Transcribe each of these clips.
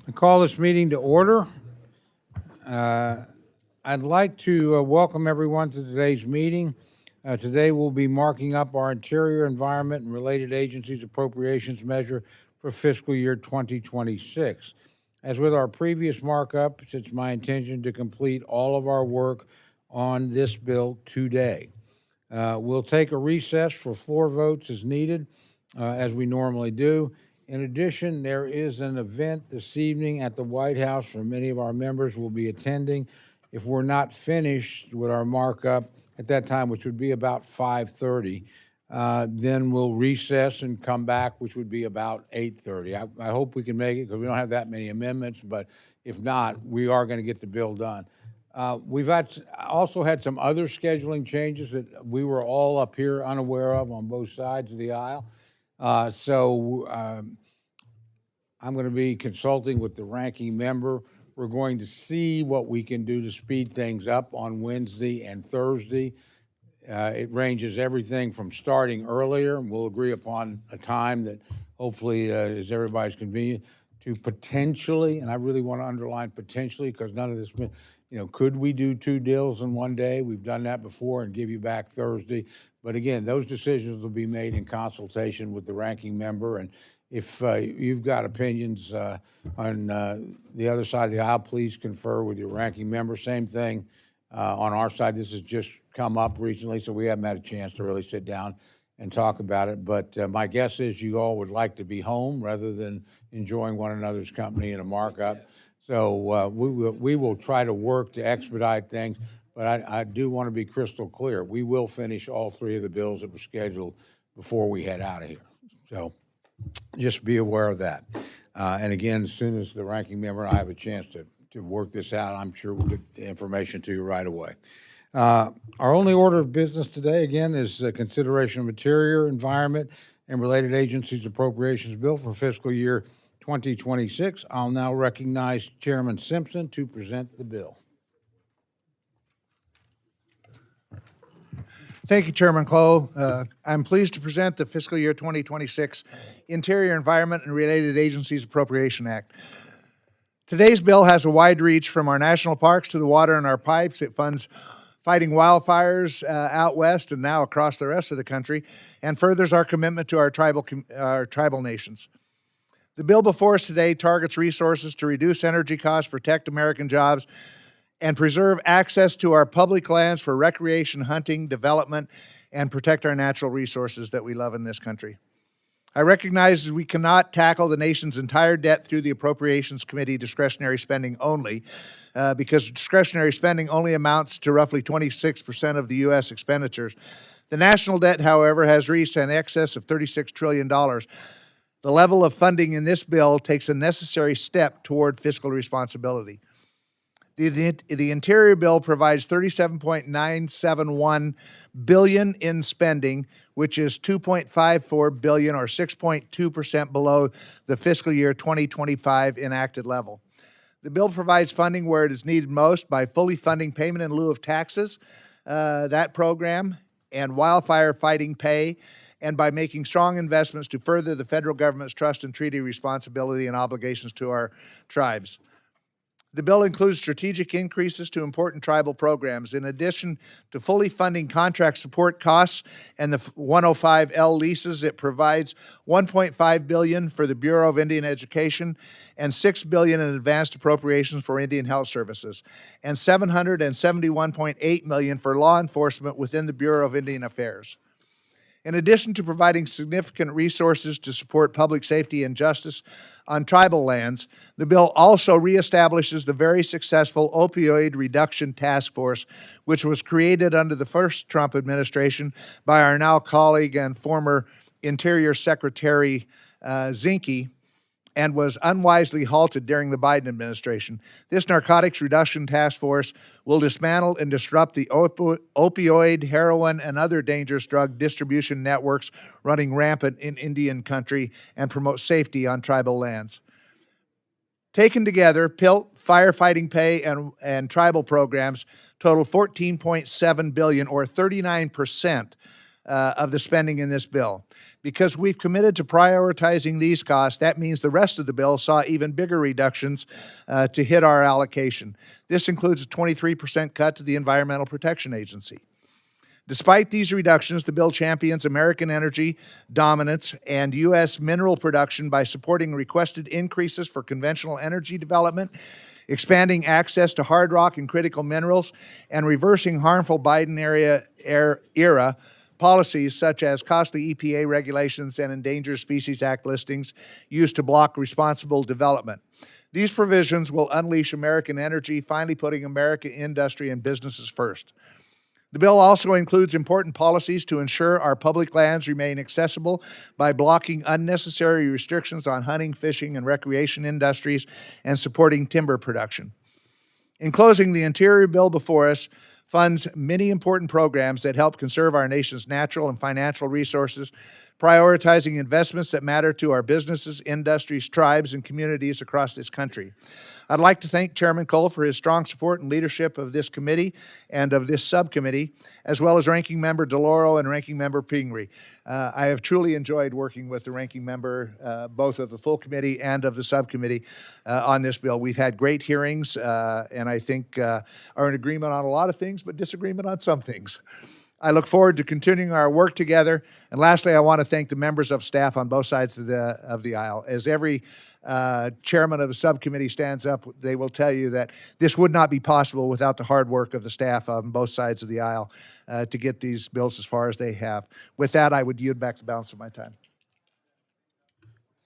I call this meeting to order. I'd like to welcome everyone to today's meeting. Today we'll be marking up our Interior, Environment, and Related Agencies Appropriations Measure for fiscal year 2026. As with our previous markup, it's my intention to complete all of our work on this bill today. We'll take a recess for floor votes as needed, as we normally do. In addition, there is an event this evening at the White House where many of our members will be attending. If we're not finished with our markup at that time, which would be about 5:30, then we'll recess and come back, which would be about 8:30. I hope we can make it because we don't have that many amendments, but if not, we are going to get the bill done. We've also had some other scheduling changes that we were all up here unaware of on both sides of the aisle. I'm going to be consulting with the ranking member. We're going to see what we can do to speed things up on Wednesday and Thursday. It ranges everything from starting earlier, and we'll agree upon a time that hopefully is everybody's convenient, to potentially, and I really want to underline potentially because none of this, could we do 2 deals in one day? We've done that before and give you back Thursday. But again, those decisions will be made in consultation with the ranking member. And if you've got opinions on the other side of the aisle, please confer with your ranking member. Same thing on our side. This has just come up recently, so we haven't had a chance to really sit down and talk about it. But my guess is you all would like to be home rather than enjoying one another's company in a markup. So we will try to work to expedite things. But I do want to be crystal clear. We will finish all 3 of the bills that were scheduled before we head out of here. So just be aware of that. And again, as soon as the ranking member and I have a chance to work this out, I'm sure we'll get the information to you right away. Our only order of business today, again, is consideration of Interior, Environment, and Related Agencies Appropriations Bill for fiscal year 2026. I'll now recognize Chairman Simpson to present the bill. Thank you, Chairman Clow. I'm pleased to present the fiscal year 2026 Interior, Environment, and Related Agencies Appropriation Act. Today's bill has a wide reach from our national parks to the water in our pipes. It funds fighting wildfires out west and now across the rest of the country, and furthers our commitment to our tribal nations. The bill before us today targets resources to reduce energy costs, protect American jobs, and preserve access to our public lands for recreation, hunting, development, and protect our natural resources that we love in this country. I recognize we cannot tackle the nation's entire debt through the Appropriations Committee discretionary spending only, because discretionary spending only amounts to roughly 26% of the U.S. expenditures. The national debt, however, has reached an excess of $36 trillion. The level of funding in this bill takes a necessary step toward fiscal responsibility. The Interior bill provides $37.971 billion in spending, which is $2.54 billion or 6.2% below the fiscal year 2025 enacted level. The bill provides funding where it is needed most by fully funding payment in lieu of taxes, that program, and wildfire fighting pay, and by making strong investments to further the federal government's trust and treaty responsibility and obligations to our tribes. The bill includes strategic increases to important tribal programs. In addition to fully funding contract support costs and the 105L leases, it provides $1.5 billion for the Bureau of Indian Education and $6 billion in advanced appropriations for Indian Health Services, and $771.8 million for law enforcement within the Bureau of Indian Affairs. In addition to providing significant resources to support public safety and justice on tribal lands, the bill also reestablishes the very successful Opioid Reduction Task Force, which was created under the first Trump administration by our now colleague and former Interior Secretary Zinke, and was unwisely halted during the Biden administration. This Narcotics Reduction Task Force will dismantle and disrupt the opioid, heroin, and other dangerous drug distribution networks running rampant in Indian country and promote safety on tribal lands. Taken together, PILT, firefighting pay, and tribal programs total $14.7 billion, or 39% of the spending in this bill. Because we've committed to prioritizing these costs, that means the rest of the bill saw even bigger reductions to hit our allocation. This includes a 23% cut to the Environmental Protection Agency. Despite these reductions, the bill champions American energy dominance and U.S. mineral production by supporting requested increases for conventional energy development, expanding access to hard rock and critical minerals, and reversing harmful Biden era policies such as costly EPA regulations and Endangered Species Act listings used to block responsible development. These provisions will unleash American energy, finally putting American industry and businesses first. The bill also includes important policies to ensure our public lands remain accessible by blocking unnecessary restrictions on hunting, fishing, and recreation industries and supporting timber production. In closing, the Interior bill before us funds many important programs that help conserve our nation's natural and financial resources, prioritizing investments that matter to our businesses, industries, tribes, and communities across this country. I'd like to thank Chairman Cole for his strong support and leadership of this committee and of this subcommittee, as well as Ranking Member DeLauro and Ranking Member Pingree. I have truly enjoyed working with the Ranking Member, both of the full committee and of the subcommittee, on this bill. We've had great hearings, and I think are in agreement on a lot of things, but disagreement on some things. I look forward to continuing our work together. And lastly, I want to thank the members of staff on both sides of the aisle. As every chairman of a subcommittee stands up, they will tell you that this would not be possible without the hard work of the staff on both sides of the aisle to get these bills as far as they have. With that, I would yield back the balance of my time.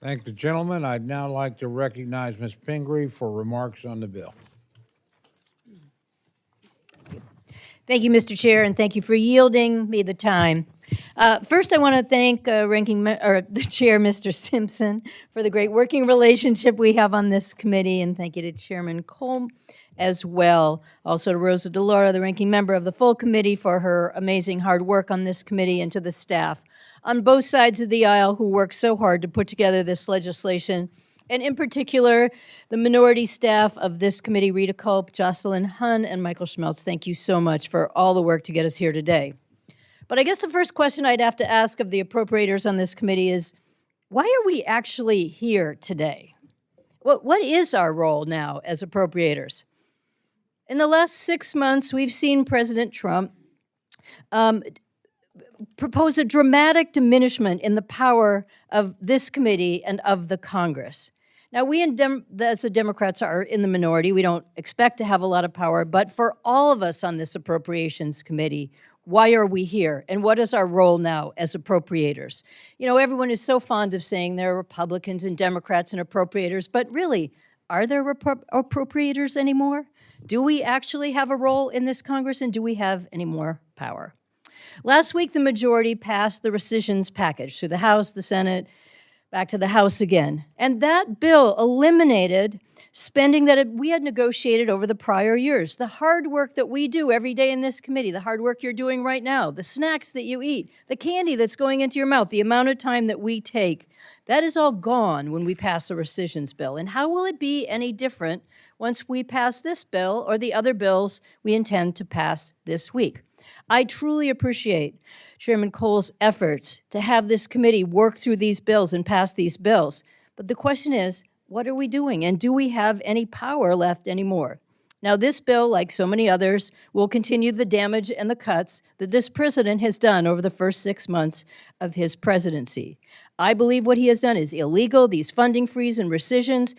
Thank the gentleman. I'd now like to recognize Ms. Pingree for remarks on the bill. Thank you, Mr. Chair, and thank you for yielding me the time. First, I want to thank the Chair, Mr. Simpson, for the great working relationship we have on this committee, and thank you to Chairman Cole as well. Also to Rosa DeLauro, the Ranking Member of the full committee, for her amazing hard work on this committee, and to the staff on both sides of the aisle who worked so hard to put together this legislation. And in particular, the minority staff of this committee, Rita Culp, Jocelyn Hunn, and Michael Schmeltz, thank you so much for all the work to get us here today. But I guess the first question I'd have to ask of the appropriators on this committee is, why are we actually here today? What is our role now as appropriators? In the last 6 months, we've seen President Trump propose a dramatic diminishment in the power of this committee and of the Congress. Now, we as the Democrats are in the minority. We don't expect to have a lot of power, but for all of us on this Appropriations Committee, why are we here? And what is our role now as appropriators? You know, everyone is so fond of saying there are Republicans and Democrats and appropriators, but really, are there appropriators anymore? Do we actually have a role in this Congress, and do we have any more power? Last week, the majority passed the rescissions package through the House, the Senate, back to the House again. And that bill eliminated spending that we had negotiated over the prior years. The hard work that we do every day in this committee, the hard work you're doing right now, the snacks that you eat, the candy that's going into your mouth, the amount of time that we take, that is all gone when we pass a rescissions bill. And how will it be any different once we pass this bill or the other bills we intend to pass this week? I truly appreciate Chairman Cole's efforts to have this committee work through these bills and pass these bills. But the question is, what are we doing? And do we have any power left anymore? Now, this bill, like so many others, will continue the damage and the cuts that this president has done over the first 6 months of his presidency. I believe what he has done is illegal, these funding freeze and rescissions,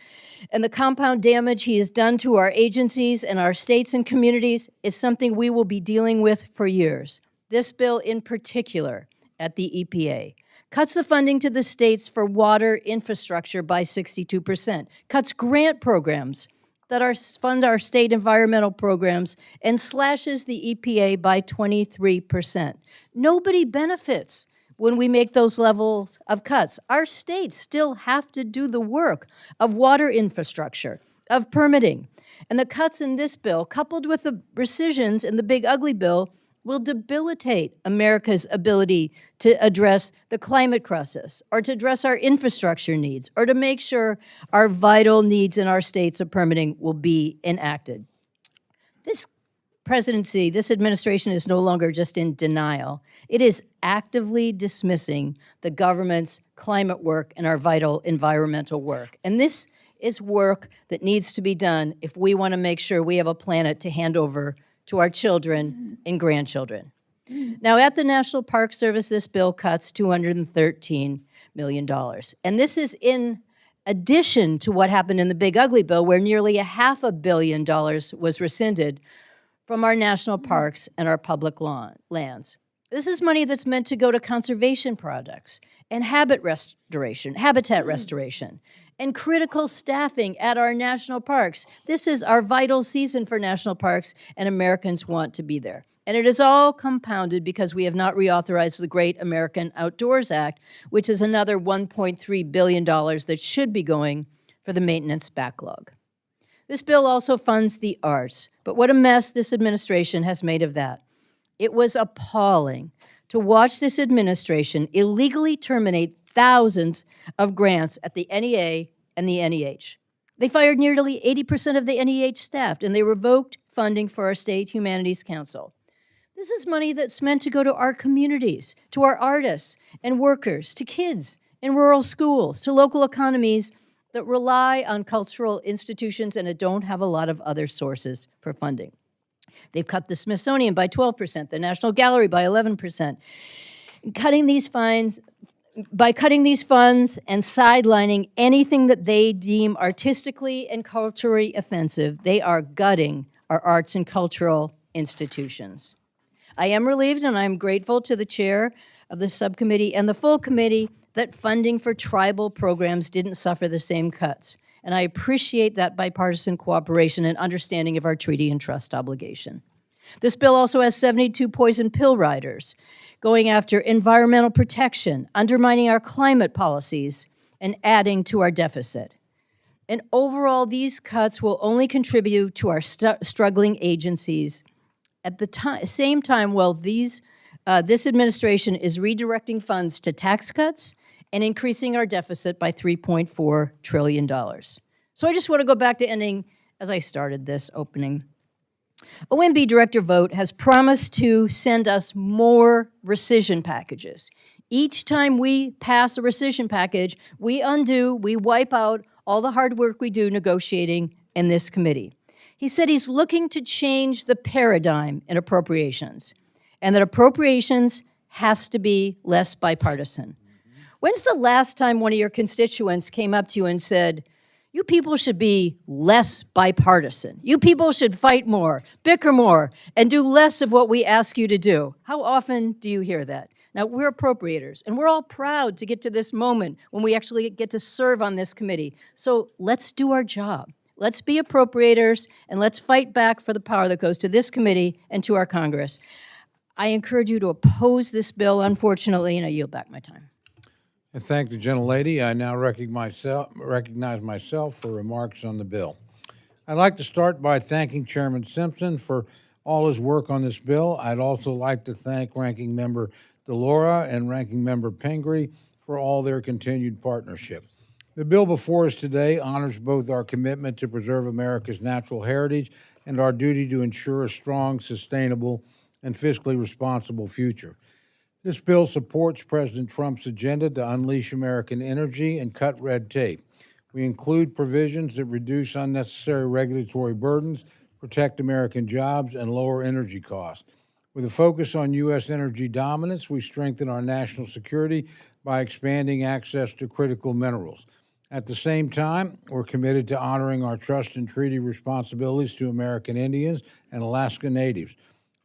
and the compound damage he has done to our agencies and our states and communities is something we will be dealing with for years. This bill in particular at the EPA cuts the funding to the states for water infrastructure by 62%, cuts grant programs that fund our state environmental programs, and slashes the EPA by 23%. Nobody benefits when we make those levels of cuts. Our states still have to do the work of water infrastructure, of permitting. And the cuts in this bill, coupled with the rescissions in the big ugly bill, will debilitate America's ability to address the climate crisis, or to address our infrastructure needs, or to make sure our vital needs in our states of permitting will be enacted. This presidency, this administration is no longer just in denial. It is actively dismissing the government's climate work and our vital environmental work. And this is work that needs to be done if we want to make sure we have a planet to hand over to our children and grandchildren. Now, at the National Park Service, this bill cuts $213 million. And this is in addition to what happened in the Big Ugly Bill, where nearly $500 million was rescinded from our national parks and our public lands. This is money that's meant to go to conservation projects and habitat restoration, and critical staffing at our national parks. This is our vital season for national parks, and Americans want to be there. And it is all compounded because we have not reauthorized the Great American Outdoors Act, which is another $1.3 billion that should be going for the maintenance backlog. This bill also funds the arts, but what a mess this administration has made of that. It was appalling to watch this administration illegally terminate thousands of grants at the NEA and the NEH. They fired nearly 80% of the NEH staff, and they revoked funding for our state humanities council. This is money that's meant to go to our communities, to our artists and workers, to kids in rural schools, to local economies that rely on cultural institutions and don't have a lot of other sources for funding. They've cut the Smithsonian by 12%, the National Gallery by 11%. By cutting these funds and sidelining anything that they deem artistically and culturally offensive, they are gutting our arts and cultural institutions. I am relieved and I'm grateful to the chair of the subcommittee and the full committee that funding for tribal programs didn't suffer the same cuts. And I appreciate that bipartisan cooperation and understanding of our treaty and trust obligation. This bill also has 72 poison pill riders going after environmental protection, undermining our climate policies, and adding to our deficit. And overall, these cuts will only contribute to our struggling agencies. At the same time, this administration is redirecting funds to tax cuts and increasing our deficit by $3.4 trillion. So I just want to go back to ending as I started this opening. OMB Director Vogt has promised to send us more rescission packages. Each time we pass a rescission package, we wipe out all the hard work we do negotiating in this committee. He said he's looking to change the paradigm in appropriations, and that appropriations has to be less bipartisan. When's the last time one of your constituents came up to you and said, you people should be less bipartisan. You people should fight more, bicker more, and do less of what we ask you to do? How often do you hear that? Now, we're appropriators, and we're all proud to get to this moment when we actually get to serve on this committee. So let's do our job. Let's be appropriators, and let's fight back for the power that goes to this committee and to our Congress. I encourage you to oppose this bill, unfortunately, and I yield back my time. I thank the gentlelady. I now recognize myself for remarks on the bill. I'd like to start by thanking Chairman Simpson for all his work on this bill. I'd also like to thank Ranking Member DeLaura and Ranking Member Pingree for all their continued partnership. The bill before us today honors both our commitment to preserve America's natural heritage and our duty to ensure a strong, sustainable, and fiscally responsible future. This bill supports President Trump's agenda to unleash American energy and cut red tape. We include provisions that reduce unnecessary regulatory burdens, protect American jobs, and lower energy costs. With a focus on U.S. energy dominance, we strengthen our national security by expanding access to critical minerals. At the same time, we're committed to honoring our trust and treaty responsibilities to American Indians and Alaska Natives.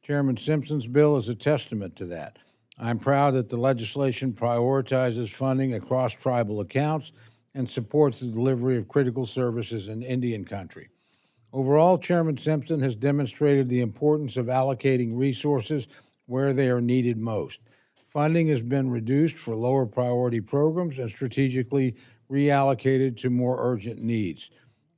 Chairman Simpson's bill is a testament to that. I'm proud that the legislation prioritizes funding across tribal accounts and supports the delivery of critical services in Indian country. Overall, Chairman Simpson has demonstrated the importance of allocating resources where they are needed most. Funding has been reduced for lower priority programs and strategically reallocated to more urgent needs.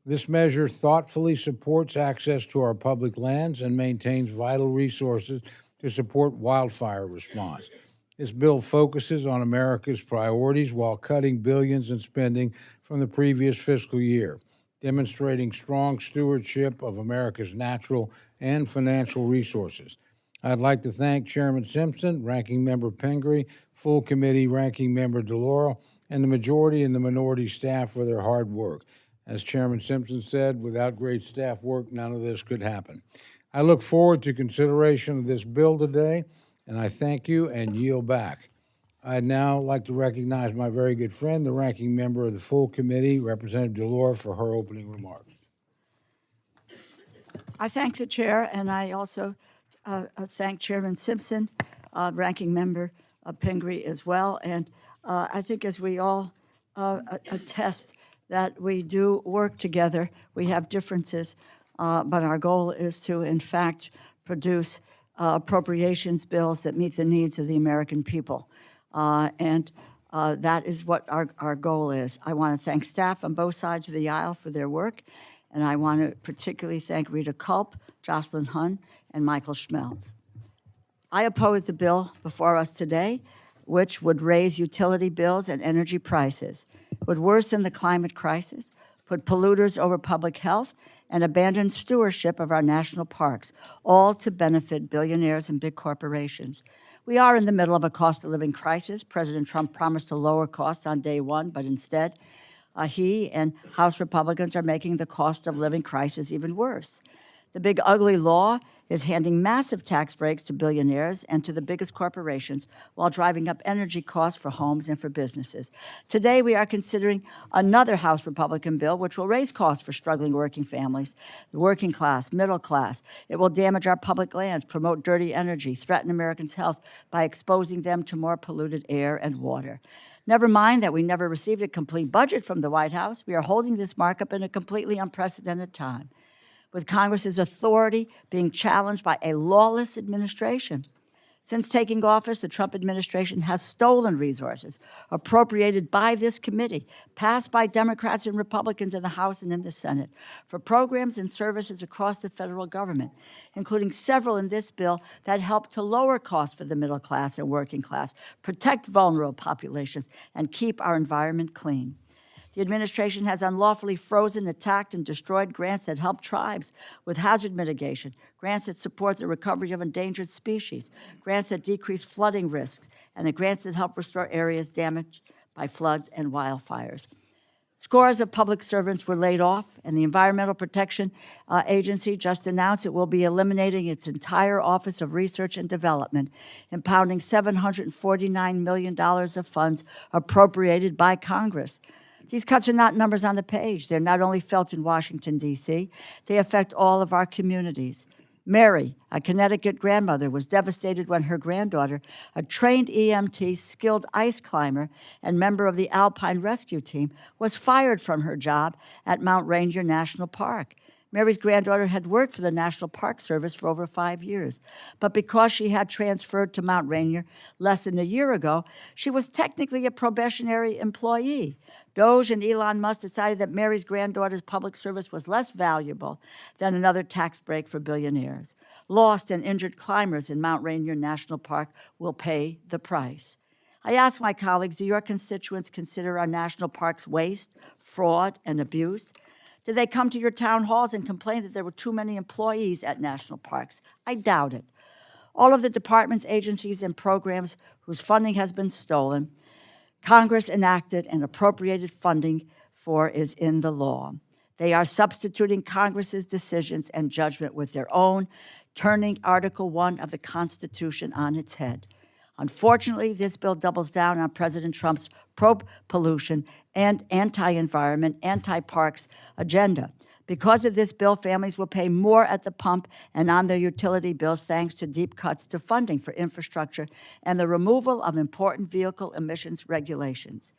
This measure thoughtfully supports access to our public lands and maintains vital resources to support wildfire response. This bill focuses on America's priorities while cutting billions in spending from the previous fiscal year. demonstrating strong stewardship of America's natural and financial resources. I'd like to thank Chairman Simpson, Ranking Member Pingree, full committee Ranking Member DeLauro, and the majority and the minority staff for their hard work. As Chairman Simpson said, without great staff work, none of this could happen. I look forward to consideration of this bill today, and I thank you and yield back. I'd now like to recognize my very good friend, the Ranking Member of the full committee, Representative DeLauro, for her opening remarks. I thank the chair, and I also thank Chairman Simpson, Ranking Member Pingree as well. And I think as we all attest that we do work together, we have differences, but our goal is to, in fact, produce appropriations bills that meet the needs of the American people. And that is what our goal is. I want to thank staff on both sides of the aisle for their work, and I want to particularly thank Rita Culp, Jocelyn Hunn, and Michael Schmelz. I oppose the bill before us today, which would raise utility bills and energy prices, would worsen the climate crisis, put polluters over public health, and abandon stewardship of our national parks, all to benefit billionaires and big corporations. We are in the middle of a cost of living crisis. President Trump promised to lower costs on day one, but instead, he and House Republicans are making the cost of living crisis even worse. The big ugly law is handing massive tax breaks to billionaires and to the biggest corporations while driving up energy costs for homes and for businesses. Today, we are considering another House Republican bill which will raise costs for struggling working families, the working class, middle class. It will damage our public lands, promote dirty energy, threaten Americans' health by exposing them to more polluted air and water. Never mind that we never received a complete budget from the White House. We are holding this markup in a completely unprecedented time, with Congress's authority being challenged by a lawless administration. Since taking office, the Trump administration has stolen resources appropriated by this committee, passed by Democrats and Republicans in the House and in the Senate, for programs and services across the federal government, including several in this bill that help to lower costs for the middle class and working class, protect vulnerable populations, and keep our environment clean. The administration has unlawfully frozen, attacked, and destroyed grants that help tribes with hazard mitigation, grants that support the recovery of endangered species, grants that decrease flooding risks, and the grants that help restore areas damaged by floods and wildfires. Scores of public servants were laid off, and the Environmental Protection Agency just announced it will be eliminating its entire Office of Research and Development, impounding $749 million of funds appropriated by Congress. These cuts are not numbers on the page. They're not only felt in Washington, D.C., they affect all of our communities. Mary, a Connecticut grandmother, was devastated when her granddaughter, a trained EMT, skilled ice climber, and member of the Alpine Rescue Team, was fired from her job at Mount Rainier National Park. Mary's granddaughter had worked for the National Park Service for over 5 years, but because she had transferred to Mount Rainier less than a year ago, she was technically a probationary employee. Doge and Elon Musk decided that Mary's granddaughter's public service was less valuable than another tax break for billionaires. Lost and injured climbers in Mount Rainier National Park will pay the price. I ask my colleagues, do your constituents consider our national parks waste, fraud, and abuse? Do they come to your town halls and complain that there were too many employees at national parks? I doubt it. All of the departments, agencies, and programs whose funding has been stolen, Congress enacted and appropriated funding for is in the law. They are substituting Congress's decisions and judgment with their own, turning Article 1 of the Constitution on its head. Unfortunately, this bill doubles down on President Trump's pro-pollution and anti-environment, anti-parks agenda. Because of this bill, families will pay more at the pump and on their utility bills thanks to deep cuts to funding for infrastructure and the removal of important vehicle emissions regulations.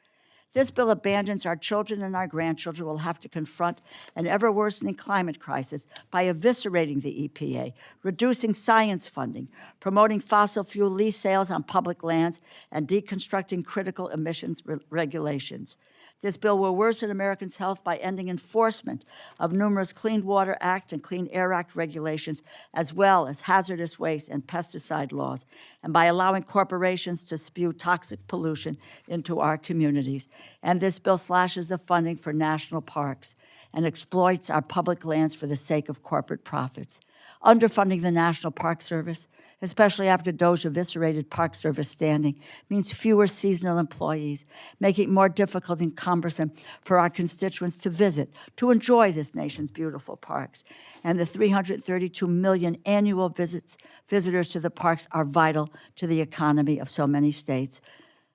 This bill abandons our children, and our grandchildren will have to confront an ever-worsening climate crisis by eviscerating the EPA, reducing science funding, promoting fossil fuel lease sales on public lands, and deconstructing critical emissions regulations. This bill will worsen Americans' health by ending enforcement of numerous Clean Water Act and Clean Air Act regulations, as well as hazardous waste and pesticide laws, and by allowing corporations to spew toxic pollution into our communities. And this bill slashes the funding for national parks and exploits our public lands for the sake of corporate profits. Underfunding the National Park Service, especially after DOJ eviscerated Park Service standing, means fewer seasonal employees, making it more difficult and cumbersome for our constituents to visit, to enjoy this nation's beautiful parks. And the 332 million annual visitors to the parks are vital to the economy of so many states.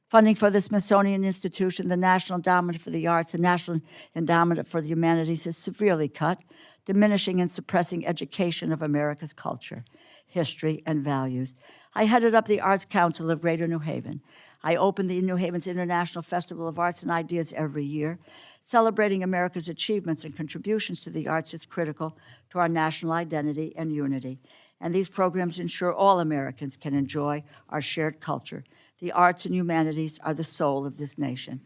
Funding for the Smithsonian Institution, the National Endowment for the Arts, the National Endowment for the Humanities is severely cut, diminishing and suppressing education of America's culture, history, and values. I headed up the Arts Council of Greater New Haven. I opened the New Haven's International Festival of Arts and Ideas every year. Celebrating America's achievements and contributions to the arts is critical to our national identity and unity. And these programs ensure all Americans can enjoy our shared culture. The arts and humanities are the soul of this nation.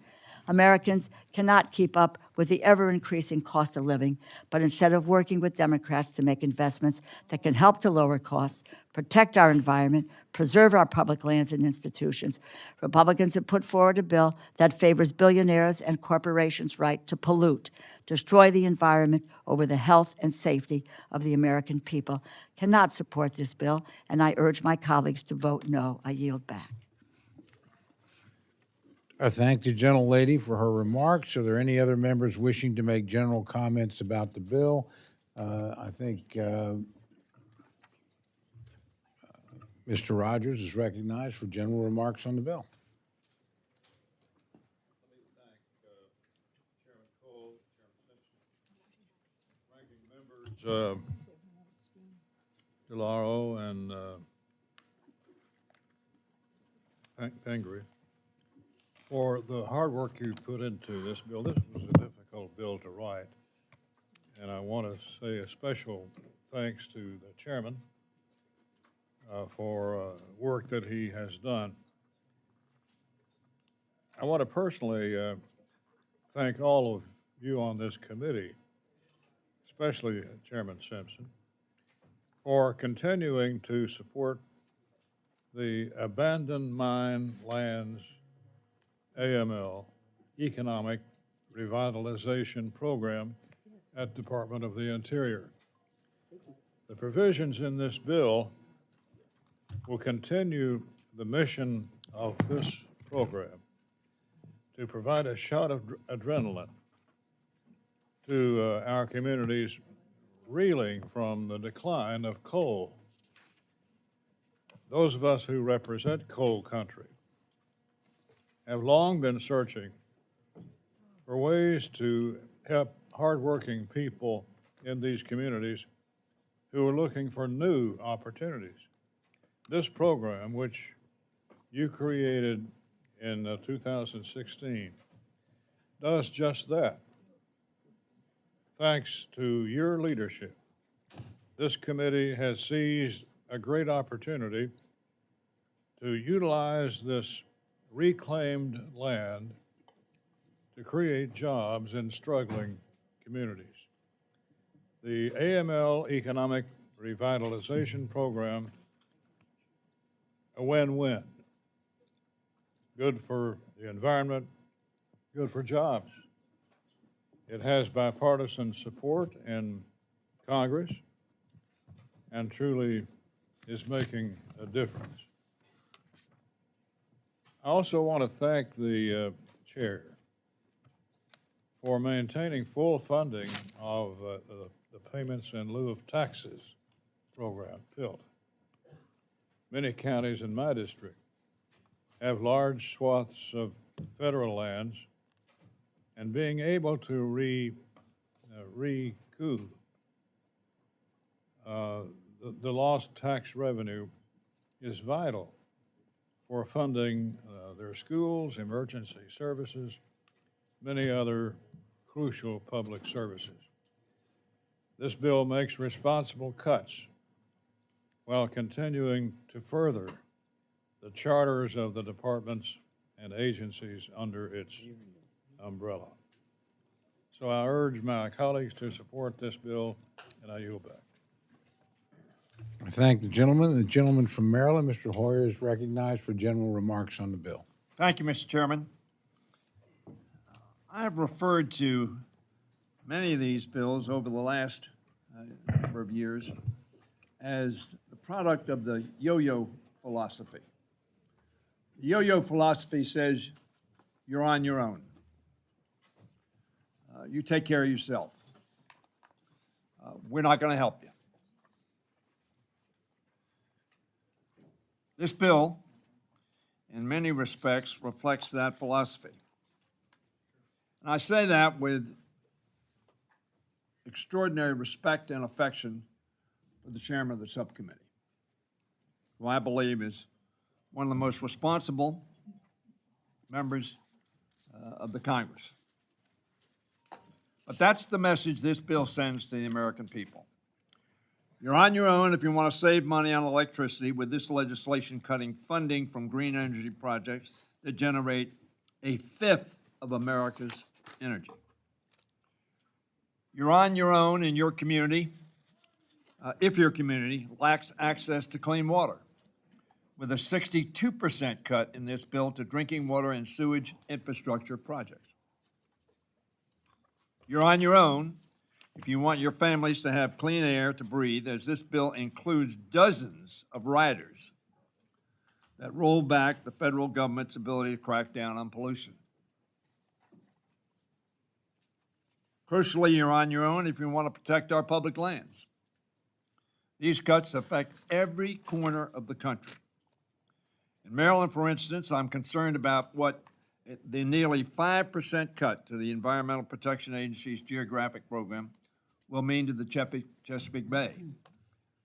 Americans cannot keep up with the ever-increasing cost of living, but instead of working with Democrats to make investments that can help to lower costs, protect our environment, preserve our public lands and institutions, Republicans have put forward a bill that favors billionaires and corporations' right to pollute, destroy the environment over the health and safety of the American people. Cannot support this bill, and I urge my colleagues to vote no. I yield back. I thank the gentlelady for her remarks. Are there any other members wishing to make general comments about the bill? I think Mr. Rogers is recognized for general remarks on the bill. Chairman Cole, Chairman Simpson, ranking members DeLauro and Pingree, for the hard work you put into this bill. This was a difficult bill to write, and I want to say a special thanks to the chairman for work that he has done. I want to personally thank all of you on this committee, especially Chairman Simpson, for continuing to support the Abandoned Mine Lands AML, Economic Revitalization Program at Department of the Interior. The provisions in this bill will continue the mission of this program to provide a shot of adrenaline to our communities reeling from the decline of coal. Those of us who represent coal country have long been searching for ways to help hardworking people in these communities who are looking for new opportunities. This program, which you created in 2016, does just that. Thanks to your leadership, this committee has seized a great opportunity to utilize this reclaimed land to create jobs in struggling communities. The AML Economic Revitalization Program, a win-win. Good for the environment, good for jobs. It has bipartisan support in Congress and truly is making a difference. I also want to thank the chair for maintaining full funding of the Payments in Lieu of Taxes program, PILT. Many counties in my district have large swaths of federal lands, and being able to recoup the lost tax revenue is vital for funding their schools, emergency services, many other crucial public services. This bill makes responsible cuts while continuing to further the charters of the departments and agencies under its umbrella. So I urge my colleagues to support this bill, and I yield back. I thank the gentleman. The gentleman from Maryland, Mr. Hoyer, is recognized for general remarks on the bill. Thank you, Mr. Chairman. I have referred to many of these bills over the last number of years as the product of the yo-yo philosophy. The yo-yo philosophy says you're on your own. You take care of yourself. We're not going to help you. This bill, in many respects, reflects that philosophy. And I say that with extraordinary respect and affection for the chairman of the subcommittee, who I believe is one of the most responsible members of the Congress. But that's the message this bill sends to the American people. You're on your own if you want to save money on electricity with this legislation cutting funding from green energy projects that generate a fifth of America's energy. You're on your own in your community if your community lacks access to clean water, with a 62% cut in this bill to drinking water and sewage infrastructure projects. You're on your own if you want your families to have clean air to breathe, as this bill includes dozens of riders that roll back the federal government's ability to crack down on pollution. Crucially, you're on your own if you want to protect our public lands. These cuts affect every corner of the country. In Maryland, for instance, I'm concerned about what the nearly 5% cut to the Environmental Protection Agency's geographic program will mean to the Chesapeake Bay.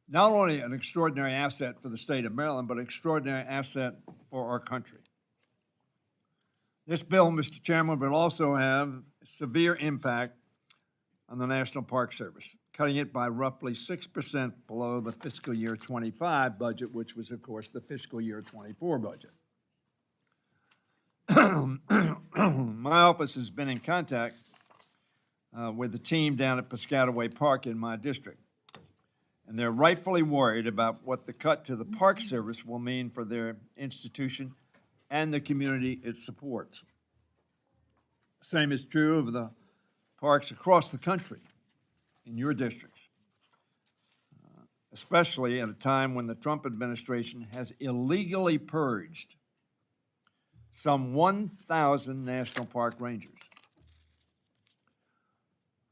Not only an extraordinary asset for the state of Maryland, but an extraordinary asset for our country. This bill, Mr. Chairman, will also have severe impact on the National Park Service, cutting it by roughly 6% below the fiscal year 25 budget, which was, of course, the fiscal year 24 budget. My office has been in contact with the team down at Piscataway Park in my district, and they're rightfully worried about what the cut to the Park Service will mean for their institution and the community it supports. Same is true of the parks across the country in your districts, especially at a time when the Trump administration has illegally purged some 1,000 national park rangers.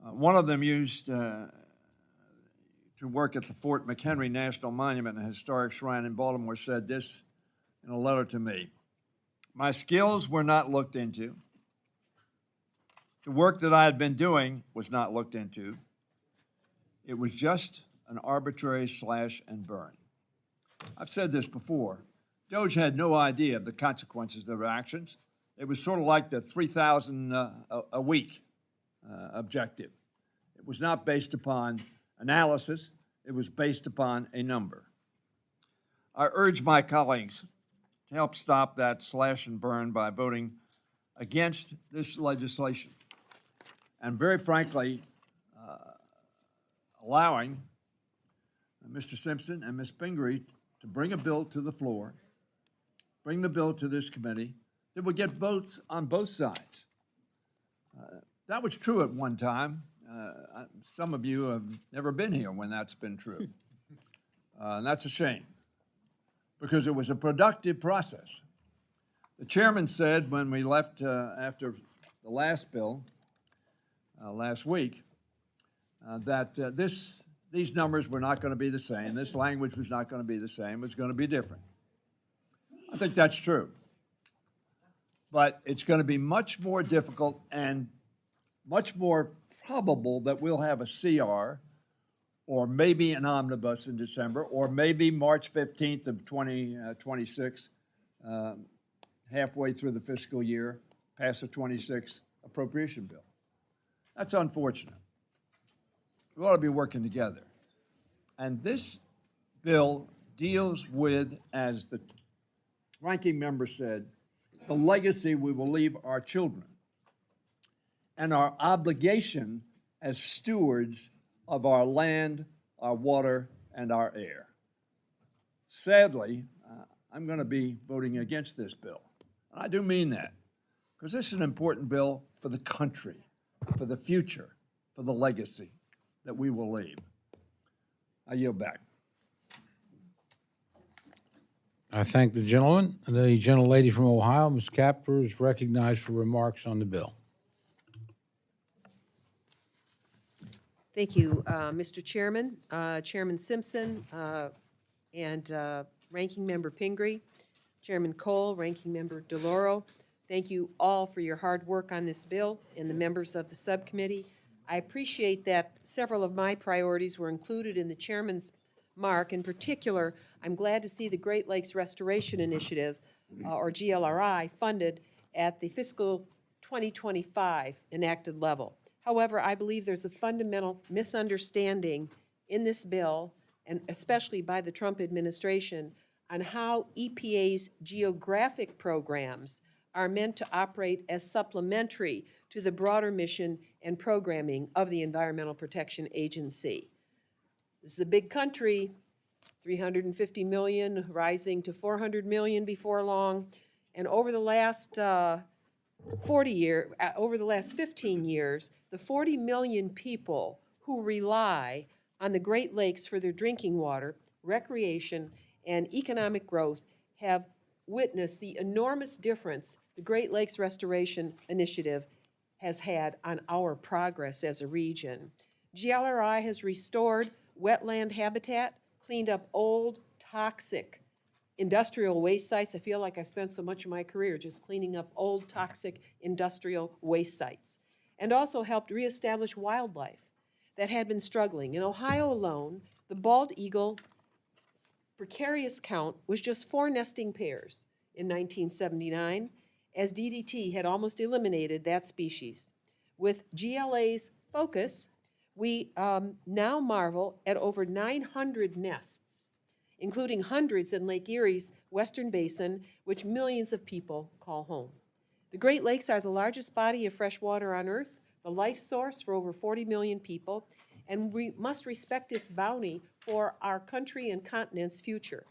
One of them used to work at the Fort McHenry National Monument, a historic shrine in Baltimore, said this in a letter to me: "My skills were not looked into. The work that I had been doing was not looked into. It was just an arbitrary slash and burn." I've said this before. DOJ had no idea of the consequences of their actions. It was sort of like the 3,000 a week objective. It was not based upon analysis. It was based upon a number. I urge my colleagues to help stop that slash and burn by voting against this legislation, and very frankly, allowing Mr. Simpson and Ms. Pingree to bring a bill to the floor, bring the bill to this committee, that would get votes on both sides. That was true at one time. Some of you have never been here when that's been true. And that's a shame, because it was a productive process. The chairman said when we left after the last bill last week that these numbers were not going to be the same. This language was not going to be the same. It was going to be different. I think that's true. But it's going to be much more difficult and much more probable that we'll have a CR or maybe an omnibus in December, or maybe March 15th of 2026, halfway through the fiscal year, pass a 26 appropriation bill. That's unfortunate. We ought to be working together. And this bill deals with, as the ranking member said, the legacy we will leave our children and our obligation as stewards of our land, our water, and our air. Sadly, I'm going to be voting against this bill. I do mean that. because this is an important bill for the country, for the future, for the legacy that we will leave. I yield back. I thank the gentleman. The gentlelady from Ohio, Ms. Capper, is recognized for remarks on the bill. Thank you, Mr. Chairman, Chairman Simpson, and Ranking Member Pingree, Chairman Cole, Ranking Member DeLauro. Thank you all for your hard work on this bill and the members of the subcommittee. I appreciate that several of my priorities were included in the chairman's mark. In particular, I'm glad to see the Great Lakes Restoration Initiative, or GLRI, funded at the fiscal 2025 enacted level. However, I believe there's a fundamental misunderstanding in this bill, and especially by the Trump administration, on how EPA's geographic programs are meant to operate as supplementary to the broader mission and programming of the Environmental Protection Agency. This is a big country, 350 million, rising to 400 million before long, and over the last over the last 15 years, the 40 million people who rely on the Great Lakes for their drinking water, recreation, and economic growth have witnessed the enormous difference the Great Lakes Restoration Initiative has had on our progress as a region. GLRI has restored wetland habitat, cleaned up old, toxic industrial waste sites. I feel like I spent so much of my career just cleaning up old, toxic industrial waste sites, and also helped reestablish wildlife that had been struggling. In Ohio alone, the bald eagle precarious count was just 4 nesting pairs in 1979, as DDT had almost eliminated that species. With GLA's focus, we now marvel at over 900 nests, including hundreds in Lake Erie's western basin, which millions of people call home. The Great Lakes are the largest body of fresh water on Earth, the life source for over 40 million people, and we must respect its bounty for our country and continent's future.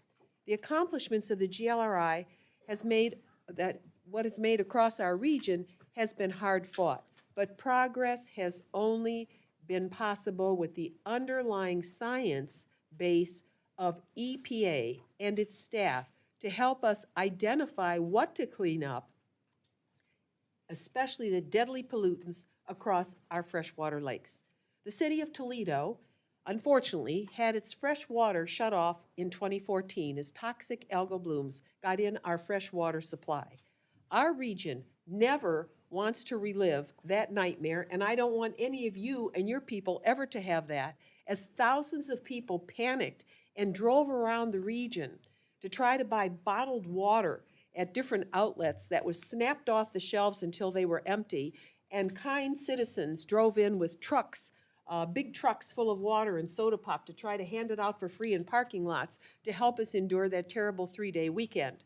The accomplishments of the GLRI has made that what is made across our region has been hard fought, but progress has only been possible with the underlying science base of EPA and its staff to help us identify what to clean up, especially the deadly pollutants across our freshwater lakes. The city of Toledo, unfortunately, had its fresh water shut off in 2014 as toxic algal blooms got in our freshwater supply. Our region never wants to relive that nightmare, and I don't want any of you and your people ever to have that, as thousands of people panicked and drove around the region to try to buy bottled water at different outlets that was snapped off the shelves until they were empty, and kind citizens drove in with trucks, big trucks full of water and soda pop to try to hand it out for free in parking lots to help us endure that terrible 3-day weekend.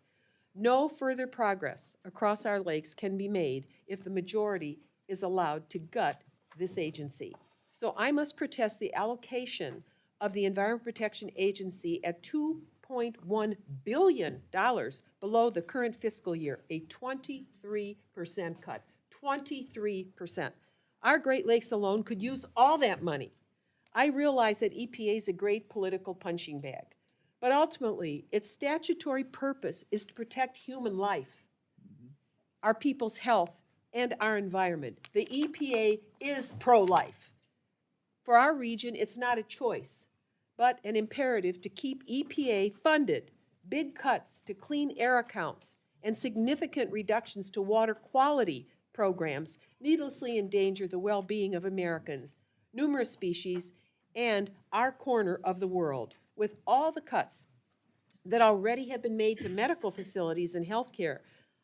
No further progress across our lakes can be made if the majority is allowed to gut this agency. So I must protest the allocation of the Environmental Protection Agency at $2.1 billion below the current fiscal year, a 23% cut, 23%. Our Great Lakes alone could use all that money. I realize that EPA is a great political punching bag, but ultimately its statutory purpose is to protect human life, our people's health, and our environment. The EPA is pro-life. For our region, it's not a choice, but an imperative to keep EPA funded. Big cuts to clean air accounts and significant reductions to water quality programs needlessly endanger the well-being of Americans, numerous species, and our corner of the world. With all the cuts that already have been made to medical facilities and healthcare,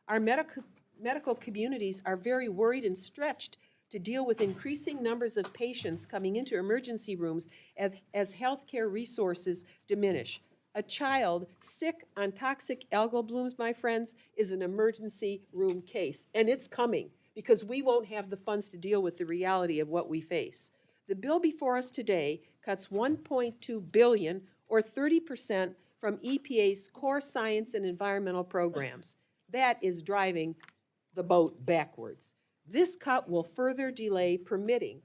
our medical communities are very worried and stretched to deal with increasing numbers of patients coming into emergency rooms as healthcare resources diminish. A child sick on toxic algal blooms, my friends, is an emergency room case, and it's coming because we won't have the funds to deal with the reality of what we face. The bill before us today cuts $1.2 billion, or 30%, from EPA's core science and environmental programs. That is driving the boat backwards. This cut will further delay permitting,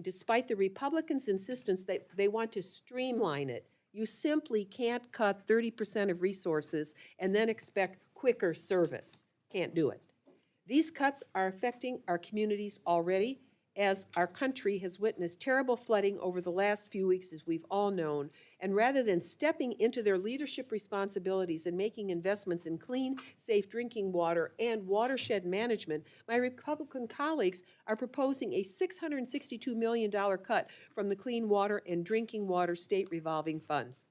despite the Republicans' insistence that they want to streamline it. You simply can't cut 30% of resources and then expect quicker service. Can't do it. These cuts are affecting our communities already, as our country has witnessed terrible flooding over the last few weeks, as we've all known. And rather than stepping into their leadership responsibilities and making investments in clean, safe drinking water and watershed management, my Republican colleagues are proposing a $662 million cut from the Clean Water and Drinking Water State Revolving Funds.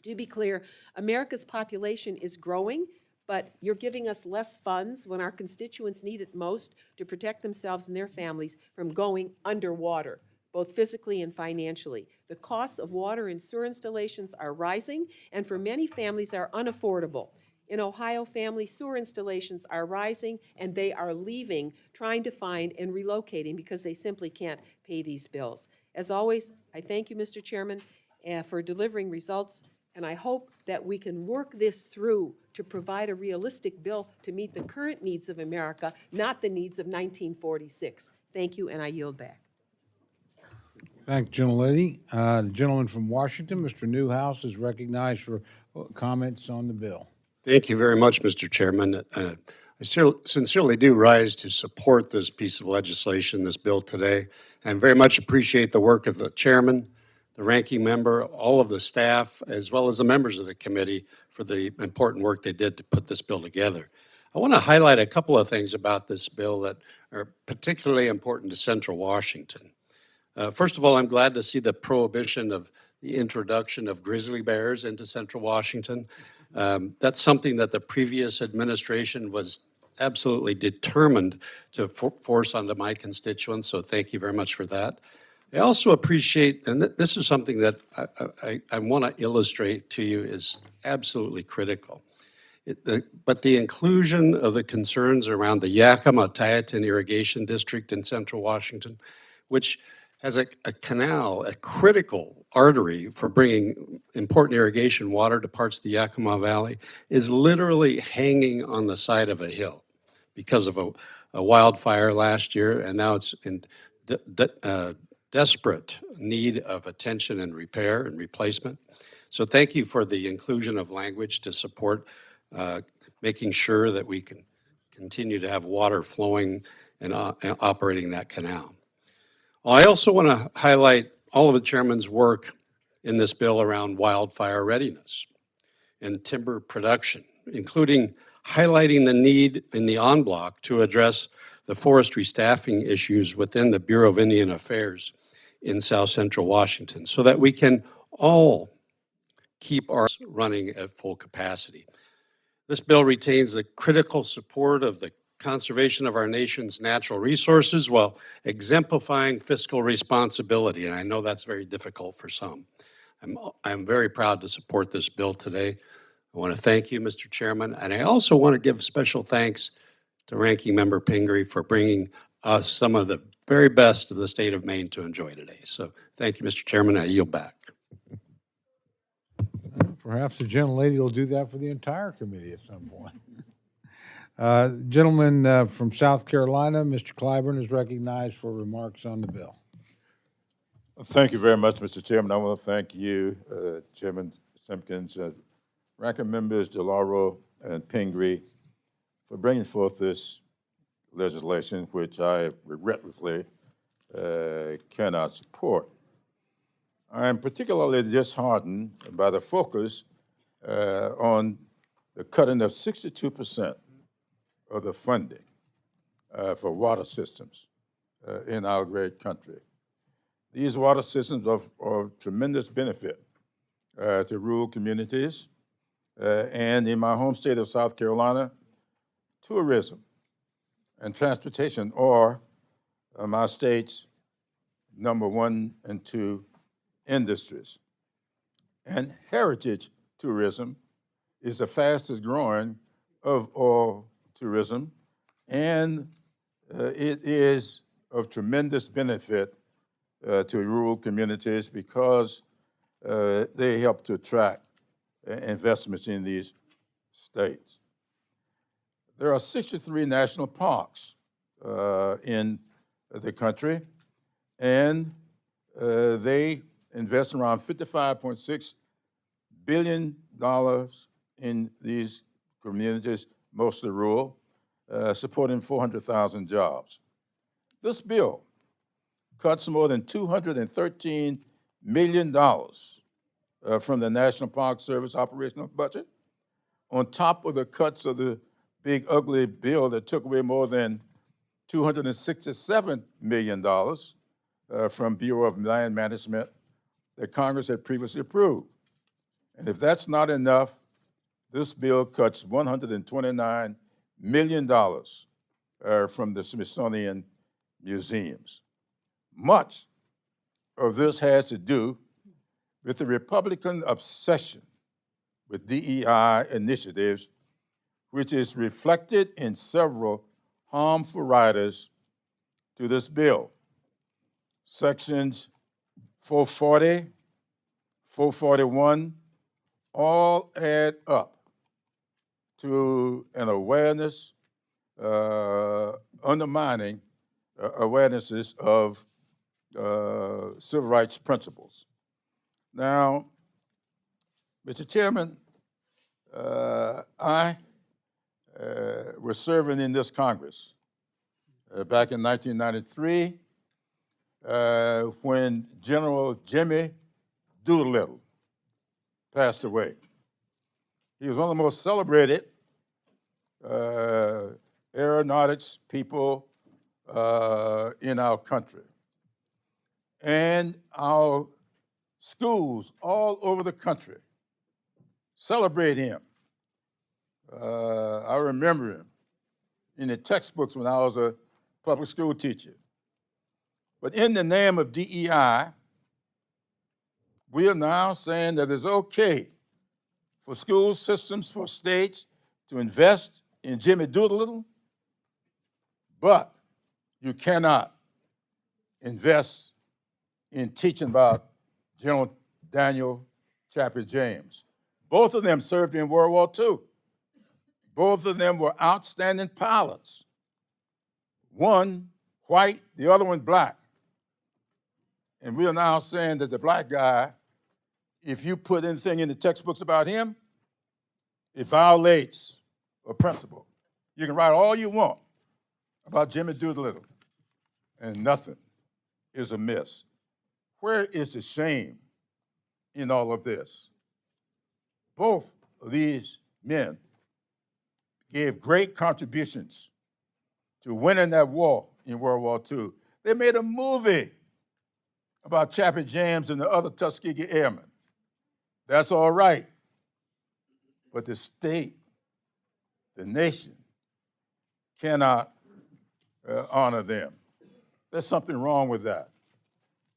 To be clear, America's population is growing, but you're giving us less funds when our constituents need it most to protect themselves and their families from going underwater, both physically and financially. The costs of water and sewer installations are rising, and for many families are unaffordable. In Ohio, family sewer installations are rising, and they are leaving, trying to find and relocating because they simply can't pay these bills. As always, I thank you, Mr. Chairman, for delivering results, and I hope that we can work this through to provide a realistic bill to meet the current needs of America, not the needs of 1946. Thank you, and I yield back. Thank you, gentlelady. The gentleman from Washington, Mr. Newhouse, is recognized for comments on the bill. Thank you very much, Mr. Chairman. I sincerely do rise to support this piece of legislation, this bill today, and very much appreciate the work of the chairman, the ranking member, all of the staff, as well as the members of the committee for the important work they did to put this bill together. I want to highlight a couple of things about this bill that are particularly important to Central Washington. First of all, I'm glad to see the prohibition of the introduction of grizzly bears into Central Washington. That's something that the previous administration was absolutely determined to force onto my constituents, so thank you very much for that. I also appreciate, and this is something that I want to illustrate to you is absolutely critical, but the inclusion of the concerns around the Yakima-Tieton Irrigation District in Central Washington, which has a canal, a critical artery for bringing important irrigation water to parts of the Yakima Valley, is literally hanging on the side of a hill because of a wildfire last year, and now it's in desperate need of attention and repair and replacement. So thank you for the inclusion of language to support making sure that we can continue to have water flowing and operating that canal. I also want to highlight all of the chairman's work in this bill around wildfire readiness and timber production, including highlighting the need in the en bloc to address the forestry staffing issues within the Bureau of Indian Affairs in South Central Washington so that we can all keep our running at full capacity. This bill retains the critical support of the conservation of our nation's natural resources while exemplifying fiscal responsibility, and I know that's very difficult for some. I'm very proud to support this bill today. I want to thank you, Mr. Chairman, and I also want to give special thanks to Ranking Member Pingree for bringing us some of the very best of the state of Maine to enjoy today. So thank you, Mr. Chairman. I yield back. Perhaps the gentlelady will do that for the entire committee at some point. Gentleman from South Carolina, Mr. Clyburn, is recognized for remarks on the bill. Thank you very much, Mr. Chairman. I want to thank you, Chairman Simpkins, ranking members DeLauro and Pingree, for bringing forth this legislation, which I regretfully cannot support. I am particularly disheartened by the focus on the cutting of 62% of the funding for water systems in our great country. These water systems are of tremendous benefit to rural communities, and in my home state of South Carolina, tourism and transportation are my state's #1 and 2 industries. And heritage tourism is the fastest growing of all tourism, and it is of tremendous benefit to rural communities because they help to attract investments in these states. there are 63 national parks in the country, and they invest around $55.6 billion in these communities, mostly rural, supporting 400,000 jobs. This bill cuts more than $213 million from the National Park Service operational budget, on top of the cuts of the big ugly bill that took away more than $267 million from Bureau of Land Management that Congress had previously approved. And if that's not enough, this bill cuts $129 million from the Smithsonian museums. Much of this has to do with the Republican obsession with DEI initiatives, which is reflected in several harmful riders to this bill. Sections 440, 441, all add up to an awareness, undermining awarenesses of civil rights principles. Now, Mr. Chairman, I was serving in this Congress back in 1993 when General Jimmy Doolittle passed away. He was one of the most celebrated aeronautics people in our country. And our schools all over the country celebrate him. I remember him in the textbooks when I was a public school teacher. But in the name of DEI, we are now saying that it's okay for school systems, for states to invest in Jimmy Doolittle, but you cannot invest in teaching about General Daniel Chappie James. Both of them served in World War II. Both of them were outstanding pilots. One white, the other one black. And we are now saying that the black guy, if you put anything in the textbooks about him, it violates a principle. You can write all you want about Jimmy Doolittle, and nothing is amiss. Where is the shame in all of this? Both of these men gave great contributions to winning that war in World War II. They made a movie about Chappie James and the other Tuskegee Airmen. That's all right. But the state, the nation, cannot honor them. There's something wrong with that.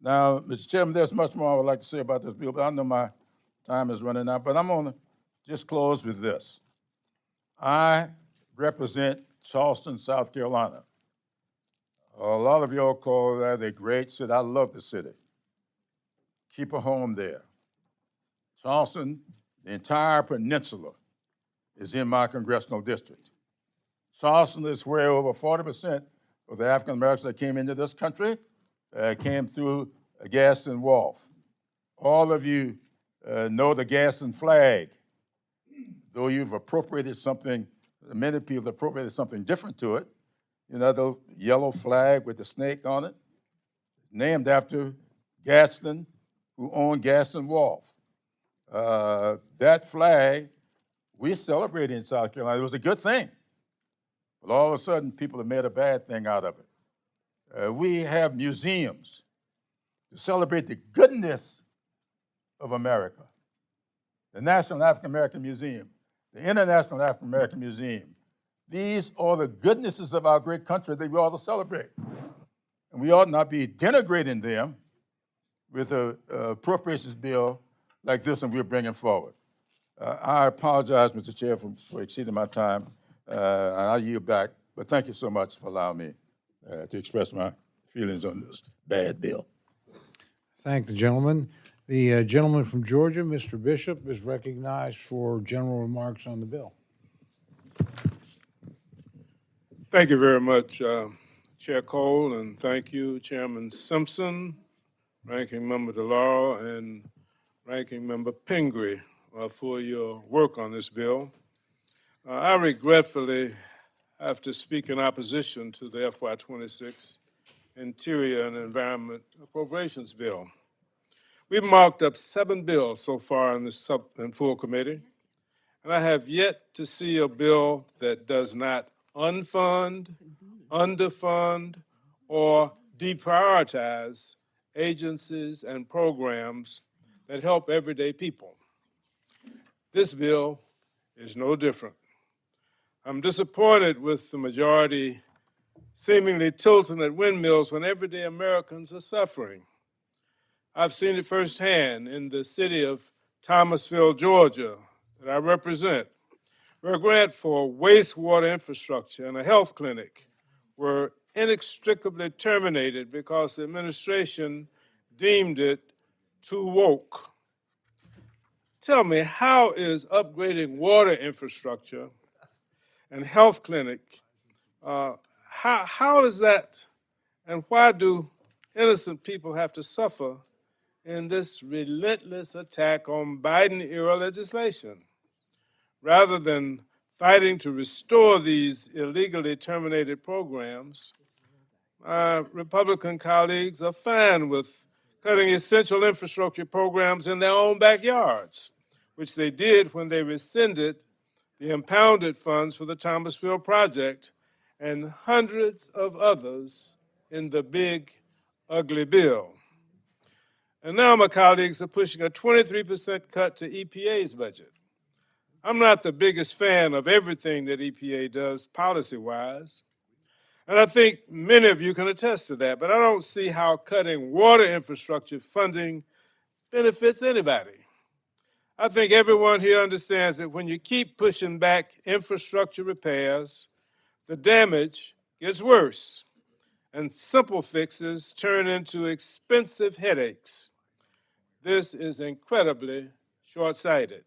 Now, Mr. Chairman, there's much more I would like to say about this bill, but I know my time is running out. But I'm going to just close with this. I represent Charleston, South Carolina. A lot of y'all call that a great city. I love the city. Keep a home there. Charleston, the entire peninsula is in my congressional district. Charleston is where over 40% of the African Americans that came into this country came through Gaston Wharf. All of you know the Gaston flag. Though you've appropriated something, many people have appropriated something different to it. You know, the yellow flag with the snake on it, named after Gaston, who owned Gaston Wharf. That flag, we celebrated in South Carolina. It was a good thing. But all of a sudden, people have made a bad thing out of it. We have museums to celebrate the goodness of America. The National African American Museum, the International African American Museum. These are the goodnesses of our great country that we ought to celebrate. And we ought not be denigrating them with an appropriations bill like this one we're bringing forward. I apologize, Mr. Chair, for exceeding my time, and I'll yield back. But thank you so much for allowing me to express my feelings on this bad bill. Thank the gentleman. The gentleman from Georgia, Mr. Bishop, is recognized for general remarks on the bill. Thank you very much, Chair Cole, and thank you, Chairman Simpson, Ranking Member DeLauro, and Ranking Member Pingree for your work on this bill. I regretfully have to speak in opposition to the FY26 Interior and Environment Appropriations Bill. We've marked up 7 bills so far in this and full committee, and I have yet to see a bill that does not unfund, underfund, or deprioritize agencies and programs that help everyday people. This bill is no different. I'm disappointed with the majority seemingly tilting at windmills when everyday Americans are suffering. I've seen it firsthand in the city of Thomasville, Georgia, that I represent, where a grant for wastewater infrastructure and a health clinic were inextricably terminated because the administration deemed it too woke. Tell me, how is upgrading water infrastructure and health clinic, how is that, and why do innocent people have to suffer in this relentless attack on Biden-era legislation? Rather than fighting to restore these illegally terminated programs, my Republican colleagues are fine with cutting essential infrastructure programs in their own backyards, which they did when they rescinded the impounded funds for the Thomasville project and hundreds of others in the big, ugly bill. And now my colleagues are pushing a 23% cut to EPA's budget. I'm not the biggest fan of everything that EPA does policy-wise, and I think many of you can attest to that, but I don't see how cutting water infrastructure funding benefits anybody. I think everyone here understands that when you keep pushing back infrastructure repairs, the damage gets worse, and simple fixes turn into expensive headaches. This is incredibly short-sighted.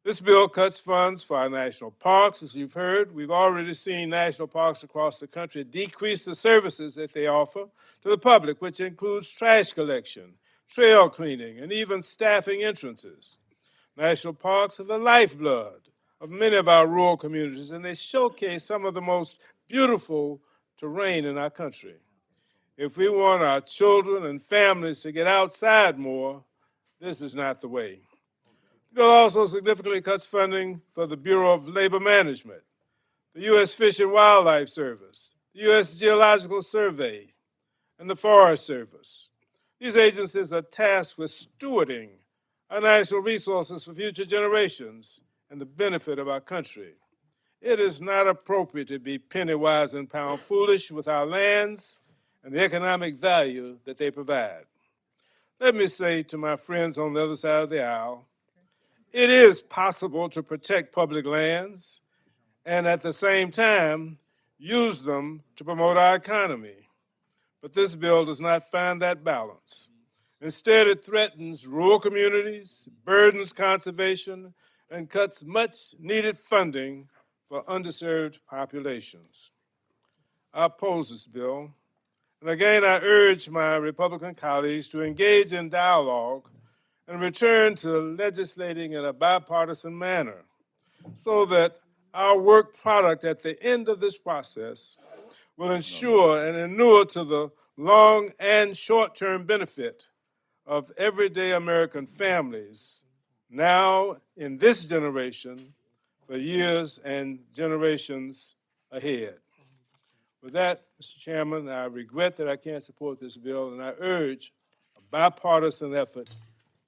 This bill cuts funds for our national parks. As you've heard, we've already seen national parks across the country decrease the services that they offer to the public, which includes trash collection, trail cleaning, and even staffing entrances. National parks are the lifeblood of many of our rural communities, and they showcase some of the most beautiful terrain in our country. If we want our children and families to get outside more, this is not the way. The bill also significantly cuts funding for the Bureau of Labor Management, the U.S. Fish and Wildlife Service, the U.S. Geological Survey, and the Forest Service. These agencies are tasked with stewarding our natural resources for future generations and the benefit of our country. It is not appropriate to be penny wise and pound foolish with our lands and the economic value that they provide. Let me say to my friends on the other side of the aisle, it is possible to protect public lands and at the same time use them to promote our economy. But this bill does not find that balance. Instead, it threatens rural communities, burdens conservation, and cuts much needed funding for underserved populations. I oppose this bill. And again, I urge my Republican colleagues to engage in dialogue and return to legislating in a bipartisan manner so that our work product at the end of this process will ensure and inure to the long and short-term benefit of everyday American families now in this generation for years and generations ahead. With that, Mr. Chairman, I regret that I can't support this bill, and I urge a bipartisan effort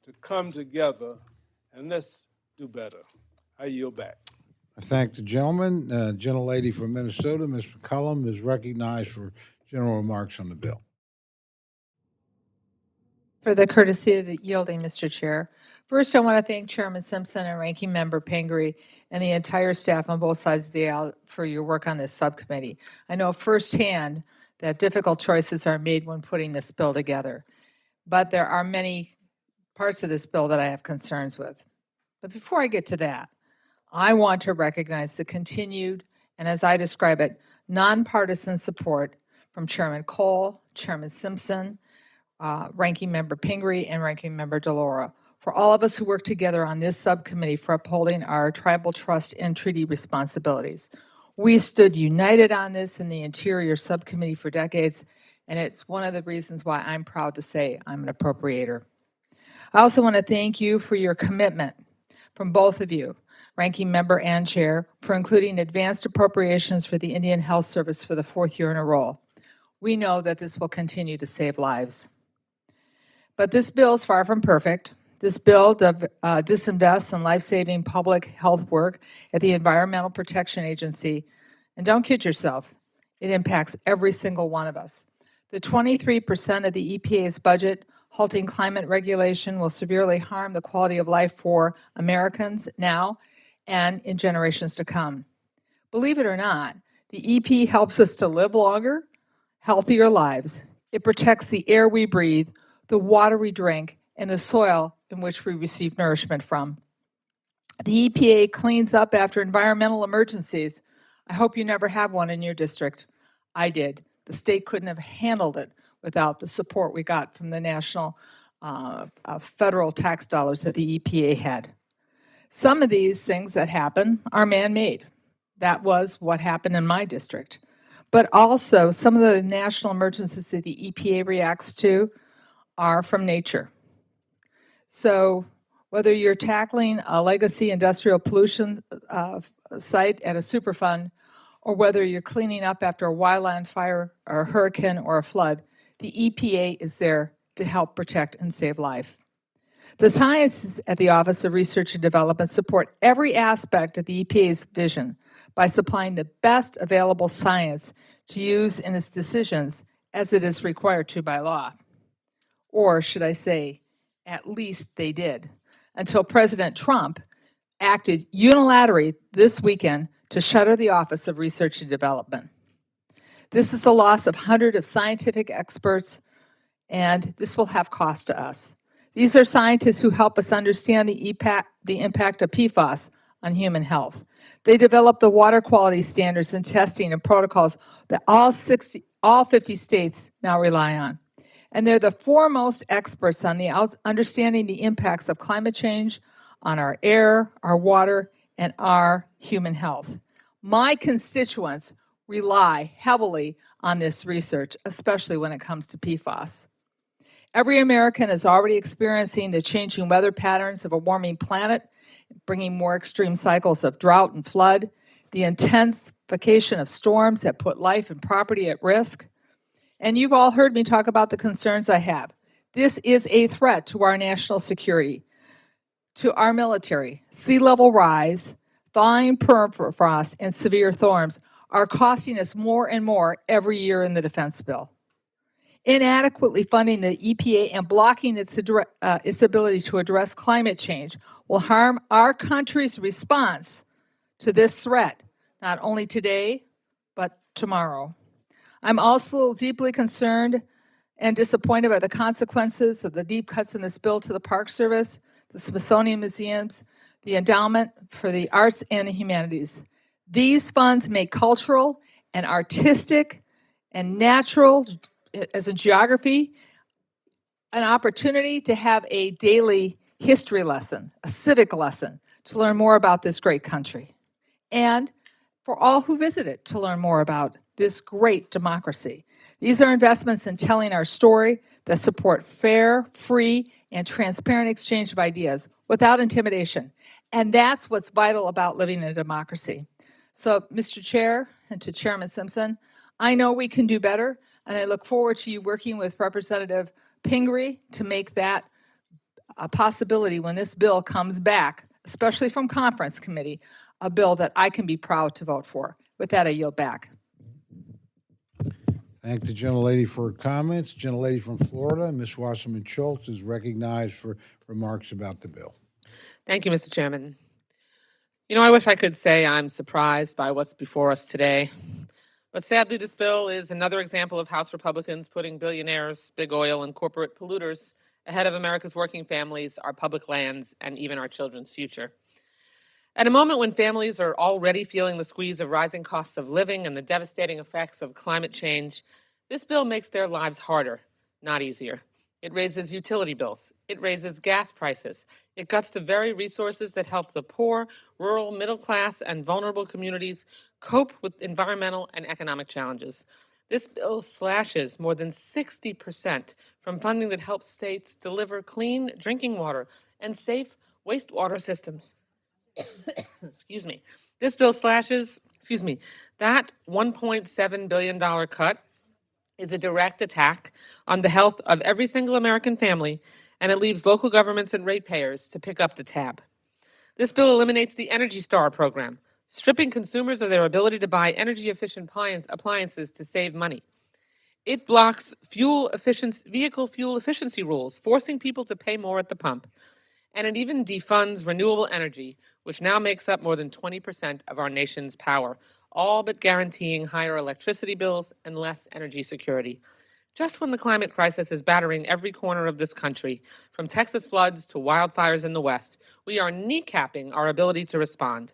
to come together, and let's do better. I yield back. I thank the gentleman. Gentlelady from Minnesota, Ms. McCollum, is recognized for general remarks on the bill. For the courtesy of the yielding, Mr. Chair. First, I want to thank Chairman Simpson and Ranking Member Pingree and the entire staff on both sides of the aisle for your work on this subcommittee. I know firsthand that difficult choices are made when putting this bill together, but there are many parts of this bill that I have concerns with. But before I get to that, I want to recognize the continued, and as I describe it, nonpartisan support from Chairman Cole, Chairman Simpson, Ranking Member Pingree, and Ranking Member DeLauro, for all of us who work together on this subcommittee for upholding our tribal trust and treaty responsibilities. We stood united on this in the Interior Subcommittee for decades, and it's one of the reasons why I'm proud to say I'm an appropriator. I also want to thank you for your commitment from both of you, Ranking Member and Chair, for including advanced appropriations for the Indian Health Service for the 4th year in a row. We know that this will continue to save lives. But this bill is far from perfect. This bill disinvests in life-saving public health work at the Environmental Protection Agency. And don't kid yourself, it impacts every single one of us. The 23% of the EPA's budget halting climate regulation will severely harm the quality of life for Americans now and in generations to come. Believe it or not, the EP helps us to live longer, healthier lives. It protects the air we breathe, the water we drink, and the soil in which we receive nourishment from. The EPA cleans up after environmental emergencies. I hope you never have one in your district. I did. The state couldn't have handled it without the support we got from the national federal tax dollars that the EPA had. Some of these things that happen are man-made. That was what happened in my district. But also, some of the national emergencies that the EPA reacts to are from nature. So whether you're tackling a legacy industrial pollution site at a Superfund, or whether you're cleaning up after a wildland fire or a hurricane or a flood, the EPA is there to help protect and save life. The scientists at the Office of Research and Development support every aspect of the EPA's vision by supplying the best available science to use in its decisions as it is required to by law. Or should I say, at least they did, until President Trump acted unilaterally this weekend to shutter the Office of Research and Development. This is the loss of hundreds of scientific experts, and this will have cost to us. These are scientists who help us understand the impact of PFAS on human health. They develop the water quality standards and testing and protocols that all 50 states now rely on. And they're the foremost experts on understanding the impacts of climate change on our air, our water, and our human health. My constituents rely heavily on this research, especially when it comes to PFAS. Every American is already experiencing the changing weather patterns of a warming planet, bringing more extreme cycles of drought and flood, the intensification of storms that put life and property at risk. And you've all heard me talk about the concerns I have. This is a threat to our national security, to our military. Sea level rise, thawing permafrost, and severe storms are costing us more and more every year in the defense bill. Inadequately funding the EPA and blocking its ability to address climate change will harm our country's response to this threat, not only today, but tomorrow. I'm also deeply concerned and disappointed by the consequences of the deep cuts in this bill to the Park Service, the Smithsonian Museums, the Endowment for the Arts and the Humanities. These funds make cultural and artistic and natural, as in geography, an opportunity to have a daily history lesson, a civic lesson, to learn more about this great country. And for all who visit it, to learn more about this great democracy. These are investments in telling our story that support fair, free, and transparent exchange of ideas without intimidation. And that's what's vital about living in a democracy. So, Mr. Chair, and to Chairman Simpson, I know we can do better, and I look forward to you working with Representative Pingree to make that a possibility when this bill comes back, especially from Conference Committee, a bill that I can be proud to vote for. With that, I yield back. Thank the gentlelady for her comments. Gentlelady from Florida, Ms. Wasserman Schultz, is recognized for remarks about the bill. Thank you, Mr. Chairman. You know, I wish I could say I'm surprised by what's before us today. But sadly, this bill is another example of House Republicans putting billionaires, big oil, and corporate polluters ahead of America's working families, our public lands, and even our children's future. At a moment when families are already feeling the squeeze of rising costs of living and the devastating effects of climate change, this bill makes their lives harder, not easier. It raises utility bills. It raises gas prices. It cuts the very resources that help the poor, rural, middle class, and vulnerable communities cope with environmental and economic challenges. This bill slashes more than 60% from funding that helps states deliver clean drinking water and safe wastewater systems. Excuse me. This bill slashes, that $1.7 billion cut is a direct attack on the health of every single American family, and it leaves local governments and ratepayers to pick up the tab. This bill eliminates the Energy Star program, stripping consumers of their ability to buy energy-efficient appliances to save money. It blocks vehicle fuel efficiency rules, forcing people to pay more at the pump. And it even defunds renewable energy, which now makes up more than 20% of our nation's power, all but guaranteeing higher electricity bills and less energy security. Just when the climate crisis is battering every corner of this country, from Texas floods to wildfires in the West, we are kneecapping our ability to respond.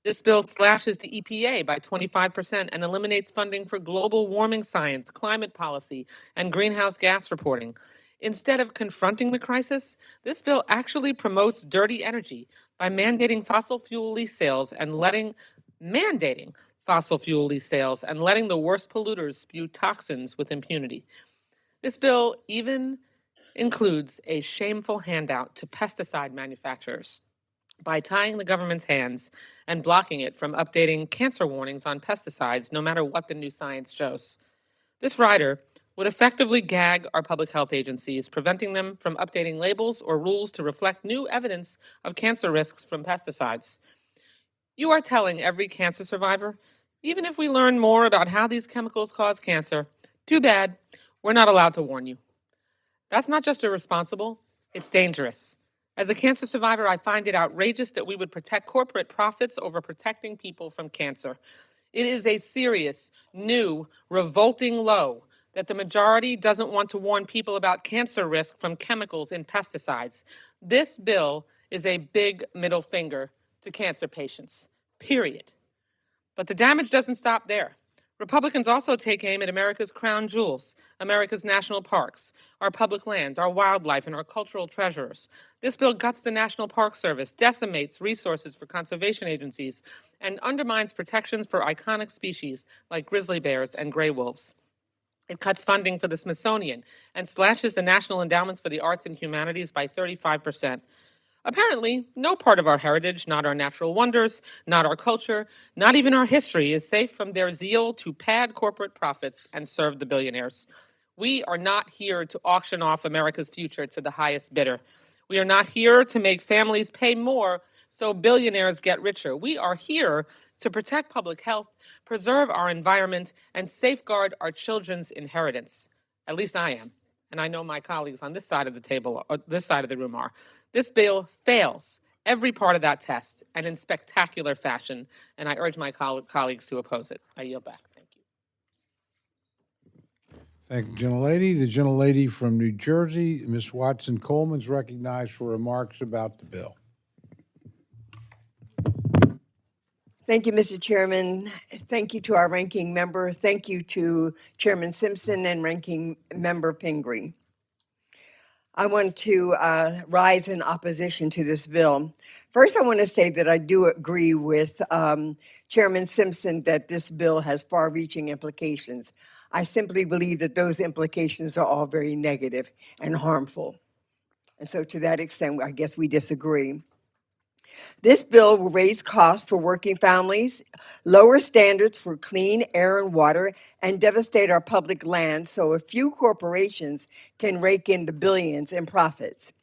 This bill slashes the EPA by 25% and eliminates funding for global warming science, climate policy, and greenhouse gas reporting. Instead of confronting the crisis, this bill actually promotes dirty energy by mandating fossil fuel lease sales and letting the worst polluters spew toxins with impunity. This bill even includes a shameful handout to pesticide manufacturers by tying the government's hands and blocking it from updating cancer warnings on pesticides, no matter what the new science shows. This rider would effectively gag our public health agencies, preventing them from updating labels or rules to reflect new evidence of cancer risks from pesticides. You are telling every cancer survivor, even if we learn more about how these chemicals cause cancer, too bad, we're not allowed to warn you. That's not just irresponsible, it's dangerous. As a cancer survivor, I find it outrageous that we would protect corporate profits over protecting people from cancer. It is a serious, new, revolting low that the majority doesn't want to warn people about cancer risk from chemicals in pesticides. This bill is a big middle finger to cancer patients, period. But the damage doesn't stop there. Republicans also take aim at America's crown jewels, America's national parks, our public lands, our wildlife, and our cultural treasures. This bill guts the National Park Service, decimates resources for conservation agencies, and undermines protections for iconic species like grizzly bears and gray wolves. It cuts funding for the Smithsonian and slashes the National Endowments for the Arts and Humanities by 35%. Apparently, no part of our heritage, not our natural wonders, not our culture, not even our history, is safe from their zeal to pad corporate profits and serve the billionaires. We are not here to auction off America's future to the highest bidder. We are not here to make families pay more so billionaires get richer. We are here to protect public health, preserve our environment, and safeguard our children's inheritance. At least I am. And I know my colleagues on this side of the table, or this side of the room are. This bill fails every part of that test and in spectacular fashion, and I urge my colleagues to oppose it. I yield back. Thank you. Thank you, gentlelady. The gentlelady from New Jersey, Ms. Watson Coleman, is recognized for remarks about the bill. Thank you, Mr. Chairman. Thank you to our ranking member. Thank you to Chairman Simpson and Ranking Member Pingree. I want to rise in opposition to this bill. First, I want to say that I do agree with Chairman Simpson that this bill has far-reaching implications. I simply believe that those implications are all very negative and harmful. And so to that extent, I guess we disagree. This bill will raise costs for working families, lower standards for clean air and water, and devastate our public lands so a few corporations can rake in the billions in profits.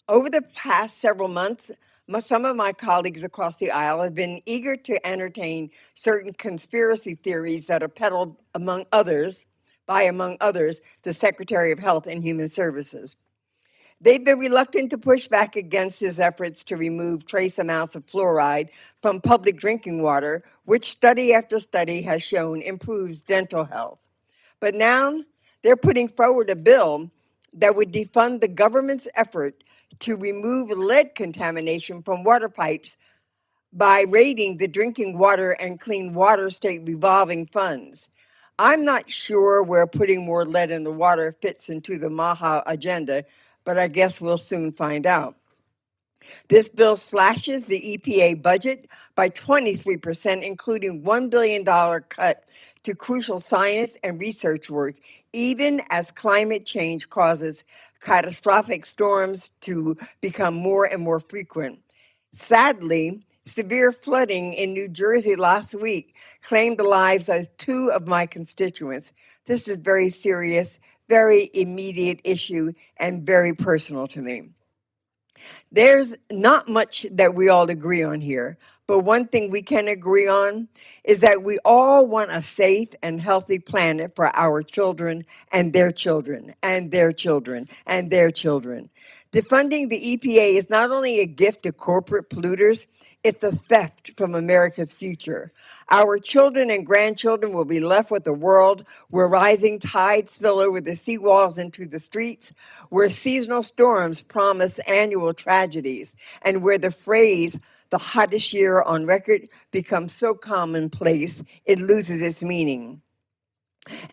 Over the past several months, some of my colleagues across the aisle have been eager to entertain certain conspiracy theories that are peddled among others, the Secretary of Health and Human Services. They've been reluctant to push back against his efforts to remove trace amounts of fluoride from public drinking water, which study after study has shown improves dental health. But now they're putting forward a bill that would defund the government's effort to remove lead contamination from water pipes by raiding the Drinking Water and Clean Water State revolving funds. I'm not sure where putting more lead in the water fits into the MAHA agenda, but I guess we'll soon find out. This bill slashes the EPA budget by 23%, including $1 billion cut to crucial science and research work, even as climate change causes catastrophic storms to become more and more frequent. Sadly, severe flooding in New Jersey last week claimed the lives of 2 of my constituents. This is very serious, very immediate issue, and very personal to me. There's not much that we all agree on here, but one thing we can agree on is that we all want a safe and healthy planet for our children and their children and their children and their children. Defunding the EPA is not only a gift to corporate polluters, it's a theft from America's future. Our children and grandchildren will be left with a world where rising tides spill over the seawalls into the streets, where seasonal storms promise annual tragedies, and where the phrase, the hottest year on record, becomes so commonplace it loses its meaning.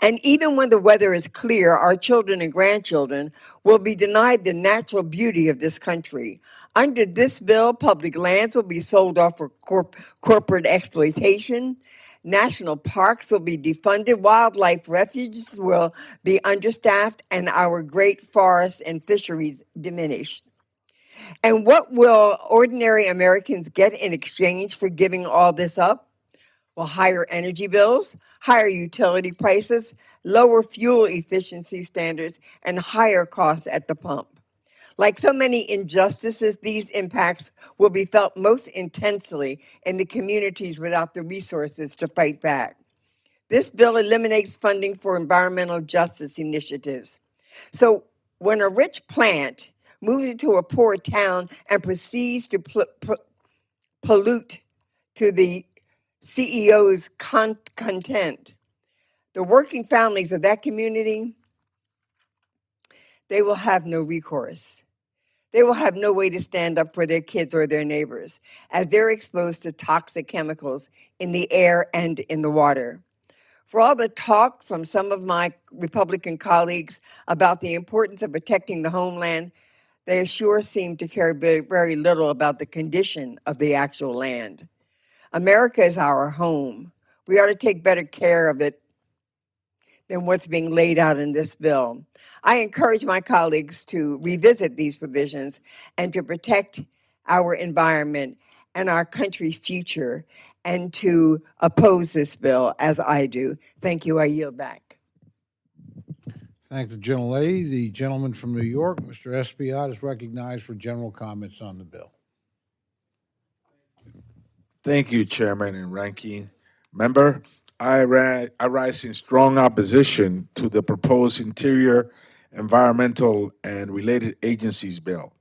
And even when the weather is clear, our children and grandchildren will be denied the natural beauty of this country. Under this bill, public lands will be sold off for corporate exploitation. National parks will be defunded, wildlife refuges will be understaffed, and our great forests and fisheries diminished. And what will ordinary Americans get in exchange for giving all this up? Well, higher energy bills, higher utility prices, lower fuel efficiency standards, and higher costs at the pump. Like so many injustices, these impacts will be felt most intensely in the communities without the resources to fight back. This bill eliminates funding for environmental justice initiatives. So when a rich plant moves into a poor town and proceeds to pollute to the CEO's content, the working families of that community, they will have no recourse. They will have no way to stand up for their kids or their neighbors as they're exposed to toxic chemicals in the air and in the water. For all the talk from some of my Republican colleagues about the importance of protecting the homeland, they sure seem to care very little about the condition of the actual land. America is our home. We ought to take better care of it than what's being laid out in this bill. I encourage my colleagues to revisit these provisions and to protect our environment and our country's future and to oppose this bill as I do. Thank you. I yield back. Thank the gentlelady. The gentleman from New York, Mr. Espiat, is recognized for general comments on the bill. Thank you, Chairman and Ranking Member. I rise in strong opposition to the proposed Interior, Environmental, and Related Agencies bill.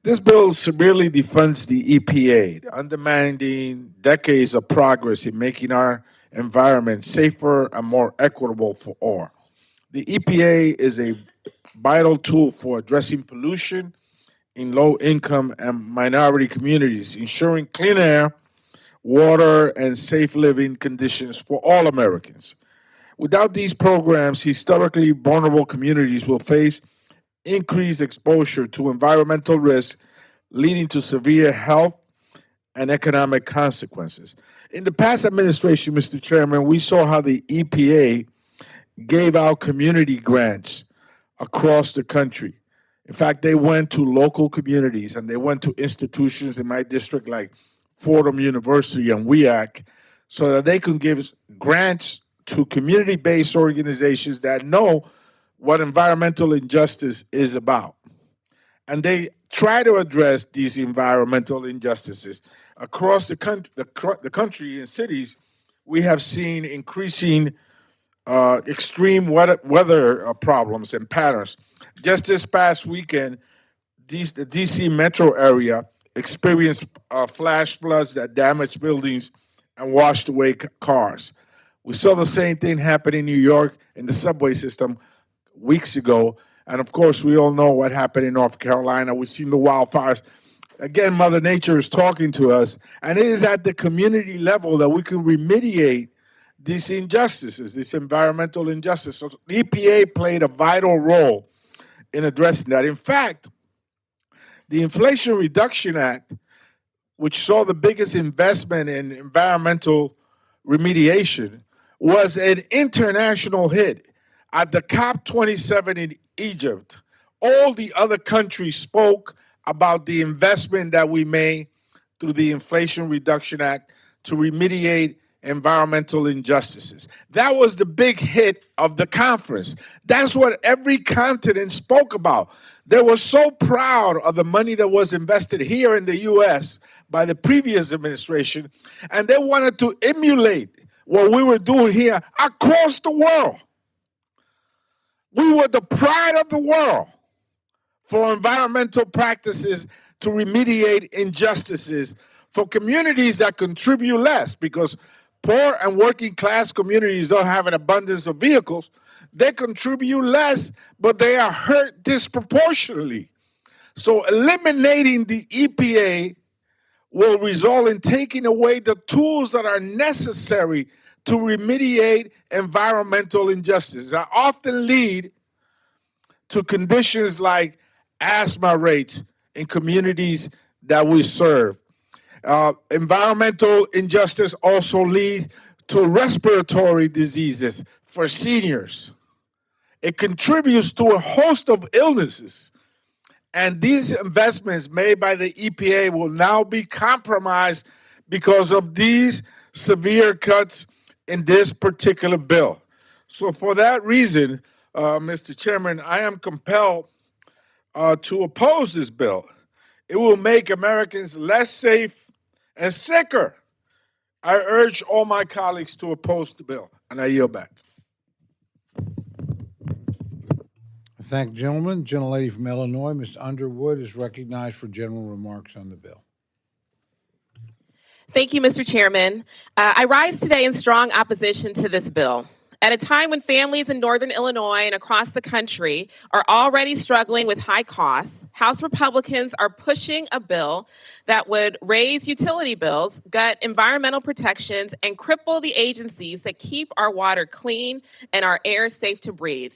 This bill severely defunds the EPA, undermining decades of progress in making our environment safer and more equitable for all. The EPA is a vital tool for addressing pollution in low-income and minority communities, ensuring clean air, water, and safe living conditions for all Americans. Without these programs, historically vulnerable communities will face increased exposure to environmental risks, leading to severe health and economic consequences. In the past administration, Mr. Chairman, we saw how the EPA gave out community grants across the country. In fact, they went to local communities and they went to institutions in my district like Fordham University and WEAC so that they can give grants to community-based organizations that know what environmental injustice is about. And they try to address these environmental injustices. Across the country in cities, we have seen increasing extreme weather problems and patterns. Just this past weekend, the DC metro area experienced flash floods that damaged buildings and washed away cars. We saw the same thing happen in New York in the subway system weeks ago. And of course, we all know what happened in North Carolina. We've seen the wildfires Again, Mother Nature is talking to us, and it is at the community level that we can remediate these injustices, this environmental injustice. So the EPA played a vital role in addressing that. In fact, the Inflation Reduction Act, which saw the biggest investment in environmental remediation, was an international hit. At the COP27 in Egypt, all the other countries spoke about the investment that we made through the Inflation Reduction Act to remediate environmental injustices. That was the big hit of the conference. That's what every continent spoke about. They were so proud of the money that was invested here in the US by the previous administration, and they wanted to emulate what we were doing here across the world. We were the pride of the world for environmental practices to remediate injustices for communities that contribute less, because poor and working class communities don't have an abundance of vehicles. They contribute less, but they are hurt disproportionately. So eliminating the EPA will result in taking away the tools that are necessary to remediate environmental injustices that often lead to conditions like asthma rates in communities that we serve. Environmental injustice also leads to respiratory diseases for seniors. It contributes to a host of illnesses. And these investments made by the EPA will now be compromised because of these severe cuts in this particular bill. So for that reason, Mr. Chairman, I am compelled to oppose this bill. It will make Americans less safe and sicker. I urge all my colleagues to oppose the bill, and I yield back. Thank the gentleman. Gentlelady from Illinois, Ms. Underwood, is recognized for general remarks on the bill. Thank you, Mr. Chairman. I rise today in strong opposition to this bill. At a time when families in Northern Illinois and across the country are already struggling with high costs, House Republicans are pushing a bill that would raise utility bills, gut environmental protections, and cripple the agencies that keep our water clean and our air safe to breathe.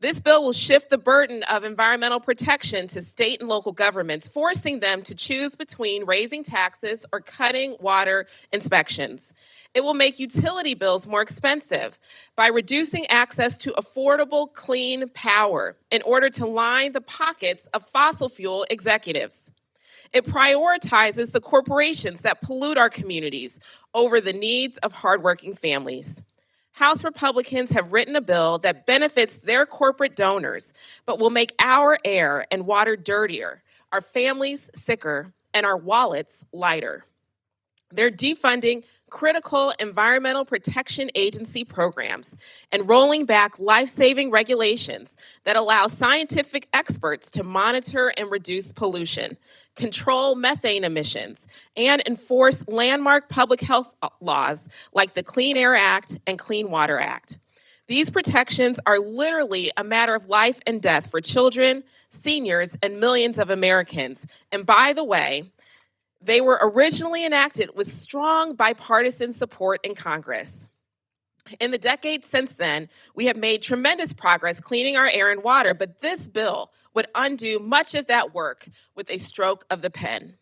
This bill will shift the burden of environmental protection to state and local governments, forcing them to choose between raising taxes or cutting water inspections. It will make utility bills more expensive by reducing access to affordable, clean power in order to line the pockets of fossil fuel executives. It prioritizes the corporations that pollute our communities over the needs of hardworking families. House Republicans have written a bill that benefits their corporate donors, but will make our air and water dirtier, our families sicker, and our wallets lighter. They're defunding critical environmental protection agency programs and rolling back life-saving regulations that allow scientific experts to monitor and reduce pollution, control methane emissions, and enforce landmark public health laws like the Clean Air Act and Clean Water Act. These protections are literally a matter of life and death for children, seniors, and millions of Americans. And by the way, they were originally enacted with strong bipartisan support in Congress. In the decades since then, we have made tremendous progress cleaning our air and water, but this bill would undo much of that work with a stroke of the pen.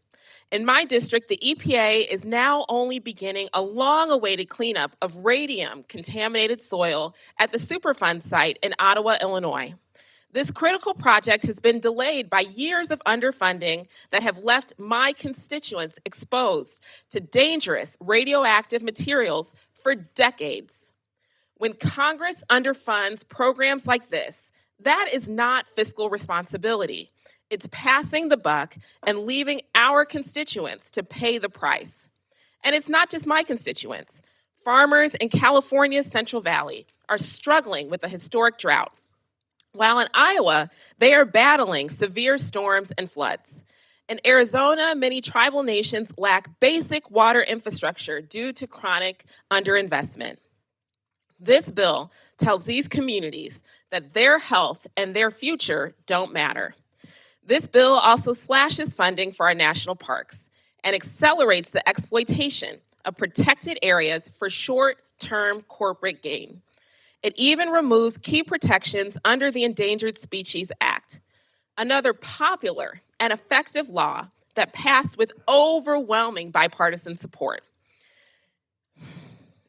In my district, the EPA is now only beginning a long-awaited cleanup of radium-contaminated soil at the Superfund site in Ottawa, Illinois. This critical project has been delayed by years of underfunding that have left my constituents exposed to dangerous radioactive materials for decades. When Congress underfunds programs like this, that is not fiscal responsibility. It's passing the buck and leaving our constituents to pay the price. And it's not just my constituents. Farmers in California's Central Valley are struggling with a historic drought, while in Iowa, they are battling severe storms and floods. In Arizona, many tribal nations lack basic water infrastructure due to chronic underinvestment. This bill tells these communities that their health and their future don't matter. This bill also slashes funding for our national parks and accelerates the exploitation of protected areas for short-term corporate gain. It even removes key protections under the Endangered Species Act, another popular and effective law that passed with overwhelming bipartisan support.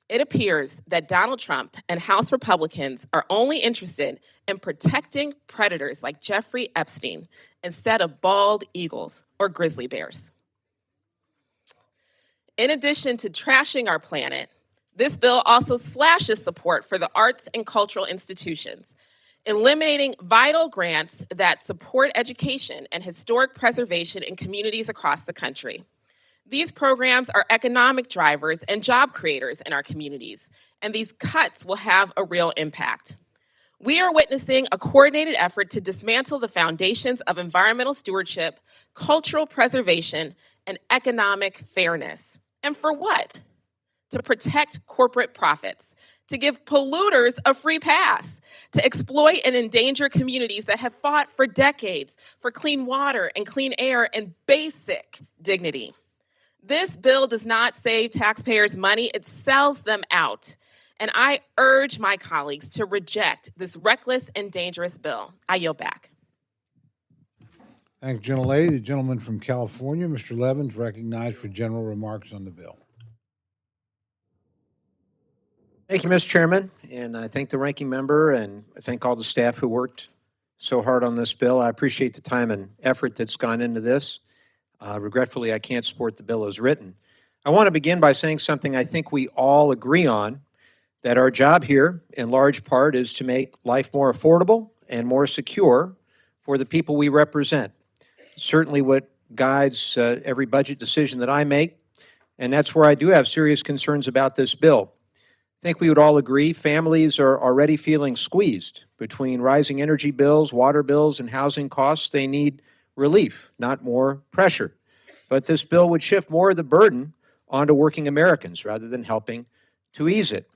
It appears that Donald Trump and House Republicans are only interested in protecting predators like Jeffrey Epstein instead of bald eagles or grizzly bears. In addition to trashing our planet, this bill also slashes support for the arts and cultural institutions, eliminating vital grants that support education and historic preservation in communities across the country. These programs are economic drivers and job creators in our communities, and these cuts will have a real impact. We are witnessing a coordinated effort to dismantle the foundations of environmental stewardship, cultural preservation, and economic fairness. And for what? To protect corporate profits, to give polluters a free pass, to exploit and endanger communities that have fought for decades for clean water and clean air and basic dignity. This bill does not save taxpayers money, it sells them out. And I urge my colleagues to reject this reckless and dangerous bill. I yield back. Thank you, gentlelady. The gentleman from California, Mr. Levin, recognized for general remarks on the bill. Thank you, Mr. Chairman, and I thank the ranking member and I thank all the staff who worked so hard on this bill. I appreciate the time and effort that's gone into this. Regretfully, I can't support the bill as written. I want to begin by saying something I think we all agree on, that our job here, in large part, is to make life more affordable and more secure for the people we represent. Certainly what guides every budget decision that I make, and that's where I do have serious concerns about this bill. I think we would all agree families are already feeling squeezed between rising energy bills, water bills, and housing costs. They need relief, not more pressure. But this bill would shift more of the burden onto working Americans rather than helping to ease it.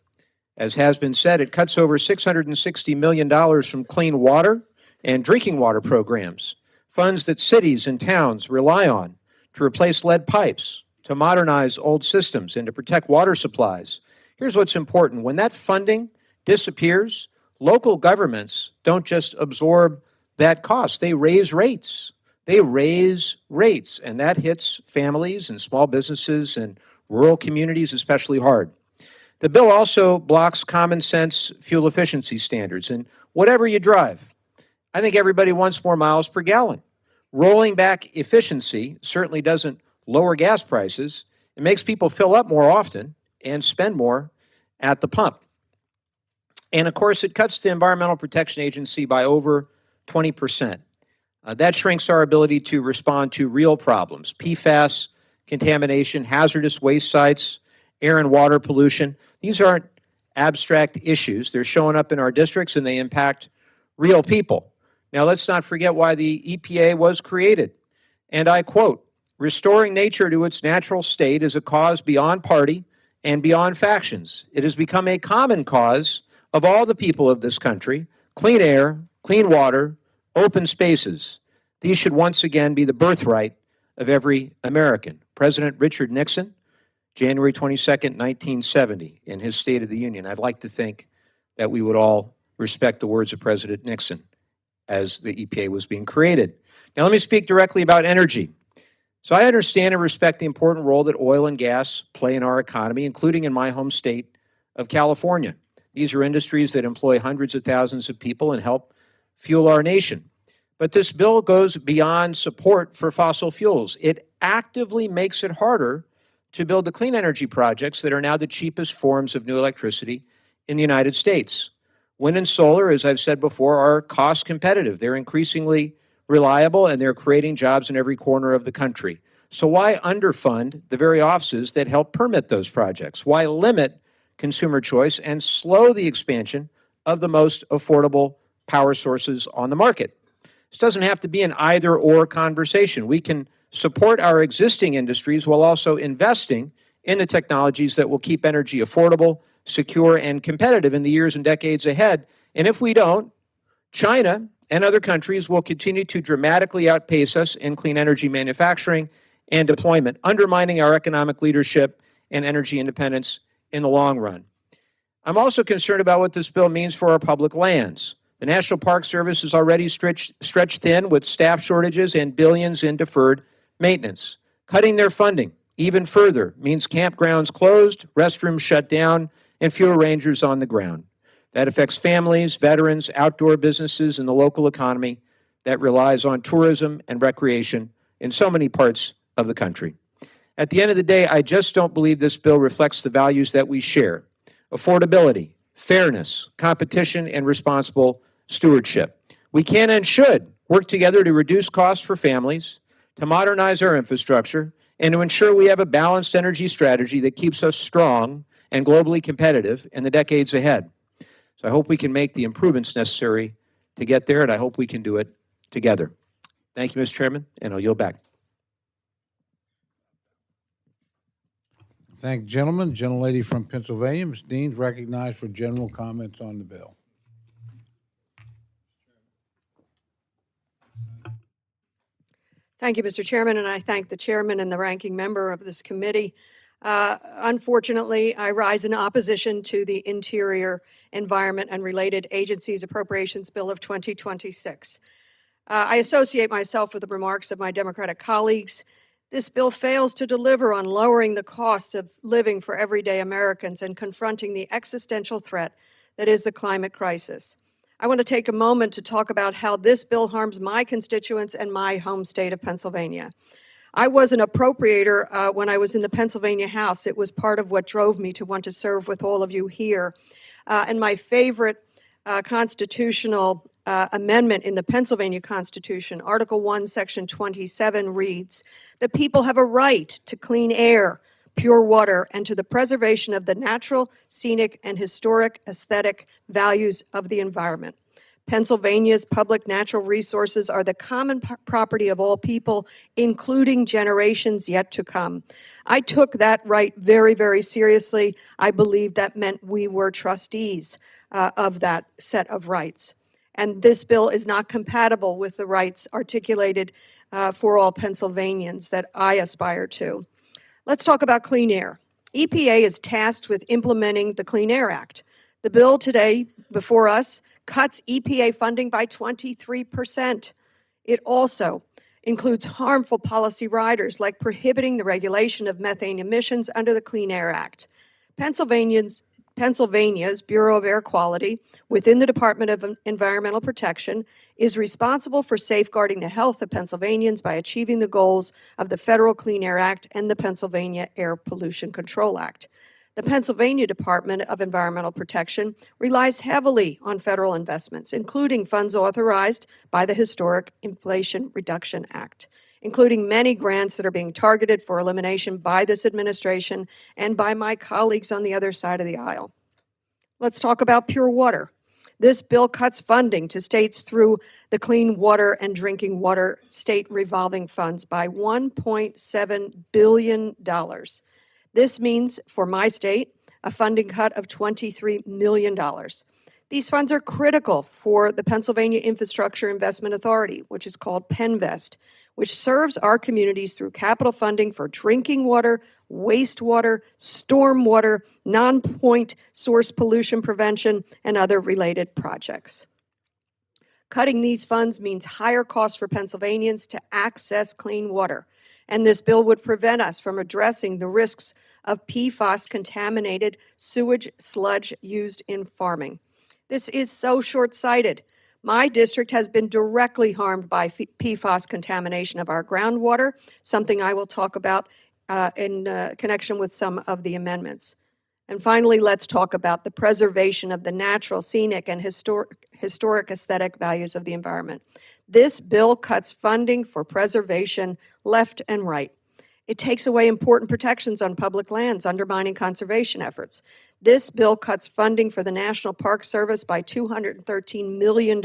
As has been said, it cuts over $660 million from clean water and drinking water programs, funds that cities and towns rely on to replace lead pipes, to modernize old systems, and to protect water supplies. Here's what's important. When that funding disappears, local governments don't just absorb that cost. They raise rates. They raise rates, and that hits families and small businesses and rural communities especially hard. The bill also blocks common sense fuel efficiency standards. And whatever you drive, I think everybody wants more miles per gallon. Rolling back efficiency certainly doesn't lower gas prices. It makes people fill up more often and spend more at the pump. And of course, it cuts the Environmental Protection Agency by over 20%. That shrinks our ability to respond to real problems: PFAS, contamination, hazardous waste sites, air and water pollution. These aren't abstract issues. They're showing up in our districts and they impact real people. Now, let's not forget why the EPA was created. And I quote, "Restoring nature to its natural state is a cause beyond party and beyond factions. It has become a common cause of all the people of this country: clean air, clean water, open spaces. These should once again be the birthright of every American." President Richard Nixon, January 22nd, 1970, in his State of the Union. I'd like to think that we would all respect the words of President Nixon as the EPA was being created. Now, let me speak directly about energy. So I understand and respect the important role that oil and gas play in our economy, including in my home state of California. These are industries that employ hundreds of thousands of people and help fuel our nation. But this bill goes beyond support for fossil fuels. It actively makes it harder to build the clean energy projects that are now the cheapest forms of new electricity in the United States. Wind and solar, as I've said before, are cost competitive. They're increasingly reliable, and they're creating jobs in every corner of the country. So why underfund the very offices that help permit those projects? Why limit consumer choice and slow the expansion of the most affordable power sources on the market? This doesn't have to be an either-or conversation. We can support our existing industries while also investing in the technologies that will keep energy affordable, secure, and competitive in the years and decades ahead. And if we don't, China and other countries will continue to dramatically outpace us in clean energy manufacturing and deployment, undermining our economic leadership and energy independence in the long run. I'm also concerned about what this bill means for our public lands. The National Park Service is already stretched thin with staff shortages and billions in deferred maintenance. Cutting their funding even further means campgrounds closed, restrooms shut down, and fewer rangers on the ground. That affects families, veterans, outdoor businesses, and the local economy that relies on tourism and recreation in so many parts of the country. At the end of the day, I just don't believe this bill reflects the values that we share: affordability, fairness, competition, and responsible stewardship. We can and should work together to reduce costs for families, to modernize our infrastructure, and to ensure we have a balanced energy strategy that keeps us strong and globally competitive in the decades ahead. So I hope we can make the improvements necessary to get there, and I hope we can do it together. Thank you, Mr. Chairman, and I'll yield back. Thank you, gentlemen. Gentlelady from Pennsylvania, Ms. Dean's recognized for general comments on the bill. Thank you, Mr. Chairman, and I thank the chairman and the ranking member of this committee. Unfortunately, I rise in opposition to the Interior, Environment, and Related Agencies Appropriations Bill of 2026. I associate myself with the remarks of my Democratic colleagues. This bill fails to deliver on lowering the costs of living for everyday Americans and confronting the existential threat that is the climate crisis. I want to take a moment to talk about how this bill harms my constituents and my home state of Pennsylvania. I was an appropriator when I was in the Pennsylvania House. It was part of what drove me to want to serve with all of you here. And my favorite constitutional amendment in the Pennsylvania Constitution, Article 1, Section 27 reads, "The people have a right to clean air, pure water, and to the preservation of the natural, scenic, and historic aesthetic values of the environment." Pennsylvania's public natural resources are the common property of all people, including generations yet to come. I took that right very, very seriously. I believe that meant we were trustees of that set of rights. And this bill is not compatible with the rights articulated for all Pennsylvanians that I aspire to. Let's talk about clean air. EPA is tasked with implementing the Clean Air Act. The bill today before us cuts EPA funding by 23%. It also includes harmful policy riders like prohibiting the regulation of methane emissions under the Clean Air Act. Pennsylvania's Bureau of Air Quality, within the Department of Environmental Protection, is responsible for safeguarding the health of Pennsylvanians by achieving the goals of the Federal Clean Air Act and the Pennsylvania Air Pollution Control Act. The Pennsylvania Department of Environmental Protection relies heavily on federal investments, including funds authorized by the historic Inflation Reduction Act, including many grants that are being targeted for elimination by this administration and by my colleagues on the other side of the aisle. Let's talk about pure water. This bill cuts funding to states through the Clean Water and Drinking Water State Revolving Funds by $1.7 billion. This means, for my state, a funding cut of $23 million. These funds are critical for the Pennsylvania Infrastructure Investment Authority, which is called PennVest, which serves our communities through capital funding for drinking water, wastewater, stormwater, non-point source pollution prevention, and other related projects. Cutting these funds means higher costs for Pennsylvanians to access clean water, and this bill would prevent us from addressing the risks of PFAS-contaminated sewage sludge used in farming. This is so short-sighted. My district has been directly harmed by PFAS contamination of our groundwater, something I will talk about in connection with some of the amendments. And finally, let's talk about the preservation of the natural, scenic, and historic aesthetic values of the environment. This bill cuts funding for preservation left and right. It takes away important protections on public lands, undermining conservation efforts. This bill cuts funding for the National Park Service by $213 million.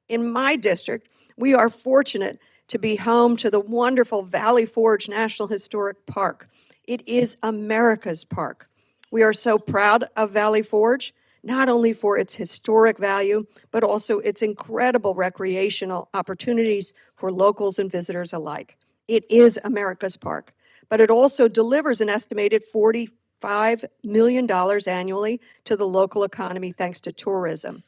In my district, we are fortunate to be home to the wonderful Valley Forge National Historic Park. It is America's park. We are so proud of Valley Forge. not only for its historic value, but also its incredible recreational opportunities for locals and visitors alike. It is America's park, but it also delivers an estimated $45 million annually to the local economy thanks to tourism.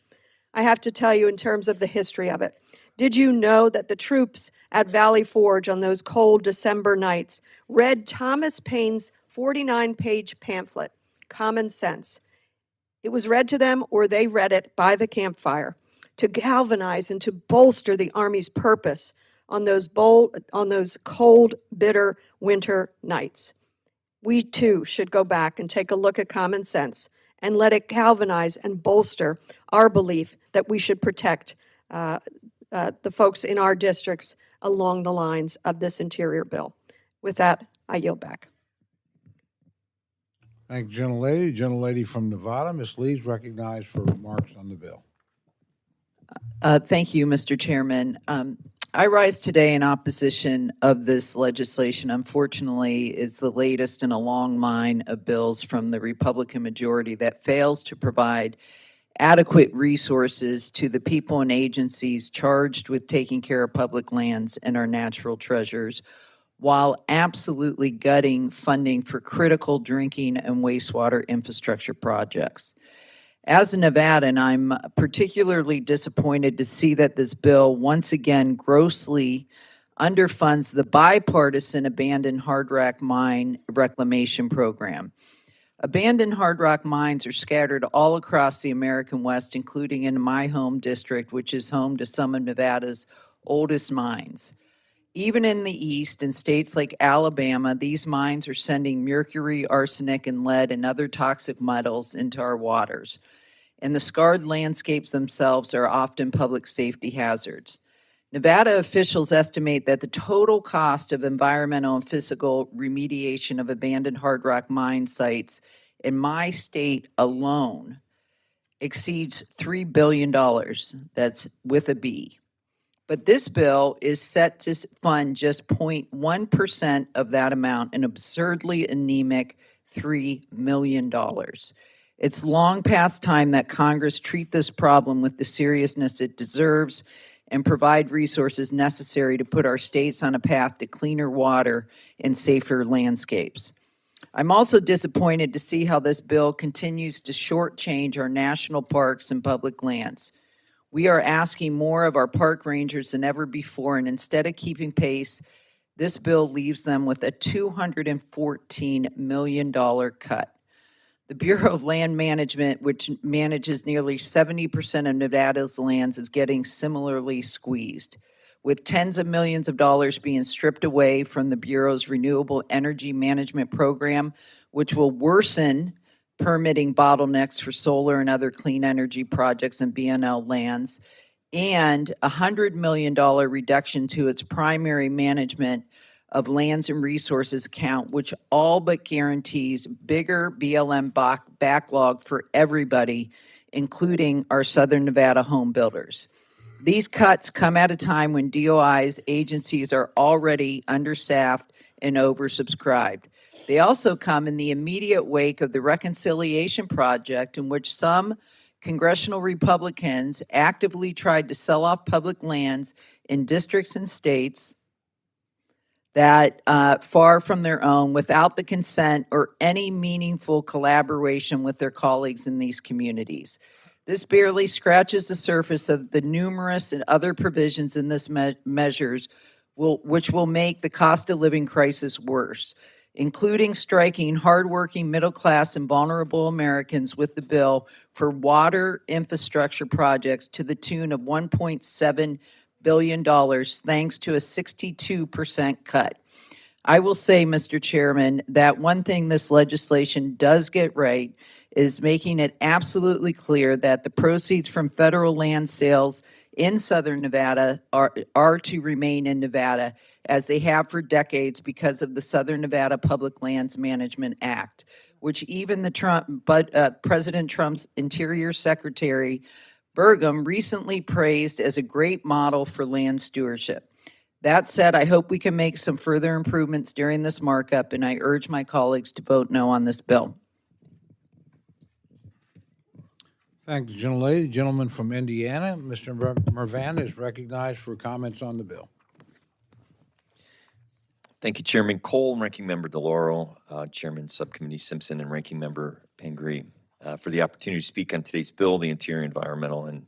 I have to tell you, in terms of the history of it, did you know that the troops at Valley Forge on those cold December nights read Thomas Paine's 49-page pamphlet, Common Sense? It was read to them, or they read it by the campfire, to galvanize and to bolster the Army's purpose on those cold, bitter winter nights. We too should go back and take a look at Common Sense and let it galvanize and bolster our belief that we should protect the folks in our districts along the lines of this interior bill. With that, I yield back. Thank you, gentlelady. Gentlelady from Nevada, Ms. Lee, is recognized for remarks on the bill. Thank you, Mr. Chairman. I rise today in opposition of this legislation. Unfortunately, it's the latest in a long line of bills from the Republican majority that fails to provide adequate resources to the people and agencies charged with taking care of public lands and our natural treasures, while absolutely gutting funding for critical drinking and wastewater infrastructure projects. As a Nevadan, I'm particularly disappointed to see that this bill once again grossly underfunds the bipartisan abandoned hard rock mine reclamation program. Abandoned hard rock mines are scattered all across the American West, including in my home district, which is home to some of Nevada's oldest mines. Even in the East, in states like Alabama, these mines are sending mercury, arsenic, and lead and other toxic metals into our waters. And the scarred landscapes themselves are often public safety hazards. Nevada officials estimate that the total cost of environmental and physical remediation of abandoned hard rock mine sites in my state alone exceeds $3 billion. That's with a B. But this bill is set to fund just 0.1% of that amount, an absurdly anemic $3 million. It's long past time that Congress treat this problem with the seriousness it deserves and provide resources necessary to put our states on a path to cleaner water and safer landscapes. I'm also disappointed to see how this bill continues to shortchange our national parks and public lands. We are asking more of our park rangers than ever before, and instead of keeping pace, this bill leaves them with a $214 million cut. The Bureau of Land Management, which manages nearly 70% of Nevada's lands, is getting similarly squeezed, with tens of millions of dollars being stripped away from the Bureau's Renewable Energy Management Program, which will worsen permitting bottlenecks for solar and other clean energy projects in BNL lands, and a $100 million reduction to its primary management of lands and resources account, which all but guarantees bigger BLM backlog for everybody, including our Southern Nevada home builders. These cuts come at a time when DOI's agencies are already understaffed and oversubscribed. They also come in the immediate wake of the Reconciliation Project, in which some congressional Republicans actively tried to sell off public lands in districts and states that far from their own, without the consent or any meaningful collaboration with their colleagues in these communities. This barely scratches the surface of the numerous and other provisions in this measures which will make the cost of living crisis worse, including striking hardworking, middle-class, and vulnerable Americans with the bill for water infrastructure projects to the tune of $1.7 billion, thanks to a 62% cut. I will say, Mr. Chairman, that one thing this legislation does get right is making it absolutely clear that the proceeds from federal land sales in Southern Nevada are to remain in Nevada, as they have for decades because of the Southern Nevada Public Lands Management Act, which even President Trump's Interior Secretary Burgum recently praised as a great model for land stewardship. That said, I hope we can make some further improvements during this markup, and I urge my colleagues to vote no on this bill. Thank the gentlelady. The gentleman from Indiana, Mr. Mervan, is recognized for comments on the bill. Thank you, Chairman Cole, Ranking Member DeLauro, Chairman Subcommittee Simpson, and Ranking Member Pingree for the opportunity to speak on today's bill. The interior, environmental, and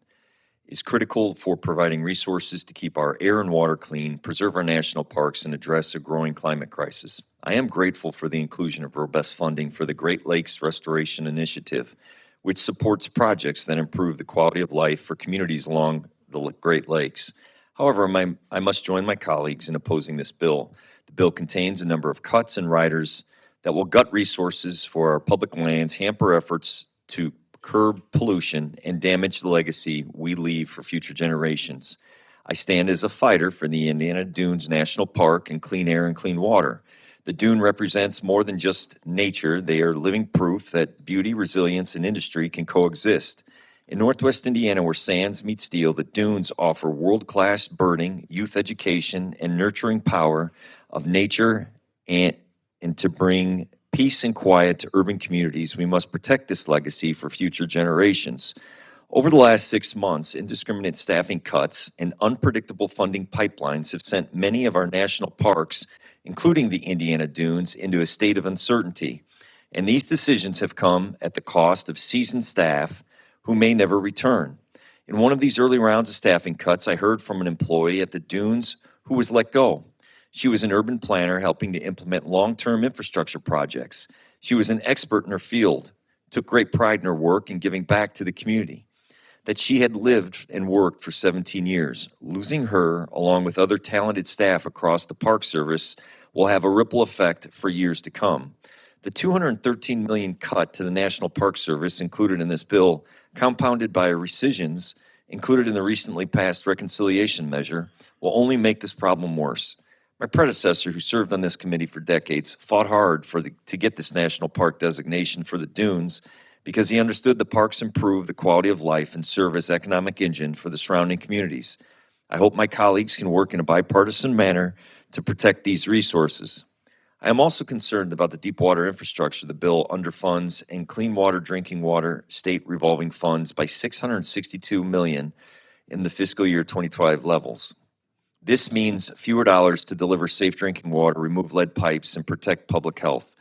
is critical for providing resources to keep our air and water clean, preserve our national parks, and address a growing climate crisis. I am grateful for the inclusion of robust funding for the Great Lakes Restoration Initiative, which supports projects that improve the quality of life for communities along the Great Lakes. However, I must join my colleagues in opposing this bill. The bill contains a number of cuts and riders that will gut resources for our public lands, hamper efforts to curb pollution, and damage the legacy we leave for future generations. I stand as a fighter for the Indiana Dunes National Park and clean air and clean water. The dune represents more than just nature. They are living proof that beauty, resilience, and industry can coexist. In Northwest Indiana, where sands meet steel, the dunes offer world-class birding, youth education, and nurturing power of nature and to bring peace and quiet to urban communities. We must protect this legacy for future generations. Over the last 6 months, indiscriminate staffing cuts and unpredictable funding pipelines have sent many of our national parks, including the Indiana Dunes, into a state of uncertainty. And these decisions have come at the cost of seasoned staff who may never return. In one of these early rounds of staffing cuts, I heard from an employee at the Dunes who was let go. She was an urban planner helping to implement long-term infrastructure projects. She was an expert in her field, took great pride in her work and giving back to the community. That she had lived and worked for 17 years. Losing her, along with other talented staff across the Park Service, will have a ripple effect for years to come. The $213 million cut to the National Park Service included in this bill, compounded by rescissions included in the recently passed reconciliation measure, will only make this problem worse. My predecessor, who served on this committee for decades, fought hard to get this national park designation for the dunes because he understood the parks improve the quality of life and serve as economic engine for the surrounding communities. I hope my colleagues can work in a bipartisan manner to protect these resources. I am also concerned about the deep water infrastructure the bill underfunds and clean water drinking water state revolving funds by $662 million in the fiscal year 2012 levels. This means fewer dollars to deliver safe drinking water, remove lead pipes, and protect public health.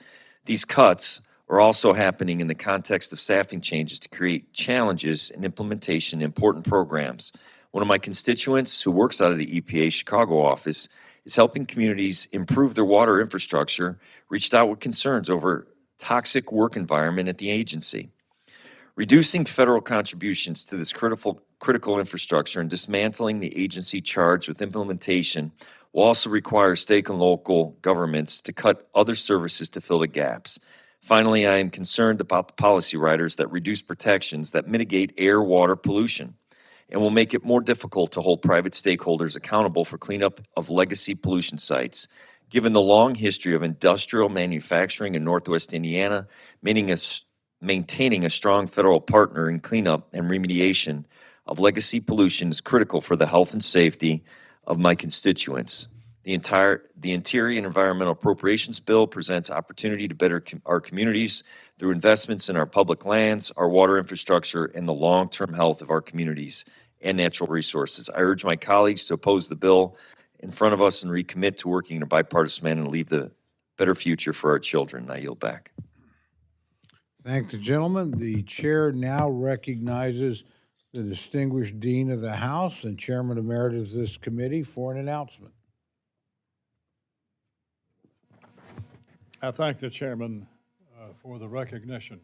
These cuts are also happening in the context of staffing changes to create challenges in implementation of important programs. One of my constituents who works out of the EPA Chicago office is helping communities improve their water infrastructure, reached out with concerns over toxic work environment at the agency. Reducing federal contributions to this critical infrastructure and dismantling the agency charged with implementation will also require state and local governments to cut other services to fill the gaps. Finally, I am concerned about the policy riders that reduce protections that mitigate air, water pollution and will make it more difficult to hold private stakeholders accountable for cleanup of legacy pollution sites. Given the long history of industrial manufacturing in Northwest Indiana, maintaining a strong federal partner in cleanup and remediation of legacy pollution is critical for the health and safety of my constituents. The Interior and Environmental Appropriations Bill presents opportunity to better our communities through investments in our public lands, our water infrastructure, and the long-term health of our communities and natural resources. I urge my colleagues to oppose the bill in front of us and recommit to working in a bipartisan manner and leave the better future for our children. I yield back. Thank the gentleman. The chair now recognizes the distinguished Dean of the House and Chairman Emeritus of this committee for an announcement. I thank the chairman for the recognition.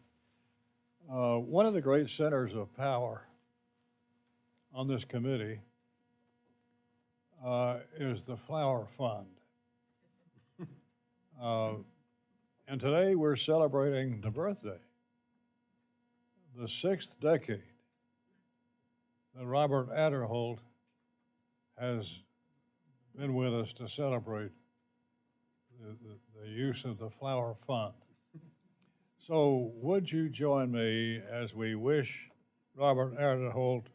One of the great centers of power on this committee is the Flower Fund. And today we're celebrating the birthday, the 6th decade that Robert Adderholt has been with us to celebrate the use of the Flower Fund. So would you join me as we wish Robert Adderholt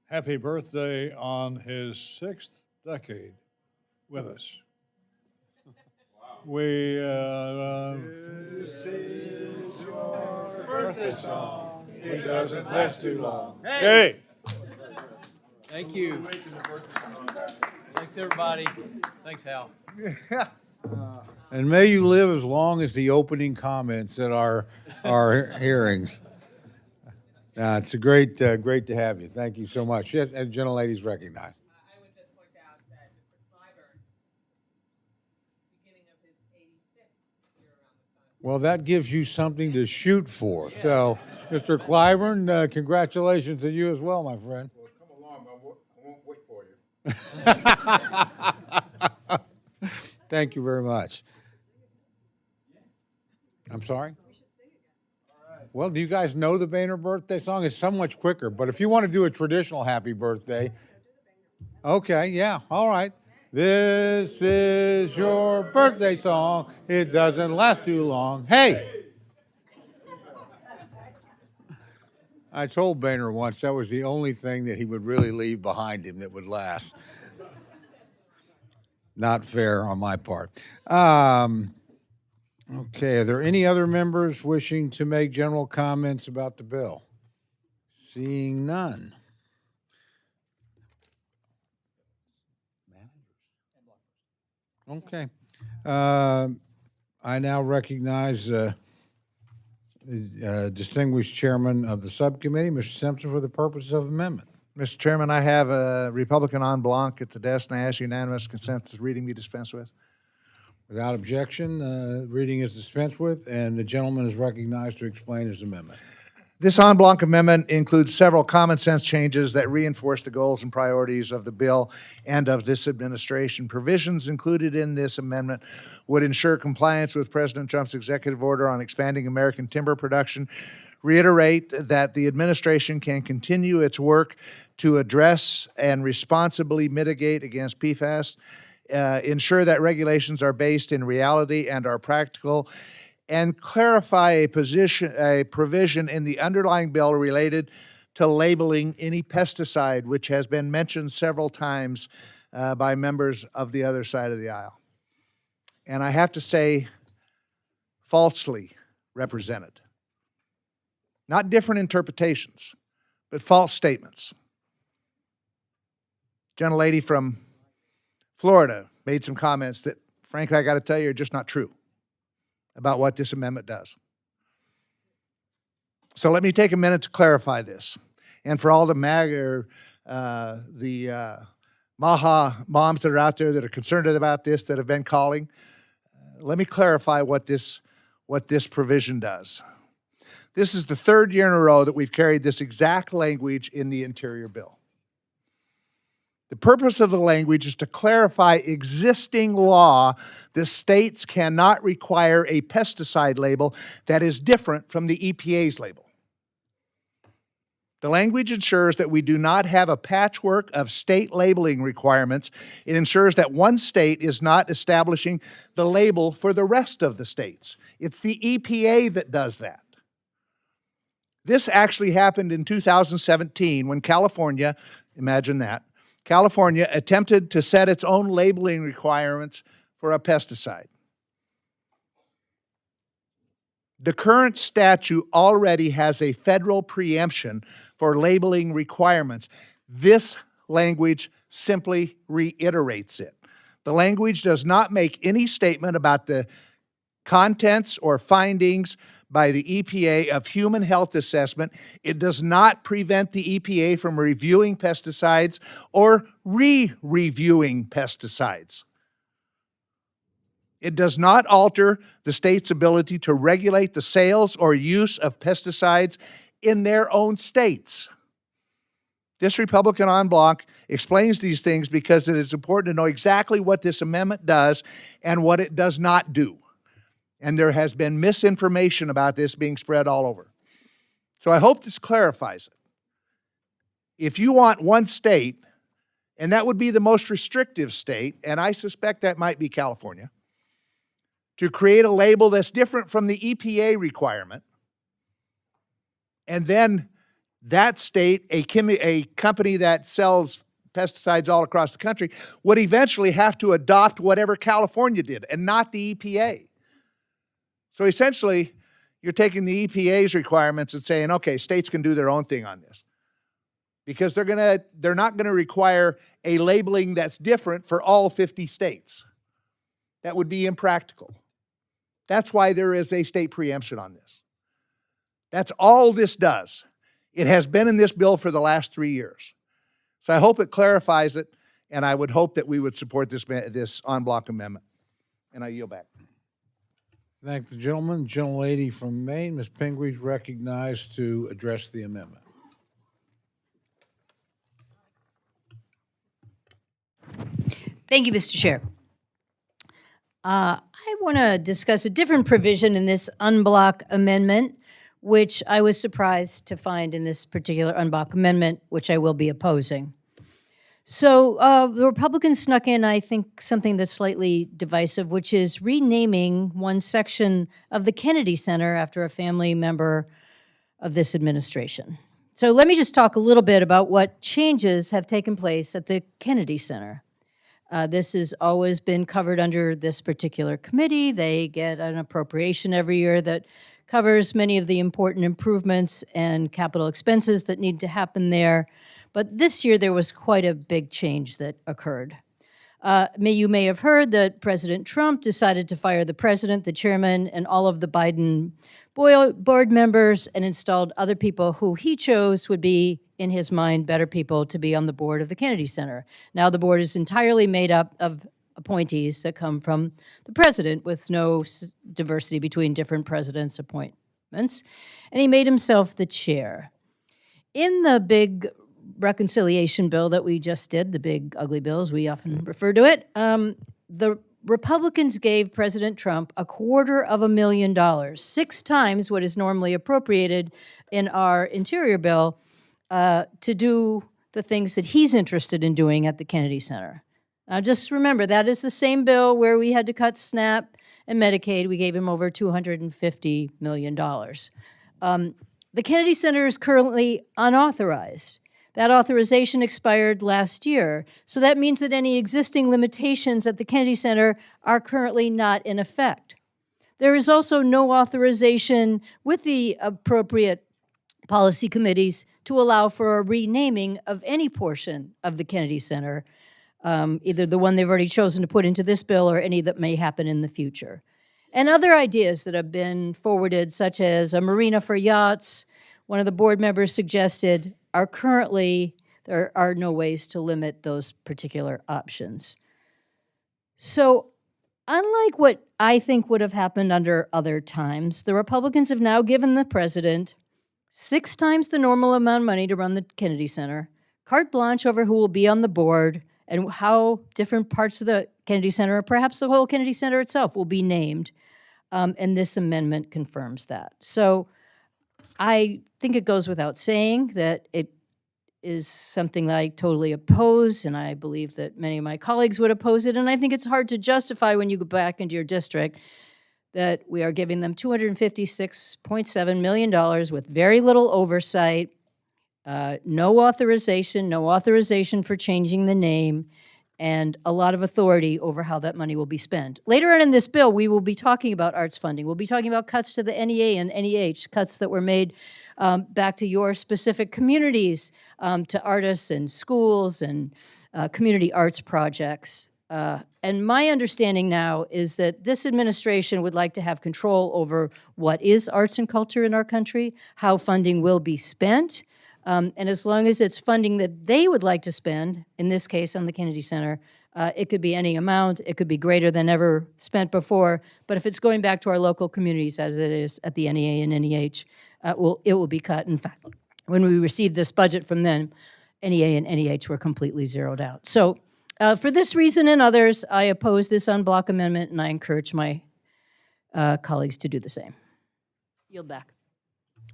happy birthday on his 6th decade with us? We, this is your birthday song. It doesn't last too long. Hey! Thank you. Thanks, everybody. Thanks, Hal. And may you live as long as the opening comments at our hearings. It's a great to have you. Thank you so much. Yes, and gentlelady's recognized. I would just point out that Mr. Clyburn, beginning of his 85th year around the sun. Well, that gives you something to shoot for. So, Mr. Clyburn, congratulations to you as well, my friend. Well, come along, I won't wait for you. Thank you very much. I'm sorry? Well, do you guys know the Boehner birthday song? It's so much quicker, but if you want to do a traditional happy birthday, okay, yeah, all right. This is your birthday song. It doesn't last too long. Hey! I told Boehner once that was the only thing that he would really leave behind him that would last. Not fair on my part. Okay, are there any other members wishing to make general comments about the bill? Seeing none. Okay. I now recognize the distinguished chairman of the subcommittee, Mr. Simpson, for the purpose of amendment. Mr. Chairman, I have a Republican en bloc at the desk, and I ask unanimous consent that the reading be dispensed with. Without objection, reading is dispensed with, and the gentleman is recognized to explain his amendment. This en bloc amendment includes several common sense changes that reinforce the goals and priorities of the bill and of this administration. Provisions included in this amendment would ensure compliance with President Trump's executive order on expanding American timber production, reiterate that the administration can continue its work to address and responsibly mitigate against PFAS, ensure that regulations are based in reality and are practical, and clarify a provision in the underlying bill related to labeling any pesticide, which has been mentioned several times by members of the other side of the aisle. And I have to say, falsely represented. Not different interpretations, but false statements. Gentlelady from Florida made some comments that, frankly, I got to tell you, are just not true about what this amendment does. So let me take a minute to clarify this. And for all the MAGA, MAHA moms that are out there that are concerned about this, that have been calling, let me clarify what this provision does. This is the third year in a row that we've carried this exact language in the Interior Bill. The purpose of the language is to clarify existing law that states cannot require a pesticide label that is different from the EPA's label. The language ensures that we do not have a patchwork of state labeling requirements. It ensures that one state is not establishing the label for the rest of the states. It's the EPA that does that. This actually happened in 2017 when California, imagine that, California attempted to set its own labeling requirements for a pesticide. The current statute already has a federal preemption for labeling requirements. This language simply reiterates it. The language does not make any statement about the contents or findings by the EPA of human health assessment. It does not prevent the EPA from reviewing pesticides or re-reviewing pesticides. It does not alter the state's ability to regulate the sales or use of pesticides in their own states. This Republican en bloc explains these things because it is important to know exactly what this amendment does and what it does not do. And there has been misinformation about this being spread all over. So I hope this clarifies it. If you want one state, and that would be the most restrictive state, and I suspect that might be California, to create a label that's different from the EPA requirement, and then that state, a company that sells pesticides all across the country, would eventually have to adopt whatever California did and not the EPA. So essentially, You're taking the EPA's requirements and saying, okay, states can do their own thing on this. Because they're not gonna require a labeling that's different for all 50 states. That would be impractical. That's why there is a state preemption on this. That's all this does. It has been in this bill for the last 3 years. So I hope it clarifies it, and I would hope that we would support this en bloc amendment. And I yield back. Thank the gentleman. Gentlelady from Maine, Ms. Pingree, is recognized to address the amendment. Thank you, Mr. Chair. I want to discuss a different provision in this unblock amendment, which I was surprised to find in this particular unblock amendment, which I will be opposing. So the Republicans snuck in, I think, something that's slightly divisive, which is renaming one section of the Kennedy Center after a family member of this administration. So let me just talk a little bit about what changes have taken place at the Kennedy Center. This has always been covered under this particular committee. They get an appropriation every year that covers many of the important improvements and capital expenses that need to happen there. But this year, there was quite a big change that occurred. You may have heard that President Trump decided to fire the president, the chairman, and all of the Biden board members and installed other people who he chose would be, in his mind, better people to be on the board of the Kennedy Center. Now the board is entirely made up of appointees that come from the president with no diversity between different presidents' appointments. And he made himself the chair. In the big reconciliation bill that we just did, the big ugly bill as we often refer to it, the Republicans gave President Trump $250,000, 6 times what is normally appropriated in our interior bill, to do the things that he's interested in doing at the Kennedy Center. Now just remember, that is the same bill where we had to cut SNAP and Medicaid. We gave him over $250 million. The Kennedy Center is currently unauthorized. That authorization expired last year. So that means that any existing limitations at the Kennedy Center are currently not in effect. There is also no authorization with the appropriate policy committees to allow for a renaming of any portion of the Kennedy Center, either the one they've already chosen to put into this bill or any that may happen in the future. And other ideas that have been forwarded, such as a marina for yachts, one of the board members suggested, there are no ways to limit those particular options. So unlike what I think would have happened under other times, the Republicans have now given the president 6 times the normal amount of money to run the Kennedy Center, carte blanche over who will be on the board and how different parts of the Kennedy Center, or perhaps the whole Kennedy Center itself, will be named. And this amendment confirms that. So I think it goes without saying that it is something that I totally oppose, and I believe that many of my colleagues would oppose it. And I think it's hard to justify when you go back into your district that we are giving them $256.7 million with very little oversight, no authorization for changing the name, and a lot of authority over how that money will be spent. Later on in this bill, we will be talking about arts funding. We'll be talking about cuts to the NEA and NEH, cuts that were made back to your specific communities, to artists and schools and community arts projects. And my understanding now is that this administration would like to have control over what is arts and culture in our country, how funding will be spent, and as long as it's funding that they would like to spend, in this case on the Kennedy Center, it could be any amount, it could be greater than ever spent before, but if it's going back to our local communities as it is at the NEA and NEH, it will be cut. In fact, when we received this budget from them, NEA and NEH were completely zeroed out. So for this reason and others, I oppose this unblock amendment, and I encourage my colleagues to do the same. Yield back.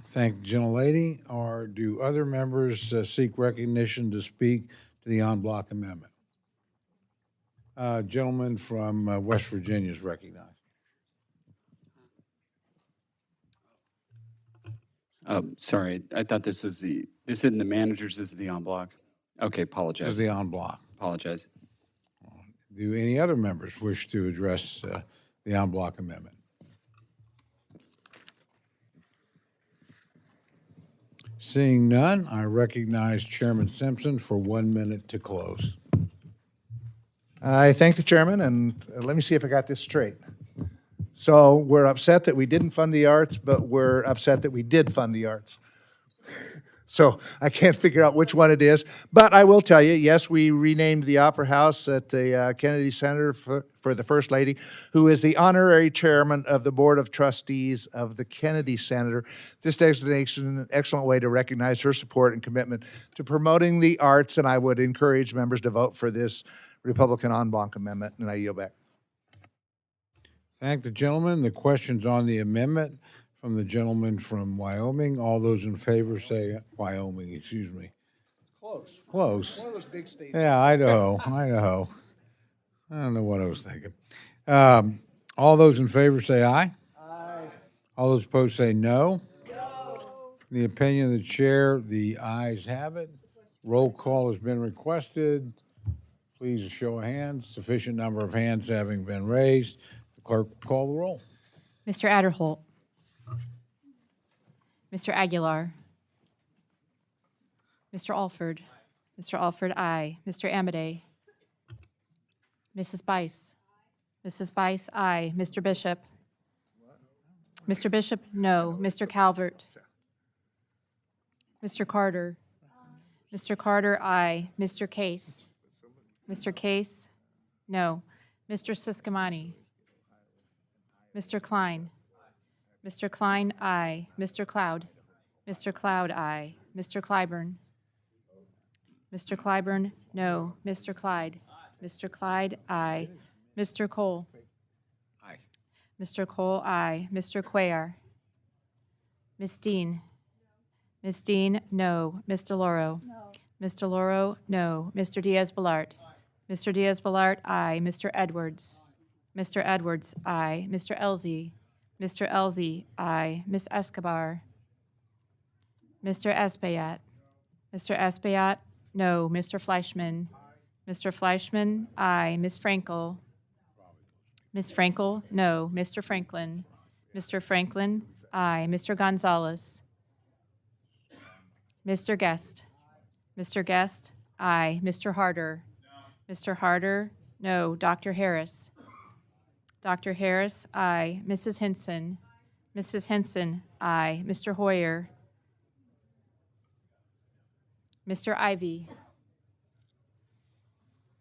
Thank the gentlelady. Or do other members seek recognition to speak to the en bloc amendment? Gentleman from West Virginia is recognized. Sorry, I thought this isn't the managers, this is the en bloc. Okay, apologize. This is the en bloc. Apologize. Do any other members wish to address the en bloc amendment? Seeing none, I recognize Chairman Simpson for 1 minute to close. I thank the chairman, and let me see if I got this straight. So we're upset that we didn't fund the arts, but we're upset that we did fund the arts. So I can't figure out which one it is. But I will tell you, yes, we renamed the Opera House at the Kennedy Center for the First Lady, who is the honorary chairman of the Board of Trustees of the Kennedy Center. This designation is an excellent way to recognize her support and commitment to promoting the arts, and I would encourage members to vote for this Republican en banc amendment, and I yield back. Thank the gentleman. The questions on the amendment from the gentleman from Wyoming. All those in favor say, Wyoming, excuse me. Close. Close. One of those big states. Yeah, Idaho. I don't know what I was thinking. All those in favor say aye. Aye. All those opposed say no. In the opinion of the chair, the ayes have it. Roll call has been requested. Please, a show of hands. Sufficient number of hands having been raised. The clerk will call the roll. Mr. Adderholt. Mr. Aguilar. Mr. Alford. Mr. Alford, aye. Mr. Amadei. Mrs. Bice. Mrs. Bice, aye. Mr. Bishop. Mr. Bishop, no. Mr. Calvert. Mr. Carter. Mr. Carter, aye. Mr. Case. Mr. Case, no. Mr. Siscomani. Mr. Klein. Mr. Klein, aye. Mr. Cloud. Mr. Cloud, aye. Mr. Clyburn. Mr. Clyburn, no. Mr. Clyde. Mr. Clyde, aye. Mr. Cole. Aye. Mr. Cole, aye. Mr. Cuellar. Ms. Dean. Ms. Dean, no. Ms. DeLauro. No. Ms. DeLauro, no. Mr. Diaz-Balart. Mr. Diaz-Balart, aye. Mr. Edwards. Mr. Edwards, aye. Mr. Elzey. Mr. Elzey, aye. Ms. Escobar. Mr. Espaillat. Mr. Espaillat, no. Mr. Fleischman. Mr. Fleischman, aye. Ms. Frankel. Ms. Frankel, no. Mr. Franklin. Mr. Franklin, aye. Mr. Gonzalez. Mr. Guest. Mr. Guest, aye. Mr. Harder. Mr. Harder, no. Dr. Harris. Dr. Harris, aye. Mrs. Henson. Mrs. Henson, aye. Mr. Hoyer. Mr. Ivy.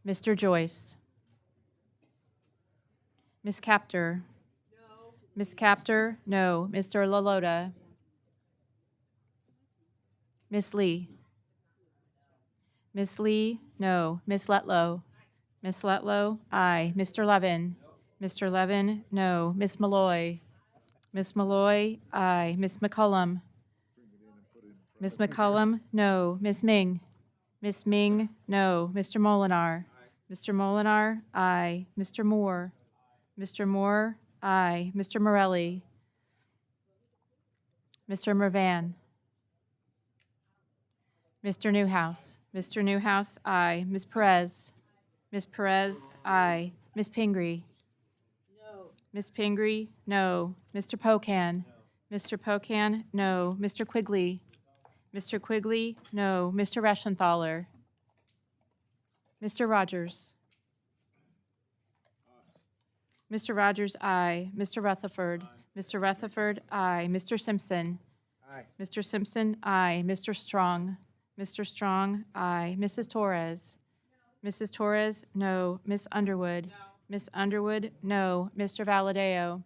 Mr. Joyce. Ms. Captor. No. Ms. Captor, no. Mr. LaLota. Ms. Lee. Ms. Lee, no. Ms. Letlow. Ms. Letlow, aye. Mr. Levin. Mr. Levin, no. Ms. Malloy. Ms. Malloy, aye. Ms. McCullum. Ms. McCullum, no. Ms. Ming. Ms. Ming, no. Mr. Molinar. Mr. Molinar, aye. Mr. Moore. Mr. Moore, aye. Mr. Morelli. Mr. Mervan. Mr. Newhouse. Mr. Newhouse, aye. Ms. Perez. Ms. Perez, aye. Ms. Pingree. No. Ms. Pingree, no. Mr. Pocan. No. Mr. Pocan, no. Mr. Quigley. Mr. Quigley, no. Mr. Reschenthaler. Mr. Rogers. Mr. Rogers, aye. Mr. Rutherford. Mr. Rutherford, aye. Mr. Simpson. Aye. Mr. Simpson, aye. Mr. Strong. Mr. Strong, aye. Mrs. Torres. Mrs. Torres, no. Miss Underwood. Miss Underwood, no. Mr. Valadeo.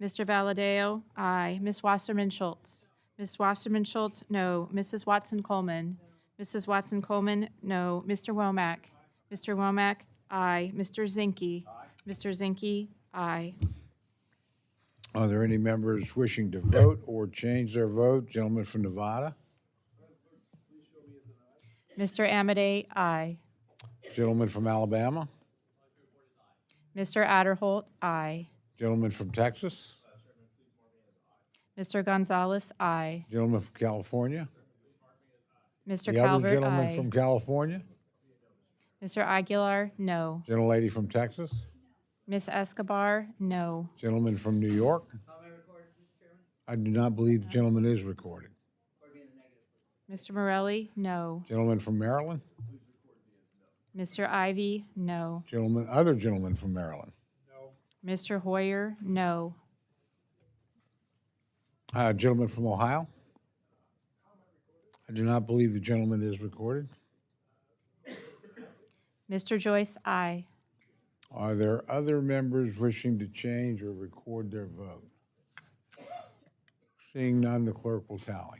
Mr. Valadeo, aye. Miss Wasserman Schultz. Miss Wasserman Schultz, no. Mrs. Watson Coleman. Mrs. Watson Coleman, no. Mr. Womack. Mr. Womack, aye. Mr. Zinke. Mr. Zinke, aye. Are there any members wishing to vote or change their vote? Gentleman from Nevada. Mr. Amadei, aye. Gentleman from Alabama. Mr. Adderholt, aye. Gentleman from Texas. Mr. Gonzalez, aye. Gentleman from California. Mr. The other Calvert, gentleman aye. from California. Mr. Aguilar, no. Gentlelady from Texas. Miss Escobar, no. Gentleman from New York. I do not believe the gentleman is recorded. Mr. Morelli, no. Gentleman from Maryland? Mr. Ivy, no. Other gentleman from Maryland? Mr. Hoyer, no. Gentleman from Ohio? I do not believe the gentleman is recorded. Mr. Joyce, aye. Are there other members wishing to change or record their vote? Seeing none, the clerk will tally.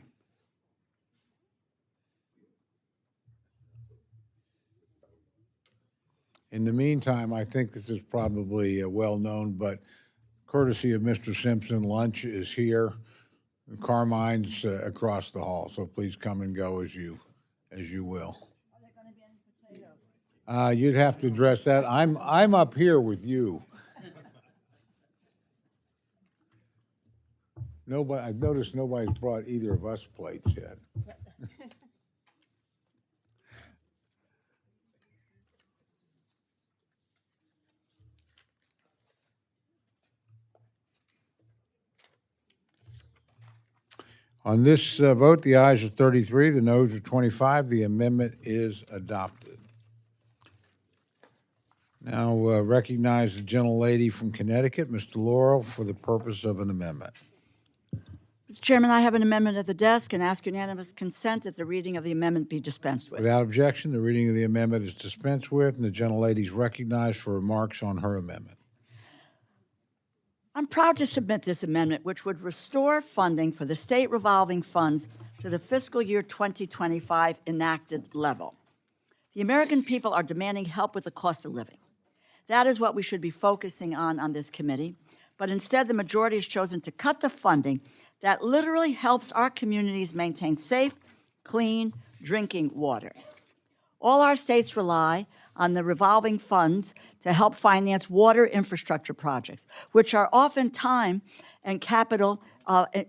In the meantime, I think this is probably well-known, but courtesy of Mr. Simpson, lunch is here. Carmine's across the hall, so please come and go as you will. Are there going to be any potatoes? You'd have to address that. I'm up here with you. I've noticed nobody's brought either of us plates yet. On this vote, the ayes are 33, the noes are 25. The amendment is adopted. Now recognize the gentlelady from Connecticut, Mr. Laurel, for the purpose of an amendment. Mr. Chairman, I have an amendment at the desk and ask unanimous consent that the reading of the amendment be dispensed with. Without objection, the reading of the amendment is dispensed with, and the gentlelady is recognized for remarks on her amendment. I'm proud to submit this amendment, which would restore funding for the state revolving funds to the fiscal year 2025 enacted level. The American people are demanding help with the cost of living. That is what we should be focusing on this committee, but instead the majority has chosen to cut the funding that literally helps our communities maintain safe, clean drinking water. All our states rely on the revolving funds to help finance water infrastructure projects, which are often time and capital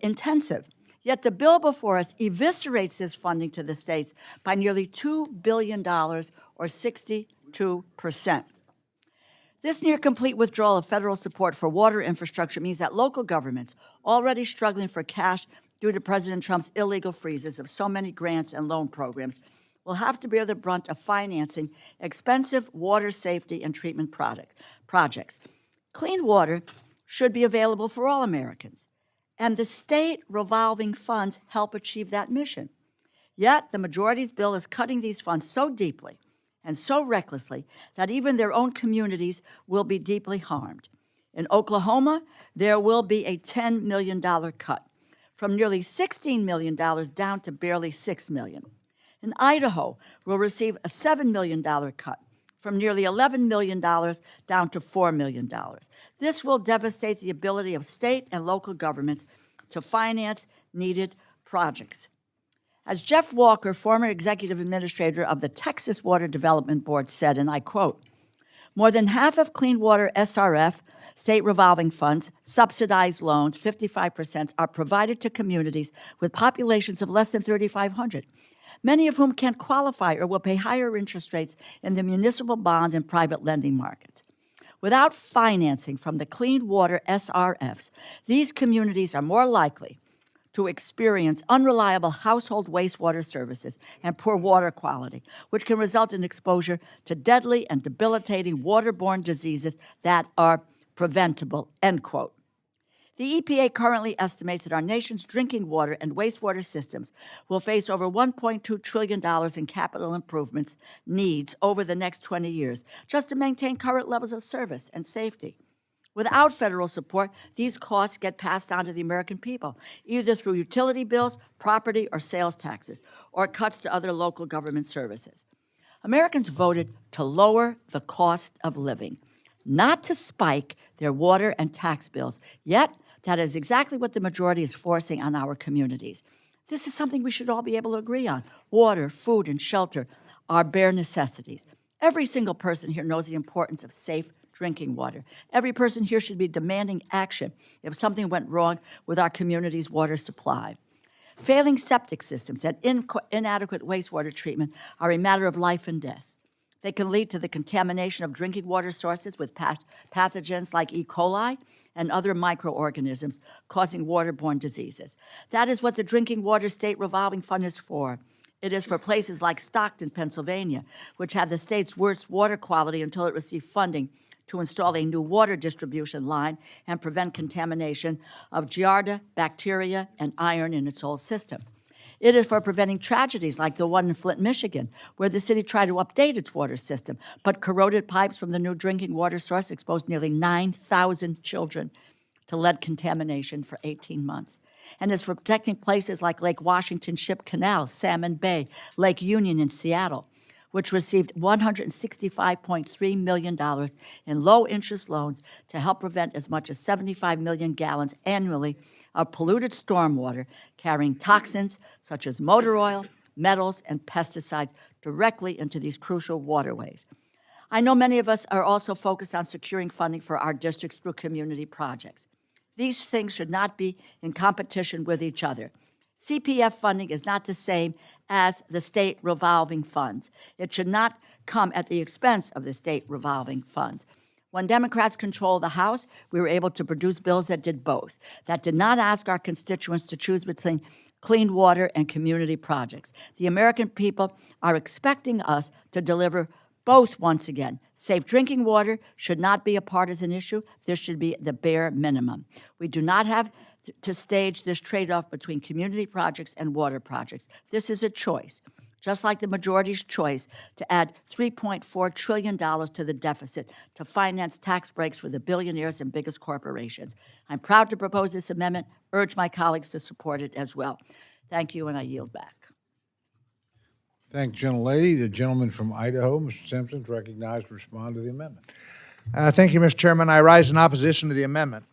intensive. Yet the bill before us eviscerates this funding to the states by nearly $2 billion, or 62%. This near-complete withdrawal of federal support for water infrastructure means that local governments, already struggling for cash due to President Trump's illegal freezes of so many grants and loan programs, will have to bear the brunt of financing expensive water safety and treatment projects. Clean water should be available for all Americans, and the state revolving funds help achieve that mission. Yet the majority's bill is cutting these funds so deeply and so recklessly that even their own communities will be deeply harmed. In Oklahoma, there will be a $10 million cut, from nearly $16 million down to barely $6 million. In Idaho, we'll receive a $7 million cut, from nearly $11 million down to $4 million. This will devastate the ability of state and local governments to finance needed projects. As Jeff Walker, former executive administrator of the Texas Water Development Board, said, and I quote, "More than half of clean water SRF, state revolving funds, subsidized loans, 55%, are provided to communities with populations of less than 3,500. Many of whom can't qualify or will pay higher interest rates in the municipal bond and private lending markets. Without financing from the clean water SRFs, these communities are more likely to experience unreliable household wastewater services and poor water quality, which can result in exposure to deadly and debilitating waterborne diseases that are preventable," end quote. The EPA currently estimates that our nation's drinking water and wastewater systems will face over $1.2 trillion in capital improvements needs over the next 20 years, just to maintain current levels of service and safety. Without federal support, these costs get passed on to the American people, either through utility bills, property or sales taxes, or cuts to other local government services. Americans voted to lower the cost of living, not to spike their water and tax bills. Yet, that is exactly what the majority is forcing on our communities. This is something we should all be able to agree on. Water, food, and shelter are bare necessities. Every single person here knows the importance of safe drinking water. Every person here should be demanding action if something went wrong with our community's water supply. Failing septic systems and inadequate wastewater treatment are a matter of life and death. They can lead to the contamination of drinking water sources with pathogens like E. coli and other microorganisms causing waterborne diseases. That is what the Drinking Water State Revolving Fund is for. It is for places like Stockton, Pennsylvania, which had the state's worst water quality until it received funding to install a new water distribution line and prevent contamination of Giardia, bacteria, and iron in its whole system. It is for preventing tragedies like the one in Flint, Michigan, where the city tried to update its water system, but corroded pipes from the new drinking water source exposed nearly 9,000 children to lead contamination for 18 months. And is for protecting places like Lake Washington Ship Canal, Salmon Bay, Lake Union in Seattle, which received $165.3 million in low-interest loans to help prevent as much as 75 million gallons annually of polluted stormwater carrying toxins such as motor oil, metals, and pesticides directly into these crucial waterways. I know many of us are also focused on securing funding for our districts through community projects. These things should not be in competition with each other. CPF funding is not the same as the state revolving funds. It should not come at the expense of the state revolving funds. When Democrats controlled the House, we were able to produce bills that did both, that did not ask our constituents to choose between clean water and community projects. The American people are expecting us to deliver both once again. Safe drinking water should not be a partisan issue. This should be the bare minimum. We do not have to stage this trade-off between community projects and water projects. This is a choice, just like the majority's choice to add $3.4 trillion to the deficit to finance tax breaks for the billionaires and biggest corporations. I'm proud to propose this amendment, urge my colleagues to support it as well. Thank you, and I yield back. Thank you, gentlelady. The gentleman from Idaho, Mr. Simpson, is recognized to respond to the amendment. Thank you, Mr. Chairman. I rise in opposition to the amendment.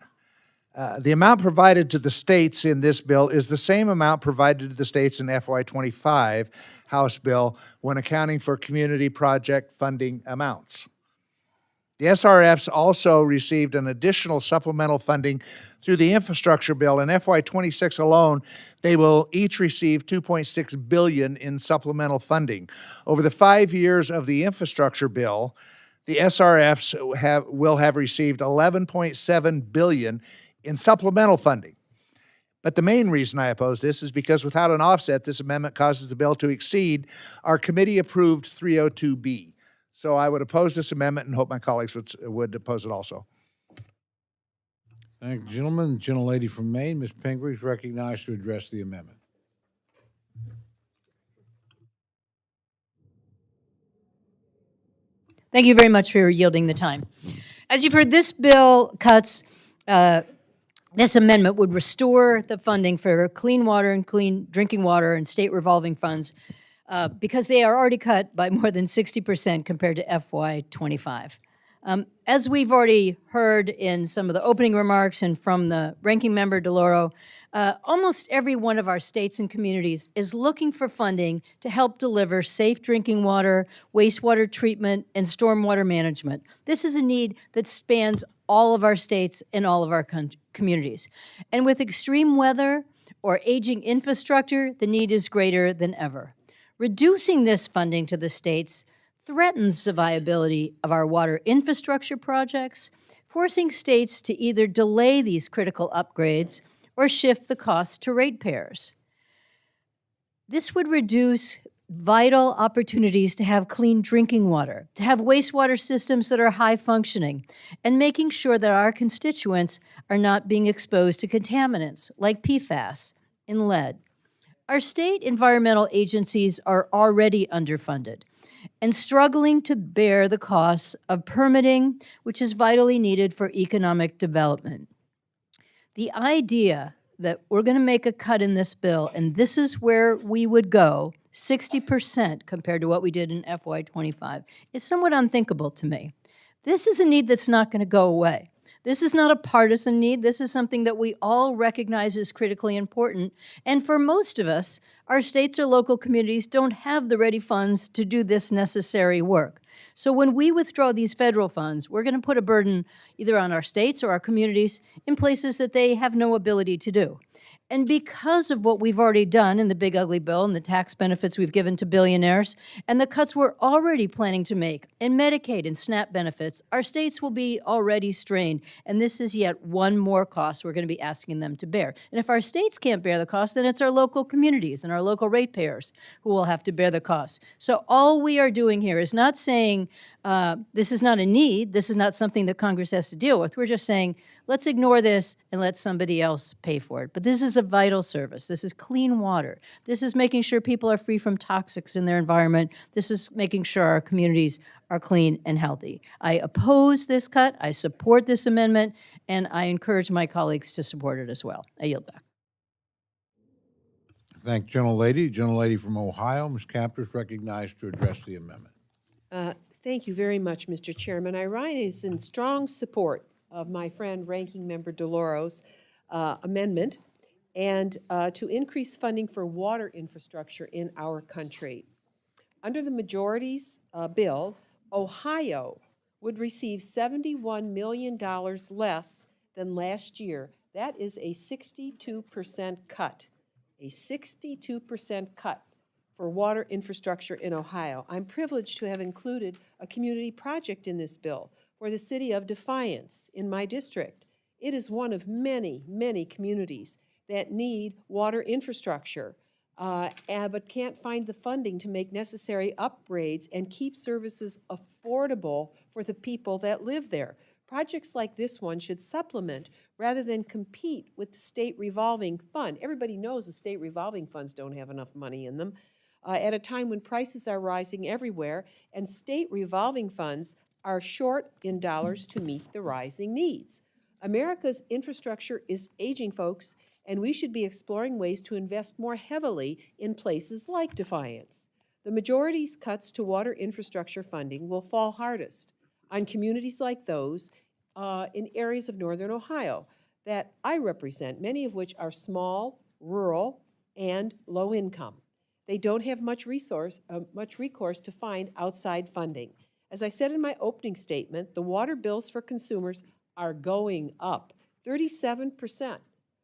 The amount provided to the states in this bill is the same amount provided to the states in FY25 House bill when accounting for community project funding amounts. The SRFs also received an additional supplemental funding through the infrastructure bill. In FY26 alone, they will each receive $2.6 billion in supplemental funding. Over the 5 years of the infrastructure bill, the SRFs will have received $11.7 billion in supplemental funding. But the main reason I oppose this is because without an offset, this amendment causes the bill to exceed our committee-approved 302B. So I would oppose this amendment and hope my colleagues would oppose it also. Thank you, gentlemen. The gentlelady from Maine, Ms. Pingree, is recognized to address the amendment. Thank you very much for yielding the time. As you've heard, this bill cuts, this amendment would restore the funding for clean water and clean drinking water and state revolving funds because they are already cut by more than 60% compared to FY25. As we've already heard in some of the opening remarks and from the ranking member DeLauro, almost every one of our states and communities is looking for funding to help deliver safe drinking water, wastewater treatment, and stormwater management. This is a need that spans all of our states and all of our communities. And with extreme weather or aging infrastructure, the need is greater than ever. Reducing this funding to the states threatens the viability of our water infrastructure projects, forcing states to either delay these critical upgrades or shift the cost to ratepayers. This would reduce vital opportunities to have clean drinking water, to have wastewater systems that are high functioning, and making sure that our constituents are not being exposed to contaminants like PFAS and lead. Our state environmental agencies are already underfunded and struggling to bear the costs of permitting, which is vitally needed for economic development. The idea that we're going to make a cut in this bill, and this is where we would go, 60% compared to what we did in FY25, is somewhat unthinkable to me. This is a need that's not going to go away. This is not a partisan need. This is something that we all recognize is critically important. And for most of us, our states or local communities don't have the ready funds to do this necessary work. So when we withdraw these federal funds, we're going to put a burden either on our states or our communities in places that they have no ability to do. And because of what we've already done in the big ugly bill and the tax benefits we've given to billionaires and the cuts we're already planning to make in Medicaid and SNAP benefits, our states will be already strained. And this is yet one more cost we're going to be asking them to bear. And if our states can't bear the cost, then it's our local communities and our local ratepayers who will have to bear the cost. So all we are doing here is not saying this is not a need, this is not something that Congress has to deal with. We're just saying, let's ignore this and let somebody else pay for it. But this is a vital service. This is clean water. This is making sure people are free from toxics in their environment. This is making sure our communities are clean and healthy. I oppose this cut. I support this amendment, and I encourage my colleagues to support it as well. I yield back. Thank gentlelady. Gentlelady from Ohio, Ms. Capter, is recognized to address the amendment. Thank you very much, Mr. Chairman. I rise in strong support of my friend Ranking Member DeLauro's amendment and to increase funding for water infrastructure in our country. Under the majority's bill, Ohio would receive $71 million less than last year. That is a 62% cut, a 62% cut for water infrastructure in Ohio. I'm privileged to have included a community project in this bill for the city of Defiance in my district. It is one of many, many communities that need water infrastructure, but can't find the funding to make necessary upgrades and keep services affordable for the people that live there. Projects like this one should supplement rather than compete with the state revolving fund. Everybody knows the state revolving funds don't have enough money in them at a time when prices are rising everywhere and state revolving funds are short in dollars to meet the rising needs. America's infrastructure is aging, folks, and we should be exploring ways to invest more heavily in places like Defiance. The majority's cuts to water infrastructure funding will fall hardest on communities like those in areas of northern Ohio that I represent, many of which are small, rural, and low income. They don't have much recourse to find outside funding. As I said in my opening statement, the water bills for consumers are going up, 37%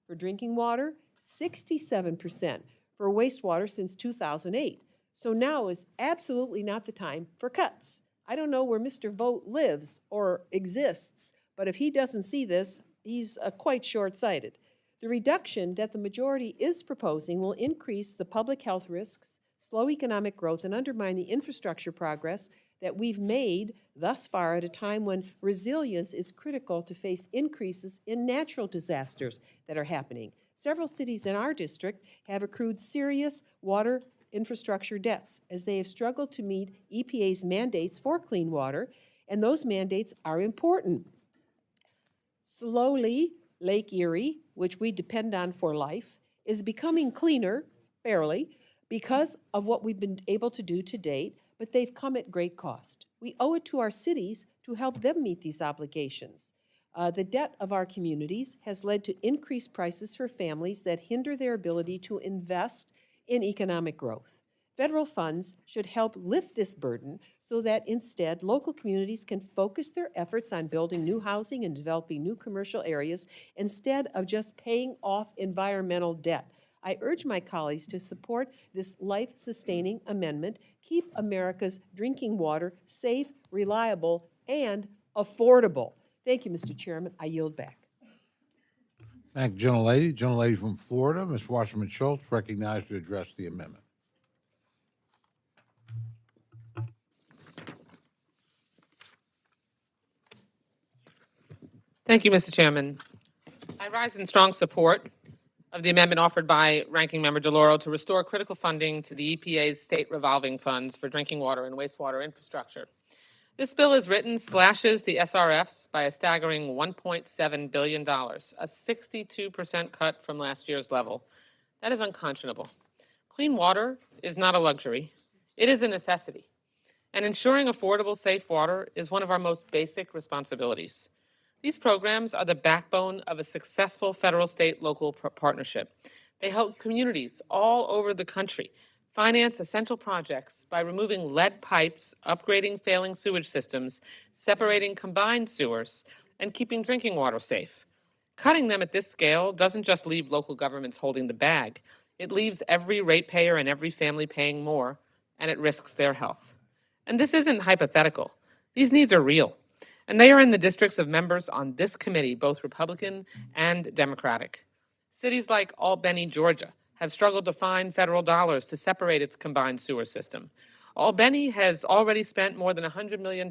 for drinking water, 67% for wastewater since 2008. So now is absolutely not the time for cuts. I don't know where Mr. Vogt lives or exists, but if he doesn't see this, he's quite short-sighted. The reduction that the majority is proposing will increase the public health risks, slow economic growth, and undermine the infrastructure progress that we've made thus far at a time when resilience is critical to face increases in natural disasters that are happening. Several cities in our district have accrued serious water infrastructure debts as they have struggled to meet EPA's mandates for clean water, and those mandates are important. Slowly, Lake Erie, which we depend on for life, is becoming cleaner, barely, because of what we've been able to do to date, but they've come at great cost. We owe it to our cities to help them meet these obligations. The debt of our communities has led to increased prices for families that hinder their ability to invest in economic growth. Federal funds should help lift this burden so that instead local communities can focus their efforts on building new housing and developing new commercial areas instead of just paying off environmental debt. I urge my colleagues to support this life-sustaining amendment. Keep America's drinking water safe, reliable, and affordable. Thank you, Mr. Chairman. I yield back. Thank you, gentlelady. Gentlelady from Florida, Ms. Wasserman Schultz, recognized to address the amendment. Thank you, Mr. Chairman. I rise in strong support of the amendment offered by Ranking Member DeLauro to restore critical funding to the EPA's state revolving funds for drinking water and wastewater infrastructure. This bill, as written, slashes the SRFs by a staggering $1.7 billion, a 62% cut from last year's level. That is unconscionable. Clean water is not a luxury. It is a necessity. And ensuring affordable, safe water is one of our most basic responsibilities. These programs are the backbone of a successful federal, state, local partnership. They help communities all over the country finance essential projects by removing lead pipes, upgrading failing sewage systems, separating combined sewers, and keeping drinking water safe. Cutting them at this scale doesn't just leave local governments holding the bag. It leaves every ratepayer and every family paying more, and it risks their health. And this isn't hypothetical. These needs are real. And they are in the districts of members on this committee, both Republican and Democratic. Cities like Albany, Georgia, have struggled to find federal dollars to separate its combined sewer system. Albany has already spent more than $100 million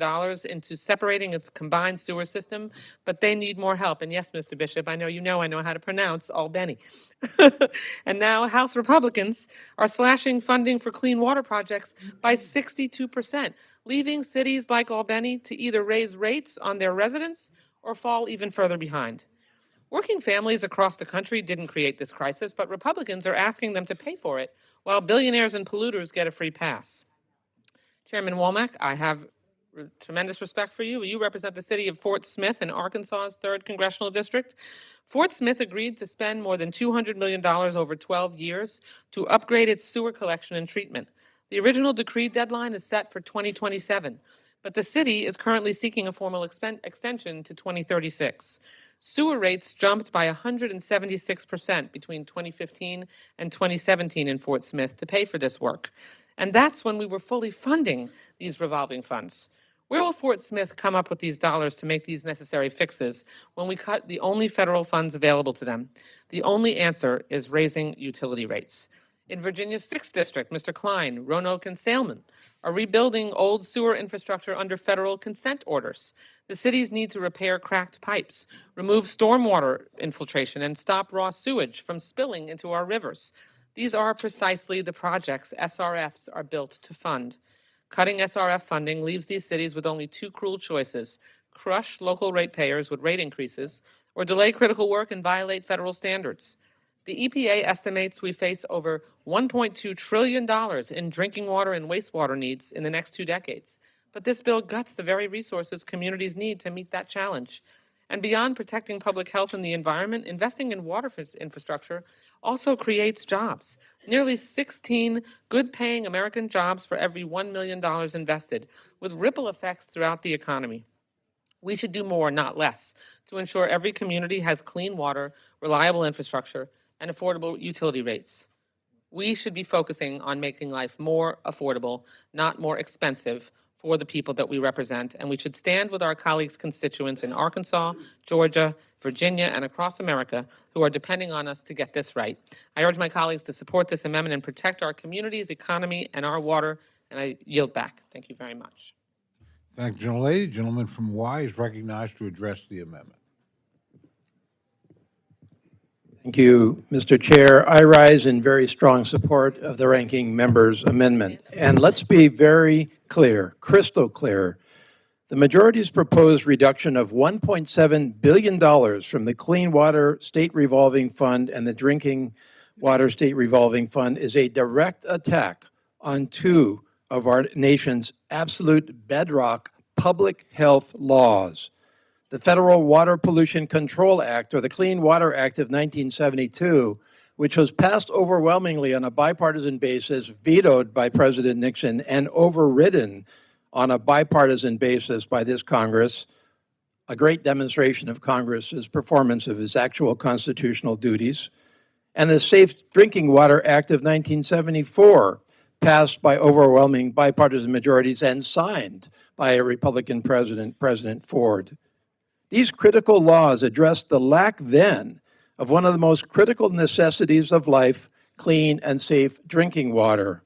into separating its combined sewer system, but they need more help. And yes, Mr. Bishop, I know how to pronounce Albany. And now House Republicans are slashing funding for clean water projects by 62%, leaving cities like Albany to either raise rates on their residents or fall even further behind. Working families across the country didn't create this crisis, but Republicans are asking them to pay for it, while billionaires and polluters get a free pass. Chairman Womack, I have tremendous respect for you. You represent the city of Fort Smith in Arkansas's 3rd Congressional District. Fort Smith agreed to spend more than $200 million over 12 years to upgrade its sewer collection and treatment. The original decree deadline is set for 2027, but the city is currently seeking a formal extension to 2036. Sewer rates jumped by 176% between 2015 and 2017 in Fort Smith to pay for this work. And that's when we were fully funding these revolving funds. Where will Fort Smith come up with these dollars to make these necessary fixes when we cut the only federal funds available to them? The only answer is raising utility rates. In Virginia's 6th District, Mr. Klein, Roanoke, and Salem are rebuilding old sewer infrastructure under federal consent orders. The cities need to repair cracked pipes, remove stormwater infiltration, and stop raw sewage from spilling into our rivers. These are precisely the projects SRFs are built to fund. Cutting SRF funding leaves these cities with only 2 cruel choices: crush local ratepayers with rate increases, or delay critical work and violate federal standards. The EPA estimates we face over $1.2 trillion in drinking water and wastewater needs in the next 2 decades. But this bill guts the very resources communities need to meet that challenge. And beyond protecting public health and the environment, investing in water infrastructure also creates jobs. Nearly 16 good-paying American jobs for every $1 million invested, with ripple effects throughout the economy. We should do more, not less, to ensure every community has clean water, reliable infrastructure, and affordable utility rates. We should be focusing on making life more affordable, not more expensive, for the people that we represent, and we should stand with our colleagues' constituents in Arkansas, Georgia, Virginia, and across America who are depending on us to get this right. I urge my colleagues to support this amendment and protect our communities, economy, and our water, and I yield back. Thank you very much. Thank you, gentlelady. Gentleman from Y is recognized to address the amendment. Thank you, Mr. Chair. I rise in very strong support of the ranking member's amendment. And let's be very clear, crystal clear. The majority's proposed reduction of $1.7 billion from the Clean Water State Revolving Fund and the Drinking Water State Revolving Fund is a direct attack on 2 of our nation's absolute bedrock public health laws. The Federal Water Pollution Control Act, or the Clean Water Act of 1972, which was passed overwhelmingly on a bipartisan basis, vetoed by President Nixon, and overridden on a bipartisan basis by this Congress, a great demonstration of Congress's performance of its actual constitutional duties. And the Safe Drinking Water Act of 1974, passed by overwhelming bipartisan majorities and signed by a Republican president, President Ford. These critical laws address the lack then of one of the most critical necessities of life, clean and safe drinking water.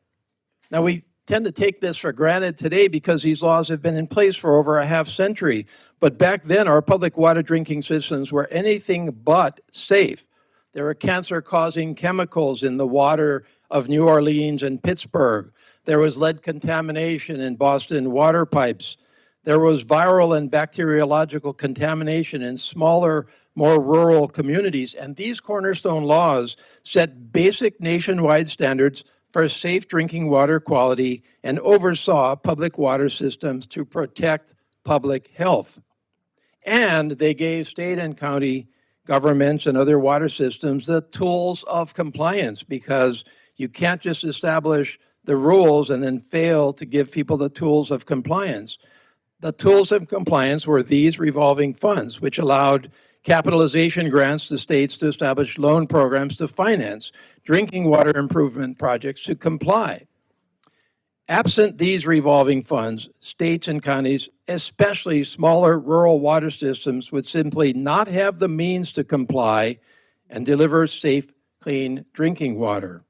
Now, we tend to take this for granted today because these laws have been in place for over a half century. But back then, our public water drinking systems were anything but safe. There were cancer-causing chemicals in the water of New Orleans and Pittsburgh. There was lead contamination in Boston water pipes. There was viral and bacteriological contamination in smaller, more rural communities. And these cornerstone laws set basic nationwide standards for safe drinking water quality and oversaw public water systems to protect public health. And they gave state and county governments and other water systems the tools of compliance, because you can't just establish the rules and then fail to give people the tools of compliance. The tools of compliance were these revolving funds, which allowed capitalization grants to states to establish loan programs to finance drinking water improvement projects to comply. Absent these revolving funds, states and counties, especially smaller rural water systems, would simply not have the means to comply and deliver safe, clean drinking water.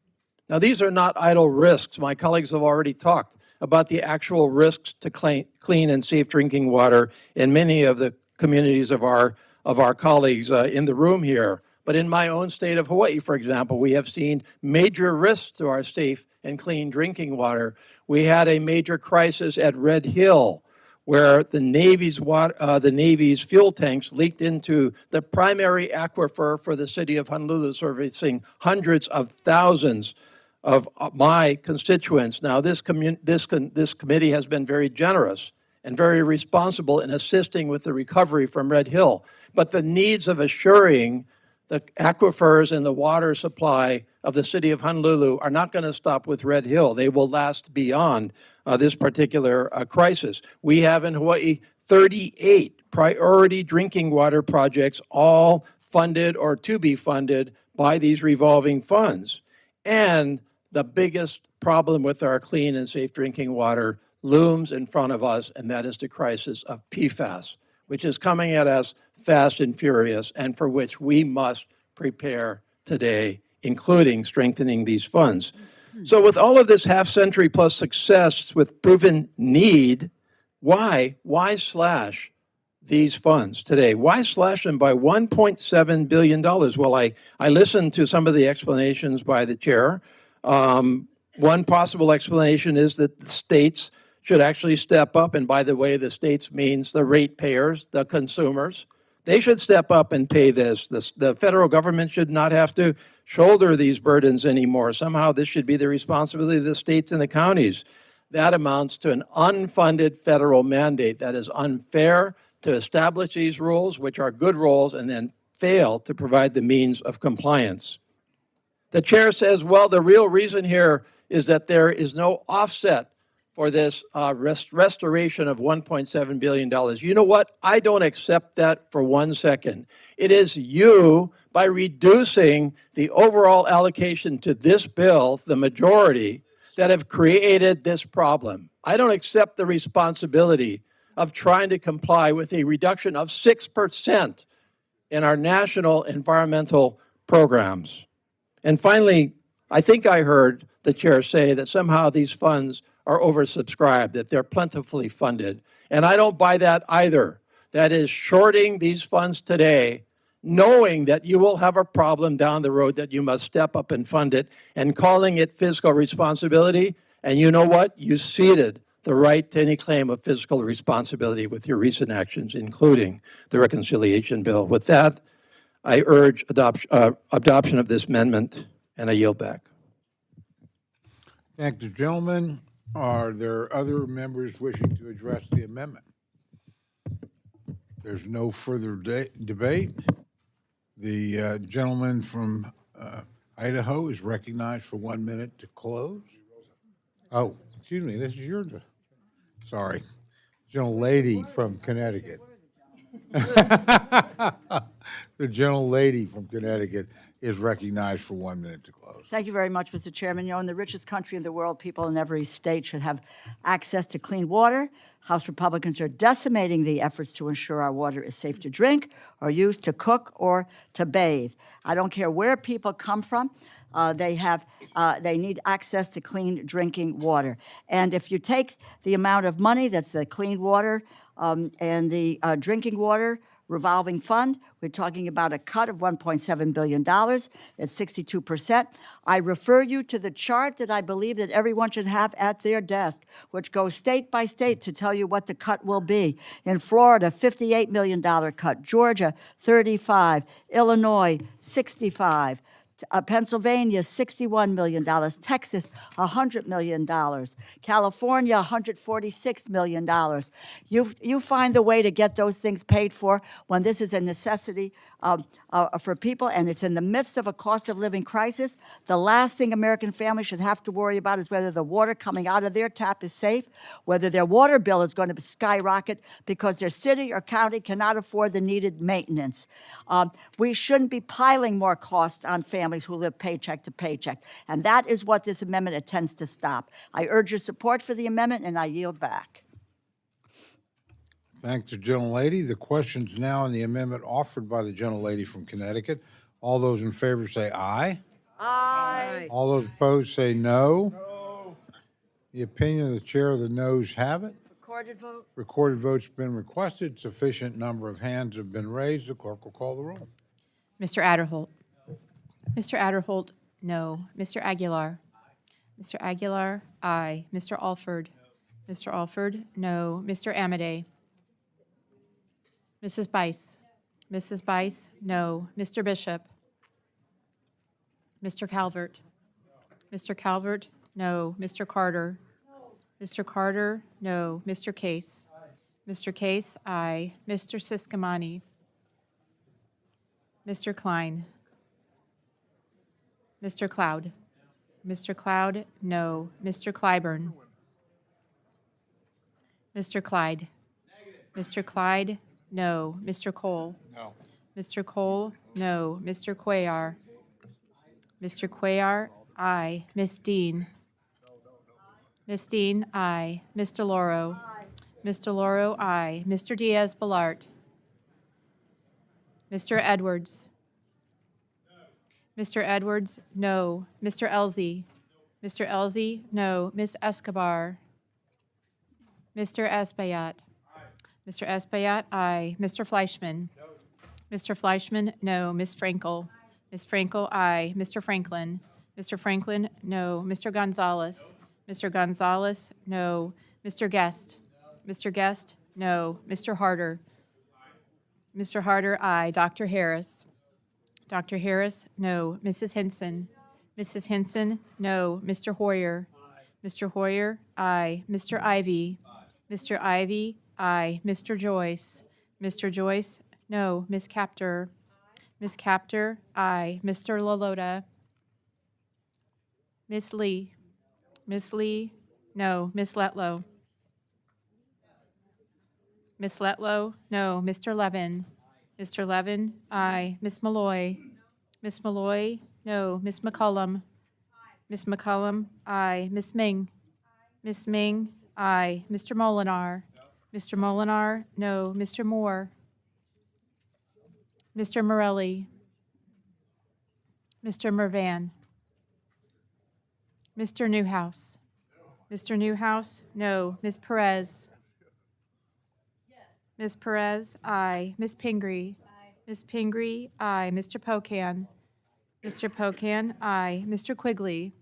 Now, these are not idle risks. My colleagues have already talked about the actual risks to clean and safe drinking water in many of the communities of our colleagues in the room here. But in my own state of Hawaii, for example, we have seen major risks to our safe and clean drinking water. We had a major crisis at Red Hill, where the Navy's fuel tanks leaked into the primary aquifer for the city of Honolulu, servicing hundreds of thousands of my constituents. Now, this committee has been very generous and very responsible in assisting with the recovery from Red Hill. But the needs of assuring the aquifers and the water supply of the city of Honolulu are not going to stop with Red Hill. They will last beyond this particular crisis. We have in Hawaii 38 priority drinking water projects, all funded or to be funded by these revolving funds. And the biggest problem with our clean and safe drinking water looms in front of us, and that is the crisis of PFAS, which is coming at us fast and furious, and for which we must prepare today, including strengthening these funds. So with all of this half-century plus success with proven need, why slash these funds today? Why slash them by $1.7 billion? Well, I listened to some of the explanations by the chair. One possible explanation is that the states should actually step up, and by the way, the states means the ratepayers, the consumers. They should step up and pay this. The federal government should not have to shoulder these burdens anymore. Somehow this should be the responsibility of the states and the counties. That amounts to an unfunded federal mandate that is unfair to establish these rules, which are good rules, and then fail to provide the means of compliance. The chair says, well, the real reason here is that there is no offset for this restoration of $1.7 billion. You know what? I don't accept that for 1 second. It is you, by reducing the overall allocation to this bill, the majority, that have created this problem. I don't accept the responsibility of trying to comply with a reduction of 6% in our national environmental programs. And finally, I think I heard the chair say that somehow these funds are oversubscribed, that they're plentifully funded. And I don't buy that either. That is shorting these funds today, knowing that you will have a problem down the road that you must step up and fund it, and calling it fiscal responsibility. And you know what? You ceded the right to any claim of fiscal responsibility with your recent actions, including the reconciliation bill. With that, I urge adoption of this amendment, and I yield back. Thank the gentleman. Are there other members wishing to address the amendment? There's no further debate. The gentleman from Idaho is recognized for 1 minute to close. Oh, excuse me, this is your, sorry. Gentlelady from Connecticut. The gentlelady from Connecticut is recognized for 1 minute to close. Thank you very much, Mr. Chairman. You know, in the richest country in the world, people in every state should have access to clean water. House Republicans are decimating the efforts to ensure our water is safe to drink or used to cook or to bathe. I don't care where people come from. They need access to clean drinking water. And if you take the amount of money that's the clean water and the drinking water revolving fund, we're talking about a cut of $1.7 billion. It's 62%. I refer you to the chart that I believe that everyone should have at their desk, which goes state by state to tell you what the cut will be. In Florida, $58 million cut. Georgia, $35. Illinois, $65. Pennsylvania, $61 million. Texas, $100 million. California, $146 million. You find a way to get those things paid for when this is a necessity for people, and it's in the midst of a cost of living crisis. The last thing American families should have to worry about is whether the water coming out of their tap is safe, whether their water bill is going to skyrocket because their city or county cannot afford the needed maintenance. We shouldn't be piling more costs on families who live paycheck to paycheck, and that is what this amendment intends to stop. I urge your support for the amendment, and I yield back. Thank the gentlelady. The question's now on the amendment offered by the gentlelady from Connecticut. All those in favor say aye. Aye. All those opposed say no. The opinion of the chair of the noes have it. Recorded vote. Recorded vote's been requested. Sufficient number of hands have been raised. The clerk will call the roll. Mr. Adderholt. Mr. Adderholt, no. Mr. Aguilar. Mr. Aguilar, aye. Mr. Alford. Mr. Alford, no. Mr. Amadei. Mrs. Bice. Mrs. Bice, no. Mr. Bishop. Mr. Calvert. Mr. Calvert, no. Mr. Carter. Mr. Carter, no. Mr. Case. Mr. Case, aye. Mr. Siscomani. Mr. Klein. Mr. Cloud. Mr. Cloud, no. Mr. Clyburn. Mr. Clyde. Mr. Clyde, no. Mr. Cole. No. Mr. Cole, no. Mr. Cuellar. Mr. Cuellar, aye. Miss Dean. Miss Dean, aye. Ms. DeLauro. Ms. DeLauro, aye. Mr. Diaz-Balart. Mr. Edwards. Mr. Edwards, no. Mr. Elzey. Mr. Elzey, no. Ms. Escobar. Mr. Espaillat. Mr. Espaillat, aye. Mr. Fleischman. Mr. Fleischman, no. Ms. Frankel. Ms. Frankel, aye. Mr. Franklin. Mr. Franklin, no. Mr. Gonzalez. Mr. Gonzalez, no. Mr. Guest. Mr. Guest, no. Mr. Harder. Mr. Harder, aye. Dr. Harris. Dr. Harris, no. Mrs. Henson. Mrs. Henson, no. Mr. Hoyer. Mr. Hoyer, aye. Mr. Ivy. Mr. Ivy, aye. Mr. Joyce. Mr. Joyce, no. Ms. Capter. Ms. Capter, aye. Mr. Lalota. Miss Lee. Miss Lee, no. Miss Letlow. Miss Letlow, no. Mr. Levin. Mr. Levin, aye. Miss Malloy. Miss Malloy, no. Miss McCullum. Miss McCullum, aye. Miss Ming. Miss Ming, aye. Mr. Molinar. Mr. Molinar, no. Mr. Moore. Mr. Morelli. Mr. Mervan. Mr. Newhouse. Mr. Newhouse, no. Ms. Perez. Ms. Perez, aye. Ms. Pingree. Ms. Pingree, aye. Mr. Pocan. Mr. Pocan, aye. Mr. Quigley.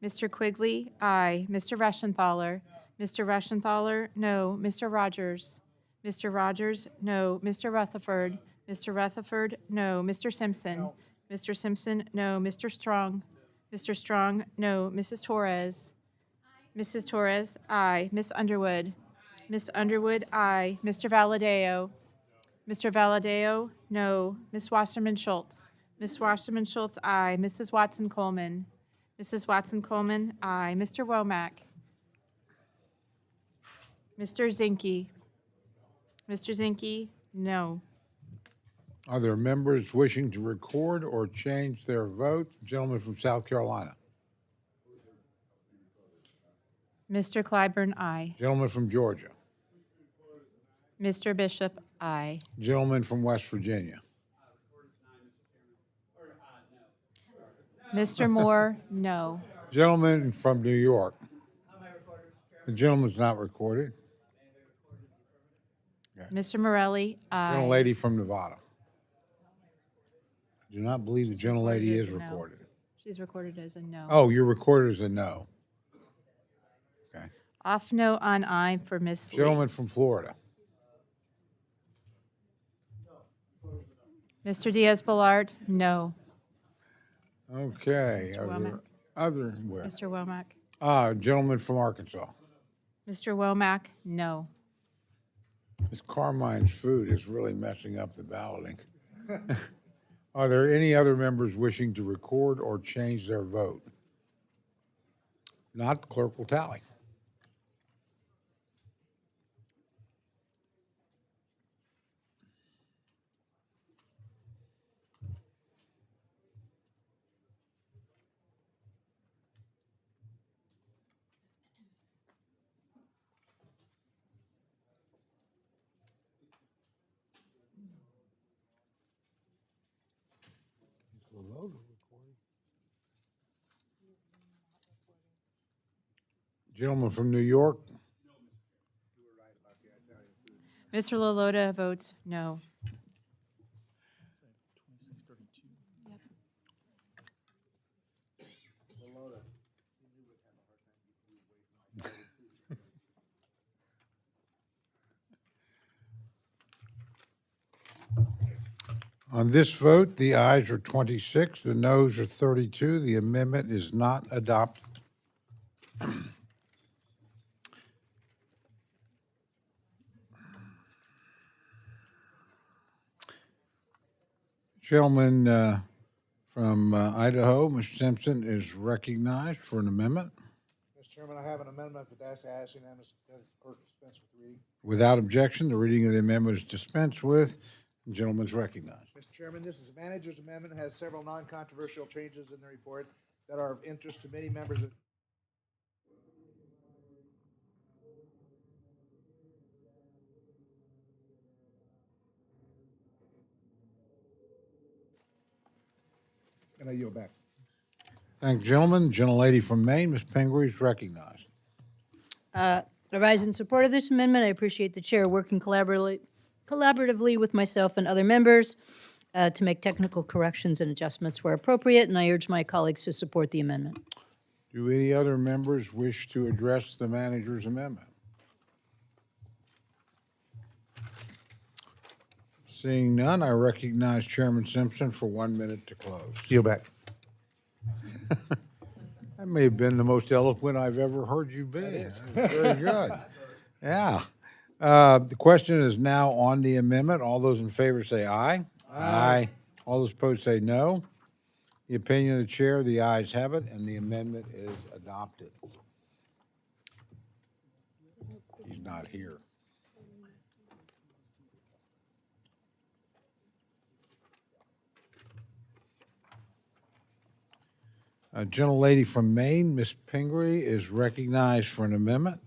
Mr. Quigley, aye. Mr. Reschenthaler. Mr. Reschenthaler, no. Mr. Rogers. Mr. Rogers, no. Mr. Rutherford. Mr. Rutherford, no. Mr. Simpson. Mr. Simpson, no. Mr. Strong. Mr. Strong, no. Mrs. Torres. Mrs. Torres, aye. Miss Underwood. Miss Underwood, aye. Mr. Valadeo. Mr. Valadeo, no. Miss Wasserman Schultz. Miss Wasserman Schultz, aye. Mrs. Watson Coleman. Mrs. Watson Coleman, aye. Mr. Womack. Mr. Zinke. Mr. Zinke, no. Are there members wishing to record or change their vote? Gentleman from South Carolina. Mr. Clyburn, aye. Gentleman from Georgia. Mr. Bishop, aye. Gentleman from West Virginia. Mr. Moore, no. Gentleman from New York. The gentleman's not recorded. Mr. Morelli, aye. Gentlelady from Nevada. I do not believe the gentlelady is as a no. recorded. She's recorded as a no. Oh, you're recorded as a no. Okay. Off no on aye for Miss Lee. Gentleman from Florida. Mr. Diaz-Balart, no. Okay. Mr. Are there Womack. other, where? Mr. Womack. Gentleman from Arkansas. Mr. Womack, no. This Carmine's food is really messing up the balloting. Are there any other members wishing to record or change their vote? Not, clerk will tally. Gentleman from New York. Mr. Lalota votes no. On this vote, the ayes are 26, the noes are 32. The amendment is not adopted. Gentleman from Idaho, Mr. Simpson, is recognized for an amendment. Mr. Chairman, I have an amendment that asks unanimous clerk dispense with the reading. Without objection, the reading of the amendment is dispensed with. The gentleman is recognized. Mr. Chairman, this is a manager's amendment, has several non-controversial changes in the report that are of interest to many members of and I yield back. Thank you, gentlemen. Gentlelady from Maine, Ms. Pingree, is recognized. I rise in support of this amendment. I appreciate the chair working collaboratively with myself and other members to make technical corrections and adjustments where appropriate, and I urge my colleagues to support the amendment. Do any other members wish to address the manager's amendment? Seeing none, I recognize Chairman Simpson for 1 minute to close. Yield back. That may have been the most eloquent I've ever heard you be. That was very good. Yeah. The question is now on the amendment. All those in favor say aye. Aye. All those opposed say no. The opinion of the chair, the ayes have it, and the amendment is adopted. He's not here. A gentlelady from Maine, Ms. Pingree, is recognized for an amendment.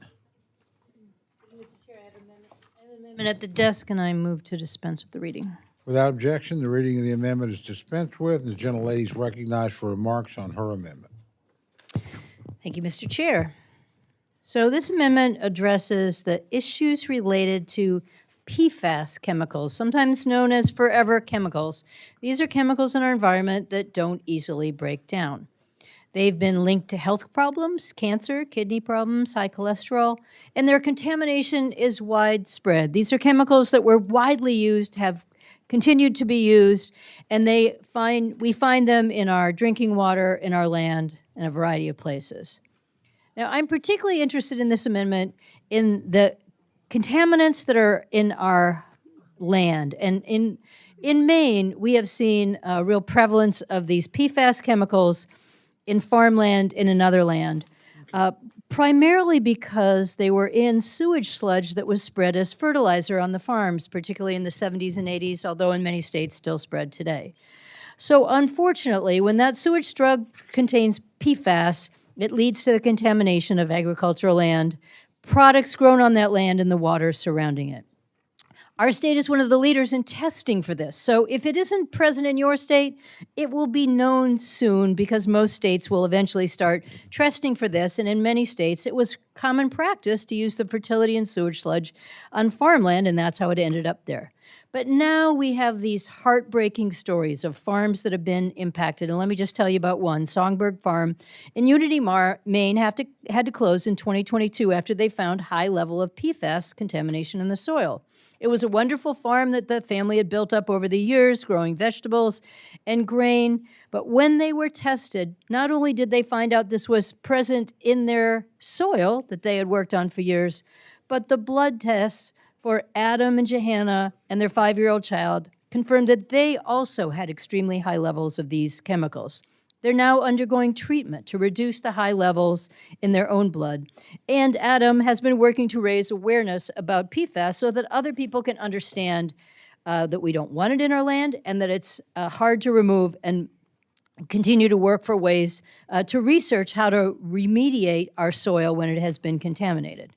Mr. Chair, I have an amendment at the desk, and I move to dispense with the reading. Without objection, the reading of the amendment is dispensed with, and the gentlelady is recognized for remarks on her amendment. Thank you, Mr. Chair. So this amendment addresses the issues related to PFAS chemicals, sometimes known as forever chemicals. These are chemicals in our environment that don't easily break down. They've been linked to health problems, cancer, kidney problems, high cholesterol, and their contamination is widespread. These are chemicals that were widely used, have continued to be used, and we find them in our drinking water, in our land, in a variety of places. Now, I'm particularly interested in this amendment in the contaminants that are in our land. And in Maine, we have seen a real prevalence of these PFAS chemicals in farmland and in other land, primarily because they were in sewage sludge that was spread as fertilizer on the farms, particularly in the 70s and 80s, although in many states still spread today. So unfortunately, when that sewage drug contains PFAS, it leads to the contamination of agricultural land, products grown on that land, and the water surrounding it. Our state is one of the leaders in testing for this. So if it isn't present in your state, it will be known soon because most states will eventually start testing for this. And in many states, it was common practice to use the fertility and sewage sludge on farmland, and that's how it ended up there. But now we have these heartbreaking stories of farms that have been impacted. And let me just tell you about one. Songbird Farm in Unity, Maine had to close in 2022 after they found high level of PFAS contamination in the soil. It was a wonderful farm that the family had built up over the years, growing vegetables and grain. But when they were tested, not only did they find out this was present in their soil that they had worked on for years, but the blood tests for Adam and Johanna and their 5-year-old child confirmed that they also had extremely high levels of these chemicals. They're now undergoing treatment to reduce the high levels in their own blood. And Adam has been working to raise awareness about PFAS so that other people can understand that we don't want it in our land and that it's hard to remove, and continue to work for ways to research how to remediate our soil when it has been contaminated.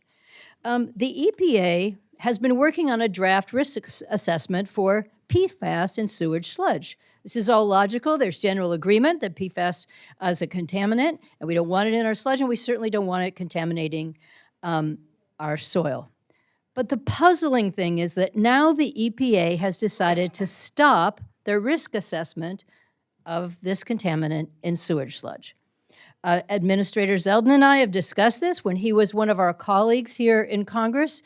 The EPA has been working on a draft risk assessment for PFAS in sewage sludge. This is all logical. There's general agreement that PFAS is a contaminant, and we don't want it in our sludge, and we certainly don't want it contaminating our soil. But the puzzling thing is that now the EPA has decided to stop their risk assessment of this contaminant in sewage sludge. Administrator Zeldin and I have discussed this when he was one of our colleagues here in Congress.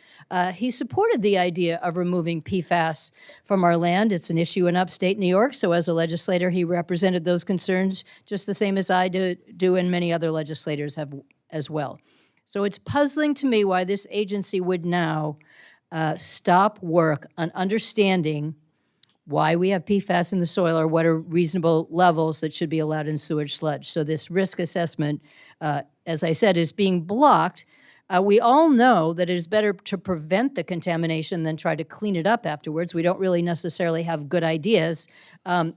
He supported the idea of removing PFAS from our land. It's an issue in upstate New York, so as a legislator, he represented those concerns just the same as I do and many other legislators have as well. So it's puzzling to me why this agency would now stop work on understanding why we have PFAS in the soil or what are reasonable levels that should be allowed in sewage sludge. So this risk assessment, as I said, is being blocked. We all know that it is better to prevent the contamination than try to clean it up afterwards. We don't really necessarily have good ideas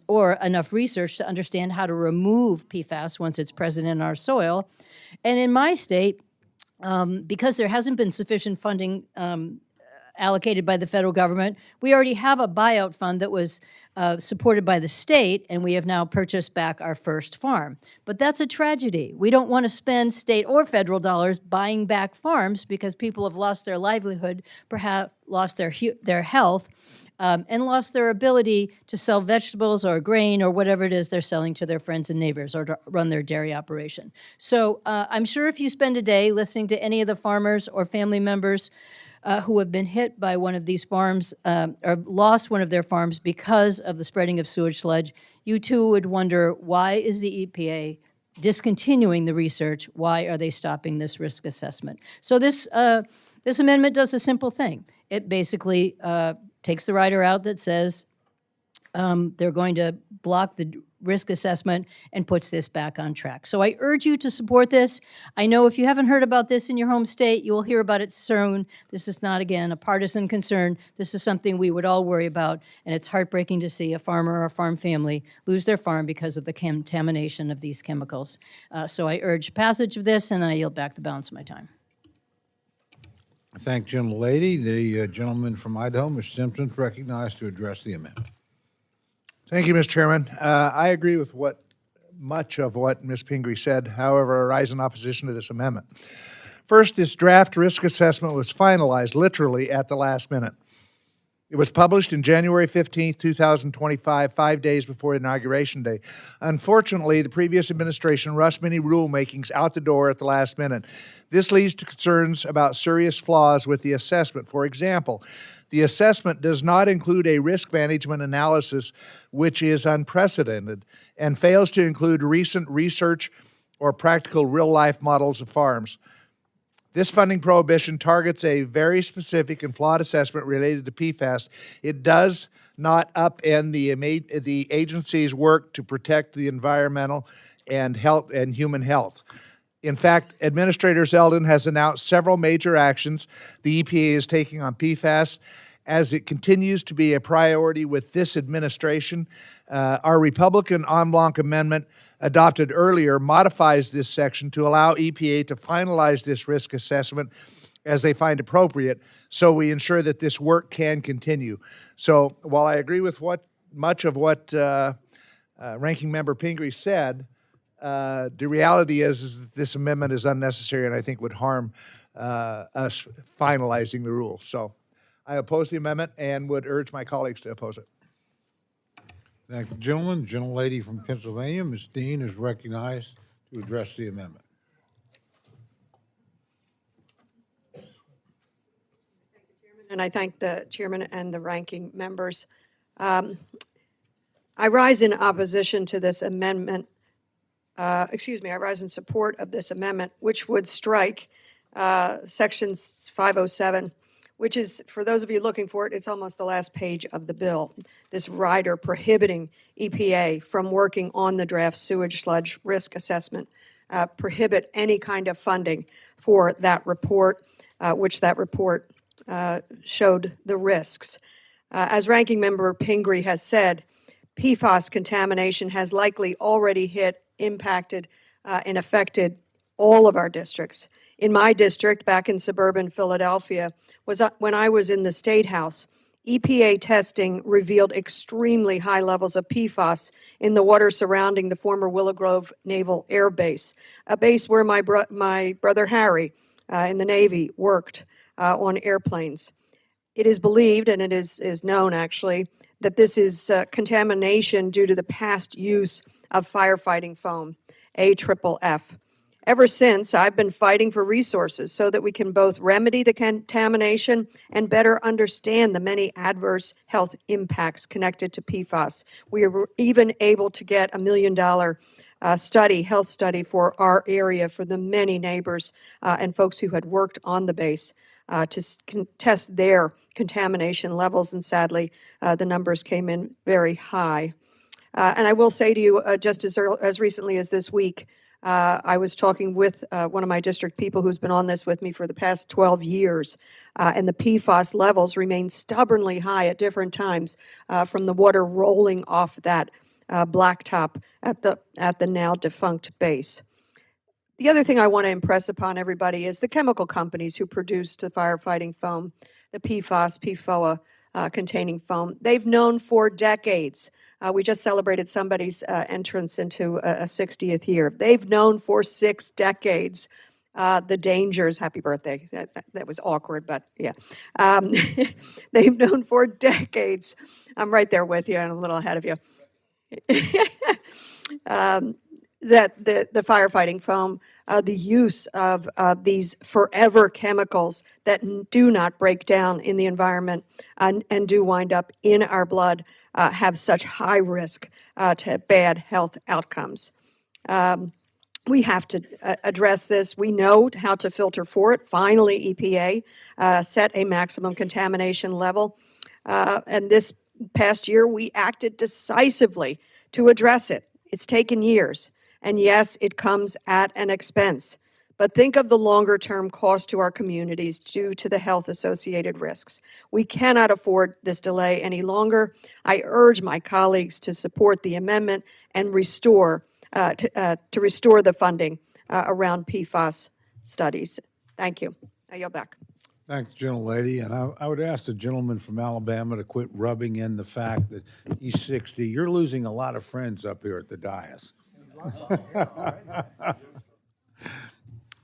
or enough research to understand how to remove PFAS once it's present in our soil. And in my state, because there hasn't been sufficient funding allocated by the federal government, we already have a buyout fund that was supported by the state, and we have now purchased back our first farm. But that's a tragedy. We don't want to spend state or federal dollars buying back farms because people have lost their livelihood, perhaps lost their health, and lost their ability to sell vegetables or grain or whatever it is they're selling to their friends and neighbors or to run their dairy operation. So I'm sure if you spend a day listening to any of the farmers or family members who have been hit by one of these farms or lost one of their farms because of the spreading of sewage sludge, you too would wonder, why is the EPA discontinuing the research? Why are they stopping this risk assessment? So this amendment does a simple thing. It basically takes the rider out that says they're going to block the risk assessment and puts this back on track. So I urge you to support this. I know if you haven't heard about this in your home state, you will hear about it soon. This is not, again, a partisan concern. This is something we would all worry about, and it's heartbreaking to see a farmer or a farm family lose their farm because of the contamination of these chemicals. So I urge passage of this, and I yield back the balance of my time. I thank gentlelady. The gentleman from Idaho, Mr. Simpson, is recognized to address the amendment. Thank you, Mr. Chairman. I agree with much of what Ms. Pingree said. However, I rise in opposition to this amendment. First, this draft risk assessment was finalized literally at the last minute. It was published in January 15th, 2025, 5 days before Inauguration Day. Unfortunately, the previous administration rushed many rulemakings out the door at the last minute. This leads to concerns about serious flaws with the assessment. For example, the assessment does not include a risk management analysis, which is unprecedented, and fails to include recent research or practical real-life models of farms. This funding prohibition targets a very specific and flawed assessment related to PFAS. It does not upend the agency's work to protect the environmental and human health. In fact, Administrator Zeldin has announced several major actions the EPA is taking on PFAS as it continues to be a priority with this administration. Our Republican en bloc amendment adopted earlier modifies this section to allow EPA to finalize this risk assessment as they find appropriate, so we ensure that this work can continue. So while I agree with much of what Ranking Member Pingree said, the reality is that this amendment is unnecessary and I think would harm us finalizing the rules. So I oppose the amendment and would urge my colleagues to oppose it. Thank you, gentlemen. Gentlelady from Pennsylvania, Ms. Dean, is recognized to address the amendment. And I thank the chairman and the ranking members. I rise in opposition to this amendment. I rise in support of this amendment, which would strike Section 507, which is, for those of you looking for it, it's almost the last page of the bill. This rider prohibiting EPA from working on the draft sewage sludge risk assessment, prohibit any kind of funding for that report, which that report showed the risks. As Ranking Member Pingree has said, PFAS contamination has likely already impacted, and affected all of our districts. In my district, back in suburban Philadelphia, when I was in the State House, EPA testing revealed extremely high levels of PFAS in the water surrounding the former Willow Grove Naval Air Base, a base where my brother Harry in the Navy worked on airplanes. It is believed, and it is known actually, that this is contamination due to the past use of firefighting foam, AFFF. Ever since, I've been fighting for resources so that we can both remedy the contamination and better understand the many adverse health impacts connected to PFAS. We were even able to get $1 million health study for our area for the many neighbors and folks who had worked on the base to test their contamination levels, and sadly, the numbers came in very high. And I will say to you, just as recently as this week, I was talking with one of my district people who's been on this with me for the past 12 years, and the PFAS levels remain stubbornly high at different times from the water rolling off that blacktop at the now defunct base. The other thing I want to impress upon everybody is the chemical companies who produced the firefighting foam, the PFAS, PFOA containing foam. They've known for decades. We just celebrated somebody's entrance into a 60th year. They've known for 6 decades the dangers. Happy birthday. That was awkward, but yeah. They've known for decades. I'm right there with you, and I'm a little ahead of you. That the firefighting foam, the use of these forever chemicals that do not break down in the environment and do wind up in our blood, have such high risk to bad health outcomes. We have to address this. We know how to filter for it. Finally, EPA set a maximum contamination level. And this past year, we acted decisively to address it. It's taken years. And yes, it comes at an expense. But think of the longer-term cost to our communities due to the health-associated risks. We cannot afford this delay any longer. I urge my colleagues to support the amendment and restore the funding around PFAS studies. Thank you. I yield back. Thanks, gentlelady. And I would ask the gentleman from Alabama to quit rubbing in the fact that he's 60. You're losing a lot of friends up here at the dais.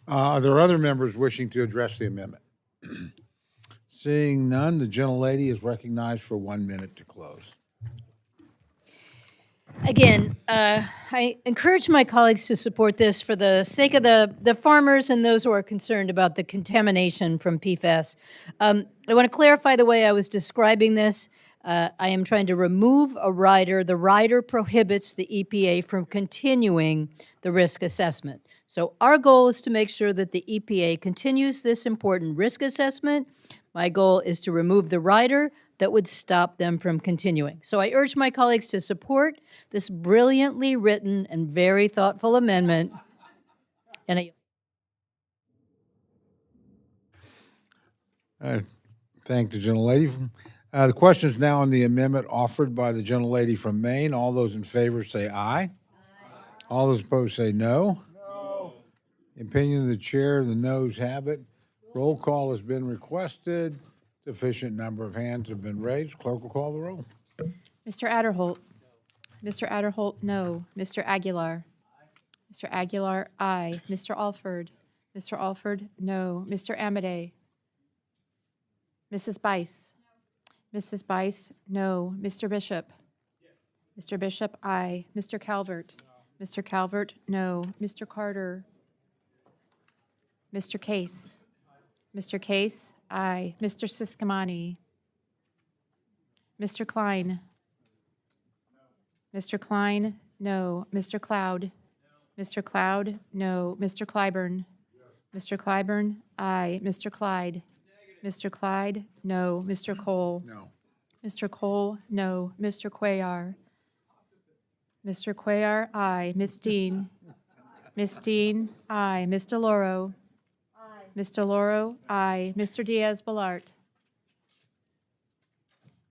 Are there other members wishing to address the amendment? Seeing none, the gentlelady is recognized for 1 minute to close. Again, I encourage my colleagues to support this for the sake of the farmers and those who are concerned about the contamination from PFAS. I want to clarify the way I was describing this. I am trying to remove a rider. The rider prohibits the EPA from continuing the risk assessment. So our goal is to make sure that the EPA continues this important risk assessment. My goal is to remove the rider that would stop them from continuing. So I urge my colleagues to support this brilliantly written and very thoughtful amendment. And I thank the gentlelady. The question is now on the amendment offered by the gentlelady from Maine. All those in favor say aye. Aye. All those opposed say no. No. Opinion of the chair, the noes have it. Roll call has been requested. Sufficient number of hands have been raised. Clerk will call the roll. Mr. Adderholt. Mr. Adderholt, no. Mr. Aguilar. Mr. Aguilar, aye. Mr. Alford. Mr. Alford, no. Mr. Amade? Mrs. Bice? Mrs. Bice, no. Mr. Bishop? Mr. Bishop, aye. Mr. Calvert? Mr. Calvert, no. Mr. Carter? Mr. Case? Mr. Case, aye. Mr. Siskamani? Mr. Klein? Mr. Klein, no. Mr. Cloud? Mr. Cloud, no. Mr. Clyburn? Mr. Clyburn, aye. Mr. Clyde? Mr. Clyde, no. Mr. Cole? No. Mr. Cole, no. Mr. Cuellar? Mr. Cuellar, aye. Ms. Dean? Ms. Dean, aye. Ms. DeLauro? Ms. DeLauro, aye. Mr. Diaz-Balart?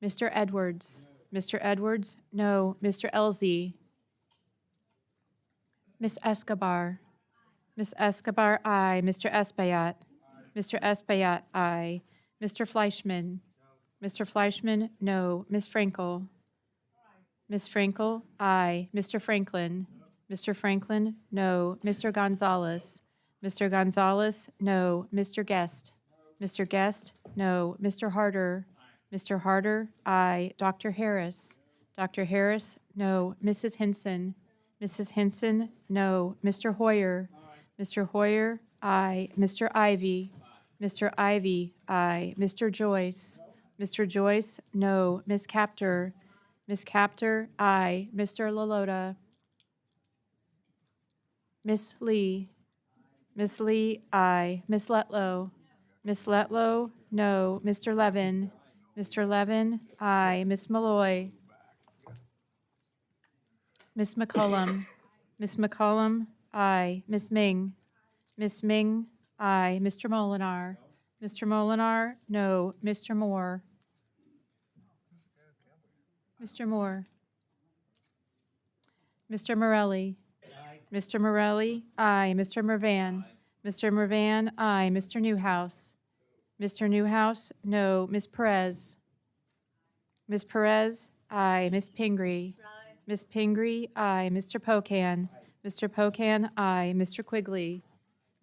Mr. Edwards? Mr. Edwards, no. Mr. Elzey? Ms. Escobar? Ms. Escobar, aye. Mr. Espaillat? Mr. Espaillat, aye. Mr. Fleischman? Mr. Fleischman, no. Ms. Frankel? Ms. Frankel, aye. Mr. Franklin? Mr. Franklin, no. Mr. Gonzalez? Mr. Gonzalez, no. Mr. Guest? Mr. Guest, no. Mr. Harder? Mr. Harder, aye. Dr. Harris? Dr. Harris, no. Mrs. Hinson? Mrs. Hinson, no. Mr. Hoyer? Mr. Hoyer, aye. Mr. Ivy? Mr. Ivy, aye. Mr. Joyce? Mr. Joyce, no. Ms. Captor? Ms. Captor, aye. Mr. Lalota? Miss Lee? Miss Lee, aye. Miss Letlow? Miss Letlow, no. Mr. Levin? Mr. Levin, aye. Miss Malloy? Miss McCollum? Miss McCollum, aye. Miss Ming? Miss Ming, aye. Mr. Molinar? Mr. Molinar, no. Mr. Moore? Mr. Moore? Mr. Morelli? Mr. Morelli, aye. Mr. Mervan? Mr. Mervan, aye. Mr. Newhouse? Mr. Newhouse, no. Ms. Perez? Ms. Perez, aye. Ms. Pingree? Ms. Pingree, aye. Mr. Pocan? Mr. Pocan, aye. Mr. Quigley?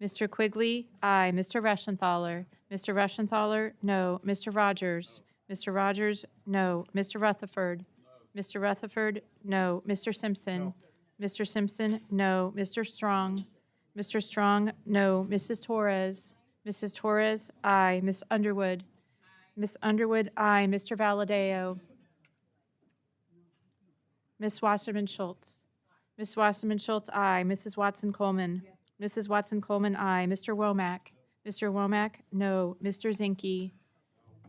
Mr. Quigley, aye. Mr. Reschenthaler? Mr. Reschenthaler, no. Mr. Rogers? Mr. Rogers, no. Mr. Rutherford? Mr. Rutherford, no. Mr. Simpson? Mr. Simpson, no. Mr. Strong? Mr. Strong, no. Mrs. Torres? Mrs. Torres, aye. Miss Underwood? Miss Underwood, aye. Mr. Valadeo? Miss Wasserman Schultz? Miss Wasserman Schultz, aye. Mrs. Watson Coleman? Mrs. Watson Coleman, aye. Mr. Womack? Mr. Womack, no. Mr. Zinke?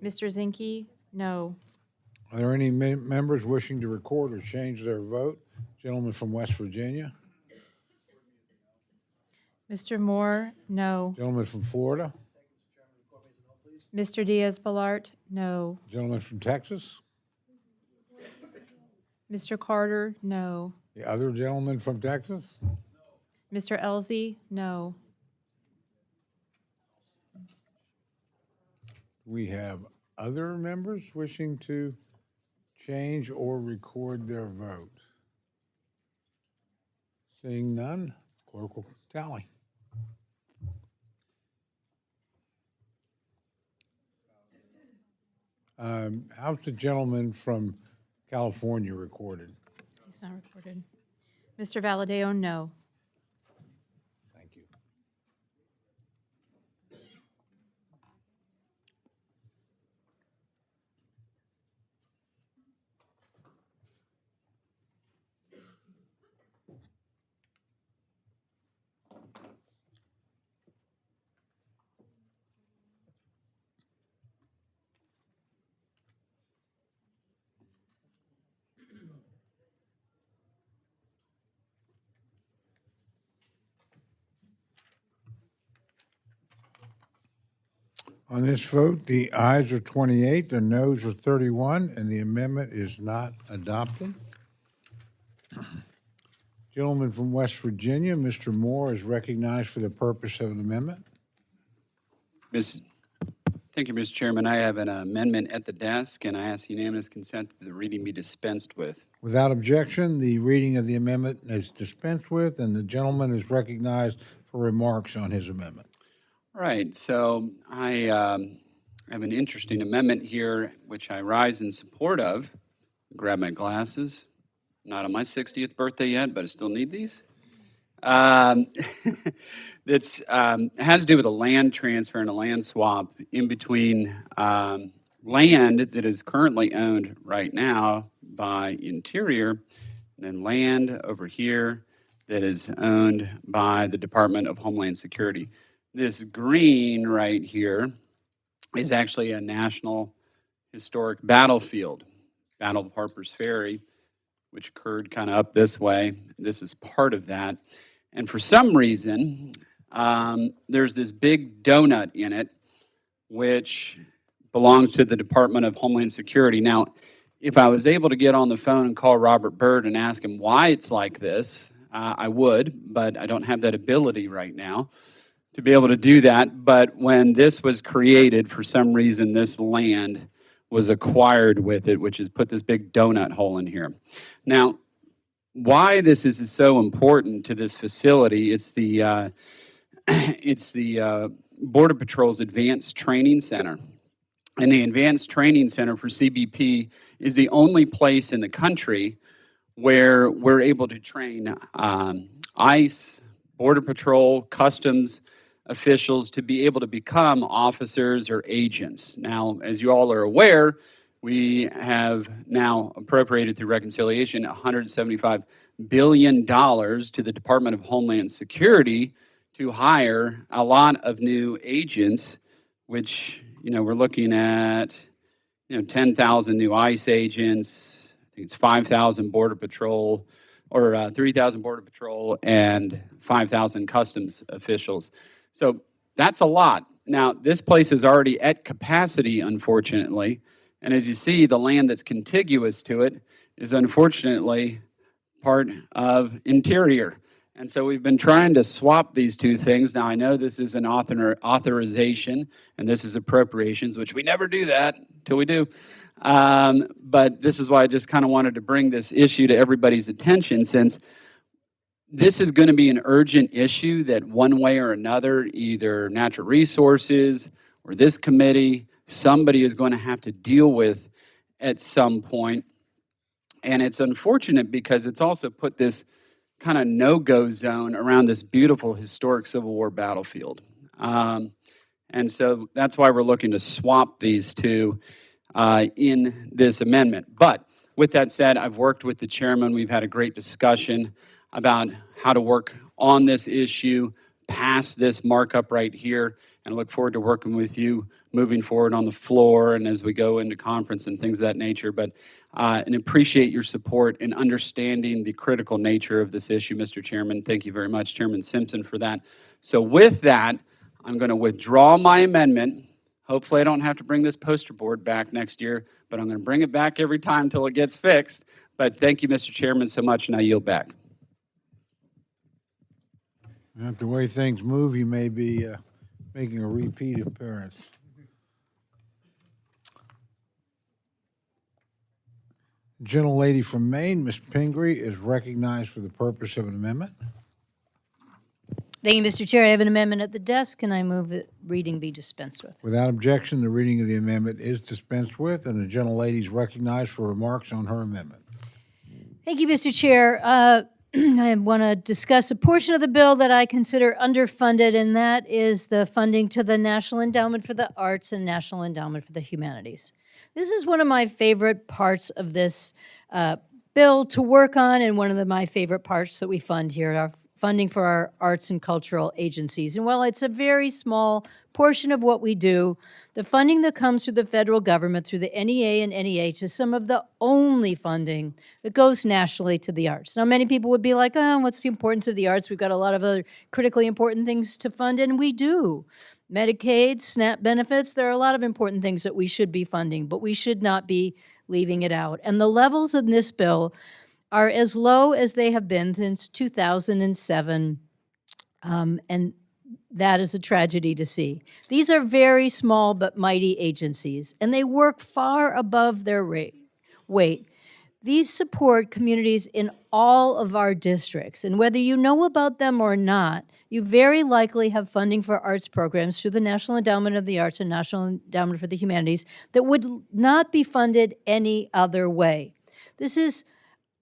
Mr. Zinke, no. Are there any members wishing to record or change their vote? Gentleman from West Virginia. Mr. Moore, no. Gentleman from Florida. Mr. Diaz-Balart, no. Gentleman from Texas. Mr. Carter, no. The other gentleman from Texas. Mr. Elzey, no. We have other members wishing to change or record their vote. Seeing none, clerk will tally. How's the gentleman from California recorded? He's not recorded. Mr. Valadeo, no. Thank you. On this vote, the ayes are 28, the noes are 31, and the amendment is not adopted. Gentleman from West Virginia, Mr. Moore, is recognized for the purpose of an amendment. Thank you, Mr. Chairman. I have an amendment at the desk, and I ask unanimous consent that the reading be dispensed with. Without objection, the reading of the amendment is dispensed with, and the gentleman is recognized for remarks on his amendment. All right, so I have an interesting amendment here, which I rise in support of. Grab my glasses. Not on my 60th birthday yet, but I still need these. It's has to do with a land transfer and a land swap in between land that is currently owned right now by Interior, and then land over here that is owned by the Department of Homeland Security. This green right here is actually a national historic battlefield, Battle of Harper's Ferry, which occurred kind of up this way. This is part of that. And for some reason, there's this big donut in it, which belongs to the Department of Homeland Security. Now, if I was able to get on the phone and call Robert Byrd and ask him why it's like this, I would, but I don't have that ability right now to be able to do that. But when this was created, for some reason, this land was acquired with it, which has put this big donut hole in here. Now, why this is so important to this facility, it's the Border Patrol's Advanced Training Center. And the Advanced Training Center for CBP is the only place in the country where we're able to train ICE, Border Patrol, Customs officials to be able to become officers or agents. Now, as you all are aware, we have now appropriated through reconciliation $175 billion to the Department of Homeland Security to hire a lot of new agents, which, we're looking at, 10,000 new ICE agents. I think it's 5,000 Border Patrol, or 3,000 Border Patrol and 5,000 Customs officials. So that's a lot. Now, this place is already at capacity, unfortunately. And as you see, the land that's contiguous to it is unfortunately part of Interior. And so we've been trying to swap these two things. Now, I know this is an authorization, and this is appropriations, which we never do that until we do. But this is why I just kind of wanted to bring this issue to everybody's attention, since this is going to be an urgent issue that one way or another, either Natural Resources or this committee, somebody is going to have to deal with at some point. And it's unfortunate because it's also put this kind of no-go zone around this beautiful historic Civil War battlefield. And so that's why we're looking to swap these two in this amendment. But with that said, I've worked with the chairman. We've had a great discussion about how to work on this issue, past this markup right here, and I look forward to working with you moving forward on the floor and as we go into conference and things of that nature. But and appreciate your support in understanding the critical nature of this issue, Mr. Chairman. Thank you very much, Chairman Simpson, for that. So with that, I'm going to withdraw my amendment. Hopefully I don't have to bring this poster board back next year, but I'm going to bring it back every time until it gets fixed. But thank you, Mr. Chairman, so much, and I yield back. The way things move, you may be making a repeat appearance. Gentlelady from Maine, Ms. Pingree, is recognized for the purpose of an amendment. Thank you, Mr. Chair. I have an amendment at the desk, and I move that reading be dispensed with. Without objection, the reading of the amendment is dispensed with, and the gentlelady is recognized for remarks on her amendment. Thank you, Mr. Chair. I want to discuss a portion of the bill that I consider underfunded, and that is the funding to the National Endowment for the Arts and National Endowment for the Humanities. This is one of my favorite parts of this bill to work on, and one of my favorite parts that we fund here, our funding for our arts and cultural agencies. And while it's a very small portion of what we do, the funding that comes through the federal government, through the NEA and NEH, is some of the only funding that goes nationally to the arts. Now, many people would be like, oh, what's the importance of the arts? We've got a lot of other critically important things to fund, and we do. Medicaid, SNAP benefits, there are a lot of important things that we should be funding, but we should not be leaving it out. And the levels in this bill are as low as they have been since 2007, and that is a tragedy to see. These are very small but mighty agencies, and they work far above their weight. These support communities in all of our districts, and whether you know about them or not, you very likely have funding for arts programs through the National Endowment of the Arts and National Endowment for the Humanities that would not be funded any other way. This is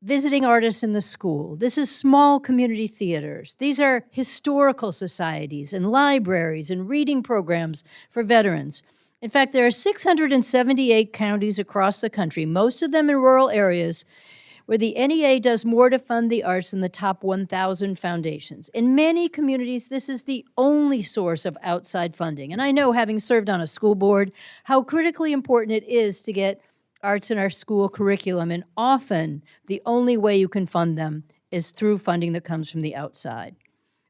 visiting artists in the school. This is small community theaters. These are historical societies and libraries and reading programs for veterans. In fact, there are 678 counties across the country, most of them in rural areas, where the NEA does more to fund the arts than the top 1,000 foundations. In many communities, this is the only source of outside funding. And I know, having served on a school board, how critically important it is to get arts in our school curriculum, and often the only way you can fund them is through funding that comes from the outside.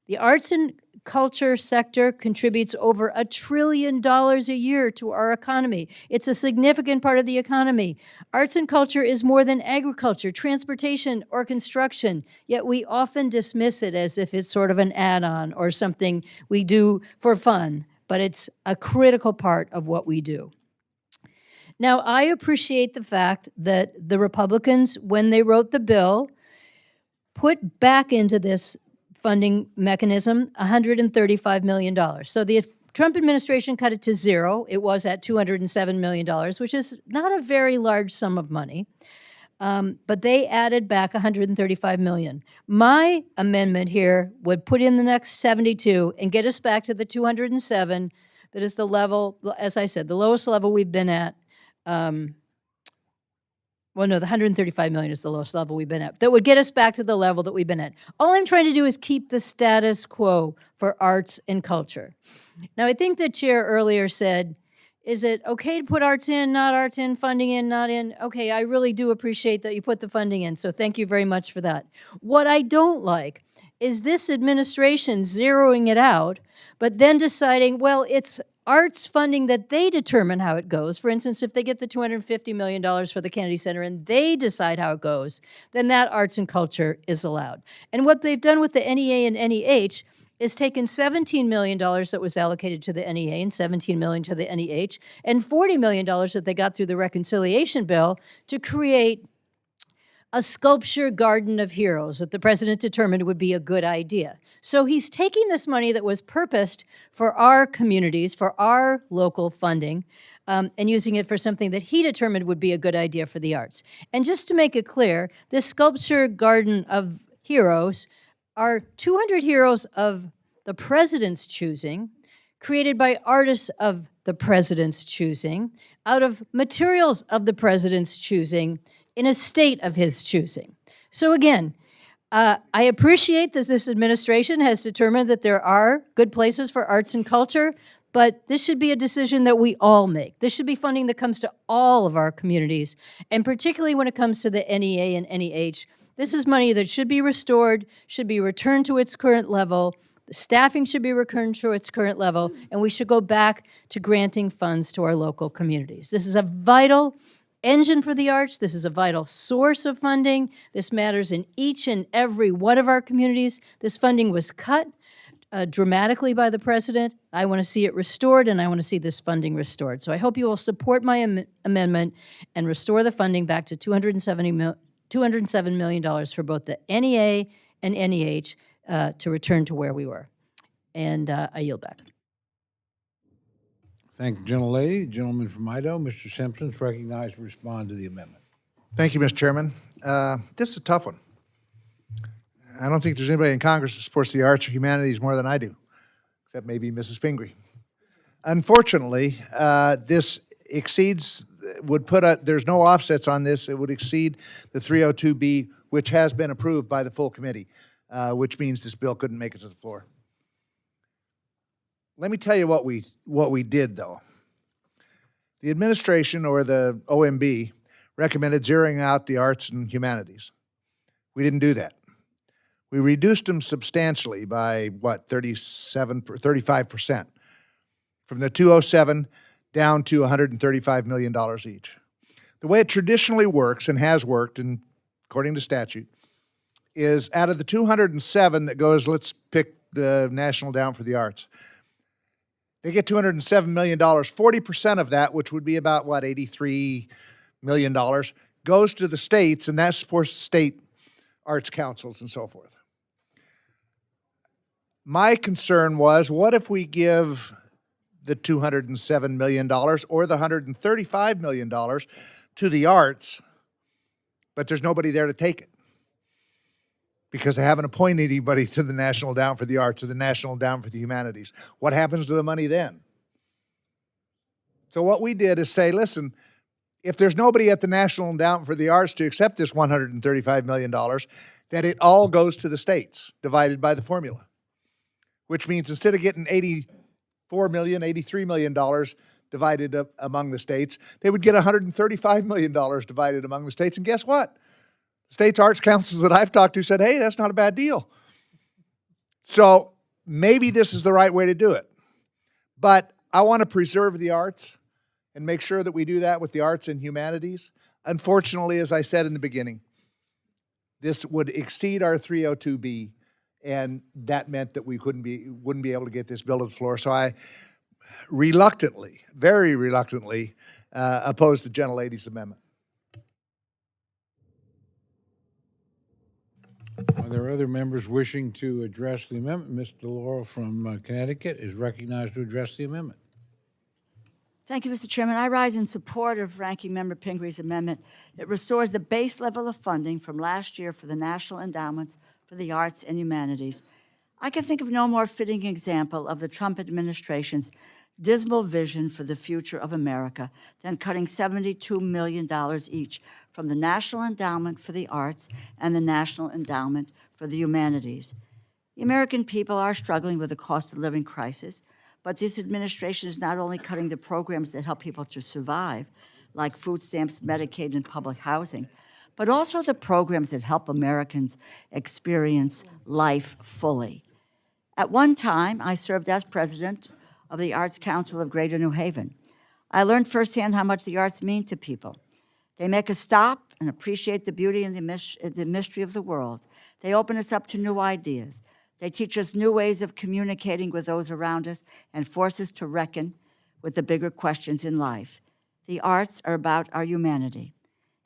The arts and culture sector contributes over $1 trillion a year to our economy. It's a significant part of the economy. Arts and culture is more than agriculture, transportation, or construction, yet we often dismiss it as if it's sort of an add-on or something we do for fun, but it's a critical part of what we do. Now, I appreciate the fact that the Republicans, when they wrote the bill, put back into this funding mechanism $135 million. So the Trump administration cut it to zero. It was at $207 million, which is not a very large sum of money. But they added back $135 million. My amendment here would put in the next 72 and get us back to the 207. That is the level, as I said, the lowest level we've been at. Well, no, the $135 million is the lowest level we've been at. That would get us back to the level that we've been at. All I'm trying to do is keep the status quo for arts and culture. Now, I think the chair earlier said, is it okay to put arts in, not arts in, funding in, not in? Okay, I really do appreciate that you put the funding in, so thank you very much for that. What I don't like is this administration zeroing it out, but then deciding, well, it's arts funding that they determine how it goes. For instance, if they get the $250 million for the Kennedy Center and they decide how it goes, then that arts and culture is allowed. And what they've done with the NEA and NEH is taken $17 million that was allocated to the NEA and $17 million to the NEH and $40 million that they got through the reconciliation bill to create a sculpture garden of heroes that the president determined would be a good idea. So he's taking this money that was purposed for our communities, for our local funding, and using it for something that he determined would be a good idea for the arts. And just to make it clear, this sculpture garden of heroes are 200 heroes of the president's choosing, created by artists of the president's choosing, out of materials of the president's choosing, in a state of his choosing. So again, I appreciate that this administration has determined that there are good places for arts and culture, but this should be a decision that we all make. This should be funding that comes to all of our communities, and particularly when it comes to the NEA and NEH, this is money that should be restored, should be returned to its current level, the staffing should be returned to its current level, and we should go back to granting funds to our local communities. This is a vital engine for the arts. This is a vital source of funding. This matters in each and every one of our communities. This funding was cut dramatically by the president. I want to see it restored, and I want to see this funding restored. So I hope you will support my amendment and restore the funding back to $207 million for both the NEA and NEH to return to where we were. And I yield back. Thank you, gentlelady. Gentleman from Idaho, Mr. Simpson, is recognized to respond to the amendment. Thank you, Mr. Chairman. This is a tough one. I don't think there's anybody in Congress that supports the arts or humanities more than I do, except maybe Mrs. Pingree. Unfortunately, this exceeds, there's no offsets on this. It would exceed the 302B, which has been approved by the full committee, which means this bill couldn't make it to the floor. Let me tell you what we did, though. The administration, or the OMB, recommended zeroing out the arts and humanities. We didn't do that. We reduced them substantially by, 35%, from the 207 down to $135 million each. The way it traditionally works, and has worked, and according to statute, is out of the 207 that goes, let's pick the National Endowment for the Arts, they get $207 million. 40% of that, which would be about, $83 million, goes to the states, and that supports state arts councils and so forth. My concern was, what if we give the $207 million or the $135 million to the arts, but there's nobody there to take it? Because they haven't appointed anybody to the National Endowment for the Arts or the National Endowment for the Humanities. What happens to the money then? So what we did is say, listen, if there's nobody at the National Endowment for the Arts to accept this $135 million, that it all goes to the states, divided by the formula. Which means instead of getting $84 million, $83 million divided up among the states, they would get $135 million divided among the states. And guess what? States arts councils that I've talked to said, hey, that's not a bad deal. So maybe this is the right way to do it. But I want to preserve the arts and make sure that we do that with the arts and humanities. Unfortunately, as I said in the beginning, this would exceed our 302B, and that meant that we wouldn't be able to get this bill to the floor. So I reluctantly, very reluctantly, oppose the gentlelady's amendment. Are there other members wishing to address the amendment? Mr. Laurel from Connecticut is recognized to address the amendment. Thank you, Mr. Chairman. I rise in support of Ranking Member Pingree's amendment. It restores the base level of funding from last year for the National Endowments for the Arts and Humanities. I can think of no more fitting example of the Trump administration's dismal vision for the future of America than cutting $72 million each from the National Endowment for the Arts and the National Endowment for the Humanities. The American people are struggling with the cost of living crisis, but this administration is not only cutting the programs that help people to survive, like food stamps, Medicaid, and public housing, but also the programs that help Americans experience life fully. At one time, I served as president of the Arts Council of Greater New Haven. I learned firsthand how much the arts mean to people. They make us stop and appreciate the beauty and the mystery of the world. They open us up to new ideas. They teach us new ways of communicating with those around us and force us to reckon with the bigger questions in life. The arts are about our humanity.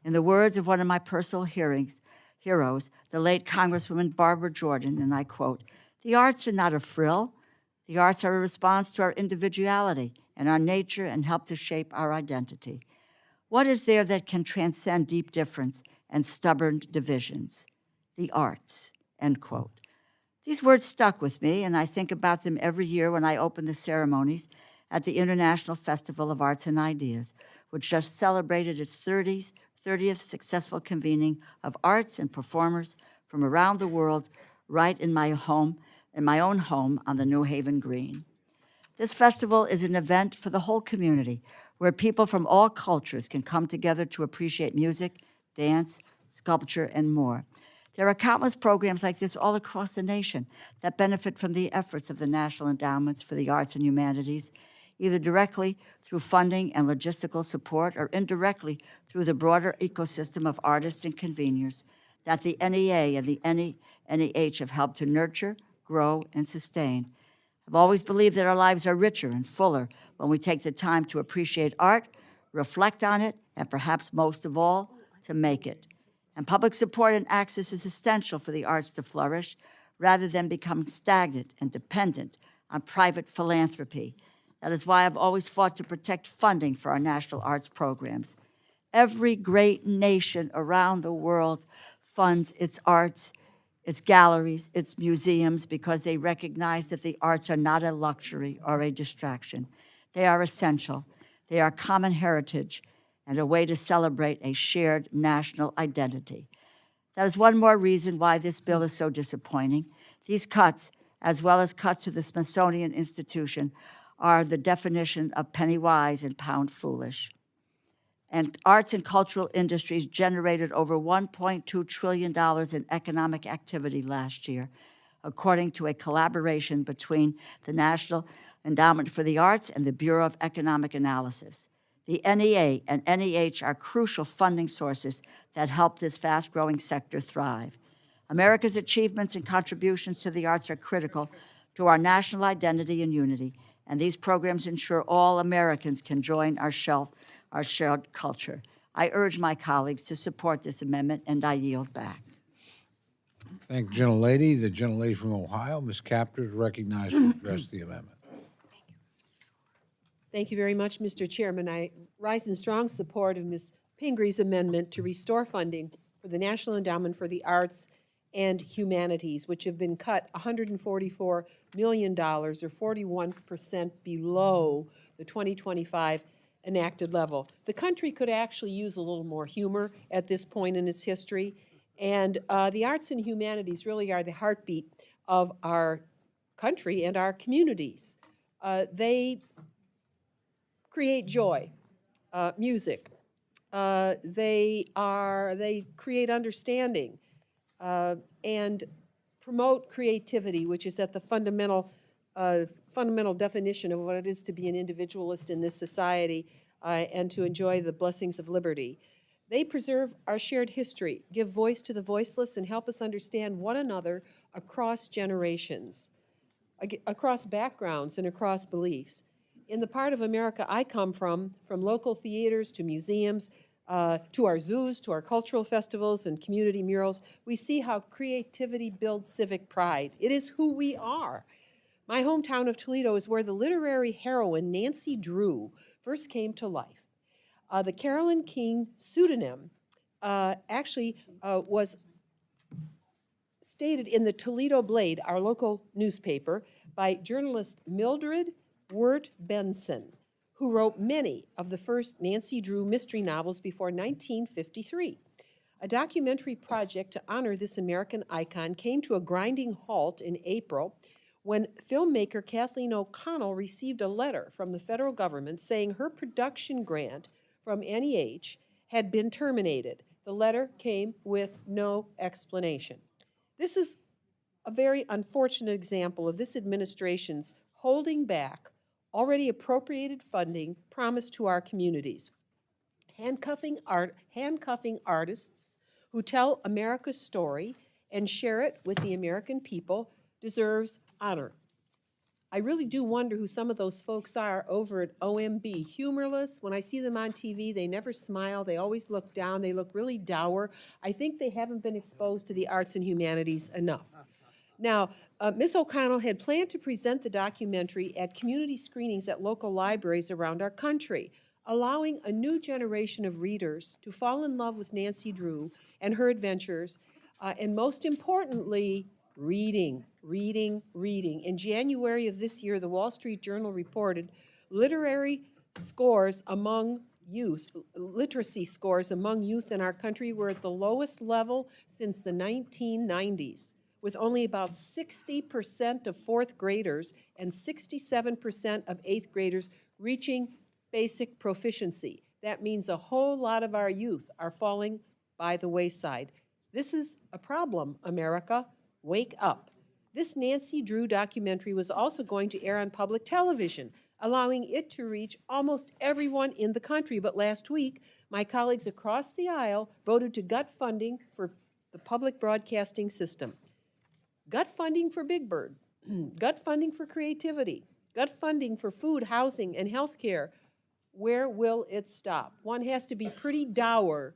In the words of one of my personal heroes, the late Congresswoman Barbara Jordan, and I quote, "The arts are not a frill. The arts are a response to our individuality and our nature and help to shape our identity. What is there that can transcend deep difference and stubborn divisions? The arts," end quote. These words stuck with me, and I think about them every year when I open the ceremonies at the International Festival of Arts and Ideas, which just celebrated its 30th successful convening of arts and performers from around the world right in my own home on the New Haven Green. This festival is an event for the whole community, where people from all cultures can come together to appreciate music, dance, sculpture, and more. There are countless programs like this all across the nation that benefit from the efforts of the National Endowments for the Arts and Humanities, either directly through funding and logistical support or indirectly through the broader ecosystem of artists and conveners that the NEA and the NEH have helped to nurture, grow, and sustain. I've always believed that our lives are richer and fuller when we take the time to appreciate art, reflect on it, and perhaps most of all, to make it. And public support and access is essential for the arts to flourish, rather than becoming stagnant and dependent on private philanthropy. That is why I've always fought to protect funding for our national arts programs. Every great nation around the world funds its arts, its galleries, its museums, because they recognize that the arts are not a luxury or a distraction. They are essential. They are common heritage and a way to celebrate a shared national identity. That is one more reason why this bill is so disappointing. These cuts, as well as cuts to the Smithsonian Institution, are the definition of penny wise and pound foolish. And arts and cultural industries generated over $1.2 trillion in economic activity last year, according to a collaboration between the National Endowment for the Arts and the Bureau of Economic Analysis. The NEA and NEH are crucial funding sources that help this fast-growing sector thrive. Our achievements and contributions to the arts are critical to our national identity and unity, and these programs ensure all Americans can join our shared culture. I urge my colleagues to support this amendment, and I yield back. Thank the gentlelady. The gentlelady from Ohio, Ms. Capter, is recognized to address the amendment. Thank you very much, Mr. Chairman. I rise in strong support of Ms. Pingree's amendment to restore funding for the National Endowment for the Arts and Humanities, which have been cut $144 million, or 41% below the 2025 enacted level. The country could actually use a little more humor at this point in its history, and the arts and humanities really are the heartbeat of our country and our communities. They create joy, music. They create understanding and promote creativity, which is at the fundamental definition of what it is to be an individualist in this society and to enjoy the blessings of liberty. They preserve our shared history, give voice to the voiceless, and help us understand one another across generations, across backgrounds and across beliefs. In the part of America I come from local theaters to museums, to our zoos, to our cultural festivals and community murals, we see how creativity builds civic pride. It is who we are. My hometown of Toledo is where the literary heroine Nancy Drew first came to life. The Carolyn King pseudonym actually was stated in the Toledo Blade, our local newspaper, by journalist Mildred Wirt Benson, who wrote many of the first Nancy Drew mystery novels before 1953. A documentary project to honor this American icon came to a grinding halt in April when filmmaker Kathleen O'Connell received a letter from the federal government saying her production grant from NEH had been terminated. The letter came with no explanation. This is a very unfortunate example of this administration's holding back already appropriated funding promised to our communities. Handcuffing artists who tell America's story and share it with the American people deserves honor. I really do wonder who some of those folks are over at OMB. Humorless, when I see them on TV, they never smile, they always look down, they look really dour. I think they haven't been exposed to the arts and humanities enough. Now, Ms. O'Connell had planned to present the documentary at community screenings at local libraries around our country, allowing a new generation of readers to fall in love with Nancy Drew and her adventures, and most importantly, reading. In January of this year, the Wall Street Journal reported literacy scores among youth in our country were at the lowest level since the 1990s. With only about 60% of fourth graders and 67% of eighth graders reaching basic proficiency. That means a whole lot of our youth are falling by the wayside. This is a problem, America. Wake up. This Nancy Drew documentary was also going to air on public television, allowing it to reach almost everyone in the country. But last week, my colleagues across the aisle voted to gut funding for the public broadcasting system. Gut funding for Big Bird, gut funding for creativity, gut funding for food, housing, and health care. Where will it stop? One has to be pretty dour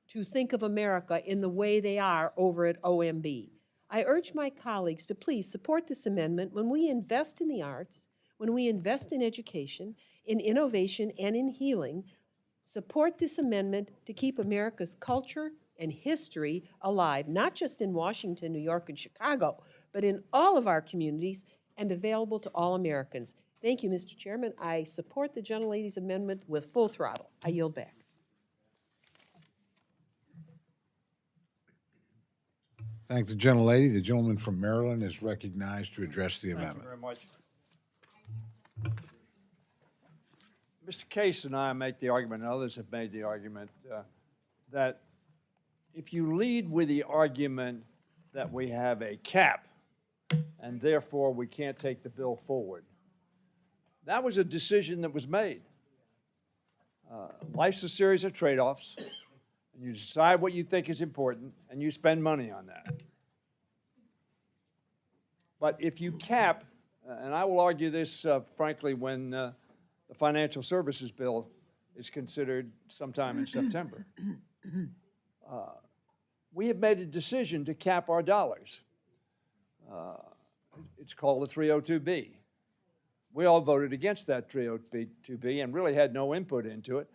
to think of America in the way they are over at OMB. I urge my colleagues to please support this amendment when we invest in the arts, when we invest in education, in innovation, and in healing. Support this amendment to keep America's culture and history alive, not just in Washington, New York, and Chicago, but in all of our communities and available to all Americans. Thank you, Mr. Chairman. I support the gentlelady's amendment with full throttle. I yield back. Thank the gentlelady. The gentleman from Maryland is recognized to address the amendment. Thank you very much. Mr. Case and I make the argument, and others have made the argument, that if you lead with the argument that we have a cap and therefore we can't take the bill forward, that was a decision that was made. Life's a series of trade-offs, and you decide what you think is important, and you spend money on that. But if you cap, and I will argue this, frankly, when the financial services bill is considered sometime in September. We have made a decision to cap our dollars. It's called a 302B. We all voted against that 302B and really had no input into it.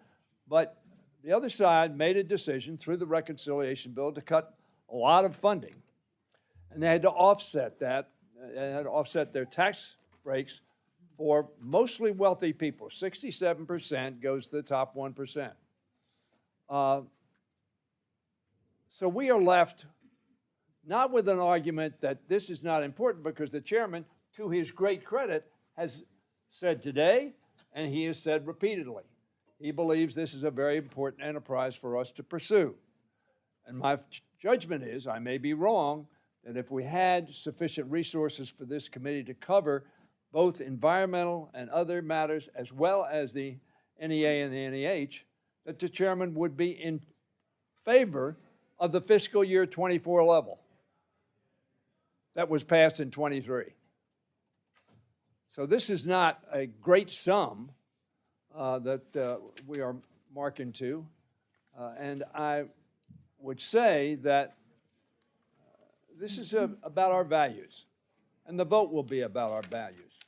But the other side made a decision through the reconciliation bill to cut a lot of funding. And they had to offset that. They had to offset their tax breaks for mostly wealthy people. 67% goes to the top 1%. So we are left not with an argument that this is not important, because the chairman, to his great credit, has said today, and he has said repeatedly, he believes this is a very important enterprise for us to pursue. And my judgment is, I may be wrong, that if we had sufficient resources for this committee to cover both environmental and other matters, as well as the NEA and the NEH, that the chairman would be in favor of the fiscal year 24 level that was passed in 23. So this is not a great sum that we are marking to. And I would say that this is about our values, and the vote will be about our values.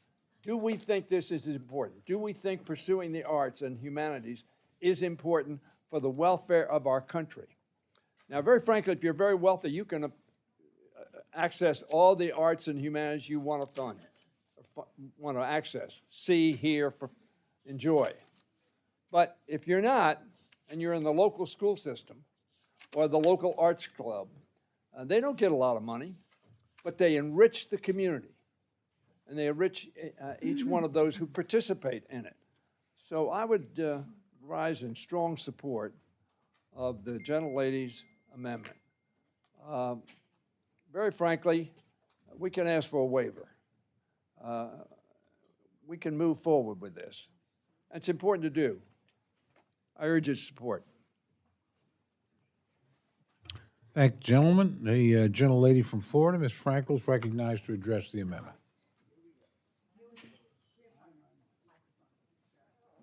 Do we think this is important? Do we think pursuing the arts and humanities is important for the welfare of our country? Now, very frankly, if you're very wealthy, you can access all the arts and humanities you want to fund, want to access, see, hear, enjoy. But if you're not, and you're in the local school system or the local arts club, they don't get a lot of money, but they enrich the community, and they enrich each one of those who participate in it. So I would rise in strong support of the gentlelady's amendment. Very frankly, we can ask for a waiver. We can move forward with this. It's important to do. I urge its support. Thank you, gentlemen. The gentlelady from Florida, Ms. Frankel, is recognized to address the amendment.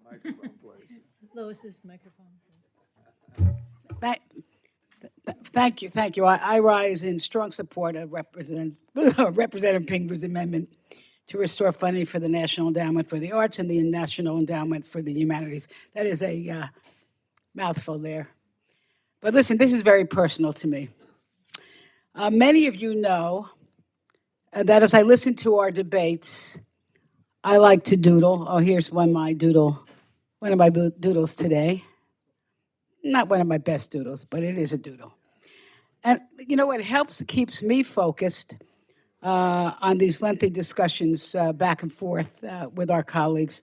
Microphone, please. Lois's microphone. Thank you. I rise in strong support of Representative Pingree's amendment to restore funding for the National Endowment for the Arts and the National Endowment for the Humanities. That is a mouthful there. But listen, this is very personal to me. Many of you know that as I listen to our debates, I like to doodle. Oh, here's one of my doodles today. Not one of my best doodles, but it is a doodle. And you know what keeps me focused on these lengthy discussions back and forth with our colleagues.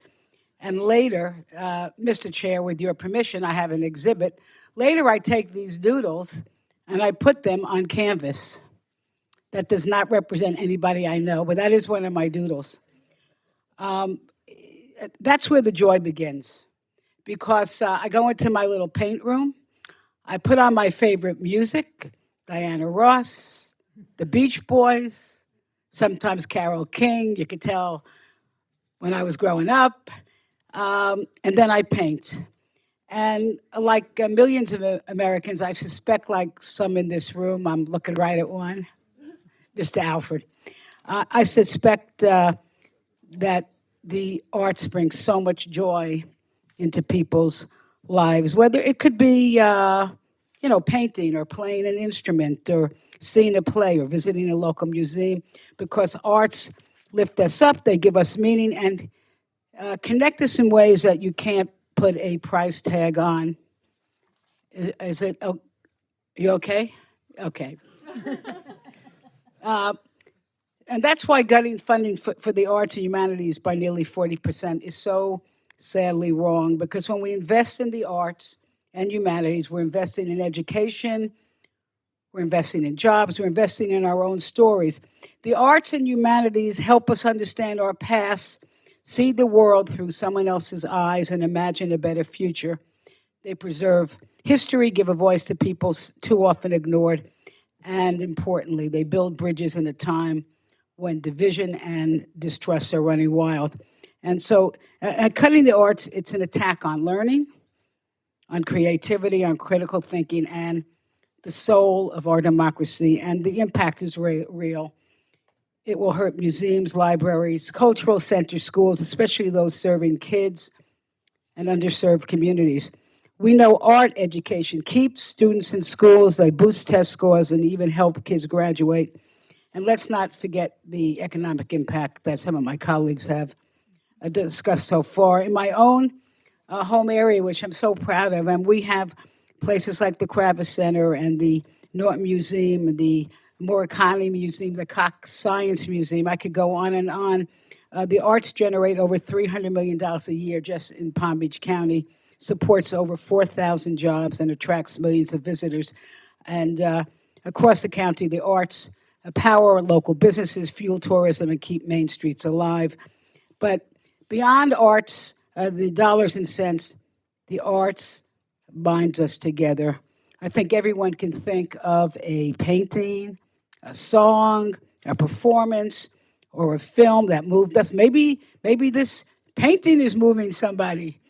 And later, Mr. Chair, with your permission, I have an exhibit. Later, I take these doodles and I put them on canvas. That does not represent anybody I know, but that is one of my doodles. That's where the joy begins, because I go into my little paint room, I put on my favorite music, Diana Ross, the Beach Boys, sometimes Carole King, you could tell when I was growing up, and then I paint. And like millions of Americans, I suspect, like some in this room, I'm looking right at one, Mr. Alfred, I suspect that the arts bring so much joy into people's lives, whether it could be, painting or playing an instrument or seeing a play or visiting a local museum, because arts lift us up, they give us meaning, and connect us in ways that you can't put a price tag on. Is it, you okay? Okay. And that's why cutting funding for the arts and humanities by nearly 40% is so sadly wrong, because when we invest in the arts and humanities, we're investing in education, we're investing in jobs, we're investing in our own stories. The arts and humanities help us understand our past, see the world through someone else's eyes, and imagine a better future. They preserve history, give a voice to people too often ignored, and importantly, they build bridges in a time when division and distrust are running wild. And so cutting the arts, it's an attack on learning, on creativity, on critical thinking, and the soul of our democracy. And the impact is real. It will hurt museums, libraries, cultural centers, schools, especially those serving kids and underserved communities. We know art education keeps students in schools, they boost test scores, and even help kids graduate. And let's not forget the economic impact that some of my colleagues have discussed so far. In my own home area, which I'm so proud of, and we have places like the Kravis Center and the Norton Museum, and the Murakami Museum, the Cox Science Museum. I could go on and on. The arts generate over $300 million a year just in Palm Beach County, supports over 4,000 jobs, and attracts millions of visitors. And across the county, the arts power local businesses, fuel tourism, and keep Main Streets alive. But beyond arts, the dollars and cents, the arts binds us together. I think everyone can think of a painting, a song, a performance, or a film that moved us. Maybe this painting is moving somebody.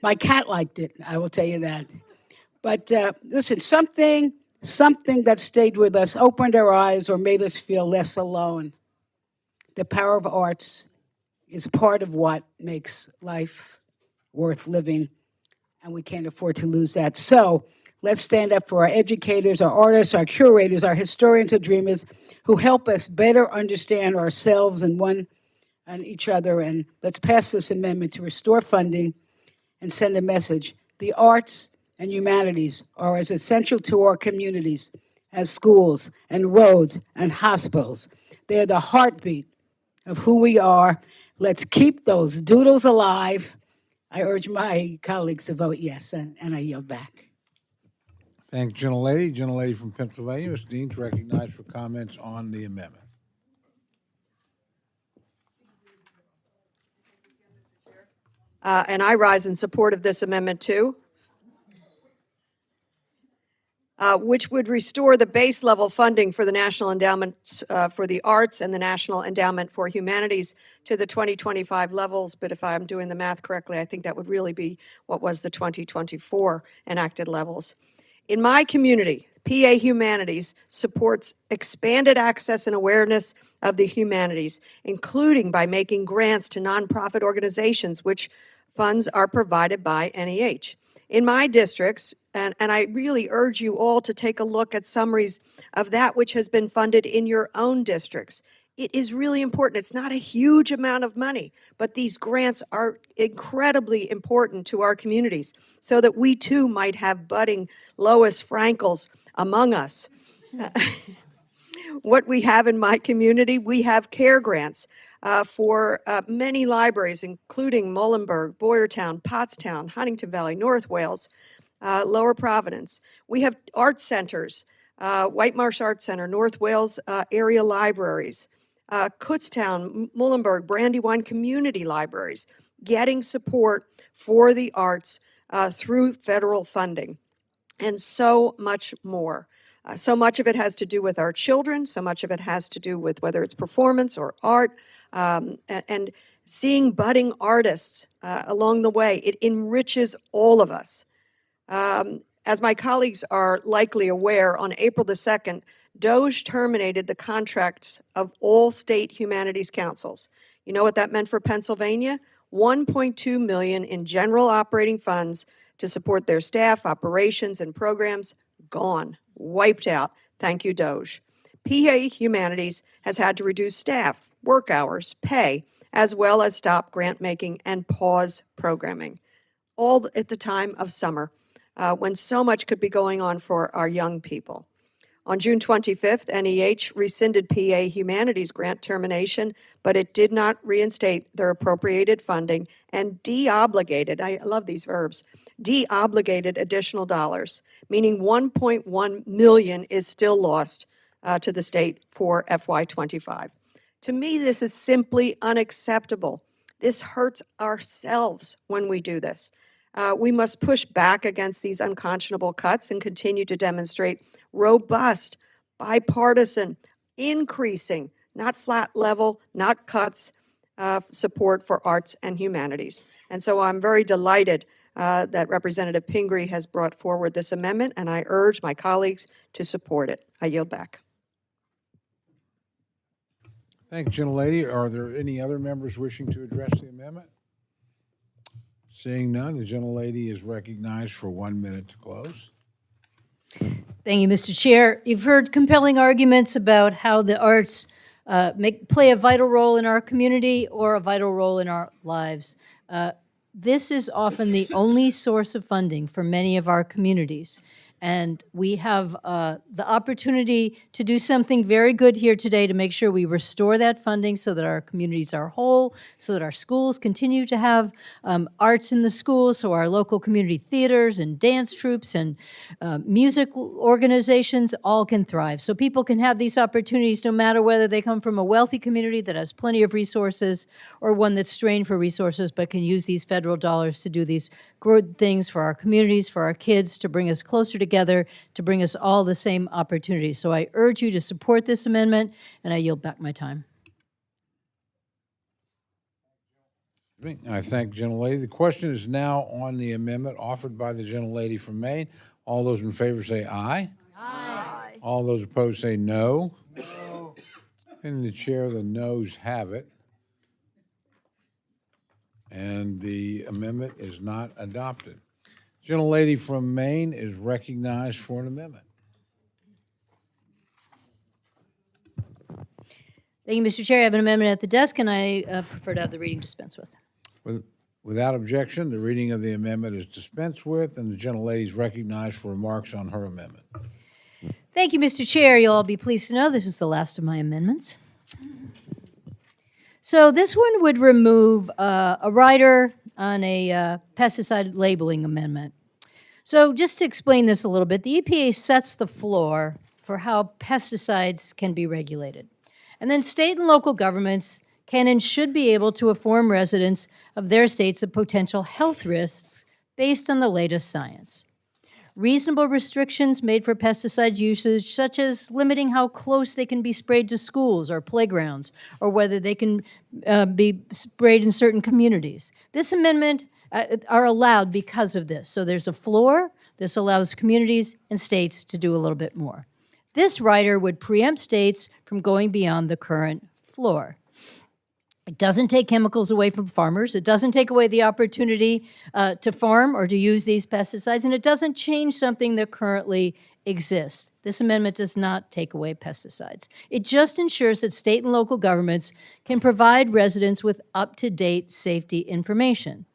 My cat liked it, I will tell you that. But listen, something that stayed with us, opened our eyes, or made us feel less alone. The power of arts is part of what makes life worth living, and we can't afford to lose that. So let's stand up for our educators, our artists, our curators, our historians and dreamers who help us better understand ourselves and one and each other. And let's pass this amendment to restore funding and send a message. The arts and humanities are as essential to our communities as schools and roads and hospitals. They're the heartbeat of who we are. Let's keep those doodles alive. I urge my colleagues to vote yes, and I yield back. Thank you, gentlelady. Gentlelady from Pennsylvania, Ms. Dean's recognized for comments on the amendment. And I rise in support of this amendment too, which would restore the base level funding for the National Endowment for the Arts and the National Endowment for Humanities to the 2025 levels. But if I'm doing the math correctly, I think that would really be what was the 2024 enacted levels. In my community, PA Humanities supports expanded access and awareness of the humanities, including by making grants to nonprofit organizations, which funds are provided by NEH. In my districts, and I really urge you all to take a look at summaries of that which has been funded in your own districts. It is really important. It's not a huge amount of money, but these grants are incredibly important to our communities so that we too might have budding Lois Frankels among us. What we have in my community, we have care grants for many libraries, including Muhlenberg, Boyertown, Pottstown, Huntington Valley, North Wales, Lower Providence. We have art centers, White Marsh Art Center, North Wales area libraries, Kutztown, Muhlenberg, Brandywine community libraries, getting support for the arts through federal funding, and so much more. So much of it has to do with our children, so much of it has to do with whether it's performance or art, and seeing budding artists along the way. It enriches all of us. As my colleagues are likely aware, on April the 2nd, DOGE terminated the contracts of all state humanities councils. You know what that meant for Pennsylvania? $1.2 million in general operating funds to support their staff, operations, and programs, gone, wiped out. Thank you, DOGE. PA Humanities has had to reduce staff, work hours, pay, as well as stop grant making and pause programming, all at the time of summer, when so much could be going on for our young people. On June 25th, NEH rescinded PA Humanities grant termination, but it did not reinstate their appropriated funding and deobligated, I love these verbs, deobligated additional dollars, meaning $1.1 million is still lost to the state for FY25. To me, this is simply unacceptable. This hurts ourselves when we do this. We must push back against these unconscionable cuts and continue to demonstrate robust, bipartisan, increasing, not flat level, not cuts, support for arts and humanities. And so I'm very delighted that Representative Pingree has brought forward this amendment, and I urge my colleagues to support it. I yield back. Thank you, gentlelady. Are there any other members wishing to address the amendment? Seeing none, the gentlelady is recognized for 1 minute to close. Thank you, Mr. Chair. You've heard compelling arguments about how the arts play a vital role in our community or a vital role in our lives. This is often the only source of funding for many of our communities. And we have the opportunity to do something very good here today to make sure we restore that funding so that our communities are whole, so that our schools continue to have arts in the schools, so our local community theaters and dance troupes and music organizations all can thrive. So people can have these opportunities no matter whether they come from a wealthy community that has plenty of resources or one that's strained for resources but can use these federal dollars to do these good things for our communities, for our kids, to bring us closer together, to bring us all the same opportunities. So I urge you to support this amendment, and I yield back my time. I thank the gentlelady. The question is now on the amendment offered by the gentlelady from Maine. All those in favor say aye. Aye. All those opposed say no. No. And the chair, the noes have it. And the amendment is not adopted. Gentlelady from Maine is recognized for an amendment. Thank you, Mr. Chair. I have an amendment at the desk, and I prefer to have the reading dispensed with. Without objection, the reading of the amendment is dispensed with, and the gentlelady is recognized for remarks on her amendment. Thank you, Mr. Chair. You'll all be pleased to know this is the last of my amendments. So this one would remove a rider on a pesticide labeling amendment. So just to explain this a little bit, the EPA sets the floor for how pesticides can be regulated. And then state and local governments can and should be able to inform residents of their states of potential health risks based on the latest science. Reasonable restrictions made for pesticide usage, such as limiting how close they can be sprayed to schools or playgrounds, or whether they can be sprayed in certain communities. This amendment are allowed because of this. So there's a floor. This allows communities and states to do a little bit more. This rider would preempt states from going beyond the current floor. It doesn't take chemicals away from farmers. It doesn't take away the opportunity to farm or to use these pesticides, and it doesn't change something that currently exists. This amendment does not take away pesticides. It just ensures that state and local governments can provide residents with up-to-date safety information.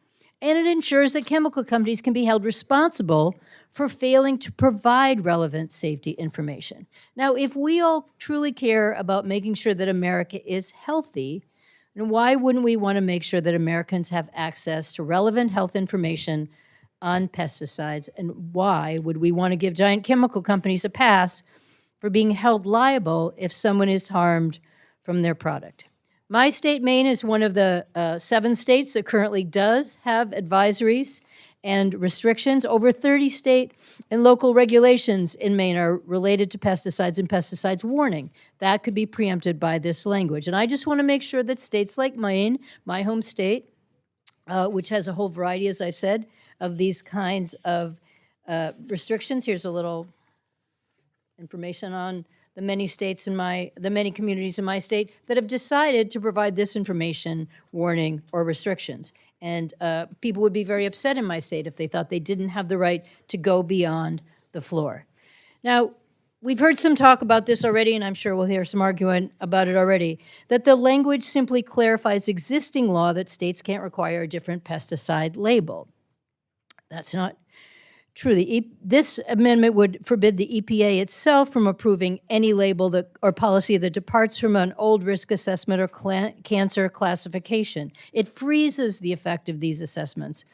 And it ensures that chemical companies can be held responsible for failing to provide relevant safety information. Now, if we all truly care about making sure that America is healthy, and why wouldn't we want to make sure that Americans have access to relevant health information on pesticides? And why would we want to give giant chemical companies a pass for being held liable if someone is harmed from their product? My state, Maine, is one of the 7 states that currently does have advisories and restrictions. Over 30 state and local regulations in Maine are related to pesticides and pesticides warning. That could be preempted by this language. And I just want to make sure that states like Maine, my home state, which has a whole variety, as I've said, of these kinds of restrictions. Here's a little information on the many states in the many communities in my state that have decided to provide this information, warning, or restrictions. And people would be very upset in my state if they thought they didn't have the right to go beyond the floor. Now, we've heard some talk about this already, and I'm sure we'll hear some argument about it already, that the language simply clarifies existing law that states can't require a different pesticide label. That's not true. This amendment would forbid the EPA itself from approving any label or policy that departs from an old risk assessment or cancer classification. It freezes the effect of these assessments.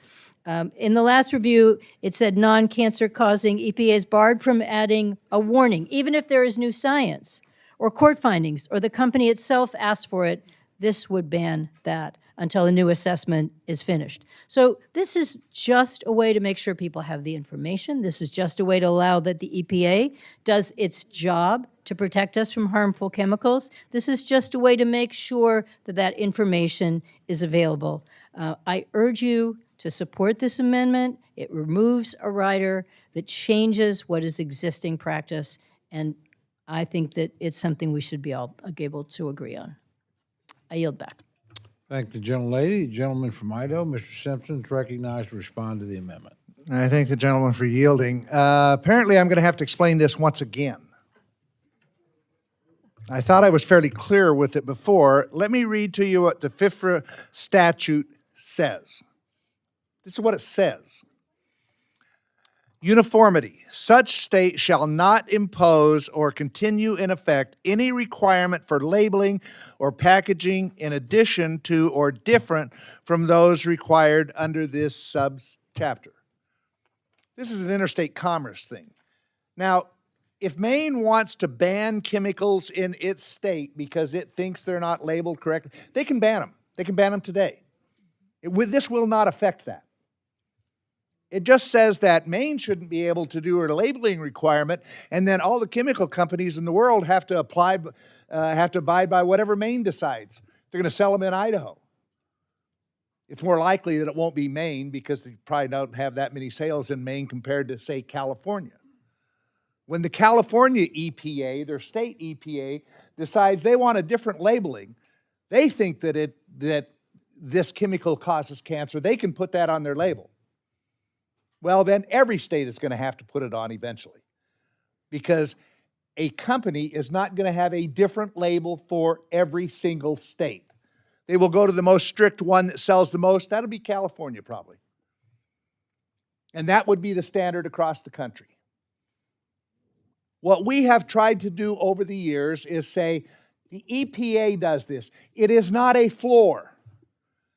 In the last review, it said non-cancer causing EPA is barred from adding a warning, even if there is new science or court findings or the company itself asks for it. This would ban that until a new assessment is finished. So this is just a way to make sure people have the information. This is just a way to allow that the EPA does its job to protect us from harmful chemicals. This is just a way to make sure that that information is available. I urge you to support this amendment. It removes a rider that changes what is existing practice, and I think that it's something we should be all able to agree on. I yield back. Thank the gentlelady. The gentleman from Idaho, Mr. Simpson, is recognized to respond to the amendment. I thank the gentleman for yielding. Apparently, I'm going to have to explain this once again. I thought I was fairly clear with it before. Let me read to you what the FIFRA statute says. This is what it says. Uniformity. Such state shall not impose or continue in effect any requirement for labeling or packaging in addition to or different from those required under this subchapter. This is an interstate commerce thing. Now, if Maine wants to ban chemicals in its state because it thinks they're not labeled correctly, they can ban them. They can ban them today. This will not affect that. It just says that Maine shouldn't be able to do a labeling requirement, and then all the chemical companies in the world have to abide by whatever Maine decides. They're going to sell them in Idaho. It's more likely that it won't be Maine because they probably don't have that many sales in Maine compared to, say, California. When the California EPA, their state EPA, decides they want a different labeling, they think that this chemical causes cancer, they can put that on their label. Well, then every state is going to have to put it on eventually, because a company is not going to have a different label for every single state. They will go to the most strict one that sells the most. That'll be California probably. And that would be the standard across the country. What we have tried to do over the years is say, the EPA does this. It is not a floor.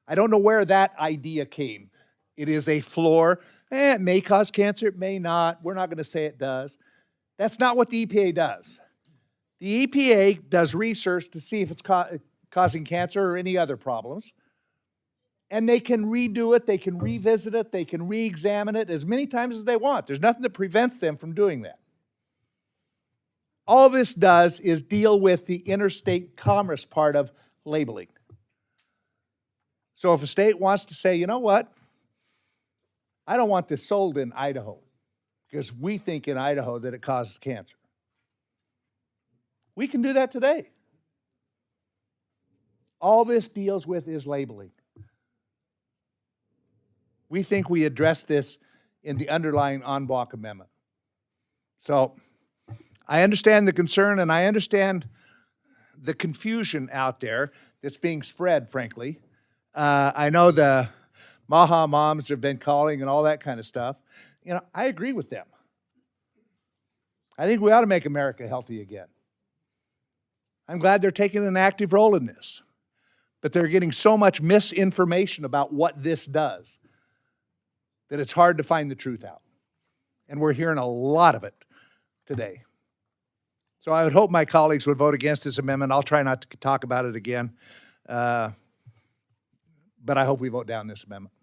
I don't know where that idea came. It is a floor. It may cause cancer, it may not. We're not going to say it does. That's not what the EPA does. The EPA does research to see if it's causing cancer or any other problems. And they can redo it, they can revisit it, they can re-examine it as many times as they want. There's nothing that prevents them from doing that. All this does is deal with the interstate commerce part of labeling. So if a state wants to say, you know what, I don't want this sold in Idaho because we think in Idaho that it causes cancer. We can do that today. All this deals with is labeling. We think we address this in the underlying en bloc amendment. So I understand the concern and I understand the confusion out there that's being spread, frankly. I know the Maha moms have been calling and all that kind of stuff. You know, I agree with them. I think we ought to make America healthy again. I'm glad they're taking an active role in this. But they're getting so much misinformation about what this does that it's hard to find the truth out. And we're hearing a lot of it today. So I would hope my colleagues would vote against this amendment. I'll try not to talk about it again. But I hope we vote down this amendment.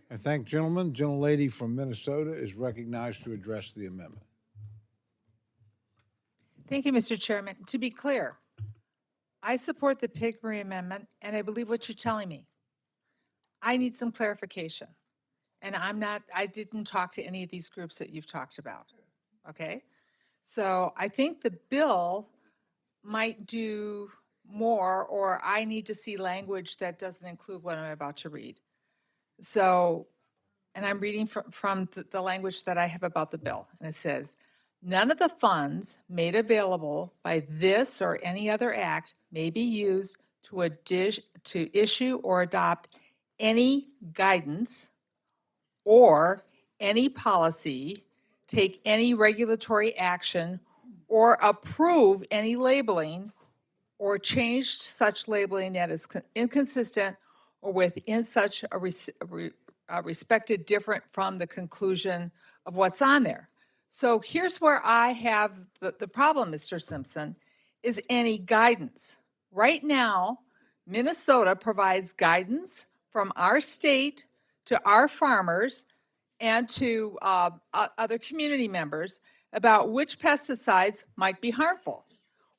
I thank gentlemen. Gentlelady from Minnesota is recognized to address the amendment. Thank you, Mr. Chairman. To be clear, I support the Pingree amendment, and I believe what you're telling me. I need some clarification. And I didn't talk to any of these groups that you've talked about, okay? So I think the bill might do more, or I need to see language that doesn't include what I'm about to read. So, and I'm reading from the language that I have about the bill, and it says, none of the funds made available by this or any other act may be used to issue or adopt any guidance or any policy, take any regulatory action, or approve any labeling or change such labeling that is inconsistent or within such a respected different from the conclusion of what's on there. So here's where I have the problem, Mr. Simpson, is any guidance. Right now, Minnesota provides guidance from our state to our farmers and to other community members about which pesticides might be harmful,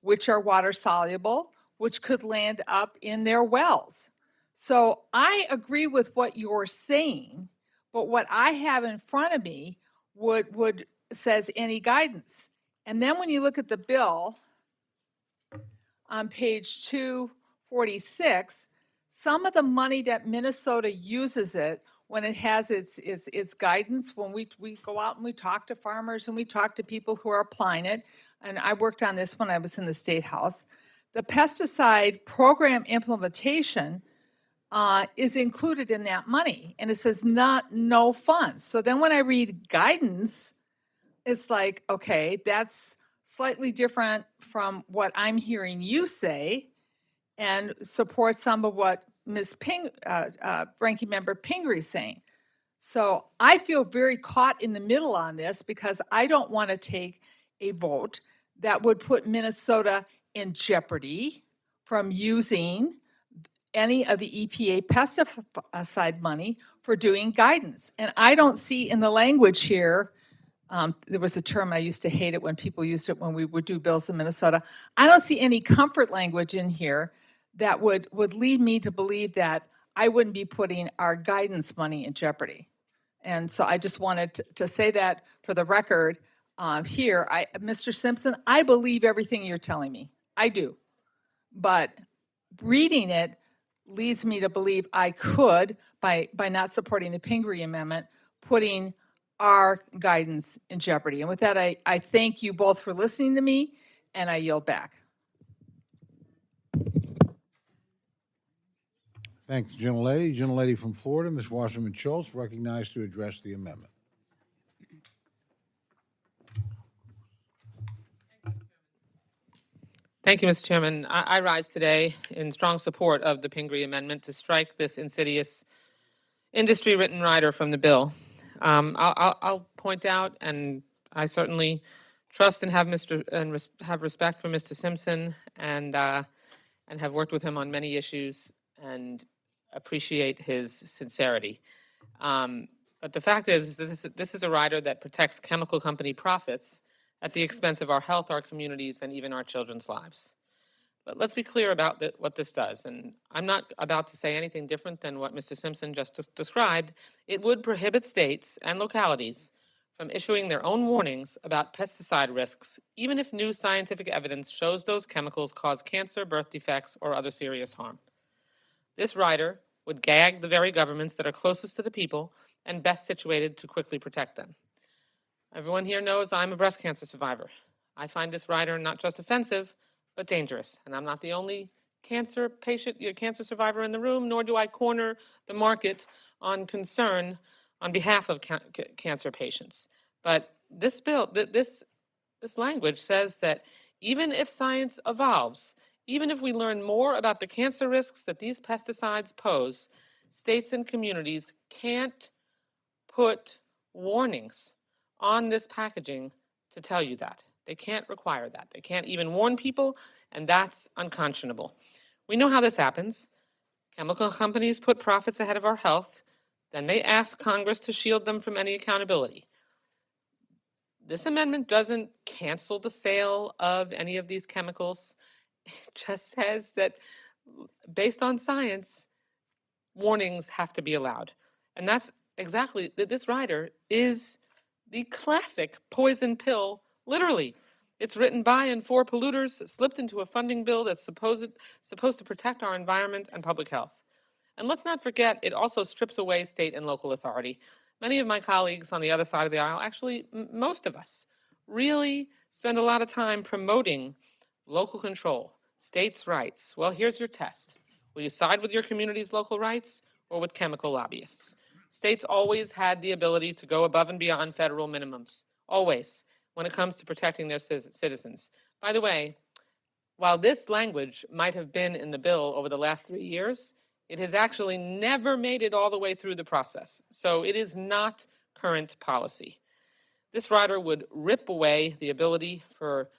which are water soluble, which could land up in their wells. So I agree with what you're saying, but what I have in front of me would says any guidance. And then when you look at the bill on page 246, some of the money that Minnesota uses it when it has its guidance, when we go out and we talk to farmers and we talk to people who are applying it, and I worked on this when I was in the State House, the pesticide program implementation is included in that money, and it says no funds. So then when I read guidance, it's like, okay, that's slightly different from what I'm hearing you say, and support some of what Ranking Member Pingree is saying. So I feel very caught in the middle on this because I don't want to take a vote that would put Minnesota in jeopardy from using any of the EPA pesticide money for doing guidance. And I don't see in the language here, there was a term I used to hate it when people used it when we would do bills in Minnesota. I don't see any comfort language in here that would lead me to believe that I wouldn't be putting our guidance money in jeopardy. And so I just wanted to say that for the record here. Mr. Simpson, I believe everything you're telling me. I do. But reading it leads me to believe I could, by not supporting the Pingree Amendment, putting our guidance in jeopardy. And with that, I thank you both for listening to me, and I yield back. Thanks, gentlelady. Gentlelady from Florida, Ms. Wasserman Schultz, recognized to address the amendment. Thank you, Mr. Chairman. I rise today in strong support of the Pingree Amendment to strike this insidious industry-written rider from the bill. I'll point out, and I certainly trust and have have respect for Mr. Simpson, and have worked with him on many issues, and appreciate his sincerity. But the fact is this is a rider that protects chemical company profits at the expense of our health, our communities, and even our children's lives. But let's be clear about what this does. And I'm not about to say anything different than what Mr. Simpson just described. It would prohibit states and localities from issuing their own warnings about pesticide risks, even if new scientific evidence shows those chemicals cause cancer, birth defects, or other serious harm. This rider would gag the very governments that are closest to the people and best situated to quickly protect them. Everyone here knows I'm a breast cancer survivor. I find this rider not just offensive, but dangerous. And I'm not the only cancer survivor in the room, nor do I corner the market on concern on behalf of cancer patients. But this bill, this language says that even if science evolves, even if we learn more about the cancer risks that these pesticides pose, states and communities can't put warnings on this packaging to tell you that. They can't require that. They can't even warn people, and that's unconscionable. We know how this happens. Chemical companies put profits ahead of our health, then they ask Congress to shield them from any accountability. This amendment doesn't cancel the sale of any of these chemicals. It just says that based on science, warnings have to be allowed. And that's exactly, this rider is the classic poison pill, literally. It's written by and for polluters, slipped into a funding bill that's supposed to protect our environment and public health. And let's not forget, it also strips away state and local authority. Many of my colleagues on the other side of the aisle, actually most of us, really spend a lot of time promoting local control, states' rights. Well, here's your test. Will you side with your community's local rights or with chemical lobbyists? States always had the ability to go above and beyond federal minimums, always, when it comes to protecting their citizens. By the way, while this language might have been in the bill over the last 3 years, it has actually never made it all the way through the process. So it is not current policy. This rider would rip away the ability for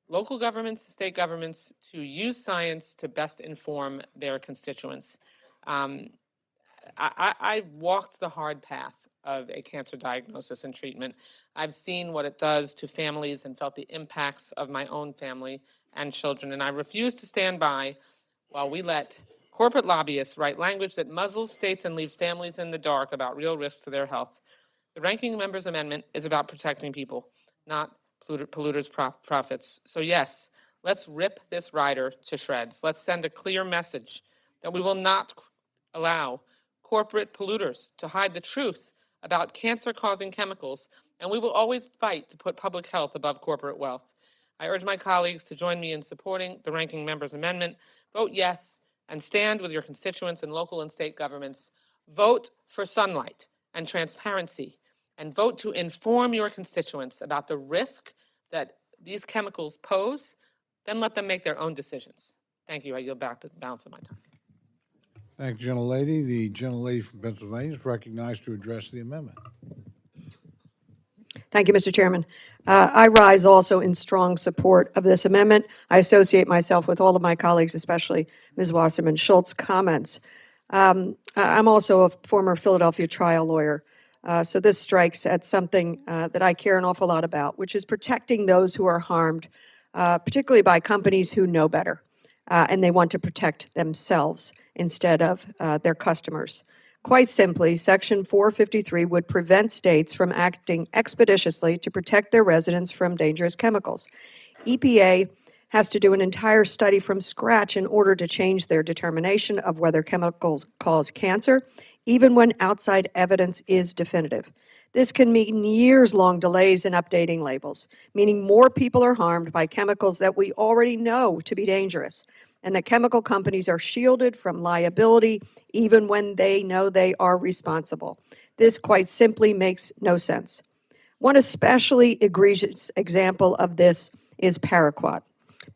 local governments, state governments to use science to best inform their constituents. I walked the hard path of a cancer diagnosis and treatment. I've seen what it does to families and felt the impacts of my own family and children, and I refuse to stand by while we let corporate lobbyists write language that muzzles states and leaves families in the dark about real risks to their health. The ranking member's amendment is about protecting people, not polluters' profits. So yes, let's rip this rider to shreds. Let's send a clear message that we will not allow corporate polluters to hide the truth about cancer-causing chemicals, and we will always fight to put public health above corporate wealth. I urge my colleagues to join me in supporting the ranking member's amendment. Vote yes and stand with your constituents in local and state governments. Vote for sunlight and transparency, and vote to inform your constituents about the risk that these chemicals pose. Then let them make their own decisions. Thank you. I yield back the balance of my time. Thank you, gentlelady. The gentlelady from Pennsylvania is recognized to address the amendment. Thank you, Mr. Chairman. I rise also in strong support of this amendment. I associate myself with all of my colleagues, especially Ms. Wasserman Schultz's comments. I'm also a former Philadelphia trial lawyer, so this strikes at something that I care an awful lot about, which is protecting those who are harmed, particularly by companies who know better, and they want to protect themselves instead of their customers. Quite simply, Section 453 would prevent states from acting expeditiously to protect their residents from dangerous chemicals. EPA has to do an entire study from scratch in order to change their determination of whether chemicals cause cancer, even when outside evidence is definitive. This can mean years-long delays in updating labels, meaning more people are harmed by chemicals that we already know to be dangerous, and that chemical companies are shielded from liability even when they know they are responsible. This quite simply makes no sense. One especially egregious example of this is paraquat.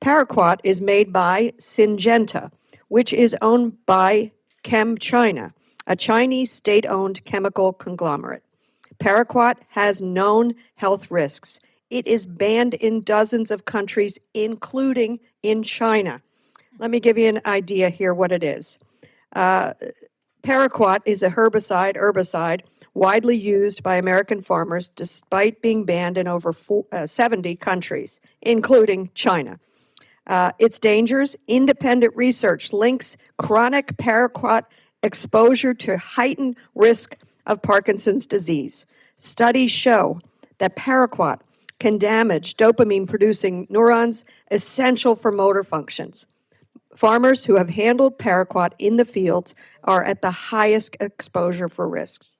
Paraquat is made by Syngenta, which is owned by ChemChina, a Chinese state-owned chemical conglomerate. Paraquat has known health risks. It is banned in dozens of countries, including in China. Let me give you an idea here what it is. Paraquat is a herbicide, widely used by American farmers despite being banned in over 70 countries, including China. Its dangers, independent research links chronic paraquat exposure to heightened risk of Parkinson's disease. Studies show that paraquat can damage dopamine-producing neurons essential for motor functions. Farmers who have handled paraquat in the fields are at the highest exposure for risks.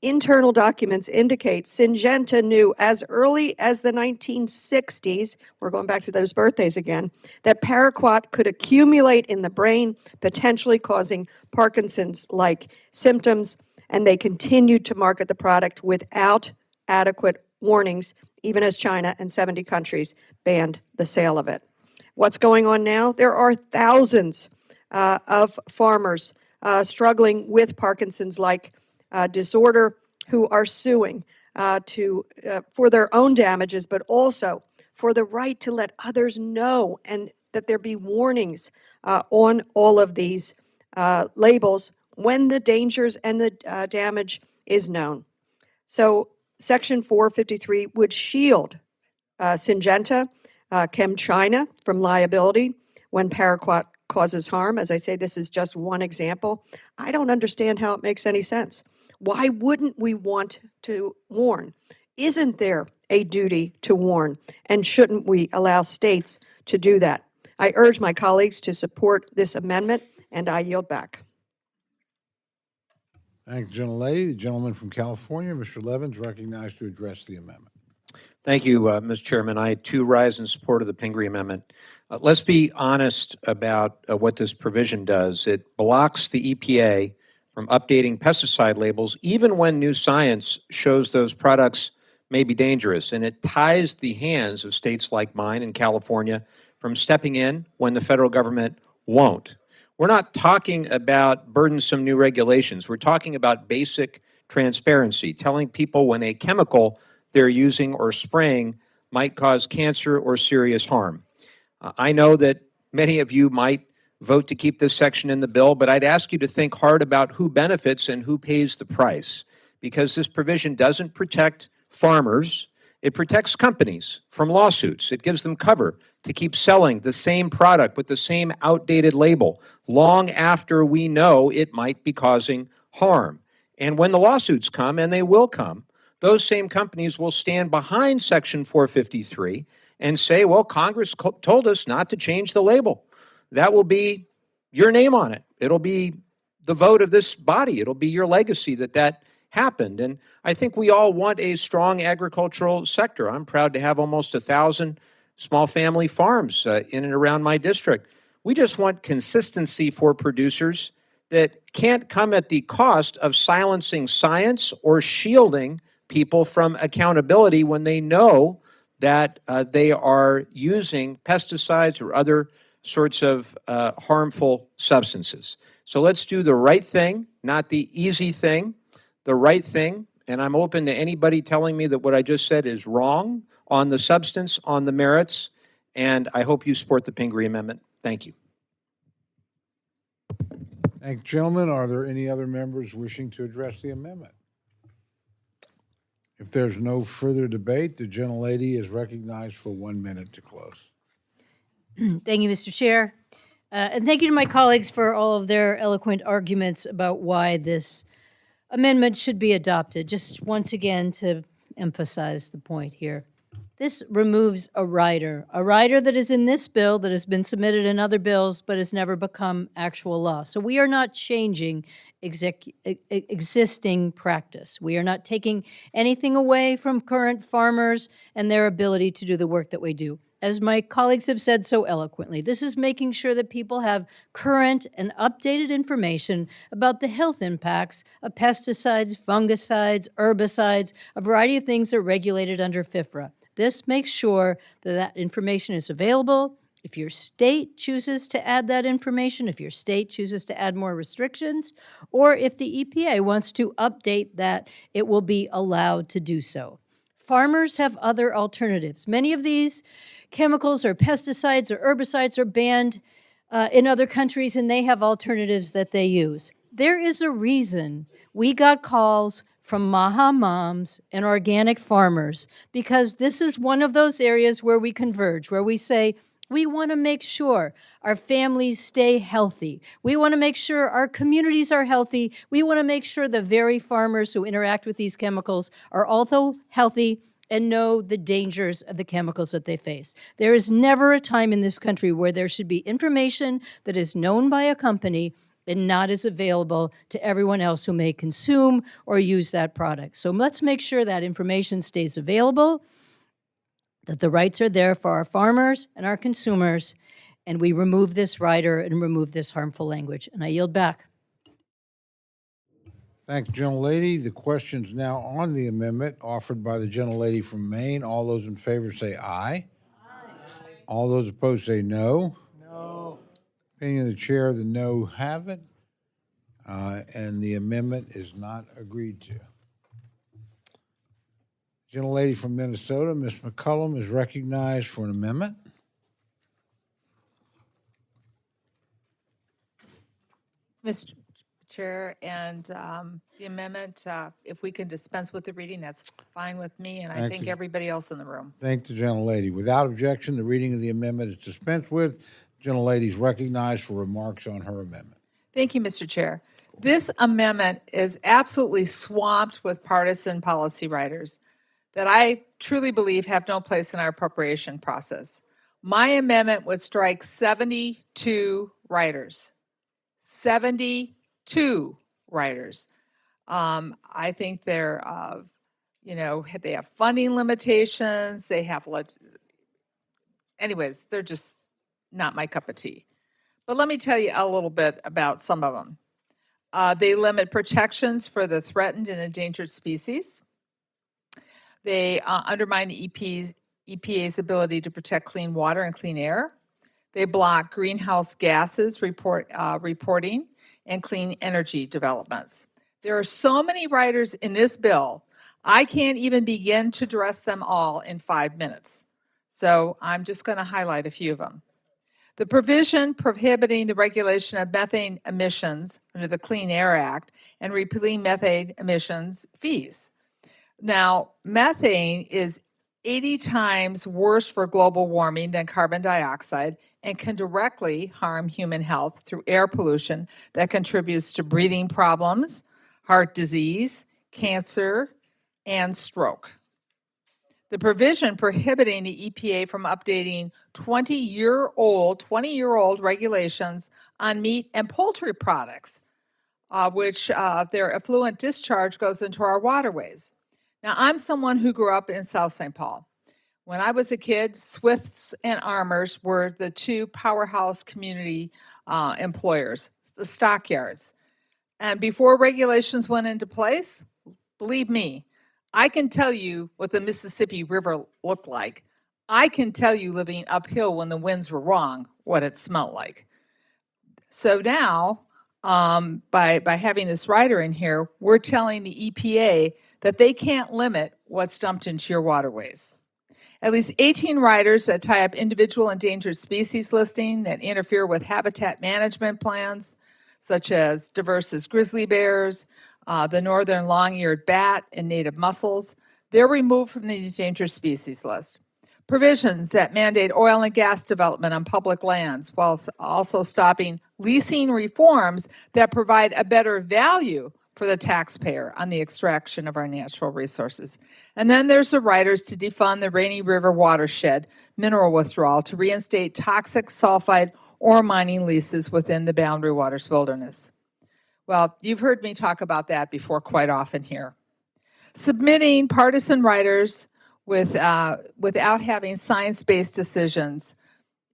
Internal documents indicate Syngenta knew as early as the 1960s, we're going back to those birthdays again, that paraquat could accumulate in the brain, potentially causing Parkinson's-like symptoms, and they continued to market the product without adequate warnings, even as China and 70 countries banned the sale of it. What's going on now? There are thousands of farmers struggling with Parkinson's-like disorder who are suing for their own damages, but also for the right to let others know and that there be warnings on all of these labels when the dangers and the damage is known. So Section 453 would shield Syngenta, ChemChina from liability when paraquat causes harm. As I say, this is just one example. I don't understand how it makes any sense. Why wouldn't we want to warn? Isn't there a duty to warn? And shouldn't we allow states to do that? I urge my colleagues to support this amendment, and I yield back. Thank you, gentlelady. The gentleman from California, Mr. Levin, recognized to address the amendment. Thank you, Mr. Chairman. I, too, rise in support of the Pingree Amendment. Let's be honest about what this provision does. It blocks the EPA from updating pesticide labels, even when new science shows those products may be dangerous. And it ties the hands of states like mine in California from stepping in when the federal government won't. We're not talking about burdensome new regulations. We're talking about basic transparency, telling people when a chemical they're using or spraying might cause cancer or serious harm. I know that many of you might vote to keep this section in the bill, but I'd ask you to think hard about who benefits and who pays the price, because this provision doesn't protect farmers. It protects companies from lawsuits. It gives them cover to keep selling the same product with the same outdated label long after we know it might be causing harm. And when the lawsuits come, and they will come, those same companies will stand behind Section 453 and say, well, Congress told us not to change the label. That will be your name on it. It'll be the vote of this body. It'll be your legacy that happened. And I think we all want a strong agricultural sector. I'm proud to have almost 1,000 small family farms in and around my district. We just want consistency for producers that can't come at the cost of silencing science or shielding people from accountability when they know that they are using pesticides or other sorts of harmful substances. So let's do the right thing, not the easy thing, the right thing. And I'm open to anybody telling me that what I just said is wrong on the substance, on the merits. And I hope you support the Pingree Amendment. Thank you. Thank you, gentlemen. Are there any other members wishing to address the amendment? If there's no further debate, the gentlelady is recognized for 1 minute to close. Thank you, Mr. Chair. And thank you to my colleagues for all of their eloquent arguments about why this amendment should be adopted. Just once again to emphasize the point here. This removes a rider that is in this bill, that has been submitted in other bills, but has never become actual law. So we are not changing existing practice. We are not taking anything away from current farmers and their ability to do the work that we do. As my colleagues have said so eloquently, this is making sure that people have current and updated information about the health impacts of pesticides, fungicides, herbicides, a variety of things that are regulated under FIFRA. This makes sure that that information is available. If your state chooses to add that information, if your state chooses to add more restrictions, or if the EPA wants to update that, it will be allowed to do so. Farmers have other alternatives. Many of these chemicals or pesticides or herbicides are banned in other countries, and they have alternatives that they use. There is a reason we got calls from Maha moms and organic farmers, because this is one of those areas where we converge, where we say, we want to make sure our families stay healthy. We want to make sure our communities are healthy. We want to make sure the very farmers who interact with these chemicals are also healthy and know the dangers of the chemicals that they face. There is never a time in this country where there should be information that is known by a company and not is available to everyone else who may consume or use that product. So let's make sure that information stays available, that the rights are there for our farmers and our consumers, and we remove this rider and remove this harmful language. And I yield back. Thank you, gentlelady. The question's now on the amendment offered by the gentlelady from Maine. All those in favor say aye. Aye. All those opposed say no. No. Opinion of the chair, the no have it, and the amendment is not agreed to. Gentlelady from Minnesota, Ms. McCullum, is recognized for an amendment. Mr. Chair, and the amendment, if we can dispense with the reading, that's fine with me, and I think everybody else in the room. Thank the gentlelady. Without objection, the reading of the amendment is dispensed with. Gentlelady is recognized for remarks on her amendment. Thank you, Mr. Chair. This amendment is absolutely swamped with partisan policy writers that I truly believe have no place in our appropriation process. My amendment would strike 72 writers. 72 writers. I think they're, they have funding limitations. They have, anyways, they're just not my cup of tea. But let me tell you a little bit about some of them. They limit protections for the threatened and endangered species. They undermine the EPA's ability to protect clean water and clean air. They block greenhouse gases reporting and clean energy developments. There are so many riders in this bill, I can't even begin to address them all in 5 minutes. So I'm just going to highlight a few of them. The provision prohibiting the regulation of methane emissions under the Clean Air Act and repealing methane emissions fees. Now, methane is 80 times worse for global warming than carbon dioxide and can directly harm human health through air pollution that contributes to breathing problems, heart disease, cancer, and stroke. The provision prohibiting the EPA from updating 20-year-old regulations on meat and poultry products, which their effluent discharge goes into our waterways. Now, I'm someone who grew up in South St. Paul. When I was a kid, Swifts and Armours were the two powerhouse community employers, the stockyards. And before regulations went into place, believe me, I can tell you what the Mississippi River looked like. I can tell you living uphill when the winds were wrong, what it smelled like. So now, by having this rider in here, we're telling the EPA that they can't limit what's dumped into your waterways. At least 18 riders that tie up individual endangered species listing that interfere with habitat management plans, such as diverse grizzly bears, the northern long-eared bat, and native mussels, they're removed from the endangered species list. Provisions that mandate oil and gas development on public lands while also stopping leasing reforms that provide a better value for the taxpayer on the extraction of our natural resources. And then there's the riders to defund the Rainy River watershed mineral withdrawal to reinstate toxic sulfide ore mining leases within the Boundary Waters Wilderness. Well, you've heard me talk about that before quite often here. Submitting partisan riders without having science-based decisions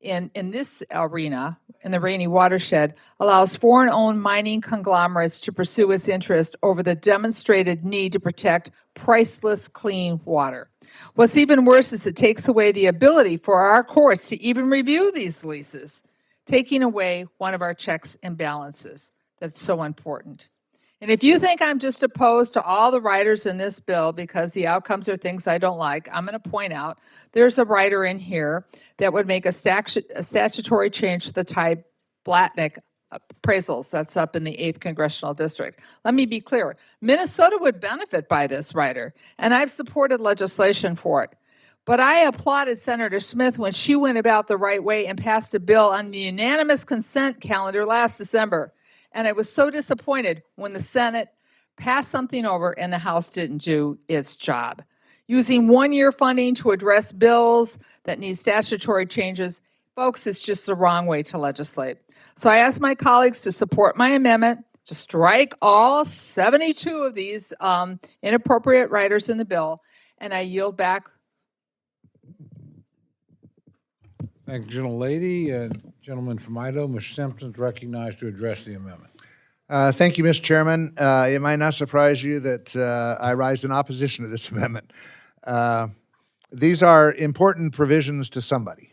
in this arena, in the Rainy Watershed, allows foreign-owned mining conglomerates to pursue its interest over the demonstrated need to protect priceless clean water. What's even worse is it takes away the ability for our courts to even review these leases, taking away one of our checks and balances that's so important. And if you think I'm just opposed to all the riders in this bill because the outcomes are things I don't like, I'm going to point out there's a rider in here that would make a statutory change to the Ty Blatnick appraisals that's up in the 8th Congressional District. Let me be clear. Minnesota would benefit by this rider, and I've supported legislation for it. But I applauded Senator Smith when she went about the right way and passed a bill on the unanimous consent calendar last December. And I was so disappointed when the Senate passed something over and the House didn't do its job. Using one-year funding to address bills that need statutory changes, folks, it's just the wrong way to legislate. So I ask my colleagues to support my amendment to strike all 72 of these inappropriate riders in the bill, and I yield back. Thank you, gentlelady. Gentleman from Idaho, Ms. Simpson's recognized to address the amendment. Thank you, Mr. Chairman. It might not surprise you that I rise in opposition to this amendment. These are important provisions to somebody.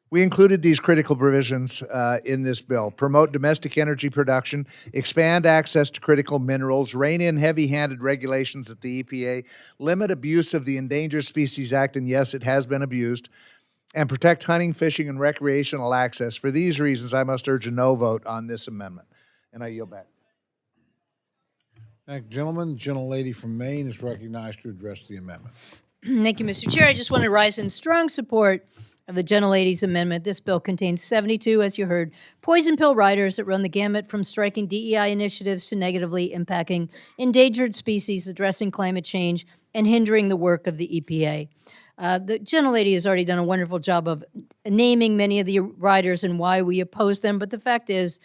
We included these critical provisions in this bill: promote domestic energy production, expand access to critical minerals, rein in heavy-handed regulations at the EPA, limit abuse of the Endangered Species Act, and yes, it has been abused, and protect hunting, fishing, and recreational access. For these reasons, I must urge a no vote on this amendment. And I yield back. Thank you, gentlemen. The gentlelady from Maine is recognized to address the amendment. Thank you, Mr. Chair. I just want to rise in strong support of the gentlelady's amendment. This bill contains 72, as you heard, poison pill riders that run the gamut from striking DEI initiatives to negatively impacting endangered species, addressing climate change, and hindering the work of the EPA. The gentlelady has already done a wonderful job of naming many of the riders and why we oppose them, but the fact is,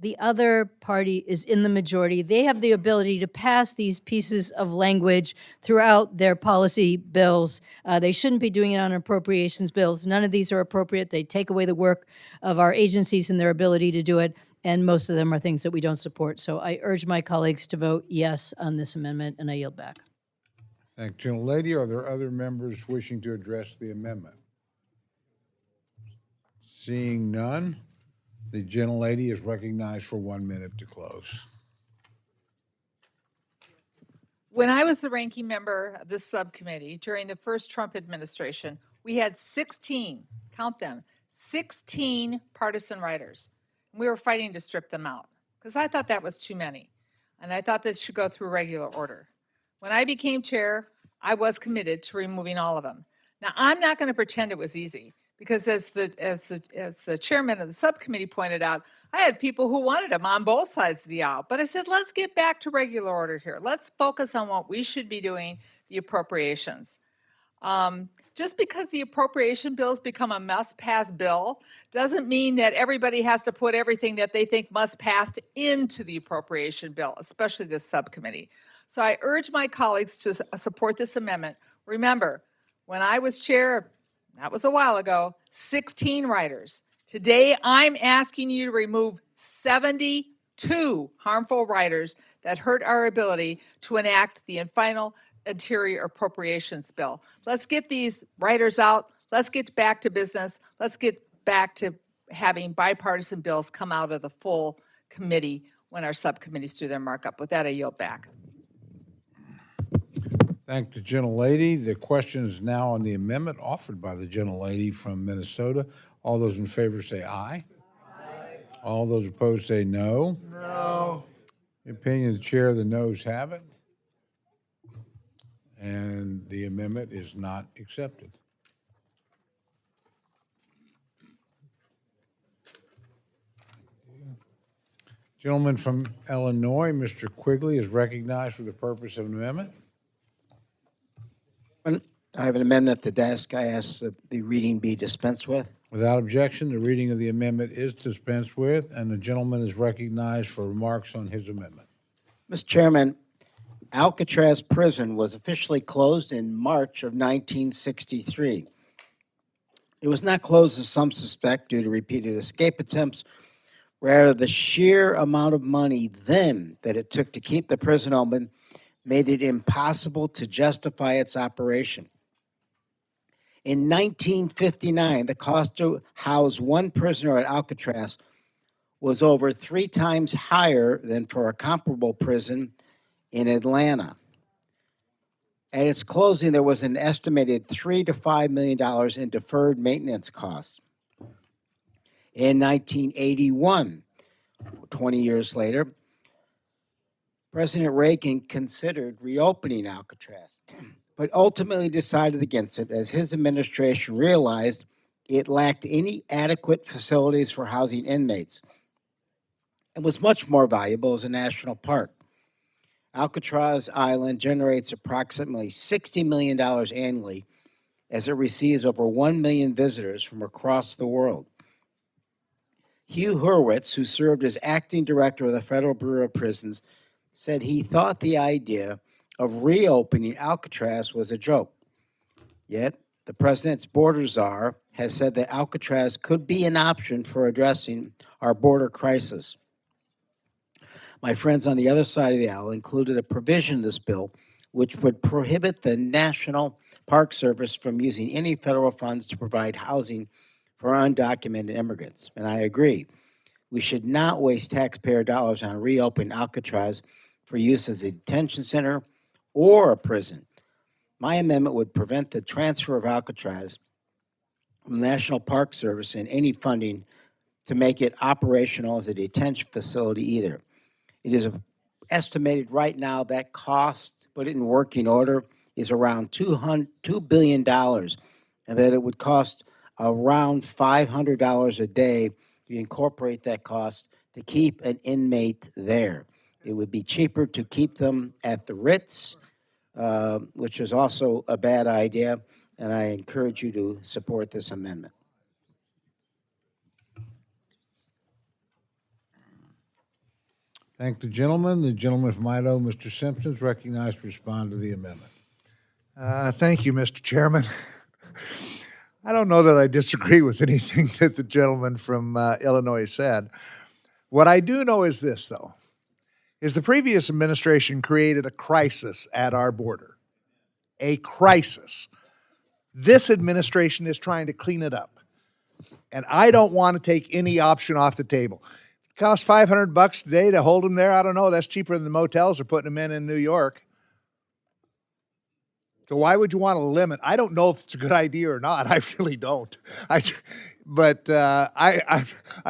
the other party is in the majority. They have the ability to pass these pieces of language throughout their policy bills. They shouldn't be doing it on appropriations bills. None of these are appropriate. They take away the work of our agencies and their ability to do it, and most of them are things that we don't support. So I urge my colleagues to vote yes on this amendment, and I yield back. Thank you, gentlelady. Are there other members wishing to address the amendment? Seeing none, the gentlelady is recognized for 1 minute to close. When I was the ranking member of this subcommittee during the first Trump administration, we had 16, count them, 16 partisan writers. We were fighting to strip them out because I thought that was too many. And I thought this should go through regular order. When I became chair, I was committed to removing all of them. Now, I'm not going to pretend it was easy because as the chairman of the subcommittee pointed out, I had people who wanted them on both sides of the aisle. But I said, let's get back to regular order here. Let's focus on what we should be doing, the appropriations. Just because the appropriation bills become a must-pass bill doesn't mean that everybody has to put everything that they think must pass into the appropriation bill, especially this subcommittee. So I urge my colleagues to support this amendment. Remember, when I was chair, that was a while ago, 16 writers. Today, I'm asking you to remove 72 harmful writers that hurt our ability to enact the final Interior Appropriations Bill. Let's get these writers out. Let's get back to business. Let's get back to having bipartisan bills come out of the full committee when our subcommittees do their markup. With that, I yield back. Thank the gentlelady. The question is now on the amendment offered by the gentlelady from Minnesota. All those in favor say aye. Aye. All those opposed say no. No. The opinion of the chair, the noes have it. And the amendment is not accepted. Gentleman from Illinois, Mr. Quigley, is recognized for the purpose of an amendment. I have an amendment at the desk. I ask that the reading be dispensed with. Without objection, the reading of the amendment is dispensed with, and the gentleman is recognized for remarks on his amendment. Mr. Chairman, Alcatraz Prison was officially closed in March of 1963. It was not closed, as some suspect, due to repeated escape attempts. Rather, the sheer amount of money then that it took to keep the prison open made it impossible to justify its operation. In 1959, the cost to house one prisoner at Alcatraz was over 3 times higher than for a comparable prison in Atlanta. At its closing, there was an estimated $3 to $5 million in deferred maintenance costs. In 1981, 20 years later, President Reagan considered reopening Alcatraz, but ultimately decided against it as his administration realized it lacked any adequate facilities for housing inmates and was much more valuable as a national park. Alcatraz Island generates approximately $60 million annually as it receives over 1 million visitors from across the world. Hugh Hurwitz, who served as acting director of the Federal Bureau of Prisons, said he thought the idea of reopening Alcatraz was a joke. Yet, the president's border czar has said that Alcatraz could be an option for addressing our border crisis. My friends on the other side of the aisle included a provision in this bill which would prohibit the National Park Service from using any federal funds to provide housing for undocumented immigrants. And I agree. We should not waste taxpayer dollars on reopening Alcatraz for use as a detention center or a prison. My amendment would prevent the transfer of Alcatraz from the National Park Service and any funding to make it operational as a detention facility either. It is estimated right now that cost, put it in working order, is around $2 billion, and that it would cost around $500 a day to incorporate that cost to keep an inmate there. It would be cheaper to keep them at the Ritz, which is also a bad idea, and I encourage you to support this amendment. Thank the gentleman. The gentleman from Idaho, Mr. Simpson, is recognized to respond to the amendment. Thank you, Mr. Chairman. I don't know that I disagree with anything that the gentleman from Illinois said. What I do know is this, though, is the previous administration created a crisis at our border. A crisis. This administration is trying to clean it up. And I don't want to take any option off the table. It costs $500 today to hold them there. I don't know. That's cheaper than the motels are putting them in New York. So why would you want to limit? I don't know if it's a good idea or not. I really don't. I'm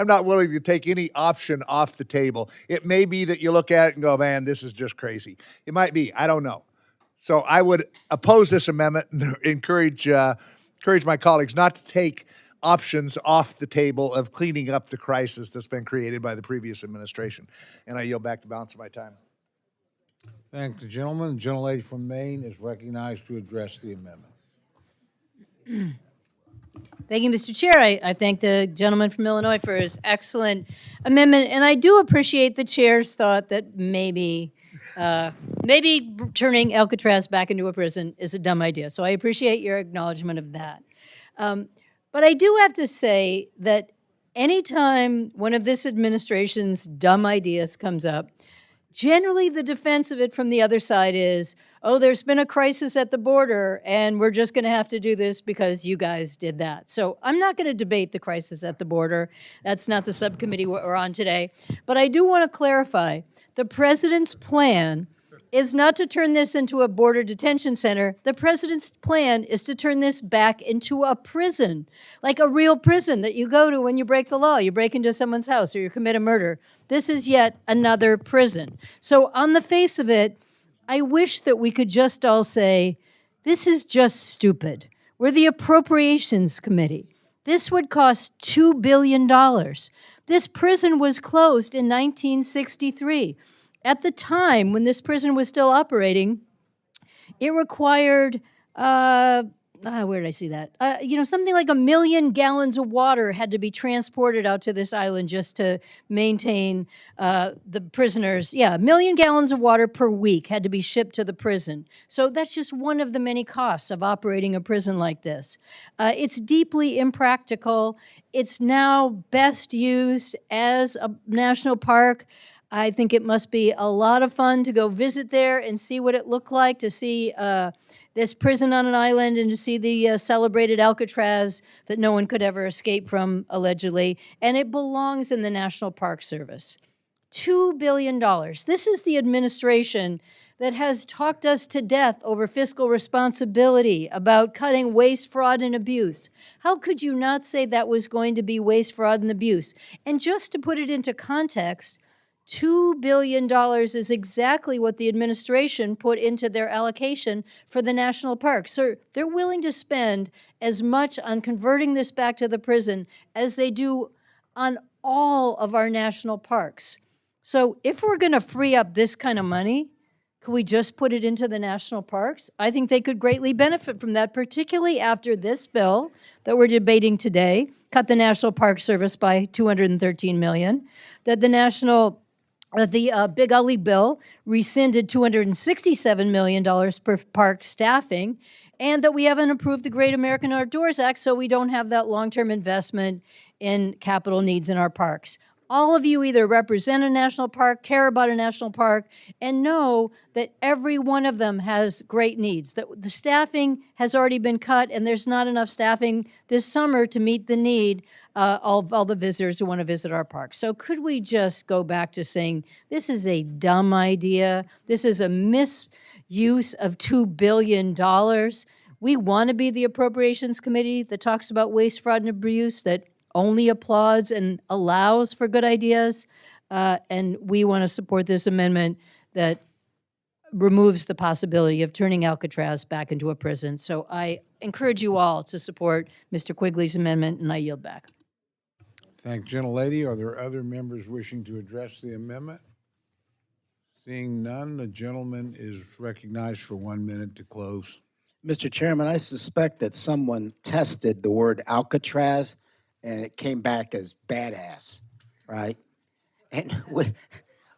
not willing to take any option off the table. It may be that you look at it and go, man, this is just crazy. It might be. I don't know. So I would oppose this amendment and encourage my colleagues not to take options off the table of cleaning up the crisis that's been created by the previous administration. And I yield back the balance of my time. Thank the gentleman. The gentlelady from Maine is recognized to address the amendment. Thank you, Mr. Chair. I thank the gentleman from Illinois for his excellent amendment, and I do appreciate the chair's thought that maybe turning Alcatraz back into a prison is a dumb idea. So I appreciate your acknowledgement of that. But I do have to say that anytime one of this administration's dumb ideas comes up, generally the defense of it from the other side is, oh, there's been a crisis at the border, and we're just going to have to do this because you guys did that. So I'm not going to debate the crisis at the border. That's not the subcommittee we're on today. But I do want to clarify, the president's plan is not to turn this into a border detention center. The president's plan is to turn this back into a prison, like a real prison that you go to when you break the law. You break into someone's house or you commit a murder. This is yet another prison. So on the face of it, I wish that we could just all say, this is just stupid. We're the Appropriations Committee. This would cost $2 billion. This prison was closed in 1963. At the time when this prison was still operating, it required, where did I see that? Something like 1 million gallons of water had to be transported out to this island just to maintain the prisoners. Yeah, 1 million gallons of water per week had to be shipped to the prison. So that's just one of the many costs of operating a prison like this. It's deeply impractical. It's now best used as a national park. I think it must be a lot of fun to go visit there and see what it looked like, to see this prison on an island and to see the celebrated Alcatraz that no one could ever escape from, allegedly. And it belongs in the National Park Service. $2 billion. This is the administration that has talked us to death over fiscal responsibility, about cutting waste, fraud, and abuse. How could you not say that was going to be waste, fraud, and abuse? And just to put it into context, $2 billion is exactly what the administration put into their allocation for the national parks. So they're willing to spend as much on converting this back to the prison as they do on all of our national parks. So if we're going to free up this kind of money, could we just put it into the national parks? I think they could greatly benefit from that, particularly after this bill that we're debating today cut the National Park Service by $213 million, that the Big Ugly bill rescinded $267 million per park staffing, and that we haven't approved the Great American Outdoors Act, so we don't have that long-term investment in capital needs in our parks. All of you either represent a national park, care about a national park, and know that every one of them has great needs. That the staffing has already been cut, and there's not enough staffing this summer to meet the need of all the visitors who want to visit our parks. So could we just go back to saying, this is a dumb idea, this is a misuse of $2 billion. We want to be the Appropriations Committee that talks about waste, fraud, and abuse, that only applauds and allows for good ideas, and we want to support this amendment that removes the possibility of turning Alcatraz back into a prison. So I encourage you all to support Mr. Quigley's amendment, and I yield back. Thank gentlelady. Are there other members wishing to address the amendment? Seeing none, the gentleman is recognized for 1 minute to close. Mr. Chairman, I suspect that someone tested the word Alcatraz and it came back as badass, right? And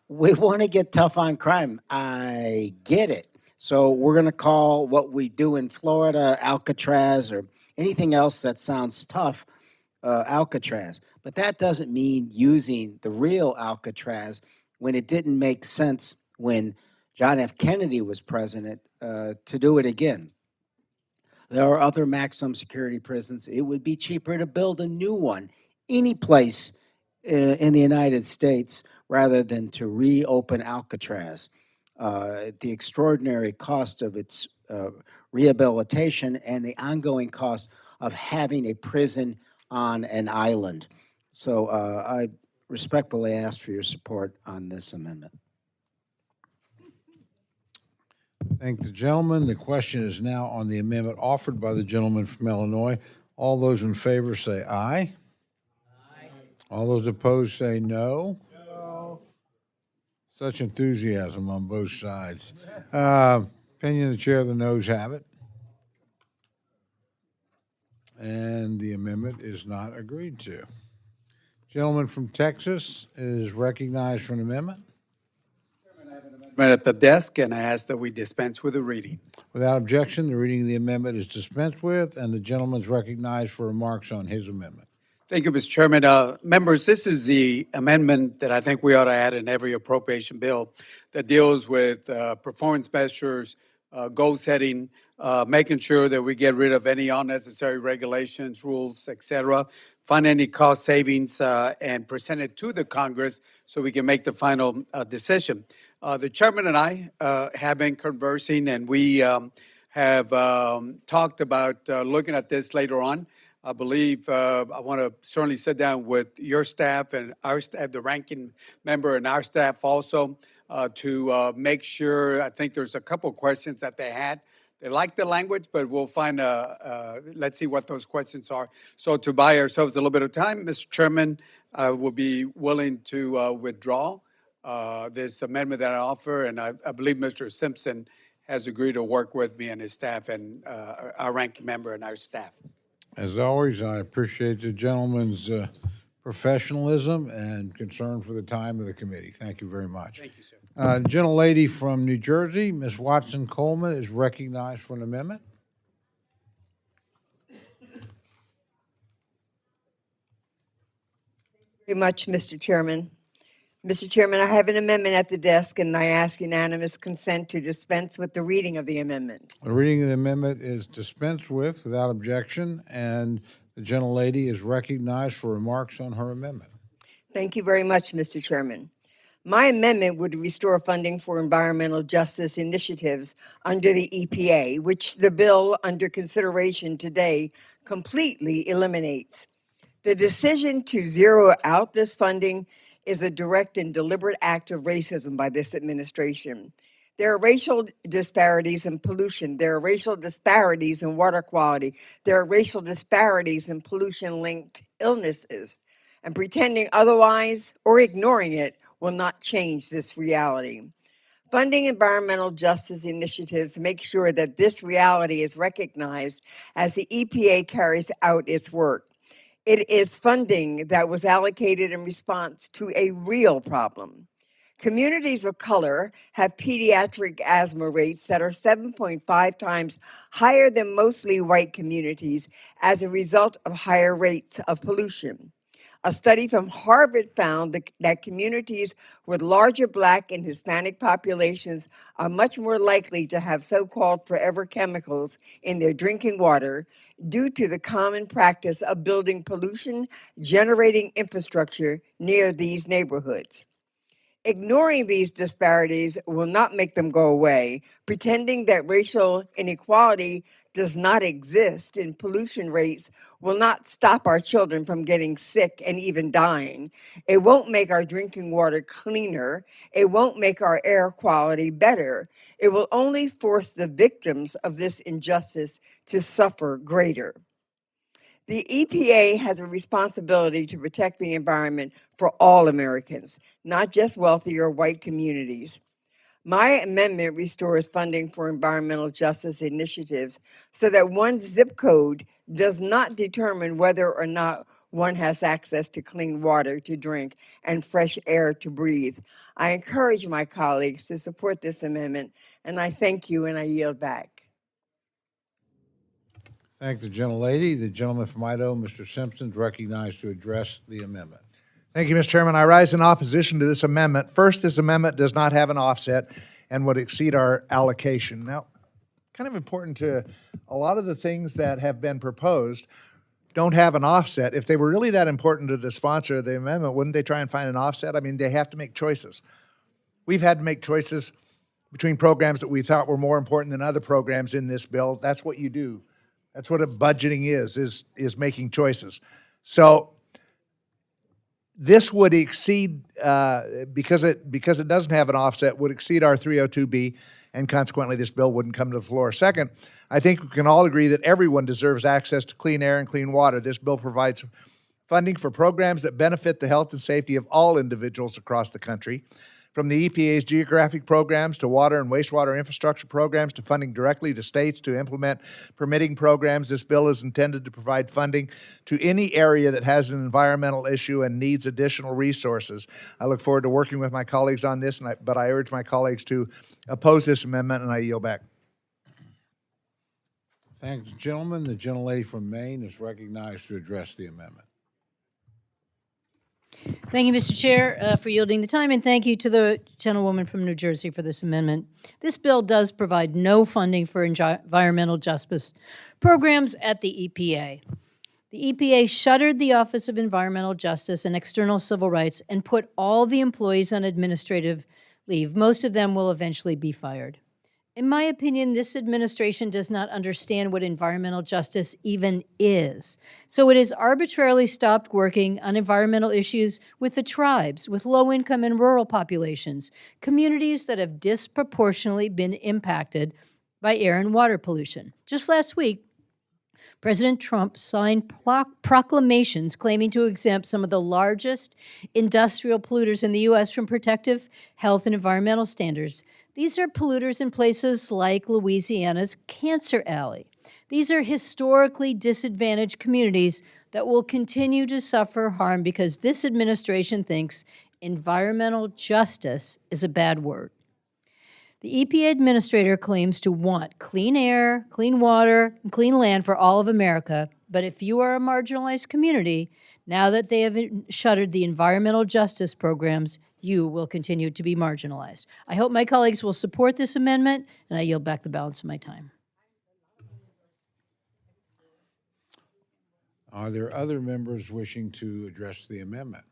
we want to get tough on crime. I get it. So we're going to call what we do in Florida Alcatraz, or anything else that sounds tough, Alcatraz. But that doesn't mean using the real Alcatraz when it didn't make sense when John F. Kennedy was president to do it again. There are other maximum security prisons. It would be cheaper to build a new one any place in the United States rather than to reopen Alcatraz. The extraordinary cost of its rehabilitation and the ongoing cost of having a prison on an island. So I respectfully ask for your support on this amendment. Thank the gentleman. The question is now on the amendment offered by the gentleman from Illinois. All those in favor say aye. Aye. All those opposed say no. No. Such enthusiasm on both sides. Opinion of the chair, the noes have it. And the amendment is not agreed to. Gentleman from Texas is recognized for an amendment. At the desk, and I ask that we dispense with the reading. Without objection, the reading of the amendment is dispensed with, and the gentleman is recognized for remarks on his amendment. Thank you, Mr. Chairman. Members, this is the amendment that I think we ought to add in every appropriation bill that deals with performance measures, goal setting, making sure that we get rid of any unnecessary regulations, rules, et cetera, find any cost savings, and present it to the Congress so we can make the final decision. The chairman and I have been conversing, and we have talked about looking at this later on. I believe I want to certainly sit down with your staff and our staff, the ranking member and our staff also, to make sure. I think there's a couple of questions that they had. They like the language, but we'll find let's see what those questions are. So to buy ourselves a little bit of time, Mr. Chairman, I will be willing to withdraw this amendment that I offer, and I believe Mr. Simpson has agreed to work with me and his staff and our ranking member and our staff. As always, I appreciate the gentleman's professionalism and concern for the time of the committee. Thank you very much. Thank you, sir. The gentlelady from New Jersey, Ms. Watson Coleman, is recognized for an amendment. Very much, Mr. Chairman. Mr. Chairman, I have an amendment at the desk, and I ask unanimous consent to dispense with the reading of the amendment. The reading of the amendment is dispensed with without objection, and the gentlelady is recognized for remarks on her amendment. Thank you very much, Mr. Chairman. My amendment would restore funding for environmental justice initiatives under the EPA, which the bill under consideration today completely eliminates. The decision to zero out this funding is a direct and deliberate act of racism by this administration. There are racial disparities in pollution. There are racial disparities in water quality. There are racial disparities in pollution-linked illnesses. And pretending otherwise or ignoring it will not change this reality. Funding environmental justice initiatives make sure that this reality is recognized as the EPA carries out its work. It is funding that was allocated in response to a real problem. Communities of color have pediatric asthma rates that are 7.5 times higher than mostly white communities as a result of higher rates of pollution. A study from Harvard found that communities with larger Black and Hispanic populations are much more likely to have so-called forever chemicals in their drinking water due to the common practice of building pollution-generating infrastructure near these neighborhoods. Ignoring these disparities will not make them go away. Pretending that racial inequality does not exist in pollution rates will not stop our children from getting sick and even dying. It won't make our drinking water cleaner. It won't make our air quality better. It will only force the victims of this injustice to suffer greater. The EPA has a responsibility to protect the environment for all Americans, not just wealthier white communities. My amendment restores funding for environmental justice initiatives so that one's zip code does not determine whether or not one has access to clean water to drink and fresh air to breathe. I encourage my colleagues to support this amendment, and I thank you, and I yield back. Thank the gentlelady. The gentleman from Idaho, Mr. Simpson, is recognized to address the amendment. Thank you, Mr. Chairman. I rise in opposition to this amendment. First, this amendment does not have an offset and would exceed our allocation. Now, kind of important to a lot of the things that have been proposed don't have an offset. If they were really that important to the sponsor of the amendment, wouldn't they try and find an offset? I mean, they have to make choices. We've had to make choices between programs that we thought were more important than other programs in this bill. That's what you do. That's what a budgeting is making choices. So this would exceed, because it doesn't have an offset, would exceed our 302B, and consequently, this bill wouldn't come to the floor. Second, I think we can all agree that everyone deserves access to clean air and clean water. This bill provides funding for programs that benefit the health and safety of all individuals across the country. From the EPA's geographic programs to water and wastewater infrastructure programs to funding directly to states to implement permitting programs, this bill is intended to provide funding to any area that has an environmental issue and needs additional resources. I look forward to working with my colleagues on this, but I urge my colleagues to oppose this amendment, and I yield back. Thanks, gentlemen. The gentlelady from Maine is recognized to address the amendment. Thank you, Mr. Chair, for yielding the time, and thank you to the gentlewoman from New Jersey for this amendment. This bill does provide no funding for environmental justice programs at the EPA. The EPA shuttered the Office of Environmental Justice and External Civil Rights and put all the employees on administrative leave. Most of them will eventually be fired. In my opinion, this administration does not understand what environmental justice even is. So it has arbitrarily stopped working on environmental issues with the tribes, with low-income and rural populations, communities that have disproportionately been impacted by air and water pollution. Just last week, President Trump signed proclamations claiming to exempt some of the largest industrial polluters in the U.S. from protective health and environmental standards. These are polluters in places like Louisiana's Cancer Alley. These are historically disadvantaged communities that will continue to suffer harm because this administration thinks environmental justice is a bad word. The EPA administrator claims to want clean air, clean water, and clean land for all of America, but if you are a marginalized community, now that they have shuttered the environmental justice programs, you will continue to be marginalized. I hope my colleagues will support this amendment, and I yield back the balance of my time. Are there other members wishing to address the amendment?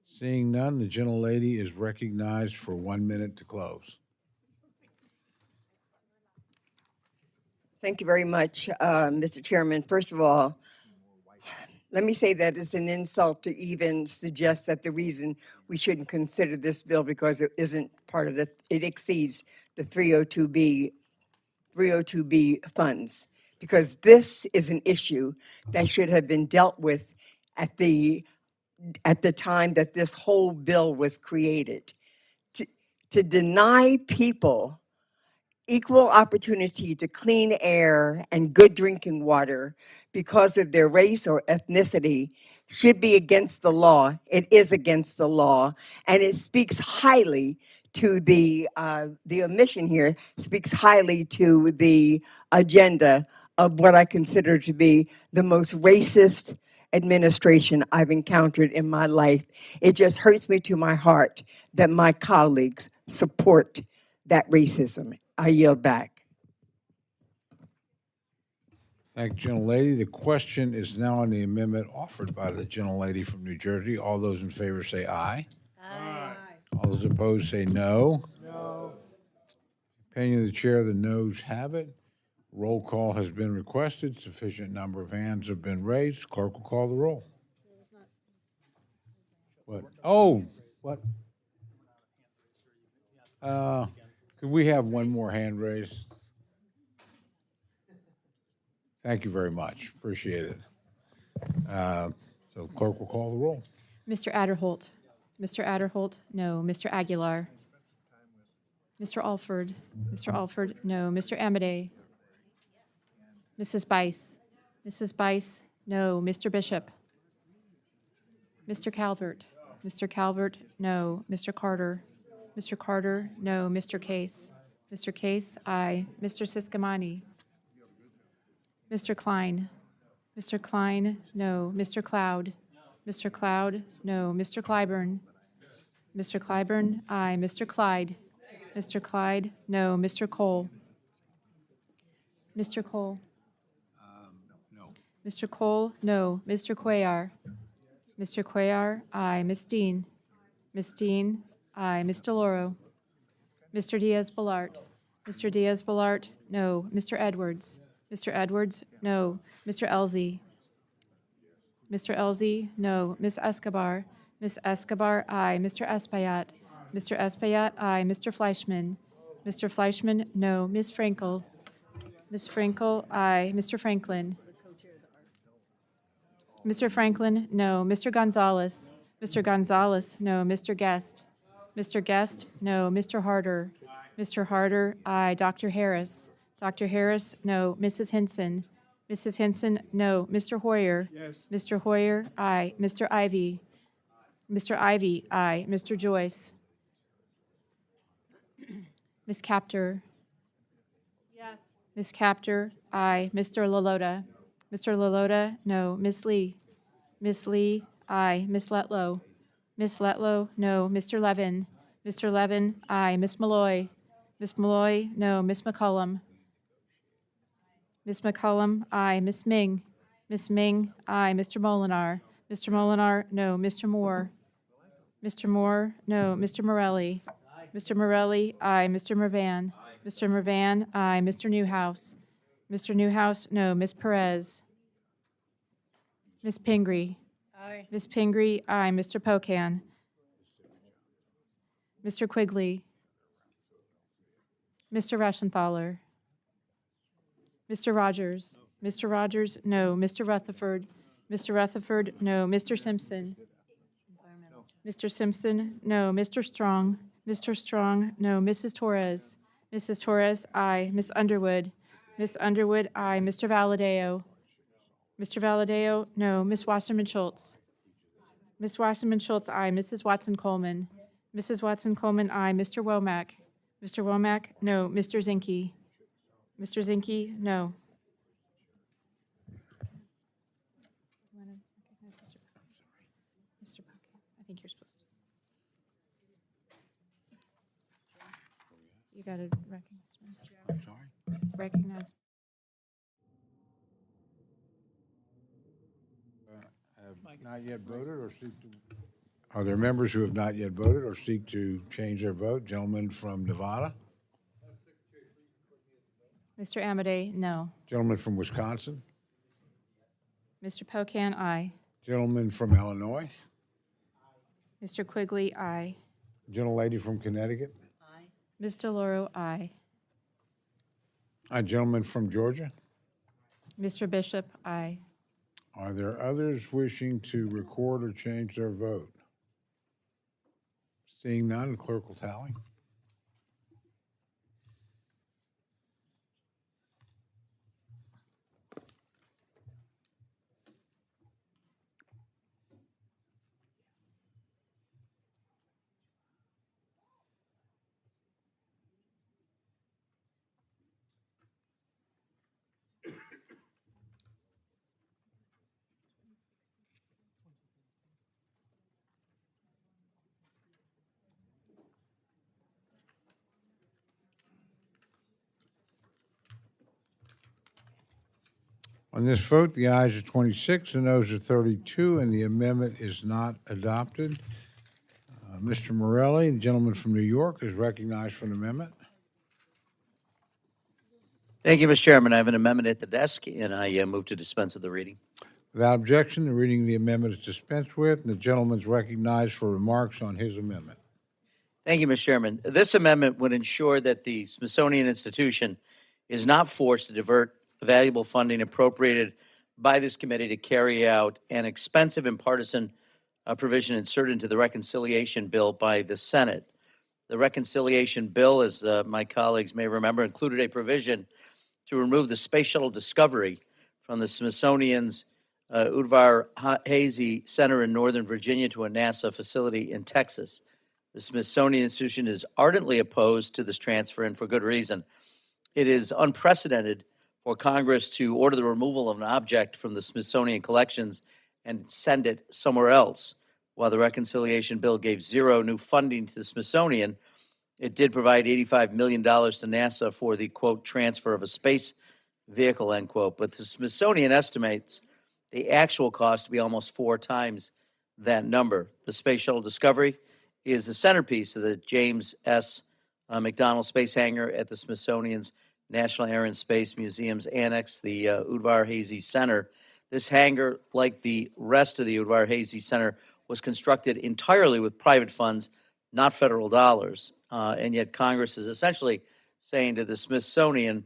Seeing none, the gentlelady is recognized for 1 minute to close. Thank you very much, Mr. Chairman. First of all, let me say that it's an insult to even suggest that the reason we shouldn't consider this bill because it isn't part of it exceeds the 302B funds. Because this is an issue that should have been dealt with at the time that this whole bill was created. To deny people equal opportunity to clean air and good drinking water because of their race or ethnicity should be against the law. It is against the law, and it speaks highly to the omission here speaks highly to the agenda of what I consider to be the most racist administration I've encountered in my life. It just hurts me to my heart that my colleagues support that racism. I yield back. Thank you, gentlelady. The question is now on the amendment offered by the gentlelady from New Jersey. All those in favor say aye. Aye. All those opposed say no. No. Opinion of the chair, the noes have it. Roll call has been requested. Sufficient number of hands have been raised. Clerk will call the roll. What? Oh, what? Could we have one more hand raised? Thank you very much. Appreciate it. So clerk will call the roll. Mr. Adderholt. Mr. Adderholt, no. Mr. Aguilar. Mr. Alford. Mr. Alford, no. Mr. Amadei. Mrs. Bice. Mrs. Bice, no. Mr. Bishop. Mr. Calvert. Mr. Calvert, no. Mr. Carter. Mr. Carter, no. Mr. Case. Mr. Case, aye. Mr. Siscomani. Mr. Klein. Mr. Klein, no. Mr. Cloud. Mr. Cloud, no. Mr. Clyburn. Mr. Clyburn, aye. Mr. Clyde. Mr. Clyde, no. Mr. Cole. Mr. Cole. No. Mr. Cole, no. Mr. Cuellar. Mr. Cuellar, aye. Ms. Dean. Ms. Dean, aye. Ms. DeLauro. Mr. Diaz-Balart. Mr. Diaz-Balart, no. Mr. Edwards. Mr. Edwards, no. Mr. Elzey. Mr. Elzey, no. Ms. Escobar. Ms. Escobar, aye. Mr. Espaillat. Mr. Espaillat, aye. Mr. Fleischman. Mr. Fleischman, no. Ms. Frankel. Ms. Frankel, aye. Mr. Franklin. Mr. Franklin, no. Mr. Gonzalez. Mr. Gonzalez, no. Mr. Guest. Mr. Guest, no. Mr. Harder. Mr. Harder, aye. Dr. Harris. Dr. Harris, no. Mrs. Hinson. Mrs. Hinson, no. Mr. Hoyer. Yes. Mr. Hoyer, aye. Mr. Ivy. Mr. Ivy, aye. Mr. Joyce. Ms. Capter. Yes. Ms. Capter, aye. Mr. Lalota. Mr. Lalota, no. Ms. Lee. Ms. Lee, aye. Ms. Letlow. Ms. Letlow, no. Mr. Levin. Mr. Levin, aye. Ms. Malloy. Ms. Malloy, no. Ms. McCollum. Ms. McCollum, aye. Ms. Ming. Ms. Ming, aye. Mr. Molinar. Mr. Molinar, no. Mr. Moore. Mr. Moore, no. Mr. Morelli. Mr. Morelli, aye. Mr. Mervan. Mr. Mervan, aye. Mr. Newhouse. Mr. Newhouse, no. Ms. Perez. Ms. Pingree. Aye. Ms. Pingree, aye. Mr. Pocan. Mr. Quigley. Mr. Reschenthaler. Mr. Rogers. Mr. Rogers, no. Mr. Rutherford. Mr. Rutherford, no. Mr. Simpson. Mr. Simpson, no. Mr. Strong. Mr. Strong, no. Mrs. Torres. Mrs. Torres, aye. Ms. Underwood. Ms. Underwood, aye. Mr. Valadeo. Mr. Valadeo, no. Ms. Wasserman Schultz. Ms. Wasserman Schultz, aye. Mrs. Watson Coleman. Mrs. Watson Coleman, aye. Mr. Womack. Mr. Womack, no. Mr. Zinke. Mr. Zinke, no. Mr. Pocan, I think you're supposed to. You got to recognize me. I'm sorry? Recognize. Have not yet voted or seek to? Are there members who have not yet voted or seek to change their vote? Gentleman from Nevada? Mr. Amadei, no. Gentleman from Wisconsin? Mr. Pocan, aye. Gentleman from Illinois? Mr. Quigley, aye. Gentlelady from Connecticut? Ms. DeLauro, aye. Gentleman from Georgia? Mr. Bishop, aye. Are there others wishing to record or change their vote? Seeing none, the clerk will tally. On this vote, the ayes are 26, the noes are 32, and the amendment is not adopted. Mr. Morelli, the gentleman from New York, is recognized for an amendment. Thank you, Mr. Chairman. I have an amendment at the desk, and I move to dispense with the reading. Without objection, the reading of the amendment is dispensed with, and the gentleman is recognized for remarks on his amendment. Thank you, Mr. Chairman. This amendment would ensure that the Smithsonian Institution is not forced to divert valuable funding appropriated by this committee to carry out an expensive and partisan provision inserted into the reconciliation bill by the Senate. The reconciliation bill, as my colleagues may remember, included a provision to remove the Space Shuttle Discovery from the Smithsonian's Udvar Hazy Center in Northern Virginia to a NASA facility in Texas. The Smithsonian Institution is ardently opposed to this transfer, and for good reason. It is unprecedented for Congress to order the removal of an object from the Smithsonian collections and send it somewhere else. While the reconciliation bill gave zero new funding to the Smithsonian, it did provide $85 million to NASA for the, quote, transfer of a space vehicle, end quote. But the Smithsonian estimates the actual cost to be almost 4 times that number. The Space Shuttle Discovery is the centerpiece of the James S. McDonnell Space Hangar at the Smithsonian's National Air and Space Museum's Annex, the Udvar Hazy Center. This hangar, like the rest of the Udvar Hazy Center, was constructed entirely with private funds, not federal dollars. And yet Congress is essentially saying to the Smithsonian,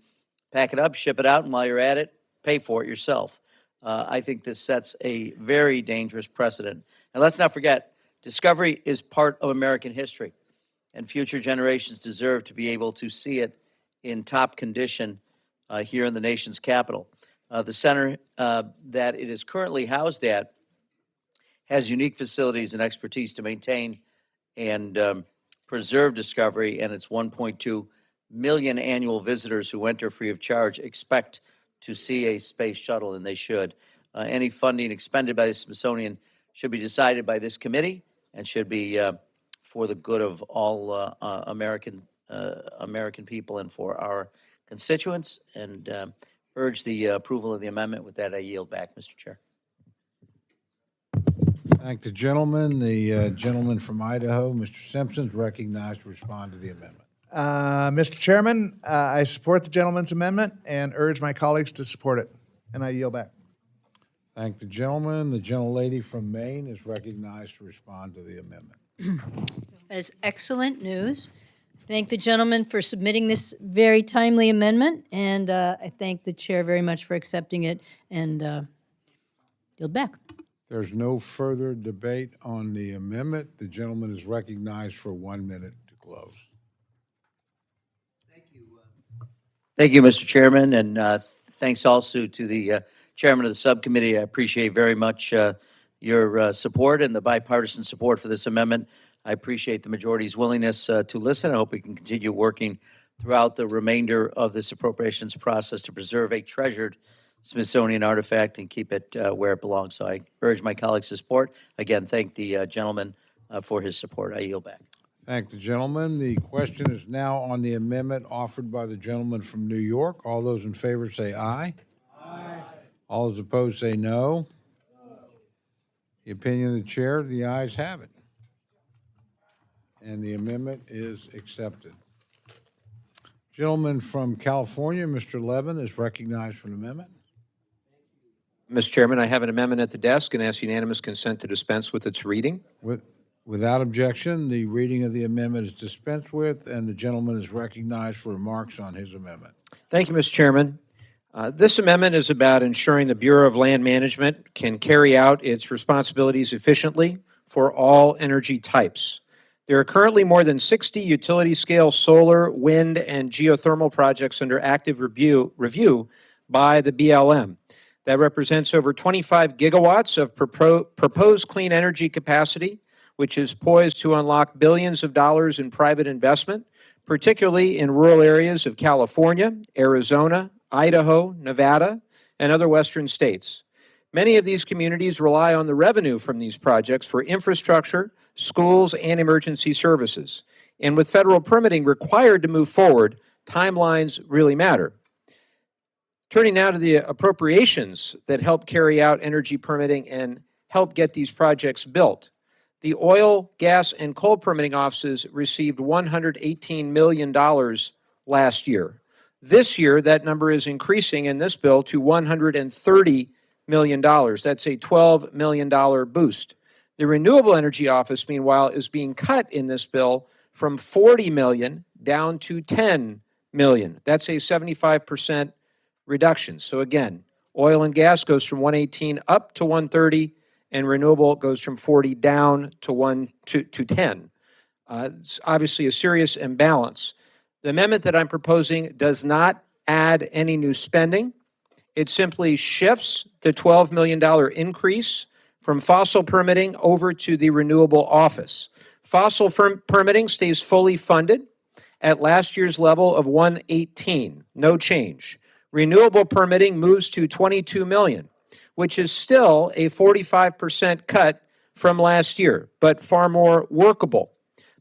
pack it up, ship it out, and while you're at it, pay for it yourself. I think this sets a very dangerous precedent. And let's not forget, discovery is part of American history, and future generations deserve to be able to see it in top condition here in the nation's capital. The center that it is currently housed at has unique facilities and expertise to maintain and preserve discovery, and its 1.2 million annual visitors who enter free of charge expect to see a space shuttle, and they should. Any funding expended by the Smithsonian should be decided by this committee and should be for the good of all American people and for our constituents, and urge the approval of the amendment. With that, I yield back, Mr. Chair. Thank the gentleman. The gentleman from Idaho, Mr. Simpson, is recognized to respond to the amendment. Mr. Chairman, I support the gentleman's amendment and urge my colleagues to support it, and I yield back. Thank the gentleman. The gentlelady from Maine is recognized to respond to the amendment. That is excellent news. Thank the gentleman for submitting this very timely amendment, and I thank the chair very much for accepting it, and yield back. There's no further debate on the amendment. The gentleman is recognized for 1 minute to close. Thank you, Mr. Chairman, and thanks also to the chairman of the subcommittee. I appreciate very much your support and the bipartisan support for this amendment. I appreciate the majority's willingness to listen. I hope we can continue working throughout the remainder of this appropriations process to preserve a treasured Smithsonian artifact and keep it where it belongs. So I urge my colleagues to support. Again, thank the gentleman for his support. I yield back. Thank the gentleman. The question is now on the amendment offered by the gentleman from New York. All those in favor say aye. Aye. All those opposed say no. The opinion of the chair, the ayes have it. And the amendment is accepted. Gentleman from California, Mr. Levin, is recognized for an amendment. Mr. Chairman, I have an amendment at the desk and ask unanimous consent to dispense with its reading. Without objection, the reading of the amendment is dispensed with, and the gentleman is recognized for remarks on his amendment. Thank you, Mr. Chairman. This amendment is about ensuring the Bureau of Land Management can carry out its responsibilities efficiently for all energy types. There are currently more than 60 utility-scale solar, wind, and geothermal projects under active review by the BLM. That represents over 25 gigawatts of proposed clean energy capacity, which is poised to unlock billions of dollars in private investment, particularly in rural areas of California, Arizona, Idaho, Nevada, and other western states. Many of these communities rely on the revenue from these projects for infrastructure, schools, and emergency services. And with federal permitting required to move forward, timelines really matter. Turning now to the appropriations that help carry out energy permitting and help get these projects built. The oil, gas, and coal permitting offices received $118 million last year. This year, that number is increasing in this bill to $130 million. That's a $12 million boost. The Renewable Energy Office, meanwhile, is being cut in this bill from $40 million down to $10 million. That's a 75% reduction. So again, oil and gas goes from 118 up to 130, and renewable goes from 40 down to 10. It's obviously a serious imbalance. The amendment that I'm proposing does not add any new spending. It simply shifts the $12 million increase from fossil permitting over to the renewable office. Fossil permitting stays fully funded at last year's level of 118, no change. Renewable permitting moves to 22 million, which is still a 45% cut from last year, but far more workable.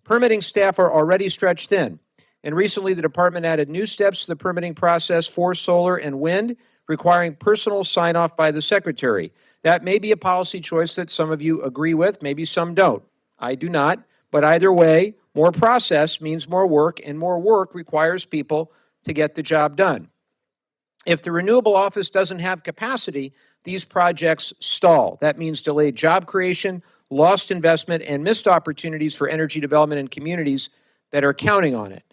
Permitting staff are already stretched thin, and recently the department added new steps to the permitting process for solar and wind, requiring personal sign-off by the secretary. That may be a policy choice that some of you agree with, maybe some don't. I do not, But either way, more process means more work, and more work requires people to get the job done. If the renewable office doesn't have capacity, these projects stall. That means delayed job creation, lost investment, and missed opportunities for energy development in communities that are counting on it.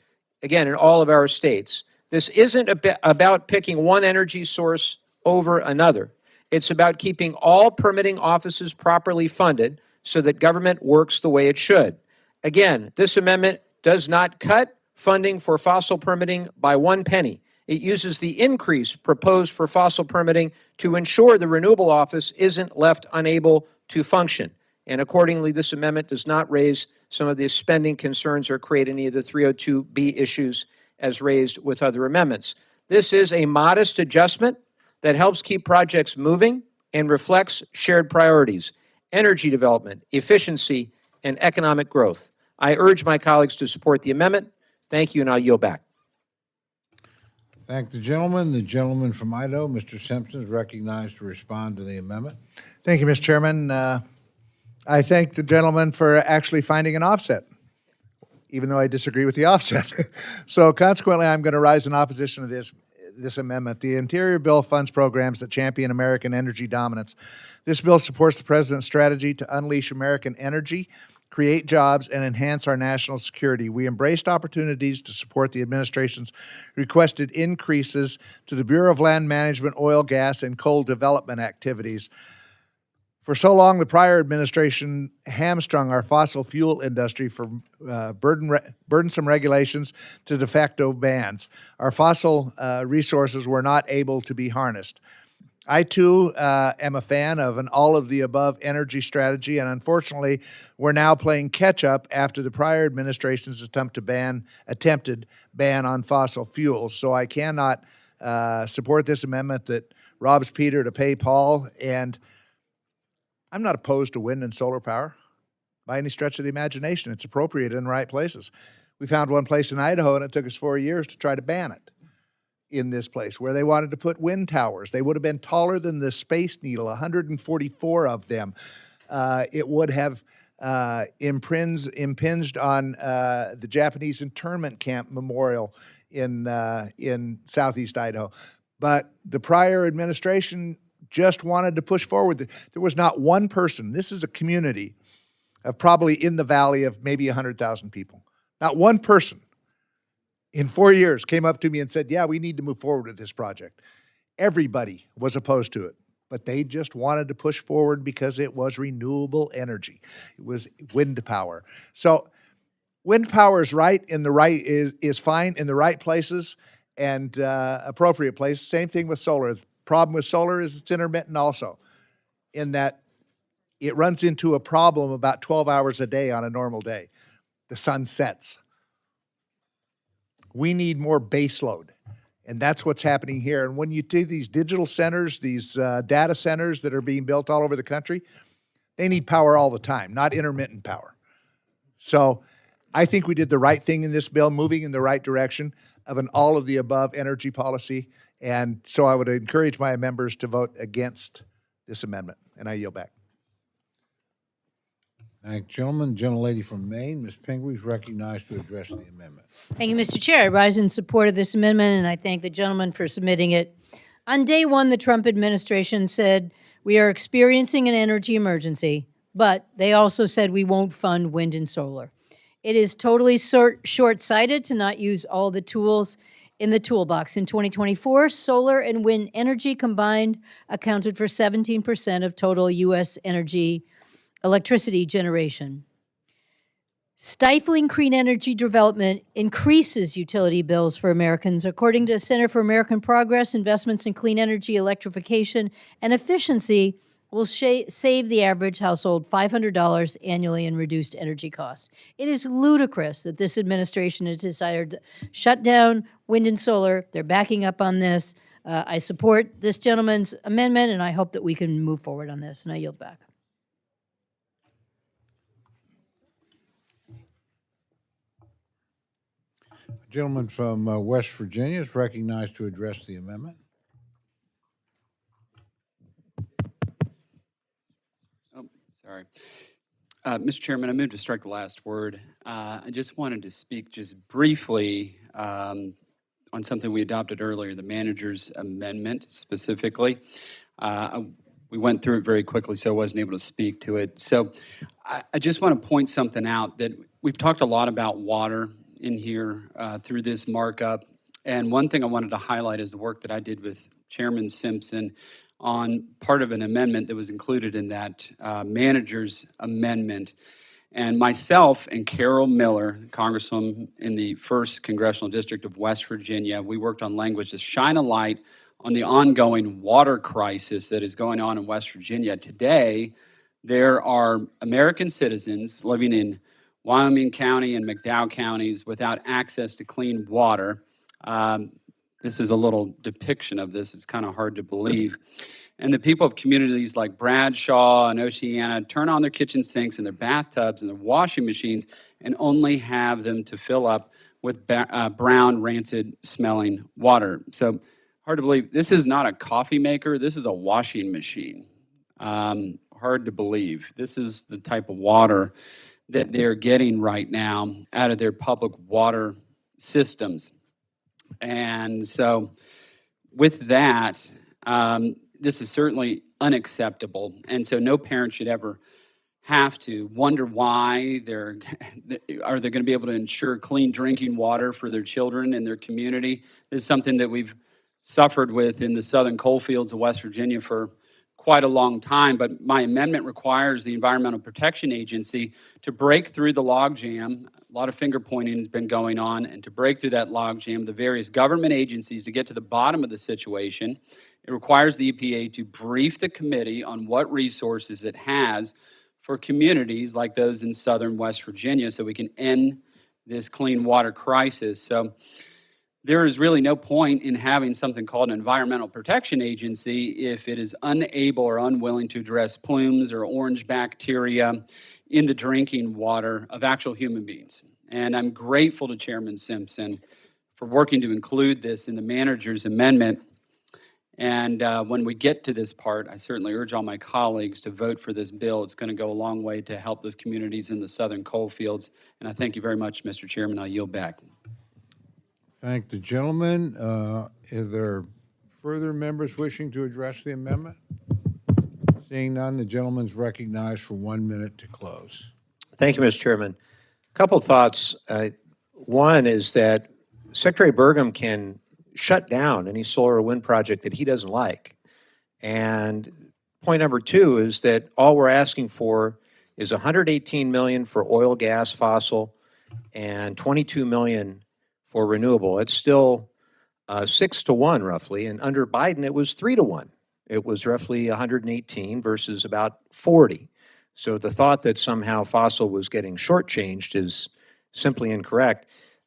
Again, in all of our states. This isn't about picking one energy source over another. It's about keeping all permitting offices properly funded so that government works the way it should. Again, this amendment does not cut funding for fossil permitting by 1 penny. It uses the increase proposed for fossil permitting to ensure the renewable office isn't left unable to function. And accordingly, this amendment does not raise some of the spending concerns or create any of the 302B issues as raised with other amendments. This is a modest adjustment that helps keep projects moving and reflects shared priorities: energy development, efficiency, and economic growth. I urge my colleagues to support the amendment. Thank you, and I'll yield back. Thank the gentleman. The gentleman from Idaho, Mr. Simpson, is recognized to respond to the amendment. Thank you, Mr. Chairman. I thank the gentleman for actually finding an offset, even though I disagree with the offset. So consequently, I'm going to rise in opposition to this amendment. The Interior Bill funds programs that champion American energy dominance. This bill supports the President's strategy to unleash American energy, create jobs, and enhance our national security. We embraced opportunities to support the administration's requested increases to the Bureau of Land Management, oil, gas, and coal development activities. For so long, the prior administration hamstrung our fossil fuel industry from burdensome regulations to de facto bans. Our fossil resources were not able to be harnessed. I, too, am a fan of an all-of-the-above energy strategy, and unfortunately, we're now playing catch-up after the prior administration's attempted ban on fossil fuels. So I cannot support this amendment that robs Peter to pay Paul, and I'm not opposed to wind and solar power by any stretch of the imagination. It's appropriated in the right places. We found one place in Idaho, and it took us 4 years to try to ban it in this place, where they wanted to put wind towers. They would have been taller than the Space Needle, 144 of them. It would have impinged on the Japanese internment camp memorial in southeast Idaho. But the prior administration just wanted to push forward. There was not one person. This is a community of probably in the valley of maybe 100,000 people. Not one person in 4 years came up to me and said, yeah, we need to move forward with this project. Everybody was opposed to it, but they just wanted to push forward because it was renewable energy. It was wind power. So wind power is is fine in the right places and appropriate places. Same thing with solar. The problem with solar is it's intermittent also, in that it runs into a problem about 12 hours a day on a normal day. The sun sets. We need more base load, and that's what's happening here. And when you do these digital centers, these data centers that are being built all over the country, they need power all the time, not intermittent power. So I think we did the right thing in this bill, moving in the right direction of an all-of-the-above energy policy. And so I would encourage my members to vote against this amendment, and I yield back. Thank you, gentleman. Gentlelady from Maine, Ms. Pingree, is recognized to address the amendment. Thank you, Mr. Chair. I rise in support of this amendment, and I thank the gentleman for submitting it. On day one, the Trump administration said, we are experiencing an energy emergency, but they also said we won't fund wind and solar. It is totally short-sighted to not use all the tools in the toolbox. In 2024, solar and wind energy combined accounted for 17% of total U.S. electricity generation. Stifling clean energy development increases utility bills for Americans. According to Center for American Progress, investments in clean energy, electrification, and efficiency will save the average household $500 annually in reduced energy costs. It is ludicrous that this administration has decided to shut down wind and solar. They're backing up on this. I support this gentleman's amendment, and I hope that we can move forward on this, and I yield back. A gentleman from West Virginia is recognized to address the amendment. Sorry. Mr. Chairman, I move to strike the last word. I just wanted to speak just briefly on something we adopted earlier, the manager's amendment specifically. We went through it very quickly, so I wasn't able to speak to it. So I just want to point something out, that we've talked a lot about water in here through this markup. And one thing I wanted to highlight is the work that I did with Chairman Simpson on part of an amendment that was included in that manager's amendment. And myself and Carol Miller, Congresswoman in the 1st Congressional District of West Virginia, we worked on language to shine a light on the ongoing water crisis that is going on in West Virginia. Today, there are American citizens living in Wyoming County and McDowell counties without access to clean water. This is a little depiction of this. It's kind of hard to believe. And the people of communities like Bradshaw and Oceana turn on their kitchen sinks and their bathtubs and their washing machines and only have them to fill up with brown, rancid smelling water. So hard to believe. This is not a coffee maker. This is a washing machine. Hard to believe. This is the type of water that they're getting right now out of their public water systems. And so with that, this is certainly unacceptable. And so no parent should ever have to wonder why are they going to be able to ensure clean drinking water for their children and their community. This is something that we've suffered with in the southern coal fields of West Virginia for quite a long time, but my amendment requires the Environmental Protection Agency to break through the logjam. A lot of finger pointing has been going on, and to break through that logjam, the various government agencies to get to the bottom of the situation. It requires the EPA to brief the committee on what resources it has for communities like those in southern West Virginia so we can end this clean water crisis. So there is really no point in having something called an Environmental Protection Agency if it is unable or unwilling to address plumes or orange bacteria in the drinking water of actual human beings. And I'm grateful to Chairman Simpson for working to include this in the manager's amendment. And when we get to this part, I certainly urge all my colleagues to vote for this bill. It's going to go a long way to help those communities in the southern coal fields. And I thank you very much, Mr. Chairman. I'll yield back. Thank the gentleman. Are there further members wishing to address the amendment? Seeing none, the gentleman's recognized for 1 minute to close. Thank you, Mr. Chairman. A couple thoughts. One is that Secretary Burgum can shut down any solar or wind project that he doesn't like. And point number two is that all we're asking for is $118 million for oil, gas, fossil, and $22 million for renewable. It's still 6-1 roughly, and under Biden it was 3-1. It was roughly 118 versus about 40. So the thought that somehow fossil was getting shortchanged is simply incorrect.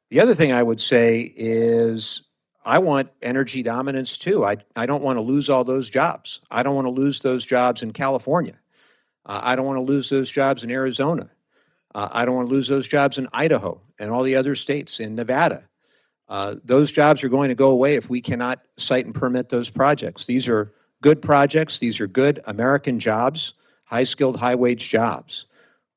The other thing I would say is I want energy dominance too. I don't want to lose all those jobs. I don't want to lose those jobs in California. I don't want to lose those jobs in Arizona. I don't want to lose those jobs in Idaho and all the other states, in Nevada. Those jobs are going to go away if we cannot cite and permit those projects. These are good projects. These are good American jobs, high-skilled, high-wage jobs.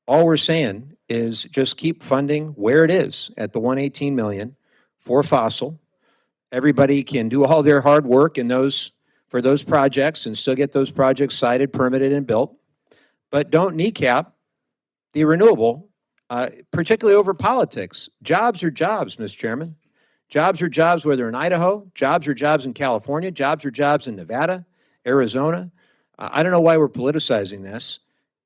All we're saying is just keep funding where it is at the $118 million for fossil. Everybody can do all their hard work for those projects and still get those projects cited, permitted, and built. But don't kneecap the renewable, particularly over politics. Jobs are jobs, Mr. Chairman. Jobs are jobs whether in Idaho, jobs are jobs in California, jobs are jobs in Nevada, Arizona. I don't know why we're politicizing this.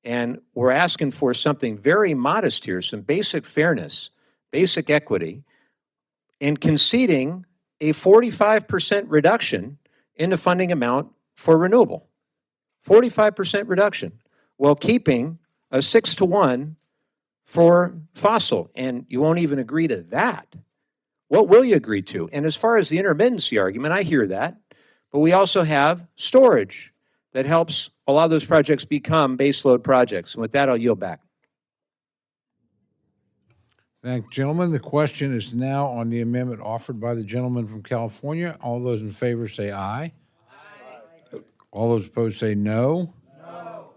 And we're asking for something very modest here, some basic fairness, basic equity, and conceding a 45% reduction in the funding amount for renewable. 45% reduction, while keeping a 6-1 for fossil. And you won't even agree to that. What will you agree to? And as far as the intermittency argument, I hear that. But we also have storage that helps a lot of those projects become baseload projects. And with that, I'll yield back. Thank you, gentlemen. The question is now on the amendment offered by the gentleman from California. All those in favor say aye. Aye. All those opposed say no. No.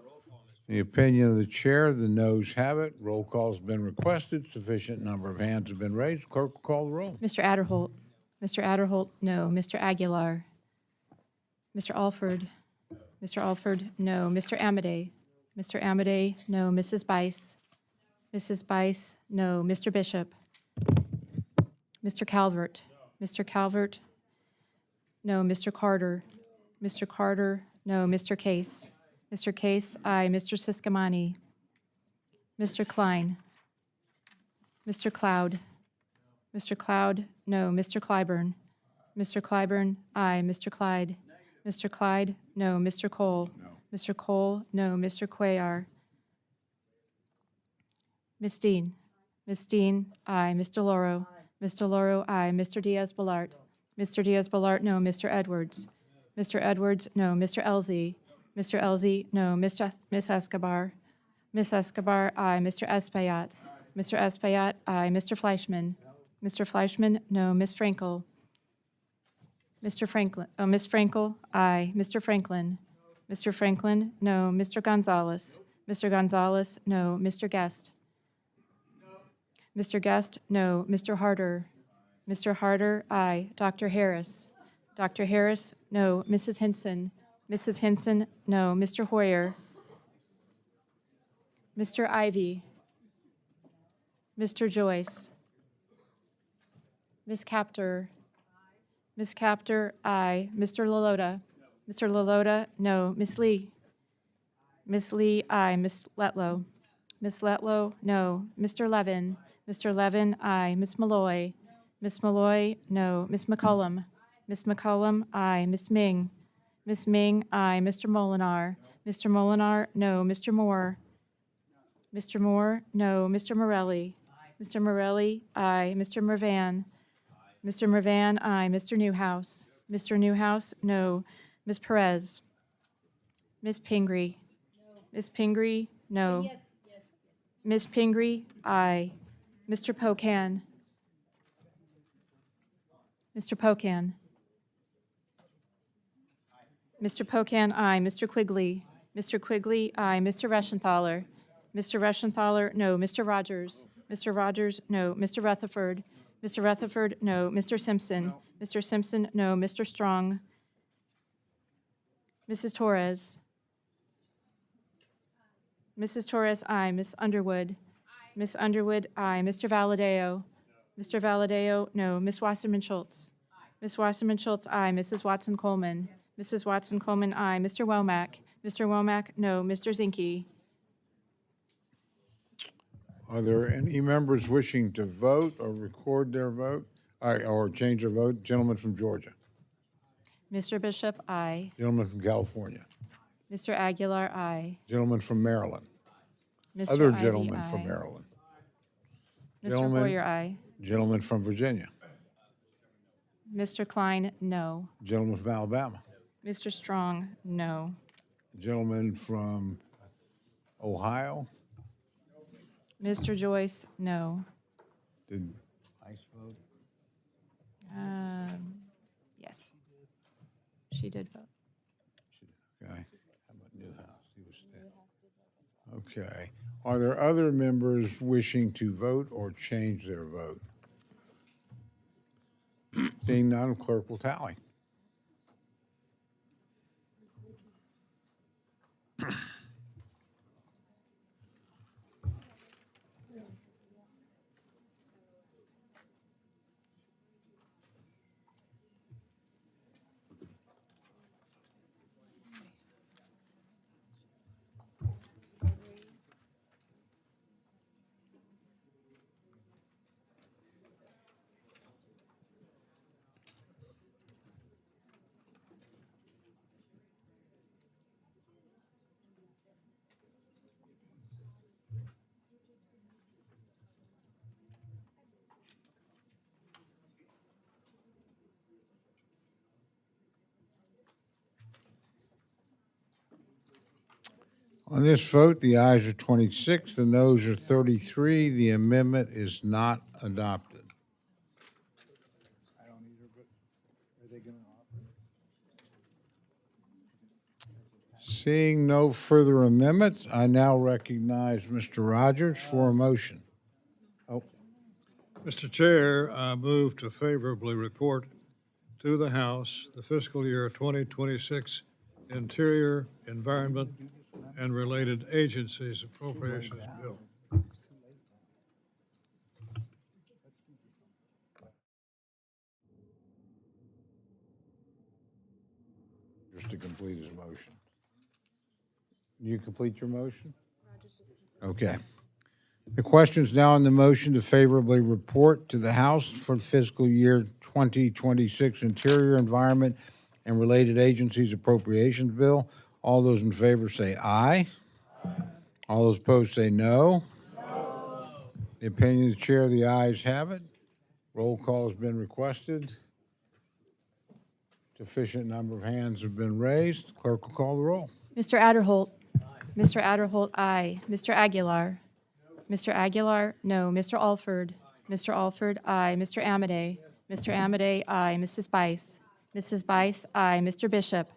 In the opinion of the chair, the noes have it. Roll call's been requested. Sufficient number of hands have been raised. Clerk will call the roll. Mr. Adderholt. Mr. Adderholt, no. Mr. Aguilar. Mr. Alford. Mr. Alford, no. Mr. Amadei. Mr. Amadei, no. Mrs. Bice. Mrs. Bice, no. Mr. Bishop. Mr. Calvert. Mr. Calvert, no. Mr. Carter. Mr. Carter, no. Mr. Case. Mr. Case, aye. Mr. Siscamani. Mr. Klein. Mr. Cloud. Mr. Cloud, no. Mr. Clyburn. Mr. Clyburn, aye. Mr. Clyde. Mr. Clyde, no. Mr. Cole. No. Mr. Cole, no. Mr. Cuellar. Ms. Dean. Ms. Dean, aye. Mr. Loro. Mr. Loro, aye. Mr. Diaz-Balart. Mr. Diaz-Balart, no. Mr. Edwards. Mr. Edwards, no. Mr. Elzey. Mr. Elzey, no. Miss Escobar. Miss Escobar, aye. Mr. Espaillat. Mr. Espaillat, aye. Mr. Fleischman. Mr. Fleischman, no. Miss Frankel. Mr. Franklin, oh, Miss Frankel, aye. Mr. Franklin. Mr. Franklin, no. Mr. Gonzalez. Mr. Gonzalez, no. Mr. Guest. Mr. Guest, no. Mr. Harder. Mr. Harder, aye. Dr. Harris. Dr. Harris, no. Mrs. Hinson. Mrs. Hinson, no. Mr. Hoyer. Mr. Ivy. Mr. Joyce. Ms. Captor. Ms. Captor, aye. Mr. Lalota. Mr. Lalota, no. Ms. Lee. Ms. Lee, aye. Ms. Letlow. Ms. Letlow, no. Mr. Levin. Mr. Levin, aye. Ms. Malloy. Ms. Malloy, no. Ms. McCullum. Ms. McCullum, aye. Ms. Ming. Ms. Ming, aye. Mr. Molinar. Mr. Molinar, no. Mr. Moore. Mr. Moore, no. Mr. Morelli. Mr. Morelli, aye. Mr. Mervan. Mr. Mervan, aye. Mr. Newhouse. Mr. Newhouse, no. Ms. Perez. Ms. Pingree. Ms. Pingree, no. Ms. Pingree, aye. Mr. Pocan. Mr. Pocan. Mr. Pocan, aye. Mr. Quigley. Mr. Quigley, aye. Mr. Reschenthaler. Mr. Reschenthaler, no. Mr. Rogers. Mr. Rogers, no. Mr. Rutherford. Mr. Rutherford, no. Mr. Simpson. Mr. Simpson, no. Mr. Strong. Mrs. Torres. Mrs. Torres, aye. Miss Underwood. Miss Underwood, aye. Mr. Valadeo. Mr. Valadeo, no. Miss Wasserman Schultz. Miss Wasserman Schultz, aye. Mrs. Watson Coleman. Mrs. Watson Coleman, aye. Mr. Womack. Mr. Womack, no. Mr. Zinke. Are there any members wishing to vote or record their vote, or change their vote? Gentleman from Georgia. Mr. Bishop, aye. Gentleman from California. Mr. Aguilar, aye. Gentleman from Maryland. Mr. Other Ivy, gentlemen aye. from Maryland. Mr. Gentleman- Hoyer, aye. Gentleman from Virginia. Mr. Klein, no. Gentleman from Alabama. Mr. Strong, no. Gentleman from Ohio. Mr. Joyce, no. Did Ice vote? Yes. She did vote. Okay. How about Newhouse? He was there. Okay. Are there other members wishing to vote or change their vote? Seeing none, clerk will tally. On this vote, the ayes are 26, the noes are 33. The amendment is not adopted. Seeing no further amendments, I now recognize Mr. Rogers for a motion. Oh, Mr. Chair, I move to favorably report to the House the fiscal year 2026 Interior, Environment, and Related Agencies Appropriations Bill. just to complete his motion. You complete your motion? Okay. The question is now on the motion to favorably report to the House for the fiscal year 2026 Interior, Environment, and Related Agencies Appropriations Bill. All those in favor say aye. All those opposed say no. The opinion of the chair, the ayes have it. Roll call has been requested. Sufficient number of hands have been raised. Clerk will call the roll. Mr. Adderholt. Mr. Adderholt, aye. Mr. Aguilar. Mr. Aguilar, no. Mr. Alford. Mr. Alford, aye. Mr. Amadei. Mr. Amadei, aye. Mrs. Bice. Mrs. Bice, aye. Mr. Bishop.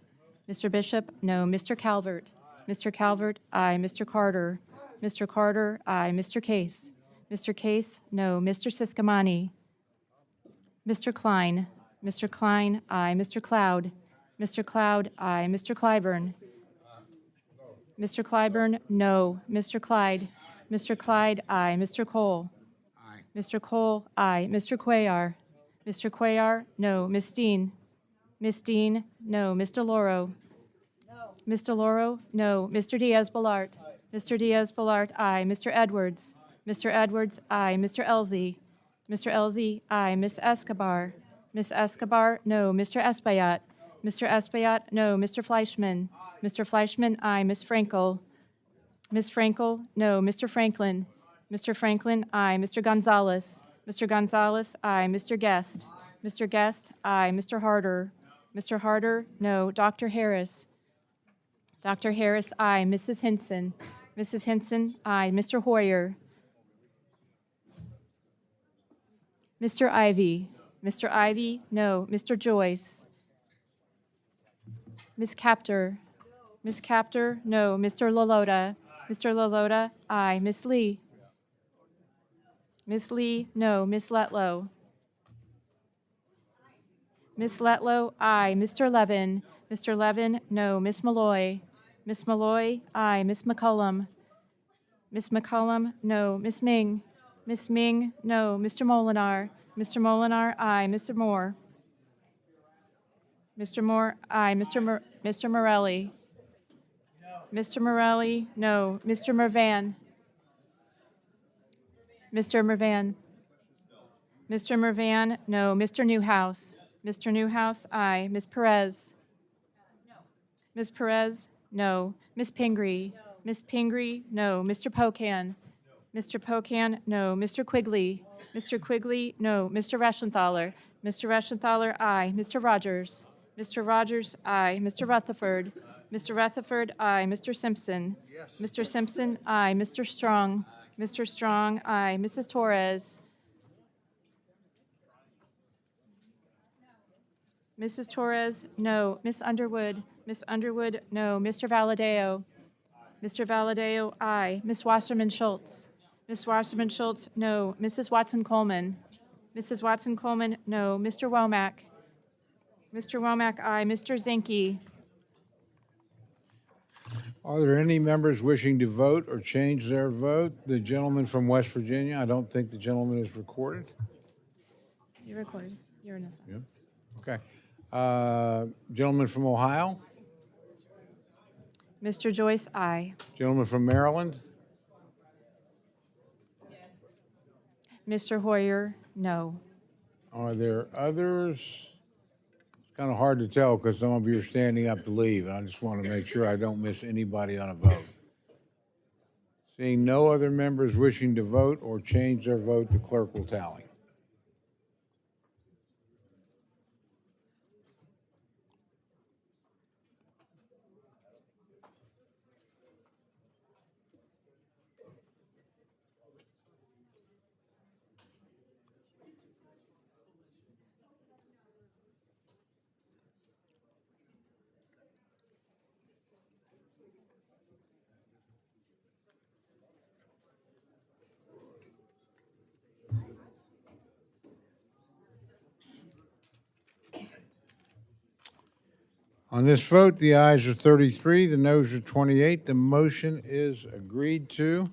Mr. Bishop, no. Mr. Calvert. Mr. Calvert, aye. Mr. Carter. Mr. Carter, aye. Mr. Case. Mr. Case, no. Mr. Siscomani. Mr. Klein. Mr. Klein, aye. Mr. Cloud. Mr. Cloud, aye. Mr. Clyburn. Mr. Clyburn, no. Mr. Clyde. Mr. Clyde, aye. Mr. Cole. Aye. Mr. Cole, aye. Mr. Cuellar. Mr. Cuellar, no. Miss Dean. Miss Dean, no. Mr. Loro. No. Mr. Loro, no. Mr. Diaz-Balart. Mr. Diaz-Balart, aye. Mr. Edwards. Mr. Edwards, aye. Mr. Elzey. Mr. Elzey, aye. Miss Escobar. Miss Escobar, no. Mr. Espaillat. Mr. Espaillat, no. Mr. Fleischman. Mr. Fleischman, aye. Miss Frankel. Miss Frankel, no. Mr. Franklin. Mr. Franklin, aye. Mr. Gonzalez. Mr. Gonzalez, aye. Mr. Guest. Mr. Guest, aye. Mr. Harder. Mr. Harder, no. Dr. Harris. Dr. Harris, aye. Mrs. Hinson. Mrs. Hinson, aye. Mr. Hoyer. Mr. Ivy. Mr. Ivy, no. Mr. Joyce. Miss Captor. Miss Captor, no. Mr. Lalota. Mr. Lalota, aye. Miss Lee. Miss Lee, no. Miss Letlow. Miss Letlow, aye. Mr. Levin. Mr. Levin, no. Miss Malloy. Miss Malloy, aye. Miss McCullum. Miss McCullum, no. Miss Ming. Miss Ming, no. Mr. Molinar. Mr. Molinar, aye. Mr. Moore. Mr. Moore, aye. Mr. Morelli. Mr. Morelli, no. Mr. Mervan. Mr. Mervan. Mr. Mervan, no. Mr. Newhouse. Mr. Newhouse, aye. Miss Perez. Miss Perez, no. Miss Pingree. Miss Pingree, no. Mr. Pocan. Mr. Pocan, no. Mr. Quigley. Mr. Quigley, no. Mr. Reschenthaler. Mr. Reschenthaler, aye. Mr. Rogers. Mr. Rogers, aye. Mr. Rutherford. Mr. Rutherford, aye. Mr. Simpson. Yes. Mr. Simpson, aye. Mr. Strong. Mr. Strong, aye. Mrs. Torres. Mrs. Torres, no. Miss Underwood. Miss Underwood, no. Mr. Valadeo. Mr. Valadeo, aye. Miss Wasserman Schultz. Miss Wasserman Schultz, no. Mrs. Watson Coleman. Mrs. Watson Coleman, no. Mr. Womack. Mr. Womack, aye. Mr. Zinke. Are there any members wishing to vote or change their vote? The gentleman from West Virginia, I don't think the gentleman is recorded. You're recorded. You're in this. Yeah. Okay. Gentleman from Ohio? Mr. Joyce, aye. Gentleman from Maryland? Mr. Hoyer, no. Are there others? It's kind of hard to tell because some of you are standing up to leave, and I just want to make sure I don't miss anybody on a vote. Seeing no other members wishing to vote or change their vote, the clerk will tally. On this vote, the ayes are 33, the noes are 28. The motion is agreed to.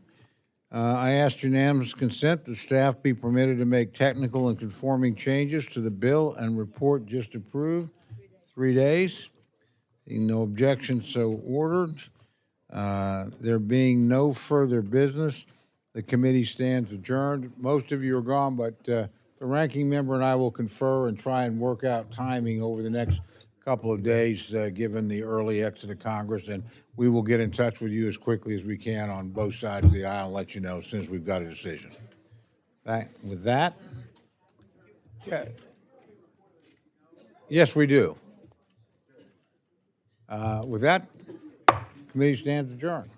I asked unanimous consent that staff be permitted to make technical and conforming changes to the bill and report just approved. 3 days. Seeing no objection, so ordered. There being no further business, the committee stands adjourned. Most of you are gone, but the ranking member and I will confer and try and work out timing over the next couple of days, given the early exit of Congress, and we will get in touch with you as quickly as we can on both sides of the aisle and let you know as soon as we've got a decision. With that, yeah. Yes, we do. With that, committee stands adjourned.